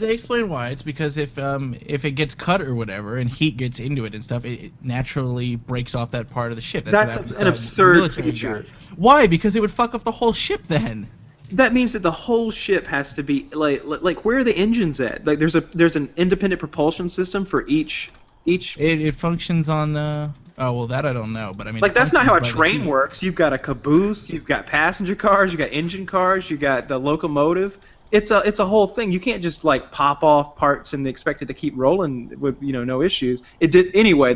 explain why. It's because if it gets cut or whatever and heat gets into it and stuff, it naturally breaks off that part of the ship. That's an absurd feature. Why? Because it would fuck up the whole ship then. That means that the whole ship has to be like where are the engines at? Like there's an independent propulsion system for each. It functions on. Oh well, that I don't know, but I mean. Like that's not how a train works. You've got a caboose, you've got passenger cars, you've got engine cars, you've got the locomotive. It's a whole thing. You can't just like pop off parts and expect it to keep rolling with no issues. It did anyway.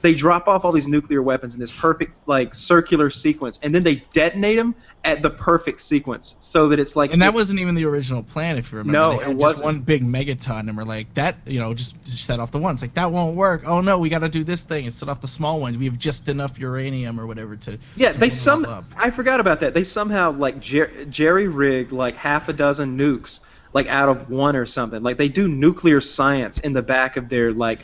They drop off all these nuclear weapons in this perfect like circular sequence, and then they detonate them at the perfect sequence so that it's like. And that wasn't even the original plan, if you remember. No, they had it wasn't. Just one big megaton, and we're like that. Just set off the ones. Like that won't work. Oh no, we got to do this thing and set off the small ones. We have just enough uranium or whatever to. Yeah, to they up. I forgot about that. They somehow like jerry rigged like half a dozen nukes like out of one or something. Like they do nuclear science in the back of their like.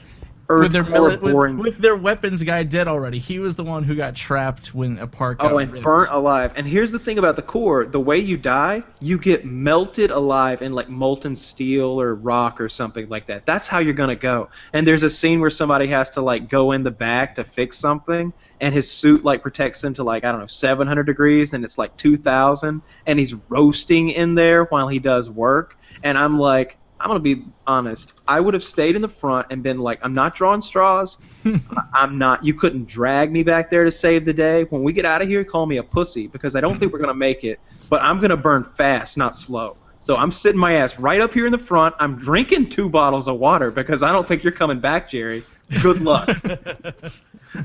With their weapons guy dead already. He was the one who got trapped when a part got ripped. Burnt alive. And here's the thing about the core. The way you die, you get melted alive in like molten steel or rock or something like that. That's how you're going to go. And there's a scene where somebody has to like go in the back to fix something, and his suit like protects him to like, I don't know, 700 degrees, and it's like 2,000, and he's roasting in there while he does work. And I'm like, I'm going to be honest. I would have stayed in the front and been like, I'm not drawing straws. I'm not. You couldn't drag me back there to save the day. When we get out of here, call me a pussy because I don't think we're going to make it. But I'm going to burn fast, not slow. So I'm sitting my ass right up here in the front. I'm drinking 2 bottles of water because I don't think you're coming back, Jerry. Good luck.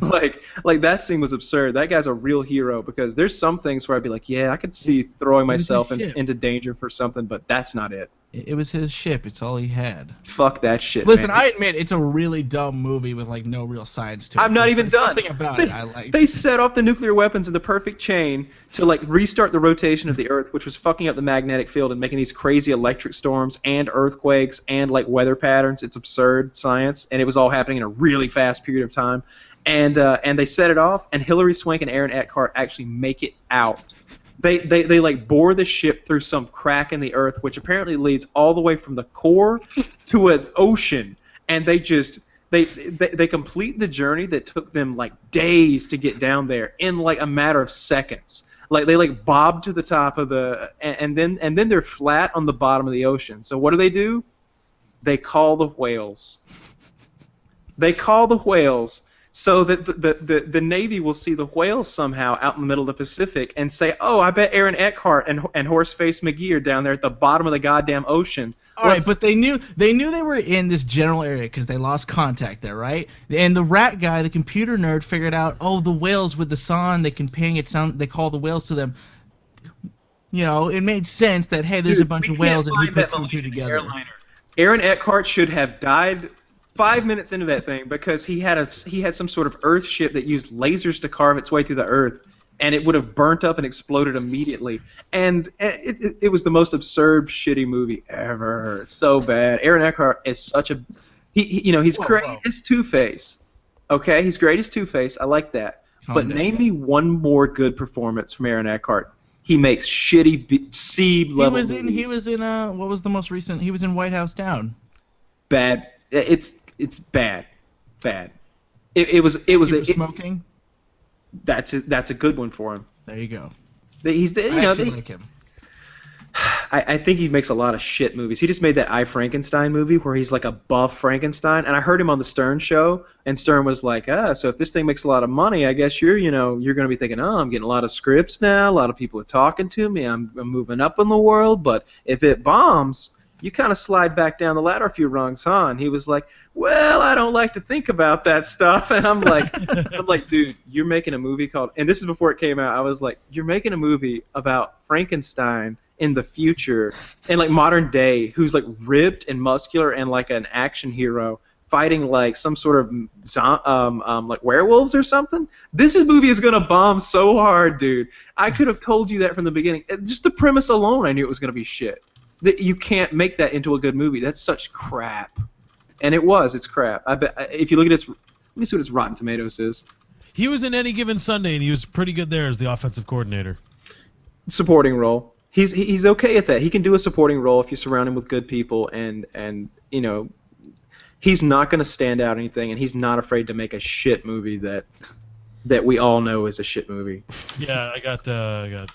like that scene was absurd. That guy's a real hero because there's some things where I'd be like, yeah, I could see throwing myself into danger for something, but that's not it. It was his ship. It's all he had. Fuck that shit. Listen, man. I admit it's a really dumb movie with like no real science to it. I'm not even done. Something about it I like. They set off the nuclear weapons in the perfect chain to like restart the rotation of the Earth, which was fucking up the magnetic field and making these crazy electric storms and earthquakes and like weather patterns. It's absurd science, and it was all happening in a really fast period of time. And they set it off, and Hilary Swank and Aaron Eckhart actually make it out. They like bore the ship through some crack in the Earth, which apparently leads all the way from the core to an ocean, and they complete the journey that took them like days to get down there in like a matter of seconds. Like they like bob to the top of the and then they're flat on the bottom of the ocean. So what do? They call the whales. They call the whales. So that the Navy will see the whales somehow out in the middle of the Pacific and say, oh, I bet Aaron Eckhart and Horseface McGee are down there at the bottom of the goddamn ocean. All right, but they knew they were in this general area because they lost contact there, right? And the rat guy, the computer nerd, figured out, oh, the whales with the song, they can ping it. They call the whales to them. It made sense that hey, there's a bunch of whales and he put 2 and 2 together. Aaron Eckhart should have died 5 minutes into that thing because he had some sort of Earth ship that used lasers to carve its way through the Earth, and it would have burnt up and exploded immediately. And it was the most absurd, shitty movie ever. So bad. Aaron Eckhart is such a he's great as Two-Face. Okay, he's great as Two-Face. I like that. But name me one more good performance from Aaron Eckhart. He makes shitty C-level movies. He was in what was the most recent? He was in White House Down. Bad. It's bad. Smoking. That's a good one for him. There you go. He's I actually like him. I think he makes a lot of shit movies. He just made that I, Frankenstein movie where he's like a buff Frankenstein, and I heard him on the Stern show, and Stern was like, so if this thing makes a lot of money, I guess you're going to be thinking, I'm getting a lot of scripts now, a lot of people are talking to me, I'm moving up in the world, but if it bombs, you kind of slide back down the ladder a few rungs, huh? And he was like, well, I don't like to think about that stuff, and I'm like, dude, you're making a movie called, and this is before it came out, I was like, you're making a movie about Frankenstein in the future, and like modern day, who's like ripped and muscular and like an action hero fighting like some sort of like werewolves or something. This movie is gonna bomb so hard, dude. I could have told you that from the beginning. Just the premise alone, I knew it was gonna be shit. That you can't make that into a good movie. That's such crap, and it was. It's crap. I bet if you look at its, let me see what its Rotten Tomatoes is. He was in Any Given Sunday, and he was pretty good there as the offensive coordinator. Supporting role. He's okay at that. He can do a supporting role if you surround him with good people, and he's not going to stand out anything, and he's not afraid to make a shit movie that we all know is a shit movie. Yeah, I got. Yeah.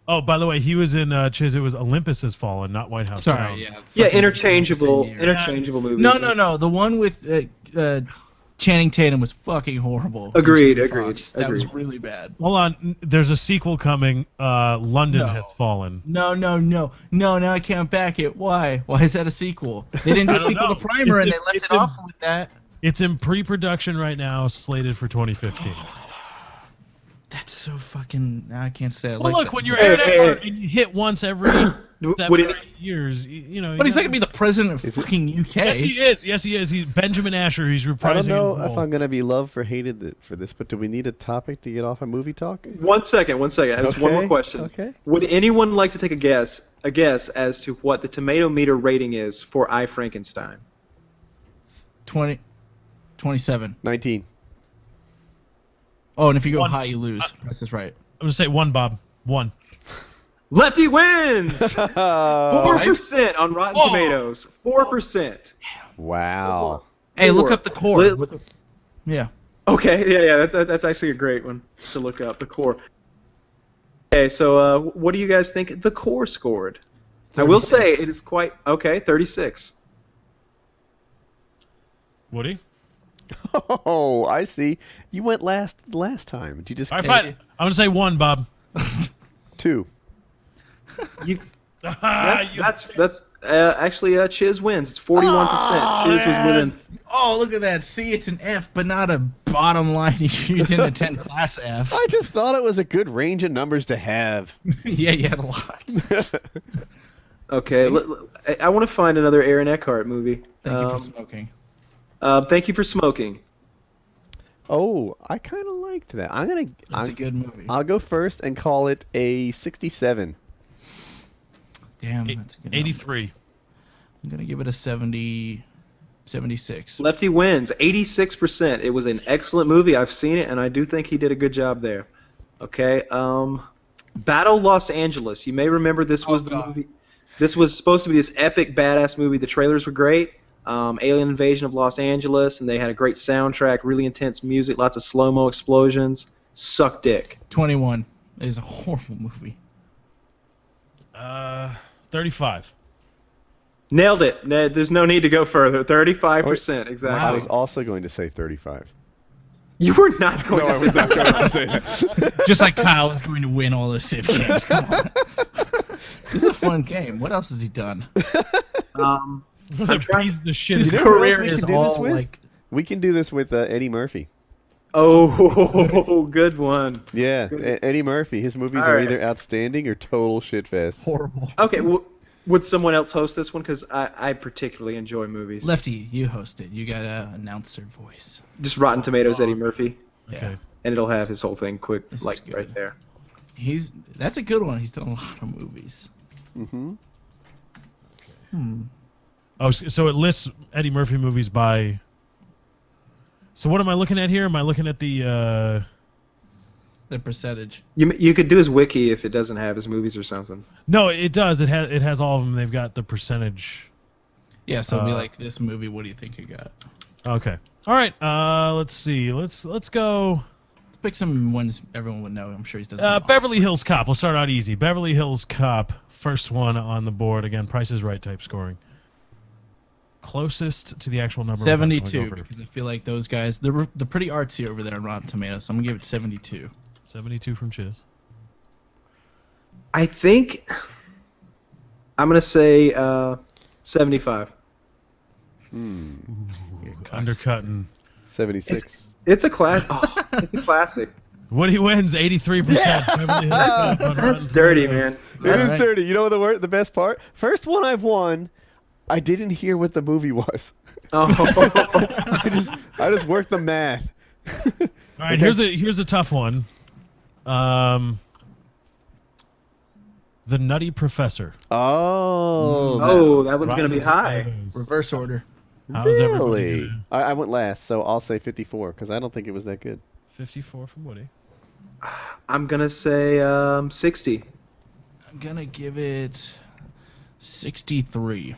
Oh, by the way, he was in Chiz. It was Olympus Has Fallen, not White House Down. Sorry, yeah. Yeah, interchangeable movies. No. The one with Channing Tatum was fucking horrible. Agreed. That was really bad. Hold on, there's a sequel coming. London Has Fallen. No. Now I can't back it. Why? Why is that a sequel? They didn't do a sequel to Primer, and they left it off with that. It's in pre-production right now, slated for 2015. That's so fucking. I can't say. Well, look, when you're and you hit once every 7 or 8 years, But he's not gonna be the president of fucking UK. Yes, he is. He's Benjamin Asher. He's reprising. I don't know his role. if I'm gonna be loved or hated for this, but do we need a topic to get off a movie talk? One second. I have one more question. Okay. Would anyone like to take a guess as to what the tomato meter rating is for I, Frankenstein? 27. 19. Oh, and if you go 1. high, you lose. That's just right. I'm gonna say 1, Bob. 1. Lefty wins. 4% on Rotten Tomatoes. 4%. Wow. Hey, look up the core. Yeah. Okay. Yeah. That's actually a great one to look up. The core. Okay. So, what do you guys think the core scored? 36. I will say it is quite okay. 36. Woody? Oh, I see. You went last time. Did you just? All right, fine. I'm gonna say 1, Bob. 2. That's actually Chiz wins. It's 41%. Chiz was within. Oh, look at that. See, it's an F, but not a bottom line. You didn't attend class F. I just thought it was a good range of numbers to have. Yeah, you had a lot. Okay, I want to find another Aaron Eckhart movie. Thank you for smoking. Thank you for smoking. Oh, I kind of liked that. That's a good movie. I'll go first and call it a 67. Damn, that's a good 83. Number. I'm gonna give it a 76. Lefty wins, 86%. It was an excellent movie. I've seen it, and I do think he did a good job there. Okay. Battle Los Angeles. You may remember this was the movie. This was supposed to be this epic, badass movie. The trailers were great. Alien invasion of Los Angeles, and they had a great soundtrack, really intense music, lots of slow-mo explosions. Suck dick. 21 is a horrible movie. 35. Nailed it. There's no need to go further. 35%, exactly. I was also going to say 35. You were not going to say I was not going to say that. Just like Kyle is going to win all those Civ games. Come on. This is a fun game. What else has he done? The shit. His You know career who else we is can do this all with? like. We can do this with Eddie Murphy. Oh, good one. Yeah, Eddie Murphy. His movies All are right. either outstanding or total shitfest. Horrible. Okay, would someone else host this one? Because I particularly enjoy movies. Lefty, you host it. You got an announcer voice. Just Rotten Tomatoes, Eddie Murphy, Okay. and it'll have his whole thing quick, This is like good. right there. That's a good one. He's done a lot of movies. Mm-hmm. Oh, so it lists Eddie Murphy movies by. So what am I looking at here? Am I looking at the? The percentage. You could do his wiki if it doesn't have his movies or something. No, it does. It has all of them. They've got the percentage. Yeah, so it'll be like this movie. What do you think you got? Okay. All right. Let's see. Let's go. Let's pick some ones everyone would know. I'm sure he's done some Beverly Hills Cop. We'll start out easy. Beverly Hills Cop. First one on the board. Again, Price is Right type scoring. Closest to the actual number. 72, because I feel like those guys, they're pretty artsy over there on Rotten Tomatoes. So I'm gonna give it 72. 72 from Chiz. I think I'm gonna say 75. Undercutting. 76. It's a class. Oh, it's a classic. Woody wins 83%. Beverly Hills Cop on That's Rotten dirty, Tomatoes. man. It is Alright. dirty. You know the best part? First one I've won, I didn't hear what the movie was. Oh. I just worked the math. All right, here's a tough one. The Nutty Professor. Oh. That one's gonna be high. Tomatoes. Reverse order. How's everybody Really? doing? I went last, so I'll say 54 because I don't think it was that good. 54 from Woody. I'm gonna say 60. I'm gonna give it 63.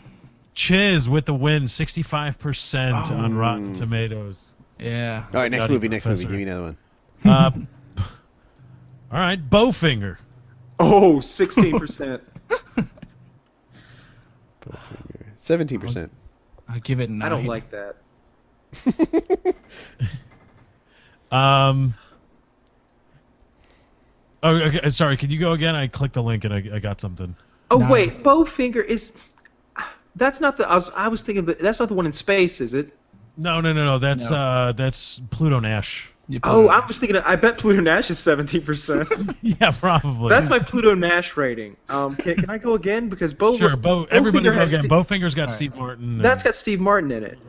Chiz with the win, 65% on Rotten Tomatoes. Yeah. All right, next Nutty movie. Professor. Give me another one. All right, Bowfinger. Oh, 16%. 17%. I'll give it 9. I don't like that. Oh, okay, sorry. Could you go again? I clicked the link and I got something. Oh No. wait, Bowfinger is. That's not the. I was thinking that that's not the one in space, is it? No. That's Pluto Nash. You put Oh, it- I was thinking. I bet Pluto Nash is 17%. Yeah, probably. That's my Pluto Nash rating. Can I go again because Bo? Sure, everybody Bowfinger go has again. Ste- Bowfinger's got All right. Steve Martin. That's got Steve Martin in it.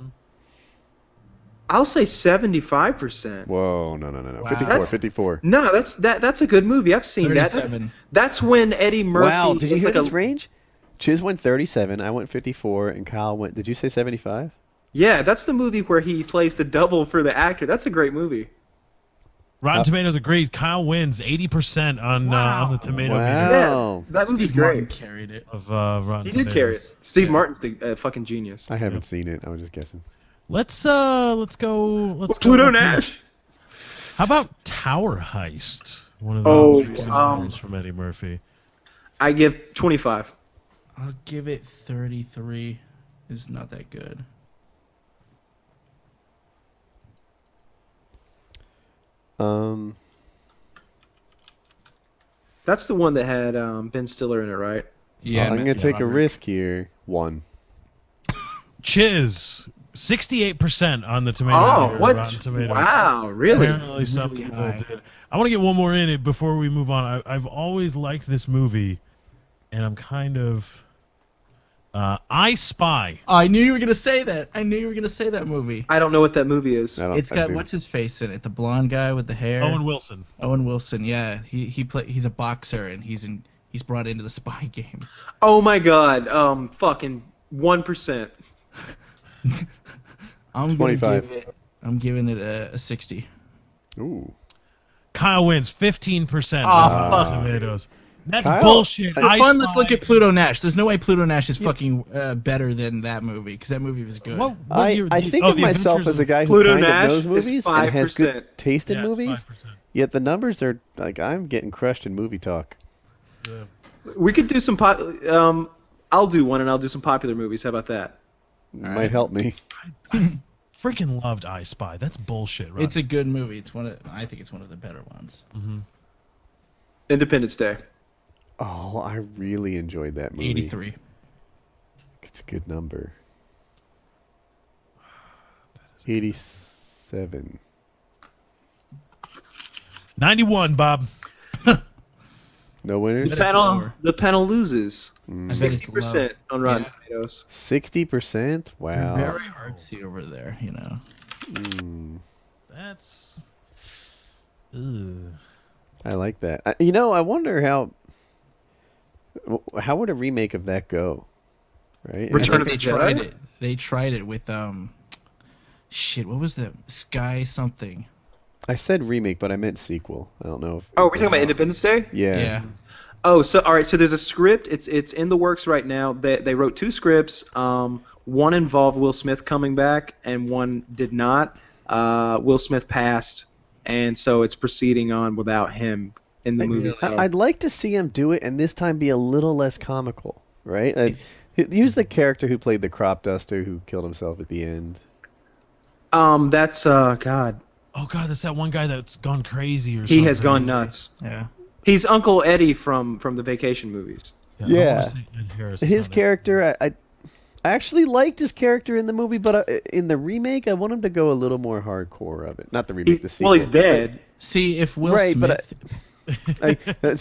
I'll say 75%. Whoa, no. Wow. 54, That's- 54. No, that's a good movie. I've seen that. 37. That's when Eddie Murphy. Wow, did you was hear like this range? Chiz went 37, I went 54, and Kyle went, did you say 75? Yeah, that's the movie where he plays the double for the actor. That's a great movie. Rotten Tomatoes agrees. Kyle wins 80% on the tomato meter Wow. Yeah, that movie's Steve Martin great. carried it. of Rotten He Tomatoes. did carry it. Steve Yeah. Martin's the fucking genius. I haven't seen it. I was just guessing. Let's go. Pluto Nash. How about Tower Heist? One of Oh, those recent movies from Eddie Murphy. I give 25. I'll give it 33. It's not that good. That's the one that had Ben Stiller in it, right? Yeah, I'm going to yeah, take a Robert. risk here. 1. Chiz, 68% on the tomato Oh, meter, what? Rotten Tomatoes. Wow, really? Apparently some Really people high. did. I want to get one more in it before we move on. I've always liked this movie, and I'm kind of... I Spy. Oh, I knew you were gonna say that. I knew you were gonna say that movie. I don't know what that movie is. It's got what's his face in it? The blonde guy with the hair. Owen Wilson. Owen Wilson. Yeah, he's a boxer and he's brought into the spy game. Oh my god. Fucking 1%. I'm 25. I'm giving it a 60. Ooh. Kyle wins 15% Oh, on Rotten fuck. Tomatoes. That's Kyle, bullshit. For I fun, Spy. let's look at Pluto Nash. There's no way Pluto Nash is fucking better than that movie because that movie was good. What I year- think oh, of The myself Adventures as a of- guy who Pluto kind Nash of knows is movies and has good 5%. taste in Yeah, it's movies. 5%. Yet the numbers are, like, I'm getting crushed in movie talk. Yeah. We could do some I'll do one and I'll do some popular movies. How about that? Might help me. Freaking loved I Spy. That's bullshit, right? It's a good movie. I think it's one of the better ones. Independence Day. Oh, I really enjoyed that movie. 83. It's a good number. 87. 91, Bob. No winners? The panel loses. I bet it's 60% low. on Rotten Yeah. Tomatoes. 60%? Wow. Very artsy over there, you know. That's... Ugh. I like that. I wonder how would a remake of that go? Right? I Return think of they the tried Jedi? it. They tried it with shit. What was the Sky something? I said remake, but I meant sequel. I don't know if. Oh, we're talking about Independence Day? Yeah. Yeah. Oh, so all right. So there's a script. It's in the works right now. They wrote 2 scripts. One involved Will Smith coming back, and one did not. Will Smith passed, and so it's proceeding on without him in the movie. So. I'd like to see him do it, and this time be a little less comical, right? Use the character who played the crop duster who killed himself at the end. That's God. Oh God, that's that one guy that's gone crazy or something. He has gone nuts. Yeah. He's Uncle Eddie from the Vacation movies. I Yeah. wanna say Ed Harris is His on it. character, I actually liked his character in the movie, but in the remake, I want him to go a little more hardcore of it. Not the remake, the sequel. Well, he's dead. See, if Will Right, Smith...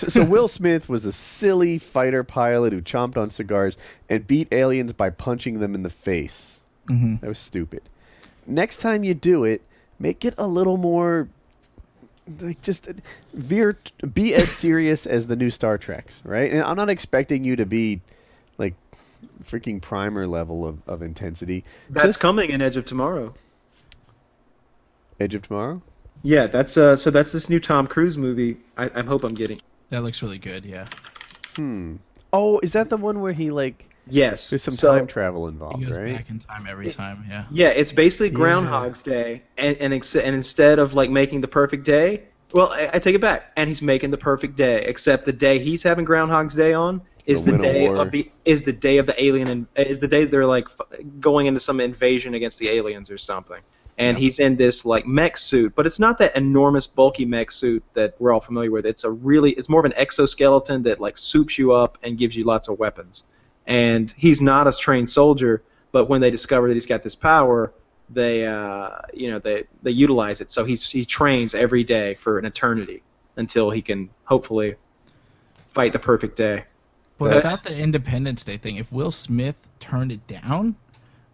so Will Smith was a silly fighter pilot who chomped on cigars and beat aliens by punching them in the face. Mm-hmm. That was stupid. Next time you do it, make it a little more like just be as serious as the new Star Treks, right? And I'm not expecting you to be like freaking primer level of intensity. That's coming in Edge of Tomorrow. Edge of Tomorrow? Yeah, that's that's this new Tom Cruise movie. I hope I'm getting. That looks really good, yeah. Oh, is that the one where he like Yes. there's some So- time travel He involved, goes right? back in time every time, yeah. Yeah, it's basically Groundhog's Day, and instead of like making the perfect day, well, I take it back, and he's making the perfect day, except the day he's having Groundhog's Day on is They'll the win a day war. of the day of the alien, and is the day they're like going into some invasion against the aliens or something. And he's in this like mech suit, but it's not that enormous bulky mech suit that we're all familiar with. It's more of an exoskeleton that like soups you up and gives you lots of weapons. And he's not a trained soldier, but when they discover that he's got this power, they utilize it. So he trains every day for an eternity until he can hopefully fight the perfect day. But about the Independence Day thing, if Will Smith turned it down,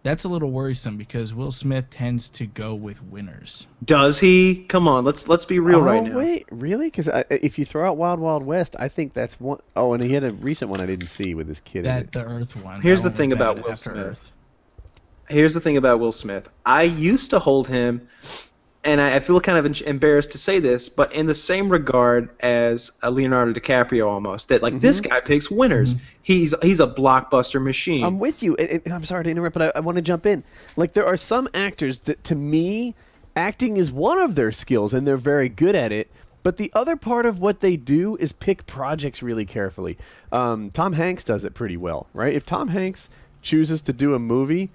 that's a little worrisome because Will Smith tends to go with winners. Does he? Come on, let's be real right now. Wait, really? Because if you throw out Wild Wild West, I think that's one oh and he had a recent one I didn't see with his kid in it. The Earth one. Here's that the one thing was about bad Will after Smith. Earth. Here's the thing about Will Smith. I used to hold him, and I feel kind of embarrassed to say this, but in the same regard as Leonardo DiCaprio almost, that like this guy picks winners. He's a blockbuster machine. I'm with you. And I'm sorry to interrupt, but I want to jump in. Like, there are some actors that, to me, acting is one of their skills, and they're very good at it. But the other part of what they do is pick projects really carefully. Tom Hanks does it pretty well, right? If Tom Hanks chooses to do a movie,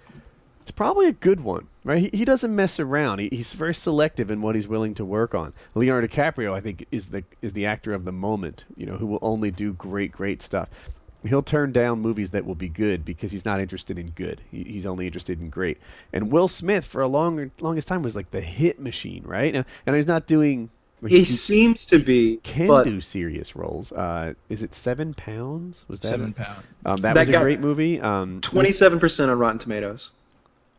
it's probably a good one, right? He doesn't mess around. He's very selective in what he's willing to work on. Leonardo DiCaprio, I think, is the actor of the moment, who will only do great stuff. He'll turn down movies that will be good because he's not interested in good. He's only interested in great. And Will Smith, for a longest time, was like the hit machine, right? And he's not doing... He seems to be, can but do serious roles. Is it 7 Pounds? Was that 7 it? Pound. That That was a got great movie. 27% on Rotten Tomatoes.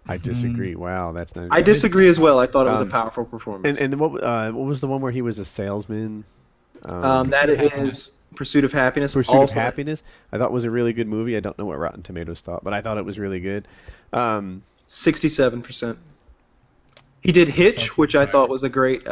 I disagree. Wow, that's not. I disagree as well. I thought it was a powerful performance. And what was the one where he was a salesman? That is Pursuit of Happiness. Pursuit of Also- Happiness. I thought was a really good movie. I don't know what Rotten Tomatoes thought, but I thought it was really good. 67%. He did Hitch, which I thought was a great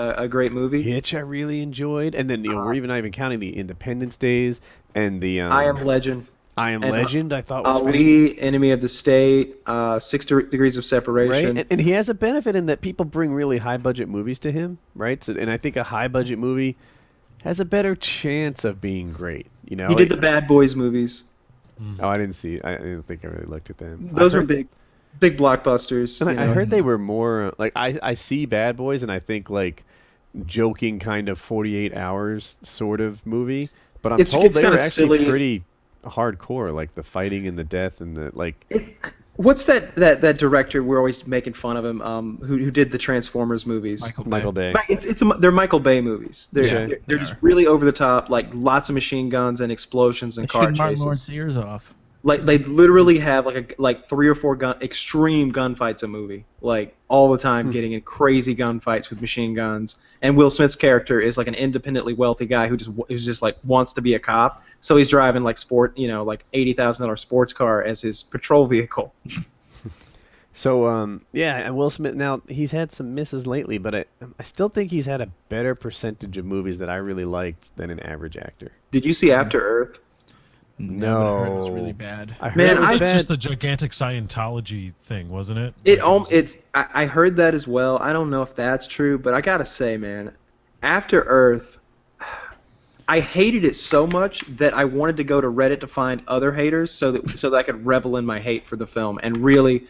movie. Hitch, I really enjoyed, and then we're even not even counting the Independence Days and the I Am Legend. I Am and, Legend. I thought was Ali, Enemy of the State, 6 Degrees of Separation. right, and he has a benefit in that people bring really high budget movies to him, right? So, and I think a high budget movie has a better chance of being great. He did the Bad Boys movies. Oh, I didn't see. I didn't think I really looked at them. Those were big blockbusters. And I you know. heard they were more like I see Bad Boys and I think like joking kind of 48 Hours sort of movie, but I'm told it's they were kinda actually silly. pretty hardcore, like the fighting and the death and the like. What's that director? We're always making fun of him. Who did the Transformers movies? Michael Bay. They're Michael Bay movies. They're Yeah, they're just really over the top, like lots of machine guns and explosions and They car shoot Martin chases. Lawrence's ears off. Like they literally have like 3 or 4 extreme gunfights a movie, like all the time, getting in crazy gunfights with machine guns. And Will Smith's character is like an independently wealthy guy who's just like wants to be a cop, so he's driving like like $80,000 sports car as his patrol vehicle. So yeah, and Will Smith. Now he's had some misses lately, but I still think he's had a better percentage of movies that I really liked than an average actor. Did you see After Earth? No, but I heard it was really bad. I heard Man, it was I- It's bad. just the gigantic Scientology thing, wasn't it? I heard that as well. I don't know if that's true, but I gotta say, man, After Earth, I hated it so much that I wanted to go to Reddit to find other haters so that I could revel in my hate for the film and really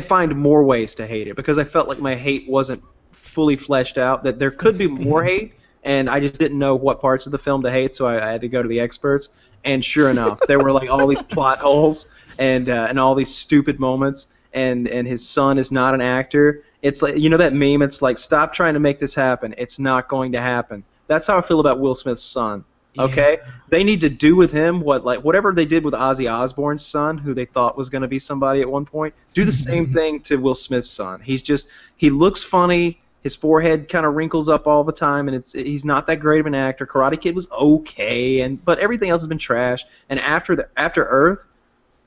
find more ways to hate it, because I felt like my hate wasn't fully fleshed out, that there could be more hate, and I just didn't know what parts of the film to hate, so I had to go to the experts. And sure enough, there were like all these plot holes and all these stupid moments, and his son is not an actor. It's like, you know that meme, it's like, stop trying to make this happen. It's not going to happen. That's how I feel about Will Smith's son. Okay? Yeah. They need to do with him whatever they did with Ozzy Osbourne's son, who they thought was going to be somebody at one point. Do the same thing to Will Smith's son. He looks funny. His forehead kind of wrinkles up all the time, and he's not that great of an actor. Karate Kid was okay, but everything else has been trash. And After Earth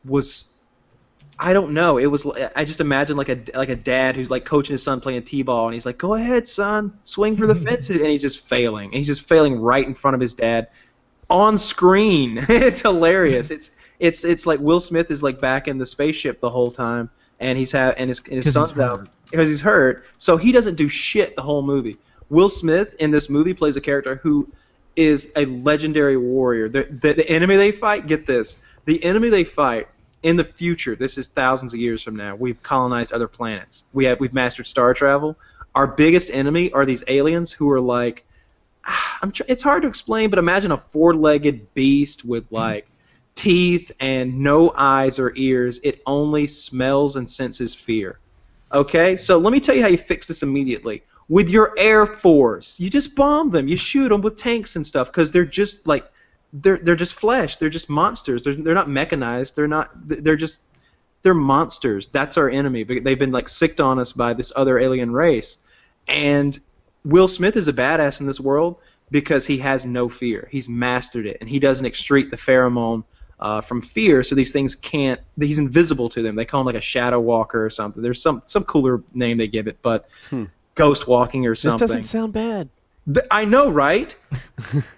was, I don't know. It was, I just imagine like a dad who's like coaching his son playing t-ball, and he's like, "Go ahead, son, swing for the fences," and he's just failing. And he's just failing right in front of his dad, on screen. It's hilarious. It's like Will Smith is like back in the spaceship the whole time, and his son's out because he's hurt, so he doesn't do shit the whole movie. Will Smith in this movie plays a character who is a legendary warrior. The enemy they fight, get this, the enemy they fight in the future, this is thousands of years from now, we've colonized other planets. We've mastered star travel. Our biggest enemy are these aliens who are like, it's hard to explain, but imagine a four-legged beast with like teeth and no eyes or ears. It only smells and senses fear. Okay, so let me tell you how you fix this immediately. With your Air Force, you just bomb them. You shoot them with tanks and stuff, because they're just like, they're just flesh. They're just monsters. They're not mechanized. They're monsters. That's our enemy. They've been like sicked on us by this other alien race. And Will Smith is a badass in this world because he has no fear. He's mastered it, and he doesn't excrete the pheromone from fear, so these things can't. He's invisible to them. They call him like a shadow walker or something. There's some cooler name they give it, but ghost walking or something. This doesn't sound bad. I know, right?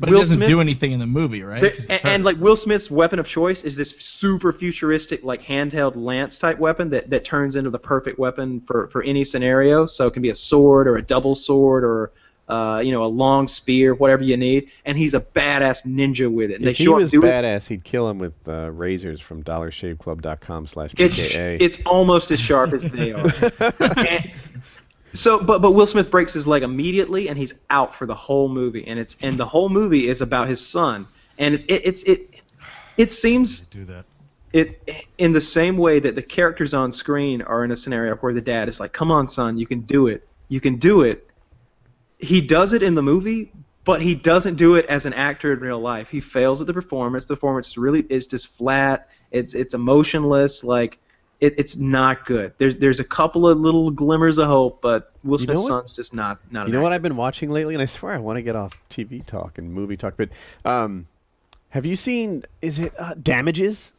But it doesn't do anything in the movie, right? 'Cause he's And hurt. like Will Smith's weapon of choice is this super futuristic, like handheld lance type weapon that turns into the perfect weapon for any scenario. So it can be a sword or a double sword or a long spear, whatever you need. And he's a badass ninja with it. And If he was badass, he'd kill him with razors from dollarshaveclub.com/PKA. It's almost as sharp as they are. But Will Smith breaks his leg immediately, and he's out for the whole movie. And the whole movie is about his son. And it seems do that. In the same way that the characters on screen are in a scenario where the dad is like, "Come on, son, you can do it. You can do it." He does it in the movie, but he doesn't do it as an actor in real life. He fails at the performance. The performance really is just flat. It's emotionless. Like it's not good. There's a couple of little glimmers of hope, but Will Smith's son's just not. You know what I've been watching lately, and I swear I want to get off TV talk and movie talk, but have you seen? Is it Damages?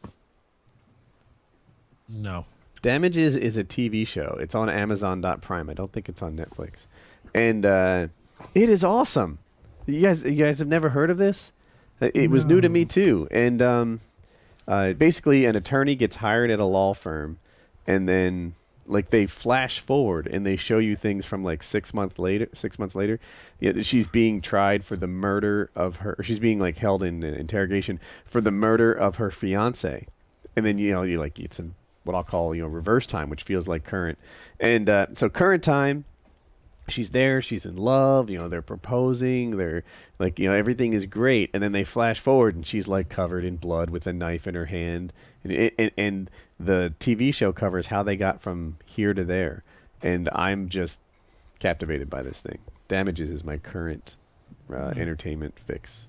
No. Damages is a TV show. It's on Amazon.Prime. I don't think it's on Netflix. And it is awesome. You guys have never heard of this? It was new to me too. And basically, an attorney gets hired at a law firm, and then like they flash forward and they show you things from like 6 months later. 6 months later, she's being tried for the murder of her. She's being like held in interrogation for the murder of her fiance. And then you like it's in what I'll call reverse time, which feels like current. And so current time. She's there, she's in love, they're proposing, they're like, everything is great. And then they flash forward and she's like covered in blood with a knife in her hand. And the TV show covers how they got from here to there. And I'm just captivated by this thing. Damages is my current entertainment fix.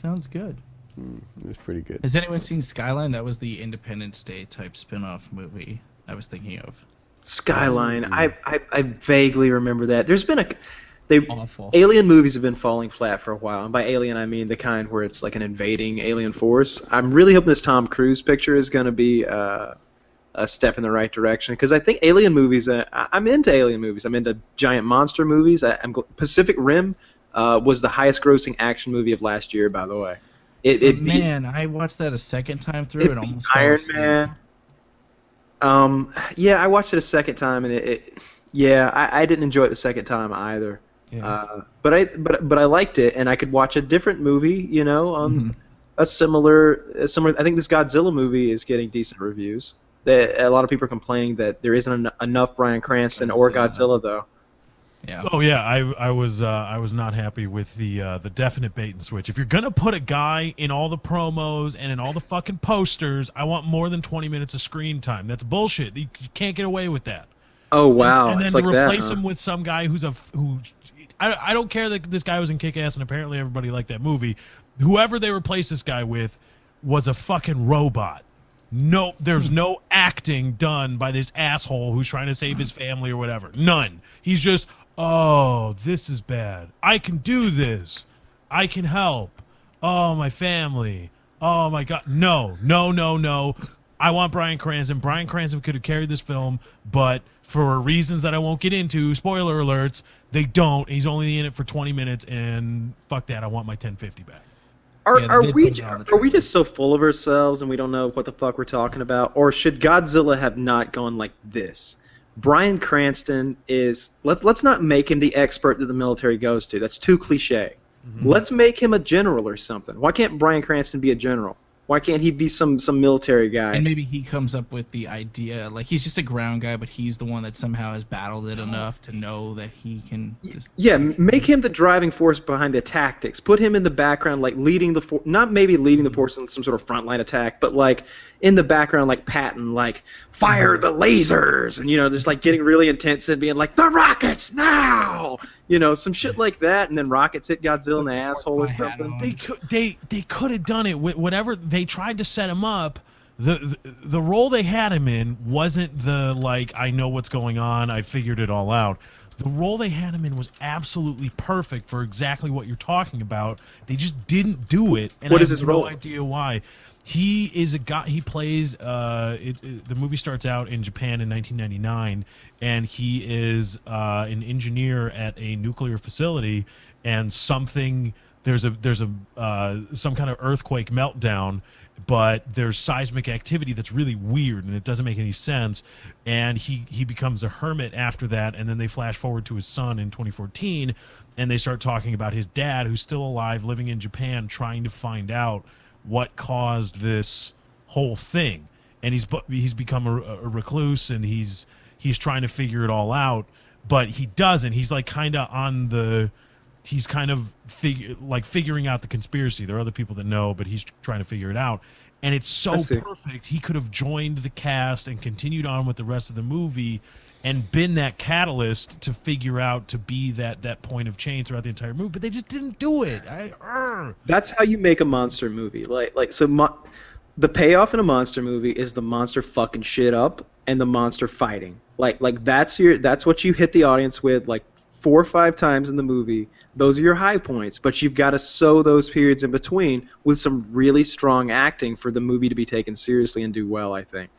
Sounds good. It was pretty good. Has anyone seen Skyline? That was the Independence Day type spin-off movie I was thinking of. Skyline. I vaguely remember that. There's been Awful. Alien movies have been falling flat for a while, and by alien I mean the kind where it's like an invading alien force. I'm really hoping this Tom Cruise picture is going to be a step in the right direction, because I think alien movies. I'm into alien movies. I'm into giant monster movies. Pacific Rim was the highest grossing action movie of last year, by the way. It beat Man, I watched that a second time through and beat almost fell Iron asleep. Man. Yeah, I watched it a second time, and I didn't enjoy it the second time either. Yeah. But I liked it, and I could watch a different movie, on a similar. I think this Godzilla movie is getting decent reviews. A lot of people are complaining that there isn't enough Bryan Cranston or Godzilla though. Yeah. Oh yeah, I was not happy with the definite bait and switch. If you're gonna put a guy in all the promos and in all the fucking posters, I want more than 20 minutes of screen time. That's bullshit. You can't get away with that. Oh wow, And then it's to like that, replace huh? him with some guy I don't care that this guy was in Kick-Ass and apparently everybody liked that movie. Whoever they replaced this guy with was a fucking robot. No, there's no acting done by this asshole who's trying to save his family or whatever. None. He's just, oh, this is bad. I can do this. I can help. Oh, my family. Oh, my God. No. I want Bryan Cranston. Bryan Cranston could have carried this film, but for reasons that I won't get into, spoiler alerts, they don't. He's only in it for 20 minutes, and fuck that. I want my 1050 back. Are they we put it on the are we trailer. just so full of ourselves and we don't know what the fuck we're talking about? Or should Godzilla have not gone like this? Bryan Cranston is let's not make him the expert that the military goes to. That's too cliche. Let's make him a general or something. Why can't Bryan Cranston be a general? Why can't he be some military guy? And maybe he comes up with the idea, like he's just a ground guy, but he's the one that somehow has battled it enough to know that he can. Just... Yeah, make him the driving force behind the tactics. Put him in the background, like leading the force, not maybe leading the force in some sort of frontline attack, but like in the background, like Patton, like fire the lasers, and just like getting really intense and being like the rockets now, some shit like that, and then rockets hit Godzilla in the asshole or something. They could have done it with whatever they tried to set him up. The role they had him in wasn't the like I know what's going on, I figured it all out. The role they had him in was absolutely perfect for exactly what you're talking about. They just didn't do it, and What I is have his no role? idea why. He is a guy. He plays. The movie starts out in Japan in 1999, and he is an engineer at a nuclear facility. And there's some kind of earthquake meltdown, but there's seismic activity that's really weird, and it doesn't make any sense. And he becomes a hermit after that. And then they flash forward to his son in 2014, and they start talking about his dad, who's still alive, living in Japan, trying to find out what caused this whole thing. And he's become a recluse, and he's trying to figure it all out, but he doesn't. He's like kind of figuring out the conspiracy. There are other people that know, but he's trying to figure it out. And it's so perfect. He could have joined the cast and continued on with the rest of the movie and been that catalyst to figure out to be that point of change throughout the entire movie, but they just didn't do it. That's how you make a monster movie. The payoff in a monster movie is the monster fucking shit up and the monster fighting. That's what you hit the audience with 4 or 5 times in the movie. Those are your high points, but you've got to sow those periods in between with some really strong acting for the movie to be taken seriously and do well, I think.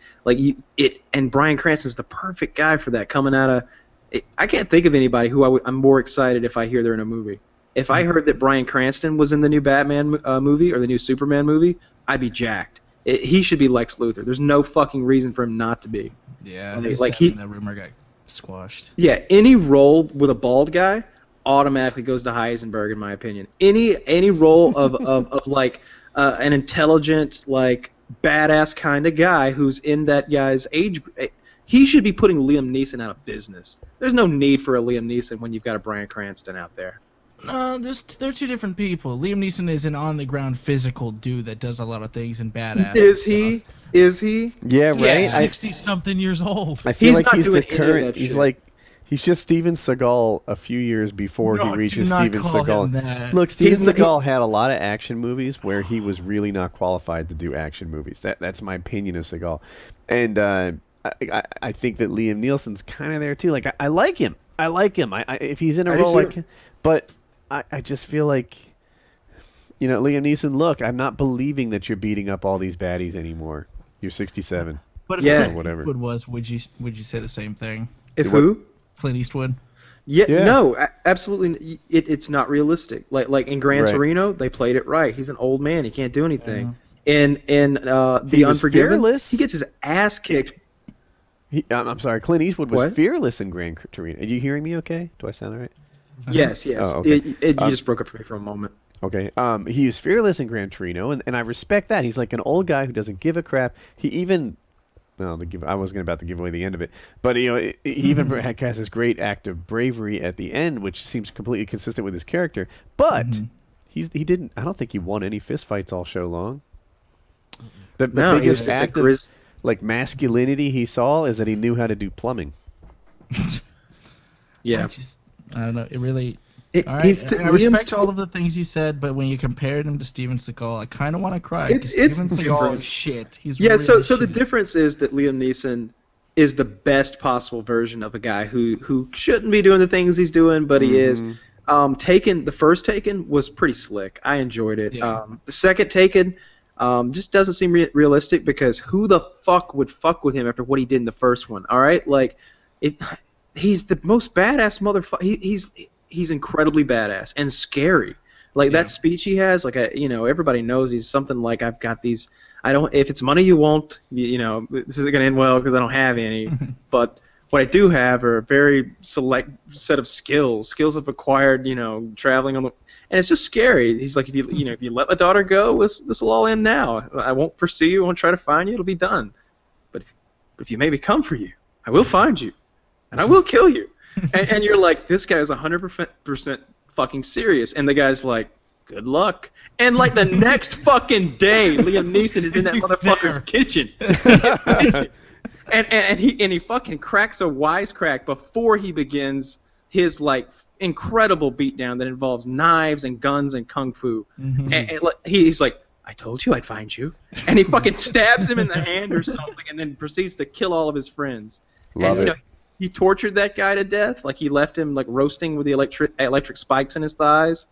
And Bryan Cranston's the perfect guy for that. Coming out of, I can't think of anybody who I'm more excited if I hear they're in a movie. If I heard that Bryan Cranston was in the new Batman movie or the new Superman movie, I'd be jacked. He should be Lex Luthor. There's no fucking reason for him not to be. Yeah, that rumor got squashed. Yeah, any role with a bald guy automatically goes to Heisenberg, in my opinion. Any role of an intelligent, badass kind of guy who's in that guy's age, he should be putting Liam Neeson out of business. There's no need for a Liam Neeson when you've got a Bryan Cranston out there. They're two different people. Liam Neeson is an on-the-ground physical dude that does a lot of things and badass. Is he? Stuff. Is he? Yeah, right. He's 60-something years old. I feel He's like not he's the doing any of current. that He's shit. he's just Steven Seagal a few years before he reaches do not Steven call Seagal. him that. Look, Steven He's not- Seagal had a lot of action movies where he was really not qualified to do action movies. That's my opinion of Seagal, and I think that Liam Neeson's kind of there too. I like him. If he's in a I do role too. but I just feel like, Liam Neeson. Look, I'm not believing that you're beating up all these baddies anymore. You're 67. But if Yeah. Clint Whatever. Eastwood was, would you say the same thing? If What- who? Clint Eastwood. Yeah, Yeah. no, absolutely. It's not realistic. Like in Gran Right. Torino, they played it right. He's an old man. He can't do anything. Yeah. In He The was Unforgiven, fearless. he gets his ass kicked. I'm sorry, Clint Eastwood was What? fearless in Gran Torino. Are you hearing me okay? Do I sound all right? Yes, yes. Oh, okay. You just broke up for me for a moment. Okay. He was fearless in Gran Torino, and I respect that. He's like an old guy who doesn't give a crap. He even, well, I wasn't about to give away the end of it, but he even has this great act of bravery at the end, which seems completely consistent with his character. But he didn't. I don't think he won any fistfights all show long. The No, biggest he's just a act of like masculinity he saw is that he knew how to do plumbing. Yeah. I don't know. It really. It- All right. he's- I Liam's- respect all of the things you said, but when you compared him to Steven Seagal, I kind of want to cry. 'Cause It's Steven different. Seagal is shit. He's Yeah, really so the shit. difference is that Liam Neeson is the best possible version of a guy who shouldn't be doing the things he's doing, but he is. The first Taken was pretty slick. I enjoyed it. Yeah. The second Taken just doesn't seem realistic because who the fuck would fuck with him after what he did in the first one? All right, like he's the most badass motherfucker. He's incredibly badass and scary. Like that speech he has, like everybody knows he's something like I've got these. If it's money you want, this isn't gonna end well because I don't have any. But what I do have are a very select set of skills I've acquired, traveling on the, and it's just scary. He's like, if you let my daughter go, this will all end now. I won't pursue you. I won't try to find you. It'll be done. But if you make me come for you, I will find you, and I will kill you. And you're like, this guy is 100% fucking serious, and the guy's like, good luck. And like the next fucking day, Liam Neeson is in that motherfucker's kitchen. And he fucking cracks a wisecrack before he begins his like incredible beatdown that involves knives and guns and kung fu. And he's like, I told you I'd find you. And he fucking stabs him in the hand or something and then proceeds to kill all of his friends. Love it. He tortured that guy to death. Like he left him like roasting with the electric spikes in his thighs.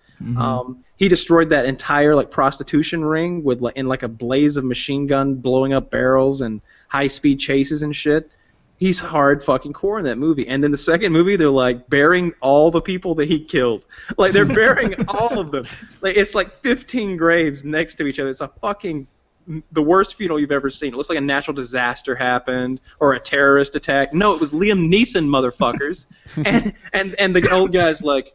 He destroyed that entire like prostitution ring with in like a blaze of machine gun blowing up barrels and high speed chases and shit. He's hard fucking core in that movie. And then the second movie, they're like burying all the people that he killed. Like they're burying all of them. Like it's like 15 graves next to each other. It's a fucking the worst funeral you've ever seen. It looks like a natural disaster happened or a terrorist attack. No, it was Liam Neeson, motherfuckers. and the old guy's like,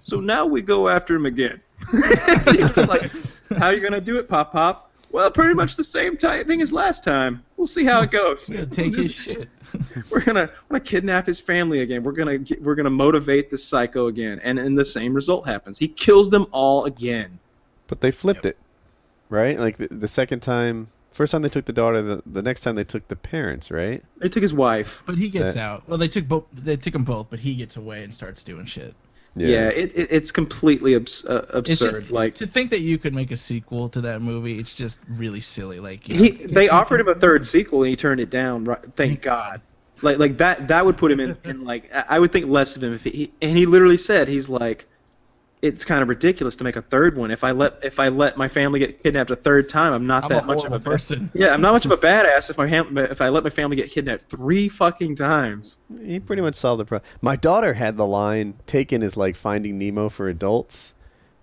so now we go after him again. He's like, how are you gonna do it, Pop? Well, pretty much the same thing as last time. We'll see how it goes. Yeah, take his shit. We're gonna kidnap his family again. We're gonna motivate this psycho again, and the same result happens. He kills them all again. But they flipped it, right? Like the second time, first time they took the daughter, the next time they took the parents, right? They took his wife. But he gets out. Well, they took them both, but he gets away and starts doing shit. Yeah, it's completely absurd. It's just, like to think that you could make a sequel to that movie, it's just really silly. Like they offered him a third sequel and he turned it down. Right, thank God. Like that would put him in like I would think less of him if he literally said he's like, it's kind of ridiculous to make a third one. If I let my family get kidnapped a third time, I'm not that much of a person. Yeah, I'm not much of a badass if I let my family get kidnapped 3 fucking times. He pretty much solved the problem. My daughter had the line taken as like Finding Nemo for adults,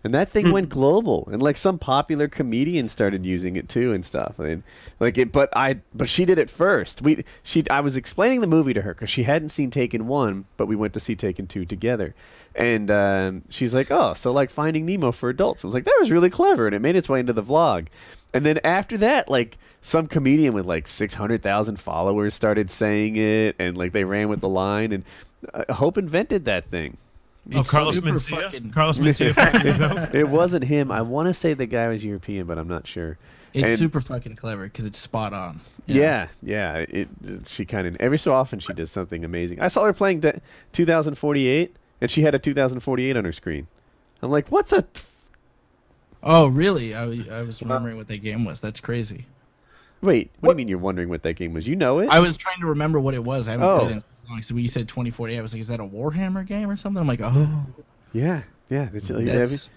and that thing went global. And like some popular comedian started using it too and stuff. I mean, but she did it first. I was explaining the movie to her because she hadn't seen Taken 1, but we went to see Taken 2 together. And she's like, oh, so like Finding Nemo for adults. I was like, that was really clever, and it made its way into the vlog. And then after that, like some comedian with like 600,000 followers started saying it, and like they ran with the line, and Hope invented that thing. Oh, Carlos super Mencia. fucking- Carlos Mencia. It wasn't him. I want to say the guy was European, but I'm not sure. It's And- super fucking clever because it's spot on. Yeah. She kind of every so often she does something amazing. I saw her playing 2048, and she had a 2048 on her screen. I'm like, what the? Oh, really? I was wondering what that game was. That's crazy. Wait, what do you mean you're wondering what that game was? You know it? I was trying to remember what it was. I haven't played it in so long. So when you said 2048, I was like, is that a Warhammer game or something? I'm like, oh. Yeah. That's-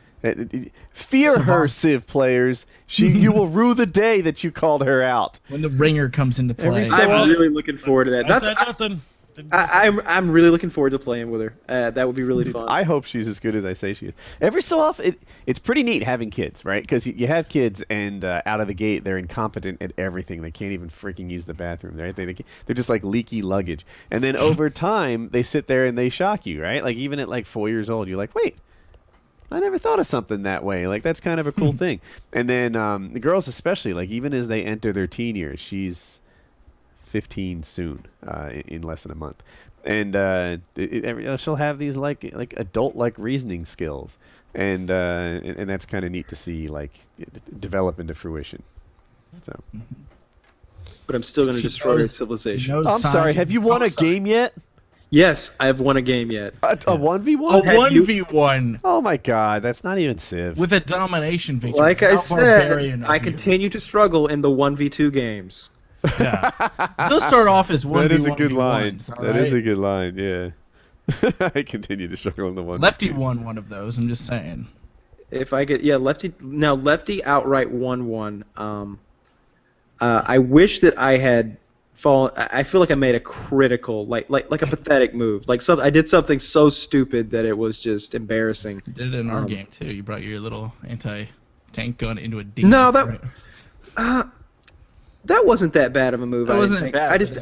Fear her, Civ players. You will rue the day that you called her out. When the ringer comes into play. Every so I'm often- really looking forward to that. I said nothing. I'm really looking forward to playing with her. That would be really fun. I hope she's as good as I say she is. Every so often, it's pretty neat having kids, right? Because you have kids, and out of the gate, they're incompetent at everything. They can't even freaking use the bathroom, right? They're just like leaky luggage. And then over time, they sit there and they shock you, right? Like even at like 4 years old, you're like, wait, I never thought of something that way. Like that's kind of a cool thing. And then the girls especially, like even as they enter their teen years, she's 15 soon, in less than a month, and she'll have these like adult like reasoning skills, and that's kind of neat to see like develop into fruition. So, but I'm still going to destroy your civilization. I'm sorry. Have you won a game yet? Yes, I have won a game yet. A 1v1? A 1v1. Oh my god, that's not even Civ. With a domination victory. Like I How barbarian said, of I you. continue to struggle in the 1v2 games. Yeah. They'll start off as 1v1. That is a good line. all That is right? a good line. Yeah. I continue to struggle in the one. Lefty won one of those. I'm just saying. If I get Lefty outright won one. I wish that I had fallen. I feel like I made a critical, like a pathetic move. Like I did something so stupid that it was just embarrassing. You did it in our game too. You brought your little anti-tank gun into a demon. No, right? That wasn't that bad of a move. That I didn't wasn't think.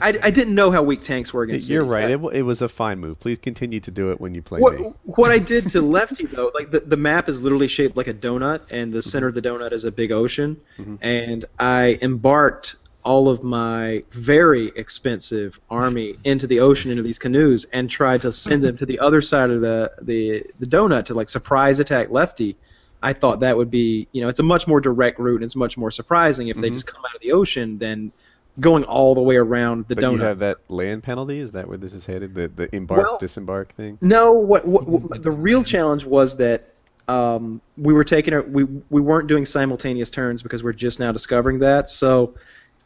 bad, I didn't know how weak tanks were against. You're cities. right. It was a fine move. Please continue to do it when you play me. What I did to Lefty though, like the map is literally shaped like a donut, and the center of the donut is a big ocean, and I embarked all of my very expensive army into the ocean, into these canoes, and tried to send them to the other side of the donut to like surprise attack Lefty. I thought that would be, it's a much more direct route, and it's much more surprising if they just come out of the ocean than going all the way around the But donut. you have that land penalty? Is that where this is headed? The embark, disembark thing? No, what the real challenge was that we weren't doing simultaneous turns because we're just now discovering that. So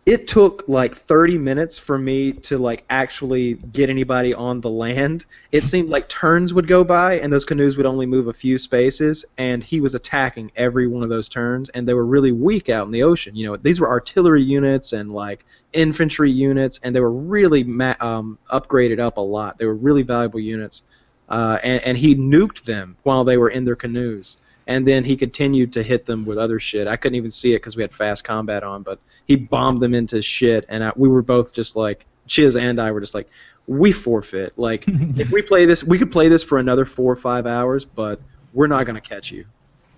it took like 30 minutes for me to like actually get anybody on the land. It seemed like turns would go by and those canoes would only move a few spaces, and he was attacking every one of those turns, and they were really weak out in the ocean. These were artillery units and like infantry units, and they were really upgraded up a lot. They were really valuable units, and he nuked them while they were in their canoes. And then he continued to hit them with other shit. I couldn't even see it because we had fast combat on, but he bombed them into shit, and we were both just like, Chiz and I were just like, we forfeit. Like, if we play this, we could play this for another 4 or 5 hours, but we're not going to catch you.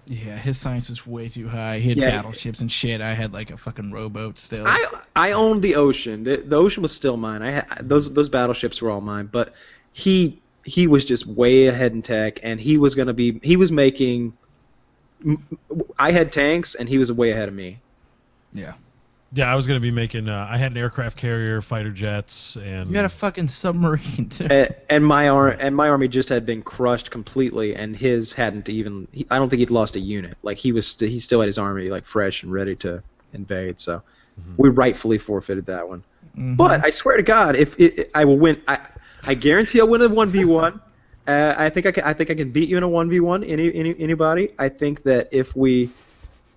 Yeah, his science is way too high. He had battleships and shit. I had like a fucking rowboat still. I owned the ocean. The ocean was still mine. I had those battleships were all mine, but he was just way ahead in tech, and he was making. I had tanks, and he was way ahead of me. Yeah. Yeah, I was going to be making. I had an aircraft carrier, fighter jets, and You had a fucking submarine too. And my army just had been crushed completely, and his hadn't even. I don't think he'd lost a unit. Like he still had his army like fresh and ready to invade. So we rightfully forfeited that one. But I swear to God, if I will win, I guarantee I'll win a 1v1. I think I can beat you in a 1v1. Anybody? I think that if we,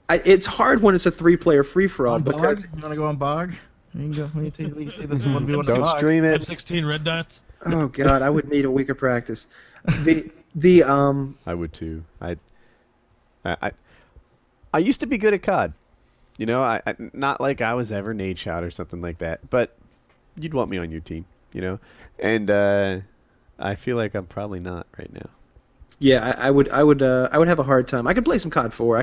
it's hard when it's a 3-player free for all. Because you want to go on Bog? You can go. You take this 1v1. Don't stream it. M16 red dots. oh God, I would need a week of practice. I would too. I used to be good at COD. I not like I was ever Nade Shot or something like that, but you'd want me on your team, and I feel like I'm probably not right now. Yeah, I would have a hard time. I could play some COD 4.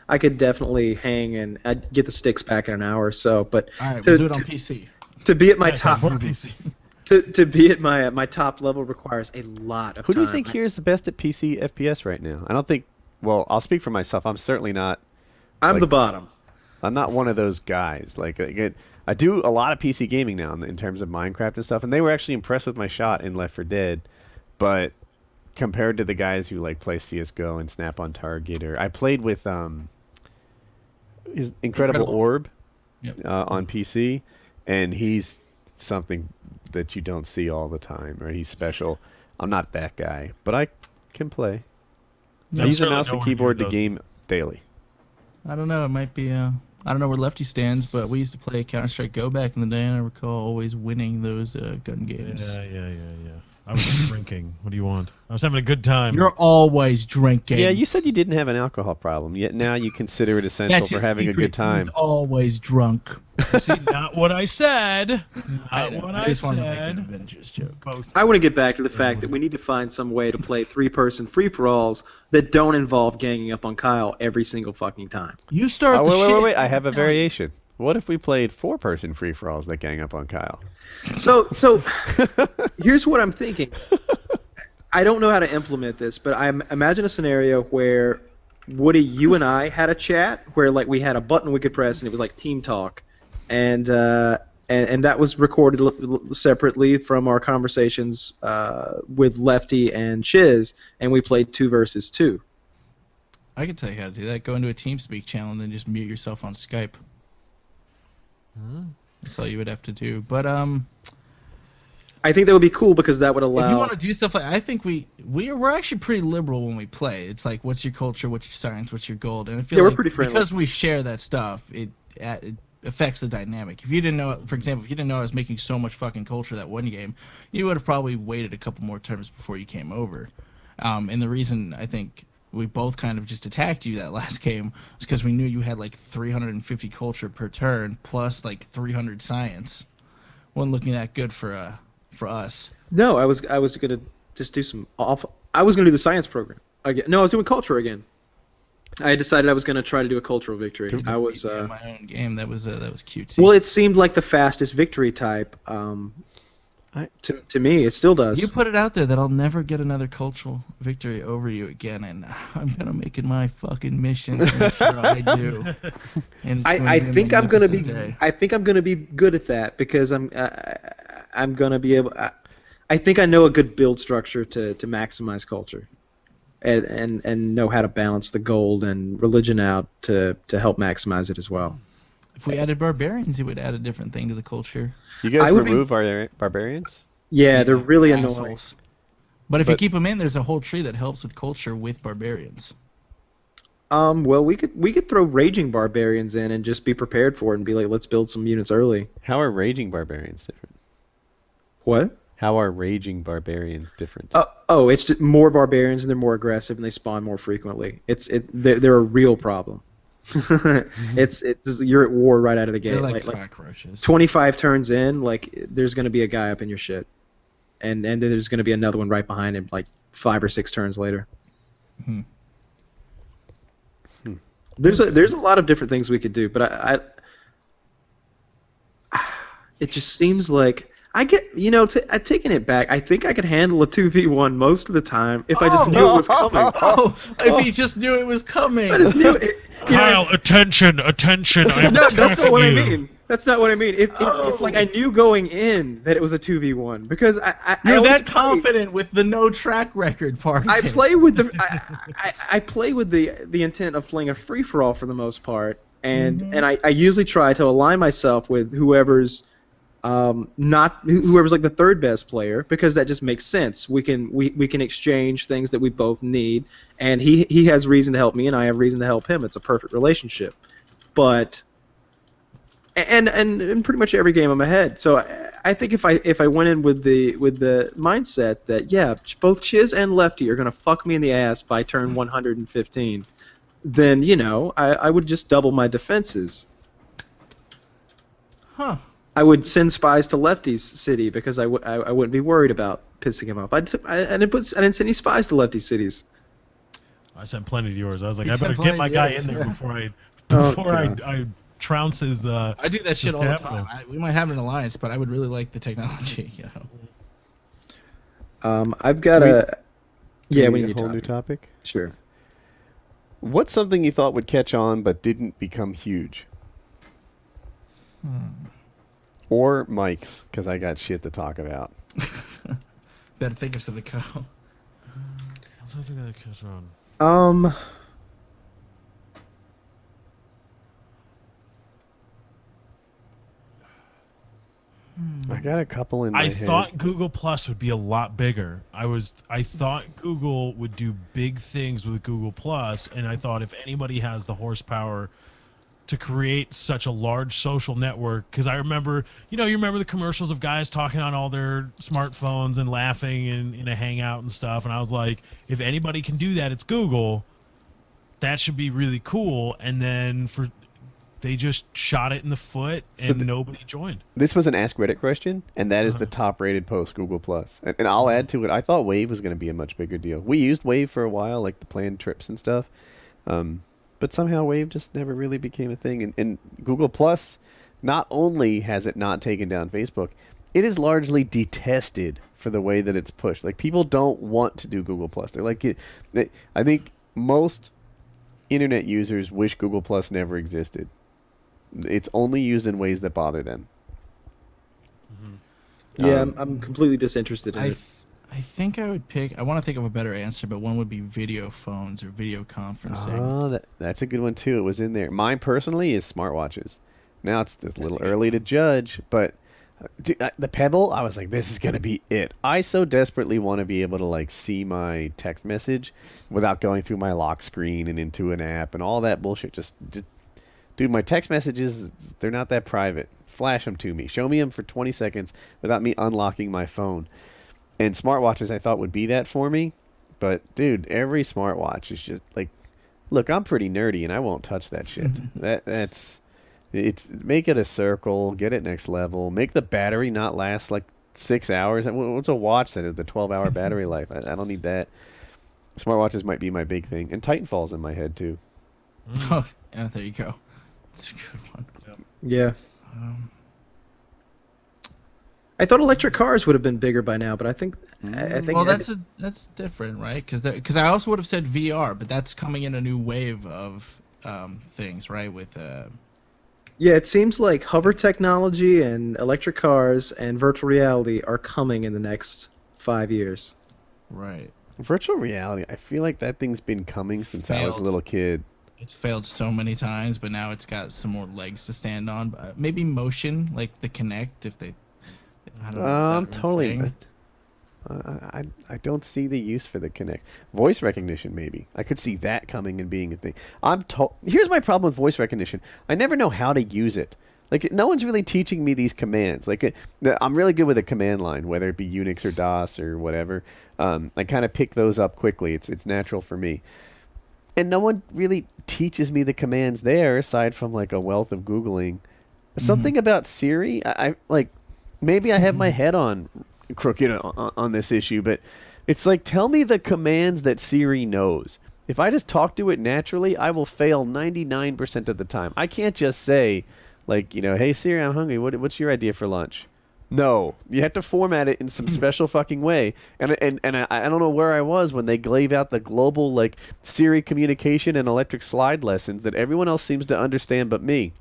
I could definitely hang, and I'd get the sticks back in an hour or so. But All right, we'll do it on PC. To be at my top PC. to be at my top level requires a lot of Who time. do you think here is the best at PC FPS right now? I don't think. Well, I'll speak for myself. I'm certainly not. I'm the bottom. I'm not one of those guys. I do a lot of PC gaming now in terms of Minecraft and stuff, and they were actually impressed with my shot in Left 4 Dead, but compared to the guys who play CS:GO and Snap on Target, or I played with his Incredible Orb on PC, and he's something that you don't see all the time, right? He's special. I'm not that guy, but I can play. I use a mouse and keyboard to game daily. I don't know. It might be I don't know where Lefty stands, but we used to play Counter-Strike Go back in the day, and I recall always winning those gun games. Yeah. I was drinking. What do you want? I was having a good time. You're always drinking. Yeah, you said you didn't have an alcohol problem, yet now you consider it essential for having a good time. He's always drunk. See, not what I said. Not what I just wanted to make an said. Avengers joke. Both. I want to get back to the fact that we need to find some way to play 3-person free-for-alls that don't involve ganging up on Kyle every single fucking time. You start Oh, the shit. wait. I have a variation. What if we played 4-person free-for-alls that gang up on Kyle? So here's what I'm thinking. I don't know how to implement this, but I imagine a scenario where Woody, you and I had a chat where like we had a button we could press and it was like team talk, and that was recorded separately from our conversations with Lefty and Chiz, and we played 2 versus 2. I can tell you how to do that. Go into a TeamSpeak channel and then just mute yourself on Skype. That's all you would have to do. But I think that would be cool because that would allow. if you want to do stuff like, I think we're actually pretty liberal when we play. It's like, what's your culture, what's your science, what's your gold, and I feel Yeah, we're like pretty friendly. because we share that stuff, it affects the dynamic. If you didn't know, for example, if you didn't know I was making so much fucking culture that one game, you would have probably waited a couple more turns before you came over. And the reason I think we both kind of just attacked you that last game was because we knew you had like 350 culture per turn plus like 300 science. Wasn't looking that good for us. No, I was gonna just do some off. I was gonna do the science program again. No, I was doing culture again. I decided I was gonna try to do a cultural victory. I was my own game. That was cutesy. well, it seemed like the fastest victory type. To me, it still does. You put it out there that I'll never get another cultural victory over you again, and I'm gonna make it my fucking mission to make sure I do. And I think I'm gonna be. I think I'm gonna be good at that because I'm gonna be able. I think I know a good build structure to maximize culture, and know how to balance the gold and religion out to help maximize it as well. If we added barbarians, it would add a different thing to the culture. You guys I would remove barbarians? Yeah, they're really annoying. Assholes. But if you keep them in, there's a whole tree that helps with culture with barbarians. Well, we could throw raging barbarians in and just be prepared for it and be like, let's build some units early. How are raging barbarians different? What? How are raging barbarians different? It's just more barbarians and they're more aggressive and they spawn more frequently. They're a real problem. You're at war right out of the gate. They're like cockroaches. 25 turns in, like there's gonna be a guy up in your shit, and then there's gonna be another one right behind him, like 5 or 6 turns later. There's a lot of different things we could do, but it just seems like I get taking it back. I think I could handle a 2v1 most of the time if I just knew it was coming. If you just knew it was coming. I just knew it. Kyle, attention! I am No, that's not what I attacking you. mean. That's not what I mean. If like I knew going in that it was a 2v1 because You're always that confident with the no track record part. I play with I play with the intent of playing a free for all for the most part, and I usually try to align myself with whoever's whoever's like the third best player because that just makes sense. We can exchange things that we both need, and he has reason to help me and I have reason to help him. It's a perfect relationship. But and in pretty much every game I'm ahead. So I think if I went in with the mindset that both Chiz and Lefty are gonna fuck me in the ass by turn 115, then I would just double my defenses. Huh. I would send spies to Lefty's city because I wouldn't be worried about pissing him off. I didn't send any spies to Lefty cities. I sent plenty to yours. I was like, You I better sent get my plenty guy to in yours, there yeah. before I trounce his. I do that shit all the capital. time. We might have an alliance, but I would really like the technology. I've got a. Yeah, we need need a whole to new topic. Sure. What's something you thought would catch on but didn't become huge? Or mics, because I got shit to talk about. Better think of something, Kyle. Something that catch on. I got a couple in my I head. thought Google Plus would be a lot bigger. I thought Google would do big things with Google Plus, and I thought if anybody has the horsepower to create such a large social network. Because I remember, you remember the commercials of guys talking on all their smartphones and laughing in a hangout and stuff. And I was like, if anybody can do that, it's Google. That should be really cool. And then they just shot it in the foot, and nobody joined. This was an Ask Reddit question, and that is the top-rated post, Google+. And I'll add to it, I thought Wave was going to be a much bigger deal. We used Wave for a while, like the planned trips and stuff. But somehow Wave just never really became a thing. And Google+, not only has it not taken down Facebook, it is largely detested for the way that it's pushed. Like, people don't want to do Google+. They're like, I think most internet users wish Google+ never existed. It's only used in ways that bother them. Yeah, I'm completely disinterested in it. I think I would pick. I want to think of a better answer, but one would be video phones or video conferencing. Oh, that's a good one too. It was in there. Mine personally is smartwatches. Now it's just a little early to judge, but the Pebble, I was like, this is gonna be it. I so desperately want to be able to like see my text message without going through my lock screen and into an app and all that bullshit. Just dude, my text messages, they're not that private. Flash them to me. Show me them for 20 seconds without me unlocking my phone. And smartwatches I thought would be that for me. But, dude, every smartwatch is just like, look, I'm pretty nerdy and I won't touch that shit. Make it a circle, get it next level, make the battery not last like 6 hours. What's a watch that has the 12-hour battery life? I don't need that. Smartwatches might be my big thing. And Titanfall's in my head, too. Oh, yeah, there you go. That's a good one. Yeah. I thought electric cars would have been bigger by now, but I think. Well, that's different, right? Because I also would have said VR, but that's coming in a new wave of things, right? With Yeah, it seems like hover technology and electric cars and virtual reality are coming in the next 5 years. Right. Virtual reality, I feel like that thing's been coming since I was a little kid. It's failed so many times, but now it's got some more legs to stand on. Maybe motion, like the Kinect, if they. I don't know, I'm totally. I don't see the use for the Kinect. Voice recognition, maybe. I could see that coming and being a thing. Here's my problem with voice recognition. I never know how to use it. Like, no one's really teaching me these commands. Like, I'm really good with a command line, whether it be Unix or DOS or whatever. I kind of pick those up quickly. It's natural for me. And no one really teaches me the commands there, aside from like a wealth of Googling. Something about Siri, I like. Maybe I have my head on crooked on this issue, but it's like, tell me the commands that Siri knows. If I just talk to it naturally, I will fail 99% of the time. I can't just say, like, hey Siri, I'm hungry. What's your idea for lunch? No, you have to format it in some special fucking way. And I don't know where I was when they gave out the global like Siri communication and electric slide lessons that everyone else seems to understand but me.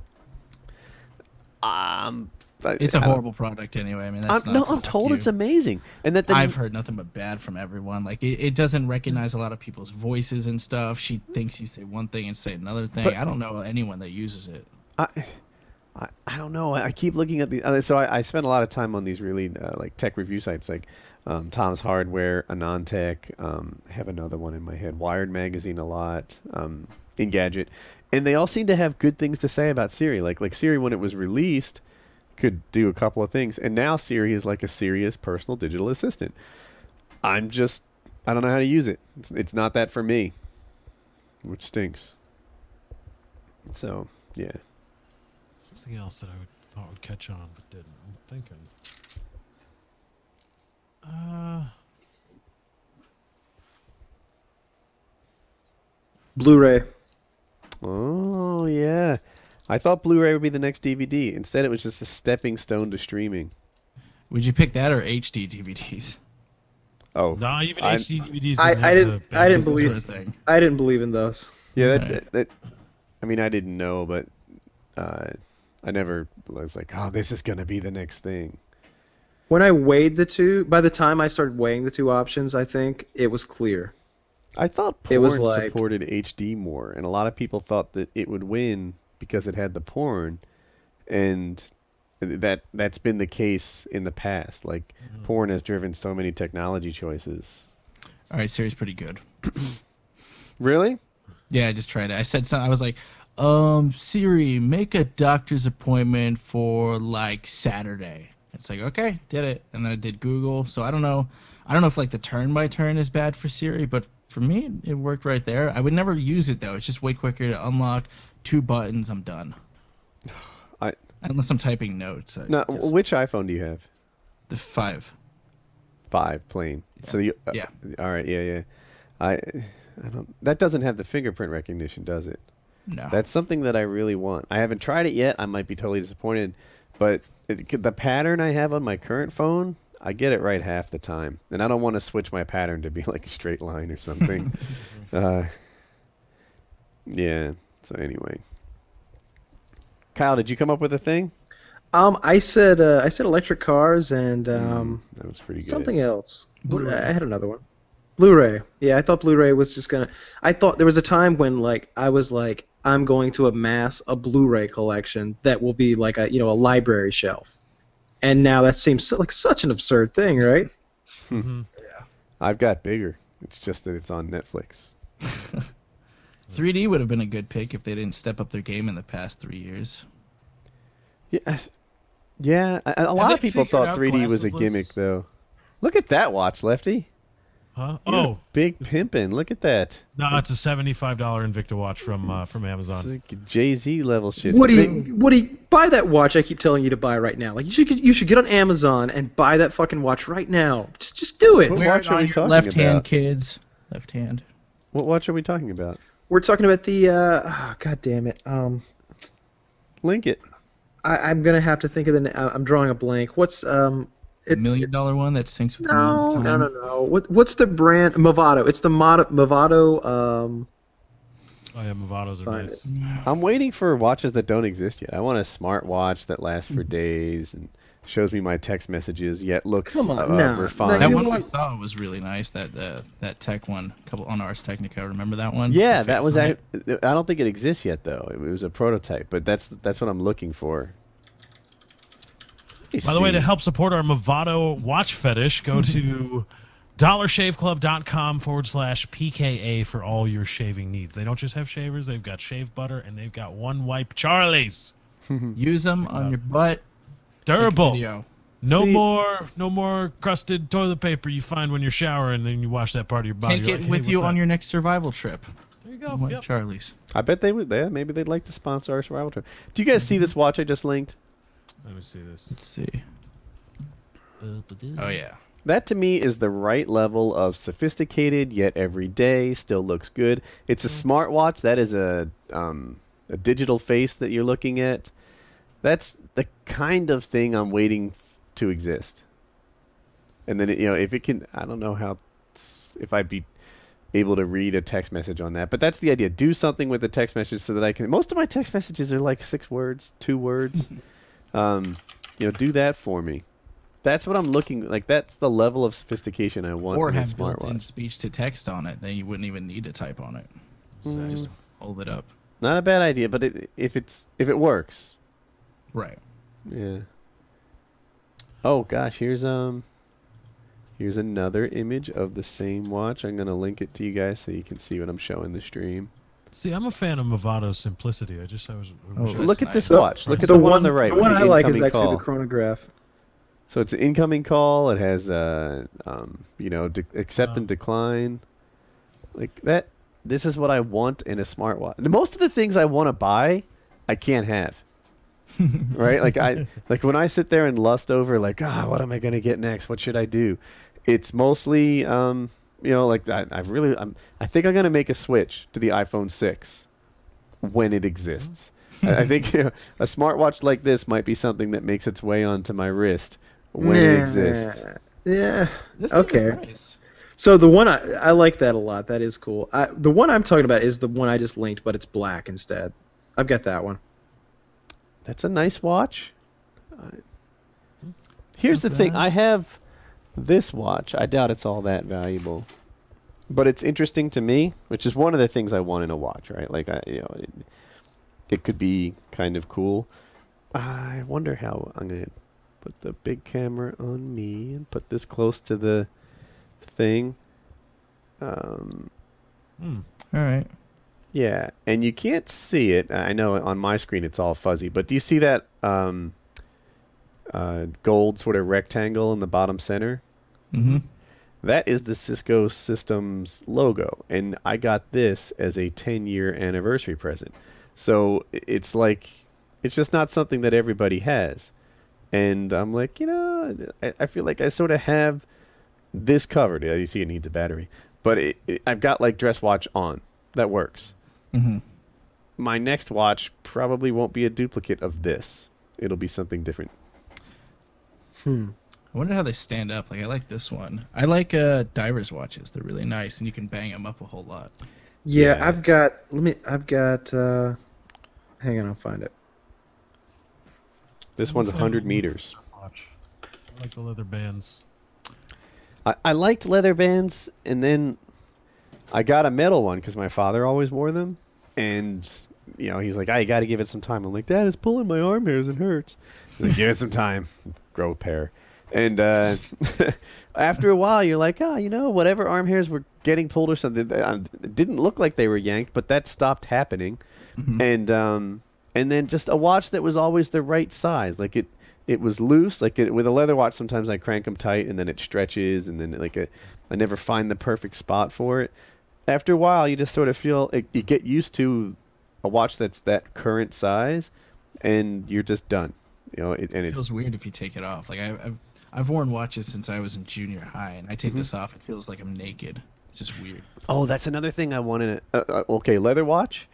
It's a horrible product anyway. I mean, I'm told it's amazing, and that I've heard nothing but bad from everyone. Like it doesn't recognize a lot of people's voices and stuff. She thinks you say one thing and say another thing. But I don't know anyone that uses it. I don't know. I keep looking at the so I spend a lot of time on these really like tech review sites like Tom's Hardware, Anantech. I have another one in my head, Wired Magazine a lot, Engadget, and they all seem to have good things to say about Siri. Like Siri when it was released could do a couple of things, and now Siri is like a serious personal digital assistant. I don't know how to use it. It's not that for me, which stinks. So yeah. Something else that I thought would catch on but didn't. I'm thinking. Blu-ray. Oh yeah. I thought Blu-ray would be the next DVD. Instead, it was just a stepping stone to streaming. Would you pick that or HD DVDs? Oh, no, even HD DVDs. I didn't believe in those. Yeah, that. I mean, I didn't know, but I never was like, oh, this is gonna be the next thing. When I weighed the two, by the time I started weighing the two options, I think it was clear. I thought porn supported HD more, and a lot of people thought that it would win because it had the porn, and that's been the case in the past. Like, porn has driven so many technology choices. All right, Siri's pretty good. Really? Yeah, I just tried it. I said something. I was like, Siri, make a doctor's appointment for like Saturday. It's like, okay, did it. And then I did Google. So I don't know if like the turn by turn is bad for Siri, but for me it worked right there. I would never use it though. It's just way quicker to unlock 2 buttons. I'm done. Unless I'm typing notes. No, which iPhone do you have? The 5. 5 plain. Yeah. So you Yeah. All right, yeah. I don't. That doesn't have the fingerprint recognition, does it? No. That's something that I really want. I haven't tried it yet. I might be totally disappointed, but the pattern I have on my current phone, I get it right half the time, and I don't want to switch my pattern to be like a straight line or something. Yeah. So anyway, Kyle, did you come up with a thing? I said electric cars and That was pretty good. something else. Blu-ray. I had another one. Blu-ray. Yeah, I thought Blu-ray was just gonna. I thought there was a time when like I was like I'm going to amass a Blu-ray collection that will be like a library shelf, and now that seems like such an absurd thing, right? I've got bigger. It's just that it's on Netflix. 3D would have been a good pick if they didn't step up their game in the past 3 years. Yeah. A lot they of people figured thought out 3D was a glasses-less? gimmick, though. Look at that watch, Lefty. Huh? You're Oh, big pimpin'. Look at that. no, it's a $75 Invicta watch from This Amazon. is like Jay-Z level shit. Woody, buy that watch I keep telling you to buy right now. Like you should get on Amazon and buy that fucking watch right now. Just do it. What Wear watch it are on we your talking left hand, about? kids. Left hand. What watch are we talking about? We're talking about the God damn it. Link it. I'm gonna have to think of the. I'm drawing a blank. What's $1 million one that syncs with the No, moon's no, time. no. What's the brand? Movado. It's the Movado. Oh yeah, Movados are Find nice. I'm waiting for watches that don't exist yet. I want a smart watch that lasts for days and shows me my text messages, yet looks Come on, no. refined. That You one we want- saw was really nice. That tech one, couple on Ars Technica. Remember that one? Yeah, The that face was. on I it? don't think it exists yet, though. It was a prototype, but that's what I'm looking for. By the way, to help support our Movado watch fetish, go to dollarshaveclub.com/PKA for all your shaving needs. They don't just have shavers, they've got shave butter, and they've got one wipe Charlies. Use them on your butt. Durable. Video. No See- more crusted toilet paper you find when you're showering and then you wash that part of your body. Take You're it like, with hey, you what's on that? your next survival trip. There you go. What, Yep. Charlie's. I bet they would. Yeah, maybe they'd like to sponsor our survival trip. Do you guys see this watch I just linked? Let me see this. Let's see. Oh yeah. That to me is the right level of sophisticated yet everyday, still looks good. It's a smartwatch. That is a digital face that you're looking at. That's the kind of thing I'm waiting to exist. And then if it can, I don't know if I'd be able to read a text message on that, but that's the idea. Do something with the text message so that I can. Most of my text messages are like 6 words, 2 words. Do that for me. That's what I'm looking like. That's the level of sophistication I want Or in a have built-in smartwatch. speech to text on it. Then you wouldn't even need to type on it. So just hold it up. Not a bad idea, but if it works, Right. yeah. Oh gosh, here's another image of the same watch. I'm gonna link it to you guys so you can see what I'm showing the stream. See, I'm a fan of Movado's simplicity. I was. Oh, wish I- That's Look at this nice. watch. Look at the one on the right. The one with I like is incoming actually call. the chronograph. So it's an incoming call. It has accept and decline, like that. This is what I want in a smartwatch. Most of the things I want to buy, I can't have. Right? Like when I sit there and lust over what am I gonna get next? What should I do? It's mostly I think I'm gonna make a switch to the iPhone 6 when it exists. I think a smartwatch like this might be something that makes its way onto my wrist when it exists. Yeah. This thing is Okay. nice. So the one I like that a lot. That is cool. The one I'm talking about is the one I just linked, but it's black instead. I've got that one. That's a nice watch. Here's the thing. I have this watch. I doubt it's all that valuable, but it's interesting to me, which is one of the things I want in a watch, right? Like it could be kind of cool. I wonder how I'm gonna put the big camera on me and put this close to the thing. All right. Yeah, and you can't see it. I know on my screen it's all fuzzy, but do you see that gold sort of rectangle in the bottom center? Mm-hmm. That is the Cisco Systems logo, and I got this as a 10-year anniversary present. So it's like, it's just not something that everybody has. And I'm like, I feel like I sort of have this covered. You see it needs a battery. But I've got like dress watch on. That works. Mm-hmm. My next watch probably won't be a duplicate of this. It'll be something different. I wonder how they stand up. Like, I like this one. I like divers watches. They're really nice, and you can bang them up a whole lot. Yeah, Yeah. I've got. Hang on, I'll find it. This one's 100 meters. Watch. I like the leather bands. I liked leather bands, and then I got a metal one because my father always wore them. And, he's like, I got to give it some time. I'm like, Dad, it's pulling my arm hairs and hurts. He's like, give it some time. Grow a pair. And after a while, you're like, whatever arm hairs were getting pulled or something, it didn't look like they were yanked, but that stopped happening. Mm-hmm. And then just a watch that was always the right size. Like it was loose. Like with a leather watch, sometimes I crank them tight and then it stretches, and then I never find the perfect spot for it. After a while, you just sort of feel you get used to a watch that's that current size, and you're just done. It feels weird if you take it off. Like I've worn watches since I was in junior high, and I take this off, it feels like I'm naked. It's just weird. Oh, that's another thing I wanted. Okay, leather watch,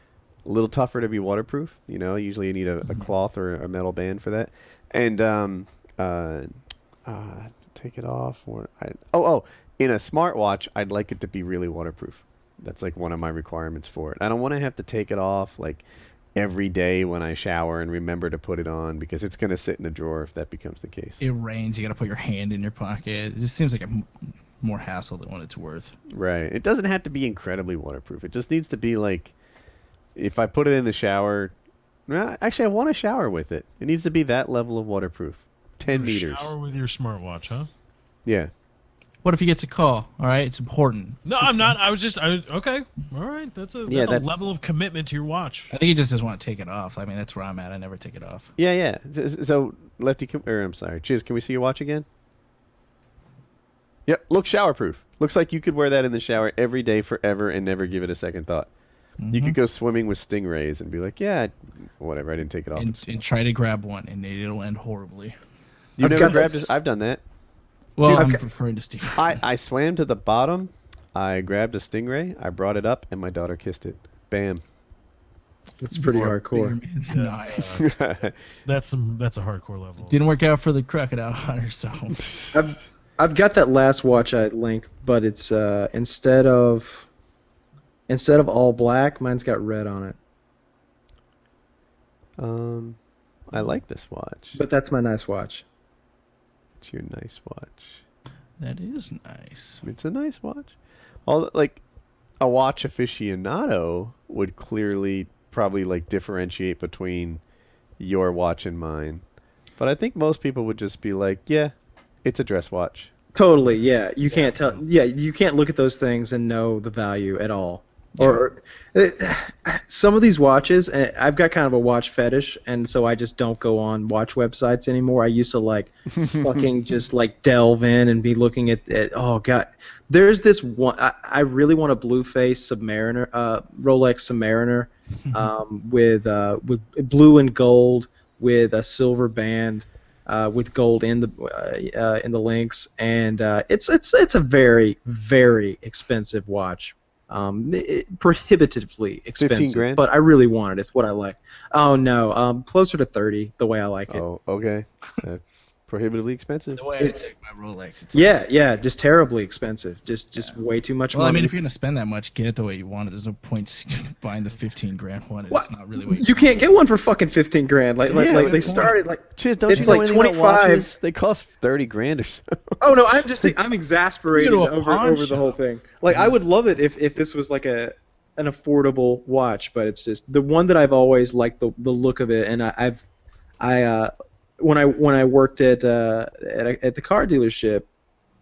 a little tougher to be waterproof. Usually you need a cloth or a metal band for that. And take it off. In a smartwatch, I'd like it to be really waterproof. That's like one of my requirements for it. I don't want to have to take it off like every day when I shower and remember to put it on, because it's going to sit in a drawer if that becomes the case. It rains, you got to put your hand in your pocket. It just seems like more hassle than what it's worth. Right. It doesn't have to be incredibly waterproof. It just needs to be like, if I put it in the shower, actually I want to shower with it. It needs to be that level of waterproof. 10 meters. Shower with your smartwatch, huh? Yeah. What if he gets a call? All right, it's important. No, I'm not. I was okay. All right, that's a level of commitment to your watch. I think he just doesn't want to take it off. I mean, that's where I'm at. I never take it off. Yeah. So Lefty, I'm sorry, Chiz, can we see your watch again? Yep, looks showerproof. Looks like you could wear that in the shower every day forever and never give it a second thought. Mm-hmm. You could go swimming with stingrays and be like, yeah, whatever, I didn't take it off. And try to grab one, and it'll end horribly. You've never grabbed this? I've done that. Well, I'm referring to Steve. I swam to the bottom, I grabbed a stingray, I brought it up, and my daughter kissed it. Bam. That's pretty hardcore. That's a hardcore level. Didn't work out for the crocodile hunter, so. I've got that last watch I linked, but it's instead of all black, mine's got red on it. I like this watch. But that's my nice watch. It's your nice watch. That is nice. It's a nice watch. Like a watch aficionado would clearly probably like differentiate between your watch and mine. But I think most people would just be like, yeah, it's a dress watch. Totally, yeah. You can't tell. Yeah, you can't look at those things and know the value at all. Yeah. Or some of these watches, I've got kind of a watch fetish, and so I just don't go on watch websites anymore. I used to like fucking just like delve in and be looking at oh god, there's this one. I really want a blue face Submariner, Rolex Submariner, with blue and gold with a silver band. With gold in the links, and it's a very, very expensive watch, prohibitively expensive. $15,000? But I really want it. It's what I like. Oh no, closer to 30. The way I like it. Oh, okay. Prohibitively expensive. The way I take my Rolex. It's yeah, just terribly expensive. Just way too much money. Well, I mean, if you're gonna spend that much, get it the way you want it. There's no point buying the $15,000 one. It's not really what you can't get one for fucking $15,000. Like they started like Chiz, don't it's you know like anything about 25. watches? They cost $30,000 or so. Oh no, I'm exasperated You go to a over pawn the whole shop. thing. Like I would love it if this was like an affordable watch, but it's just the one that I've always liked the look of it, and when I worked at the car dealership,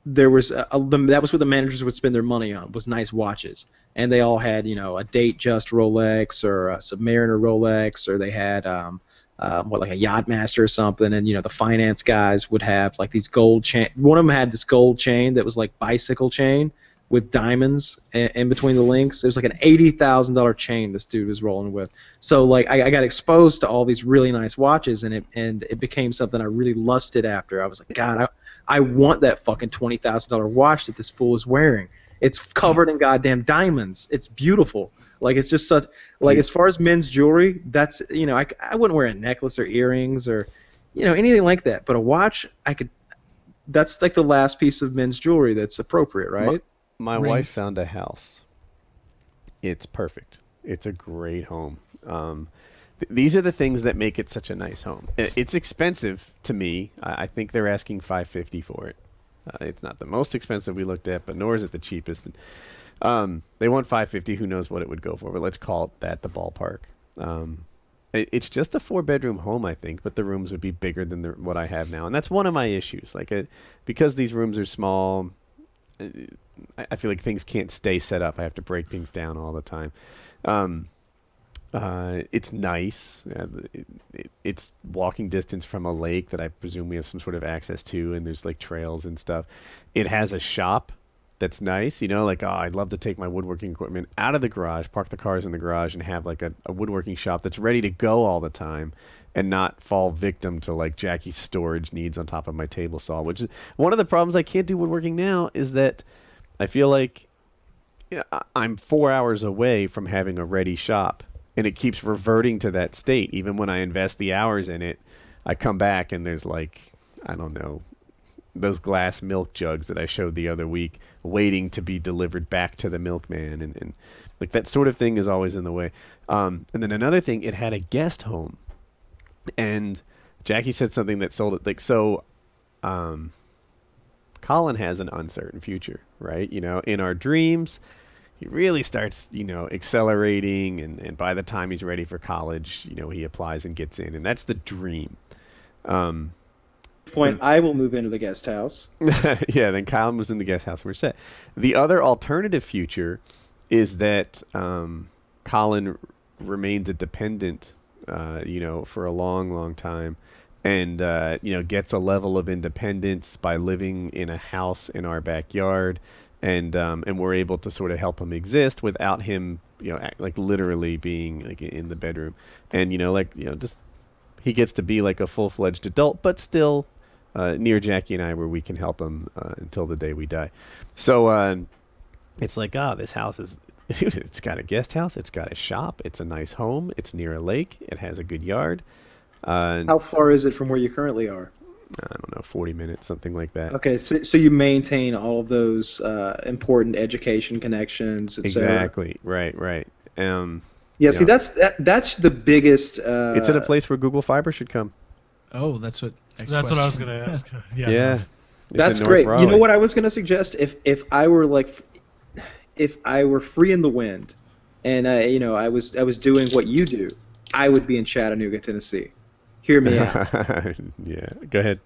there was that was what the managers would spend their money on, was nice watches, and they all had a Date Just Rolex or a Submariner Rolex, or they had like a Yachtmaster or something, and the finance guys would have like these gold chain. One of them had this gold chain that was like bicycle chain with diamonds in between the links. It was like an $80,000 chain this dude was rolling with. So like I got exposed to all these really nice watches, and it became something I really lusted after. I was like, God, I want that fucking $20,000 watch that this fool is wearing. It's covered in goddamn diamonds. It's beautiful. Like, it's just such, like, as far as men's jewelry, that's, I wouldn't wear a necklace or earrings or, anything like that. But a watch, that's like the last piece of men's jewelry that's appropriate, right? My wife found a house. It's perfect. It's a great home. These are the things that make it such a nice home. It's expensive to me. I think they're asking $550 for it. It's not the most expensive we looked at, but nor is it the cheapest. They want $550. Who knows what it would go for? But let's call it that, the ballpark. It's just a 4-bedroom home, I think, but the rooms would be bigger than what I have now, and that's one of my issues. Like, because these rooms are small, I feel like things can't stay set up. I have to break things down all the time. It's nice. It's walking distance from a lake that I presume we have some sort of access to, and there's like trails and stuff. It has a shop that's nice, like, I'd love to take my woodworking equipment out of the garage, park the cars in the garage, and have like a woodworking shop that's ready to go all the time and not fall victim to like Jackie's storage needs on top of my table saw, which is one of the problems I can't do woodworking now, is that I feel like I'm 4 hours away from having a ready shop. And it keeps reverting to that state. Even when I invest the hours in it, I come back and there's like, I don't know, those glass milk jugs that I showed the other week waiting to be delivered back to the milkman. And like that sort of thing is always in the way. And then another thing, it had a guest home. And Jackie said something that sold it. Like, so Colin has an uncertain future, right? In our dreams, he really starts, accelerating, and by the time he's ready for college, he applies and gets in, and that's the dream. I will move into the guest house. Yeah, then Kyle moves in the guest house, and we're set. The other alternative future is that Colin remains a dependent, for a long, long time, and gets a level of independence by living in a house in our backyard. And we're able to sort of help him exist without him, like literally being like in the bedroom, and just he gets to be like a full-fledged adult, but still near Jackie and I, where we can help him until the day we die. So it's like, this house is, it's got a guest house, it's got a shop, it's a nice home, it's near a lake, it has a good yard. How far is it from where you currently are? I don't know, 40 minutes, something like that. Okay, so you maintain all of those important education connections, etc. Exactly. Right. Yeah, see, that's the biggest. It's in a place where Google Fiber should come. Oh, that's what. What I was going to ask. Yeah. That's great. You know what I was going to suggest? If I were free in the wind, and I was doing what you do, I would be in Chattanooga, Tennessee. Hear me out. Yeah, go ahead.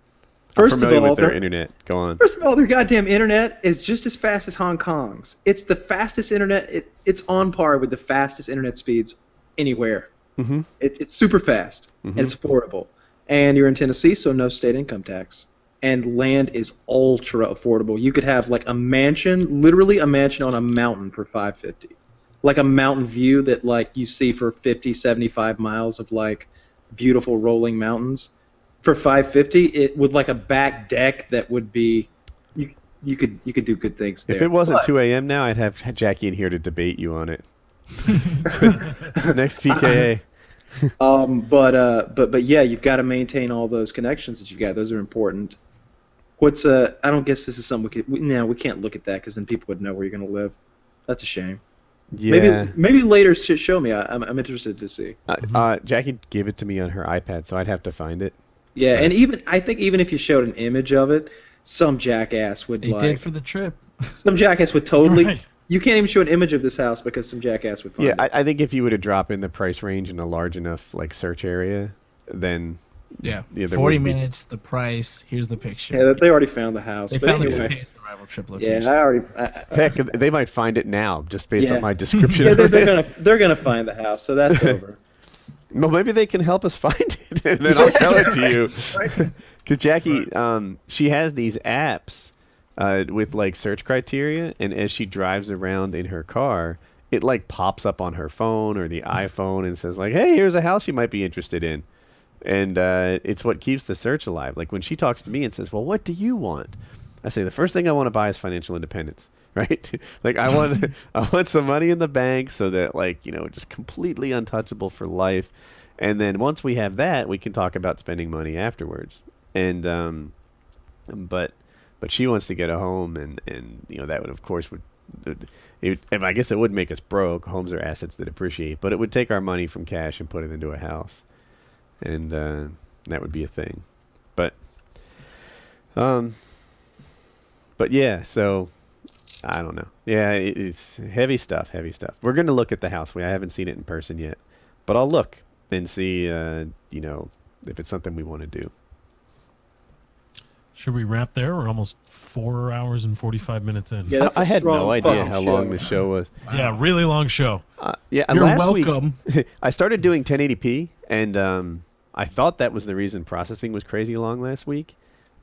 First I'm familiar of all, with their internet. Go on. First of all, their goddamn internet is just as fast as Hong Kong's. It's the fastest internet. It's on par with the fastest internet speeds anywhere. Mm-hmm. It's super fast, and it's affordable. And you're in Tennessee, so no state income tax. And land is ultra affordable. You could have like a mansion, literally a mansion on a mountain for $550. Like a mountain view that like you see for 50, 75 miles of like beautiful rolling mountains for $550. It with like a back deck that would be you could do good things there. If it wasn't 2 a.m. now, I'd have Jackie in here to debate you on it. Next PKA. But yeah, you've got to maintain all those connections that you've got. Those are important. I don't guess this is something we can't look at that because then people would know where you're going to live. That's a shame. Yeah. Maybe later show me. I'm interested to see. Jackie gave it to me on her iPad, so I'd have to find it. Yeah, and I think even if you showed an image of it, some jackass would He did for the trip. Some jackass would totally. Right. You can't even show an image of this house because some jackass would find it. I think if you were to drop in the price range in a large enough like search area, then Yeah. Yeah, there 40 would be. minutes, the price, here's the picture. Yeah, they already found the house. They but found the anyway. PKA survival trip location. Yeah, I already. Heck, they might find it now just based on Yeah. my description. Yeah, of they're gonna find the house, so that's over. Well, maybe they can help us find it, and then I'll sell it to you. Because Jackie, she has these apps with like search criteria, and as she drives around in her car, it like pops up on her phone or the iPhone and says like, "Hey, here's a house you might be interested in," and it's what keeps the search alive. Like when she talks to me and says, "Well, what do you want?" I say the first thing I want to buy is financial independence, right? Like I want some money in the bank so that like just completely untouchable for life, and then once we have that, we can talk about spending money afterwards. And but she wants to get a home, and that would of course I guess it would make us broke. Homes are assets that appreciate, but it would take our money from cash and put it into a house, and that would be a thing. But yeah, so I don't know. Yeah, it's heavy stuff. We're gonna look at the house. I haven't seen it in person yet, but I'll look and see if it's something we want to do. Should we wrap there? We're almost 4 hours and 45 minutes in. Yeah, that's a I had strong no idea fucking how show. long the show was. Yeah, really long show. Yeah, You're last welcome. week I started doing 1080p, and I thought that was the reason processing was crazy long last week.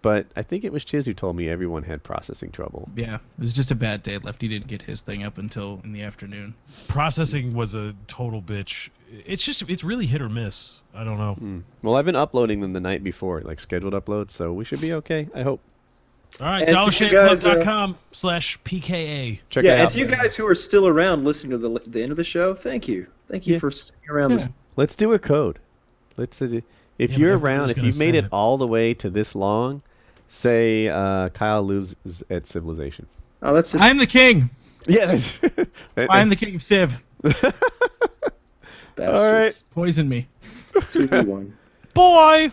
But I think it was Chiz who told me everyone had processing trouble. Yeah, it was just a bad day. Lefty didn't get his thing up until in the afternoon. Processing was a total bitch. It's really hit or miss. I don't know. Well, I've been uploading them the night before, like scheduled uploads, so we should be okay, I hope. All right, And to you guys, dollarshaveclub.com/PKA. Check Yeah, it and out. to you guys who are still around listening to the end of the show, thank you. Thank you Yeah. for sticking around. Yeah. Listening. Let's do a code. Let's if Yeah, you're but everybody's around, if gonna you've made say it it. all the way to this long, say Kyle lives at Civilization. Oh, that's just I'm the king. Yeah. I'm the king of Civ. bastard. All right. Poison me. 2v1. Boy!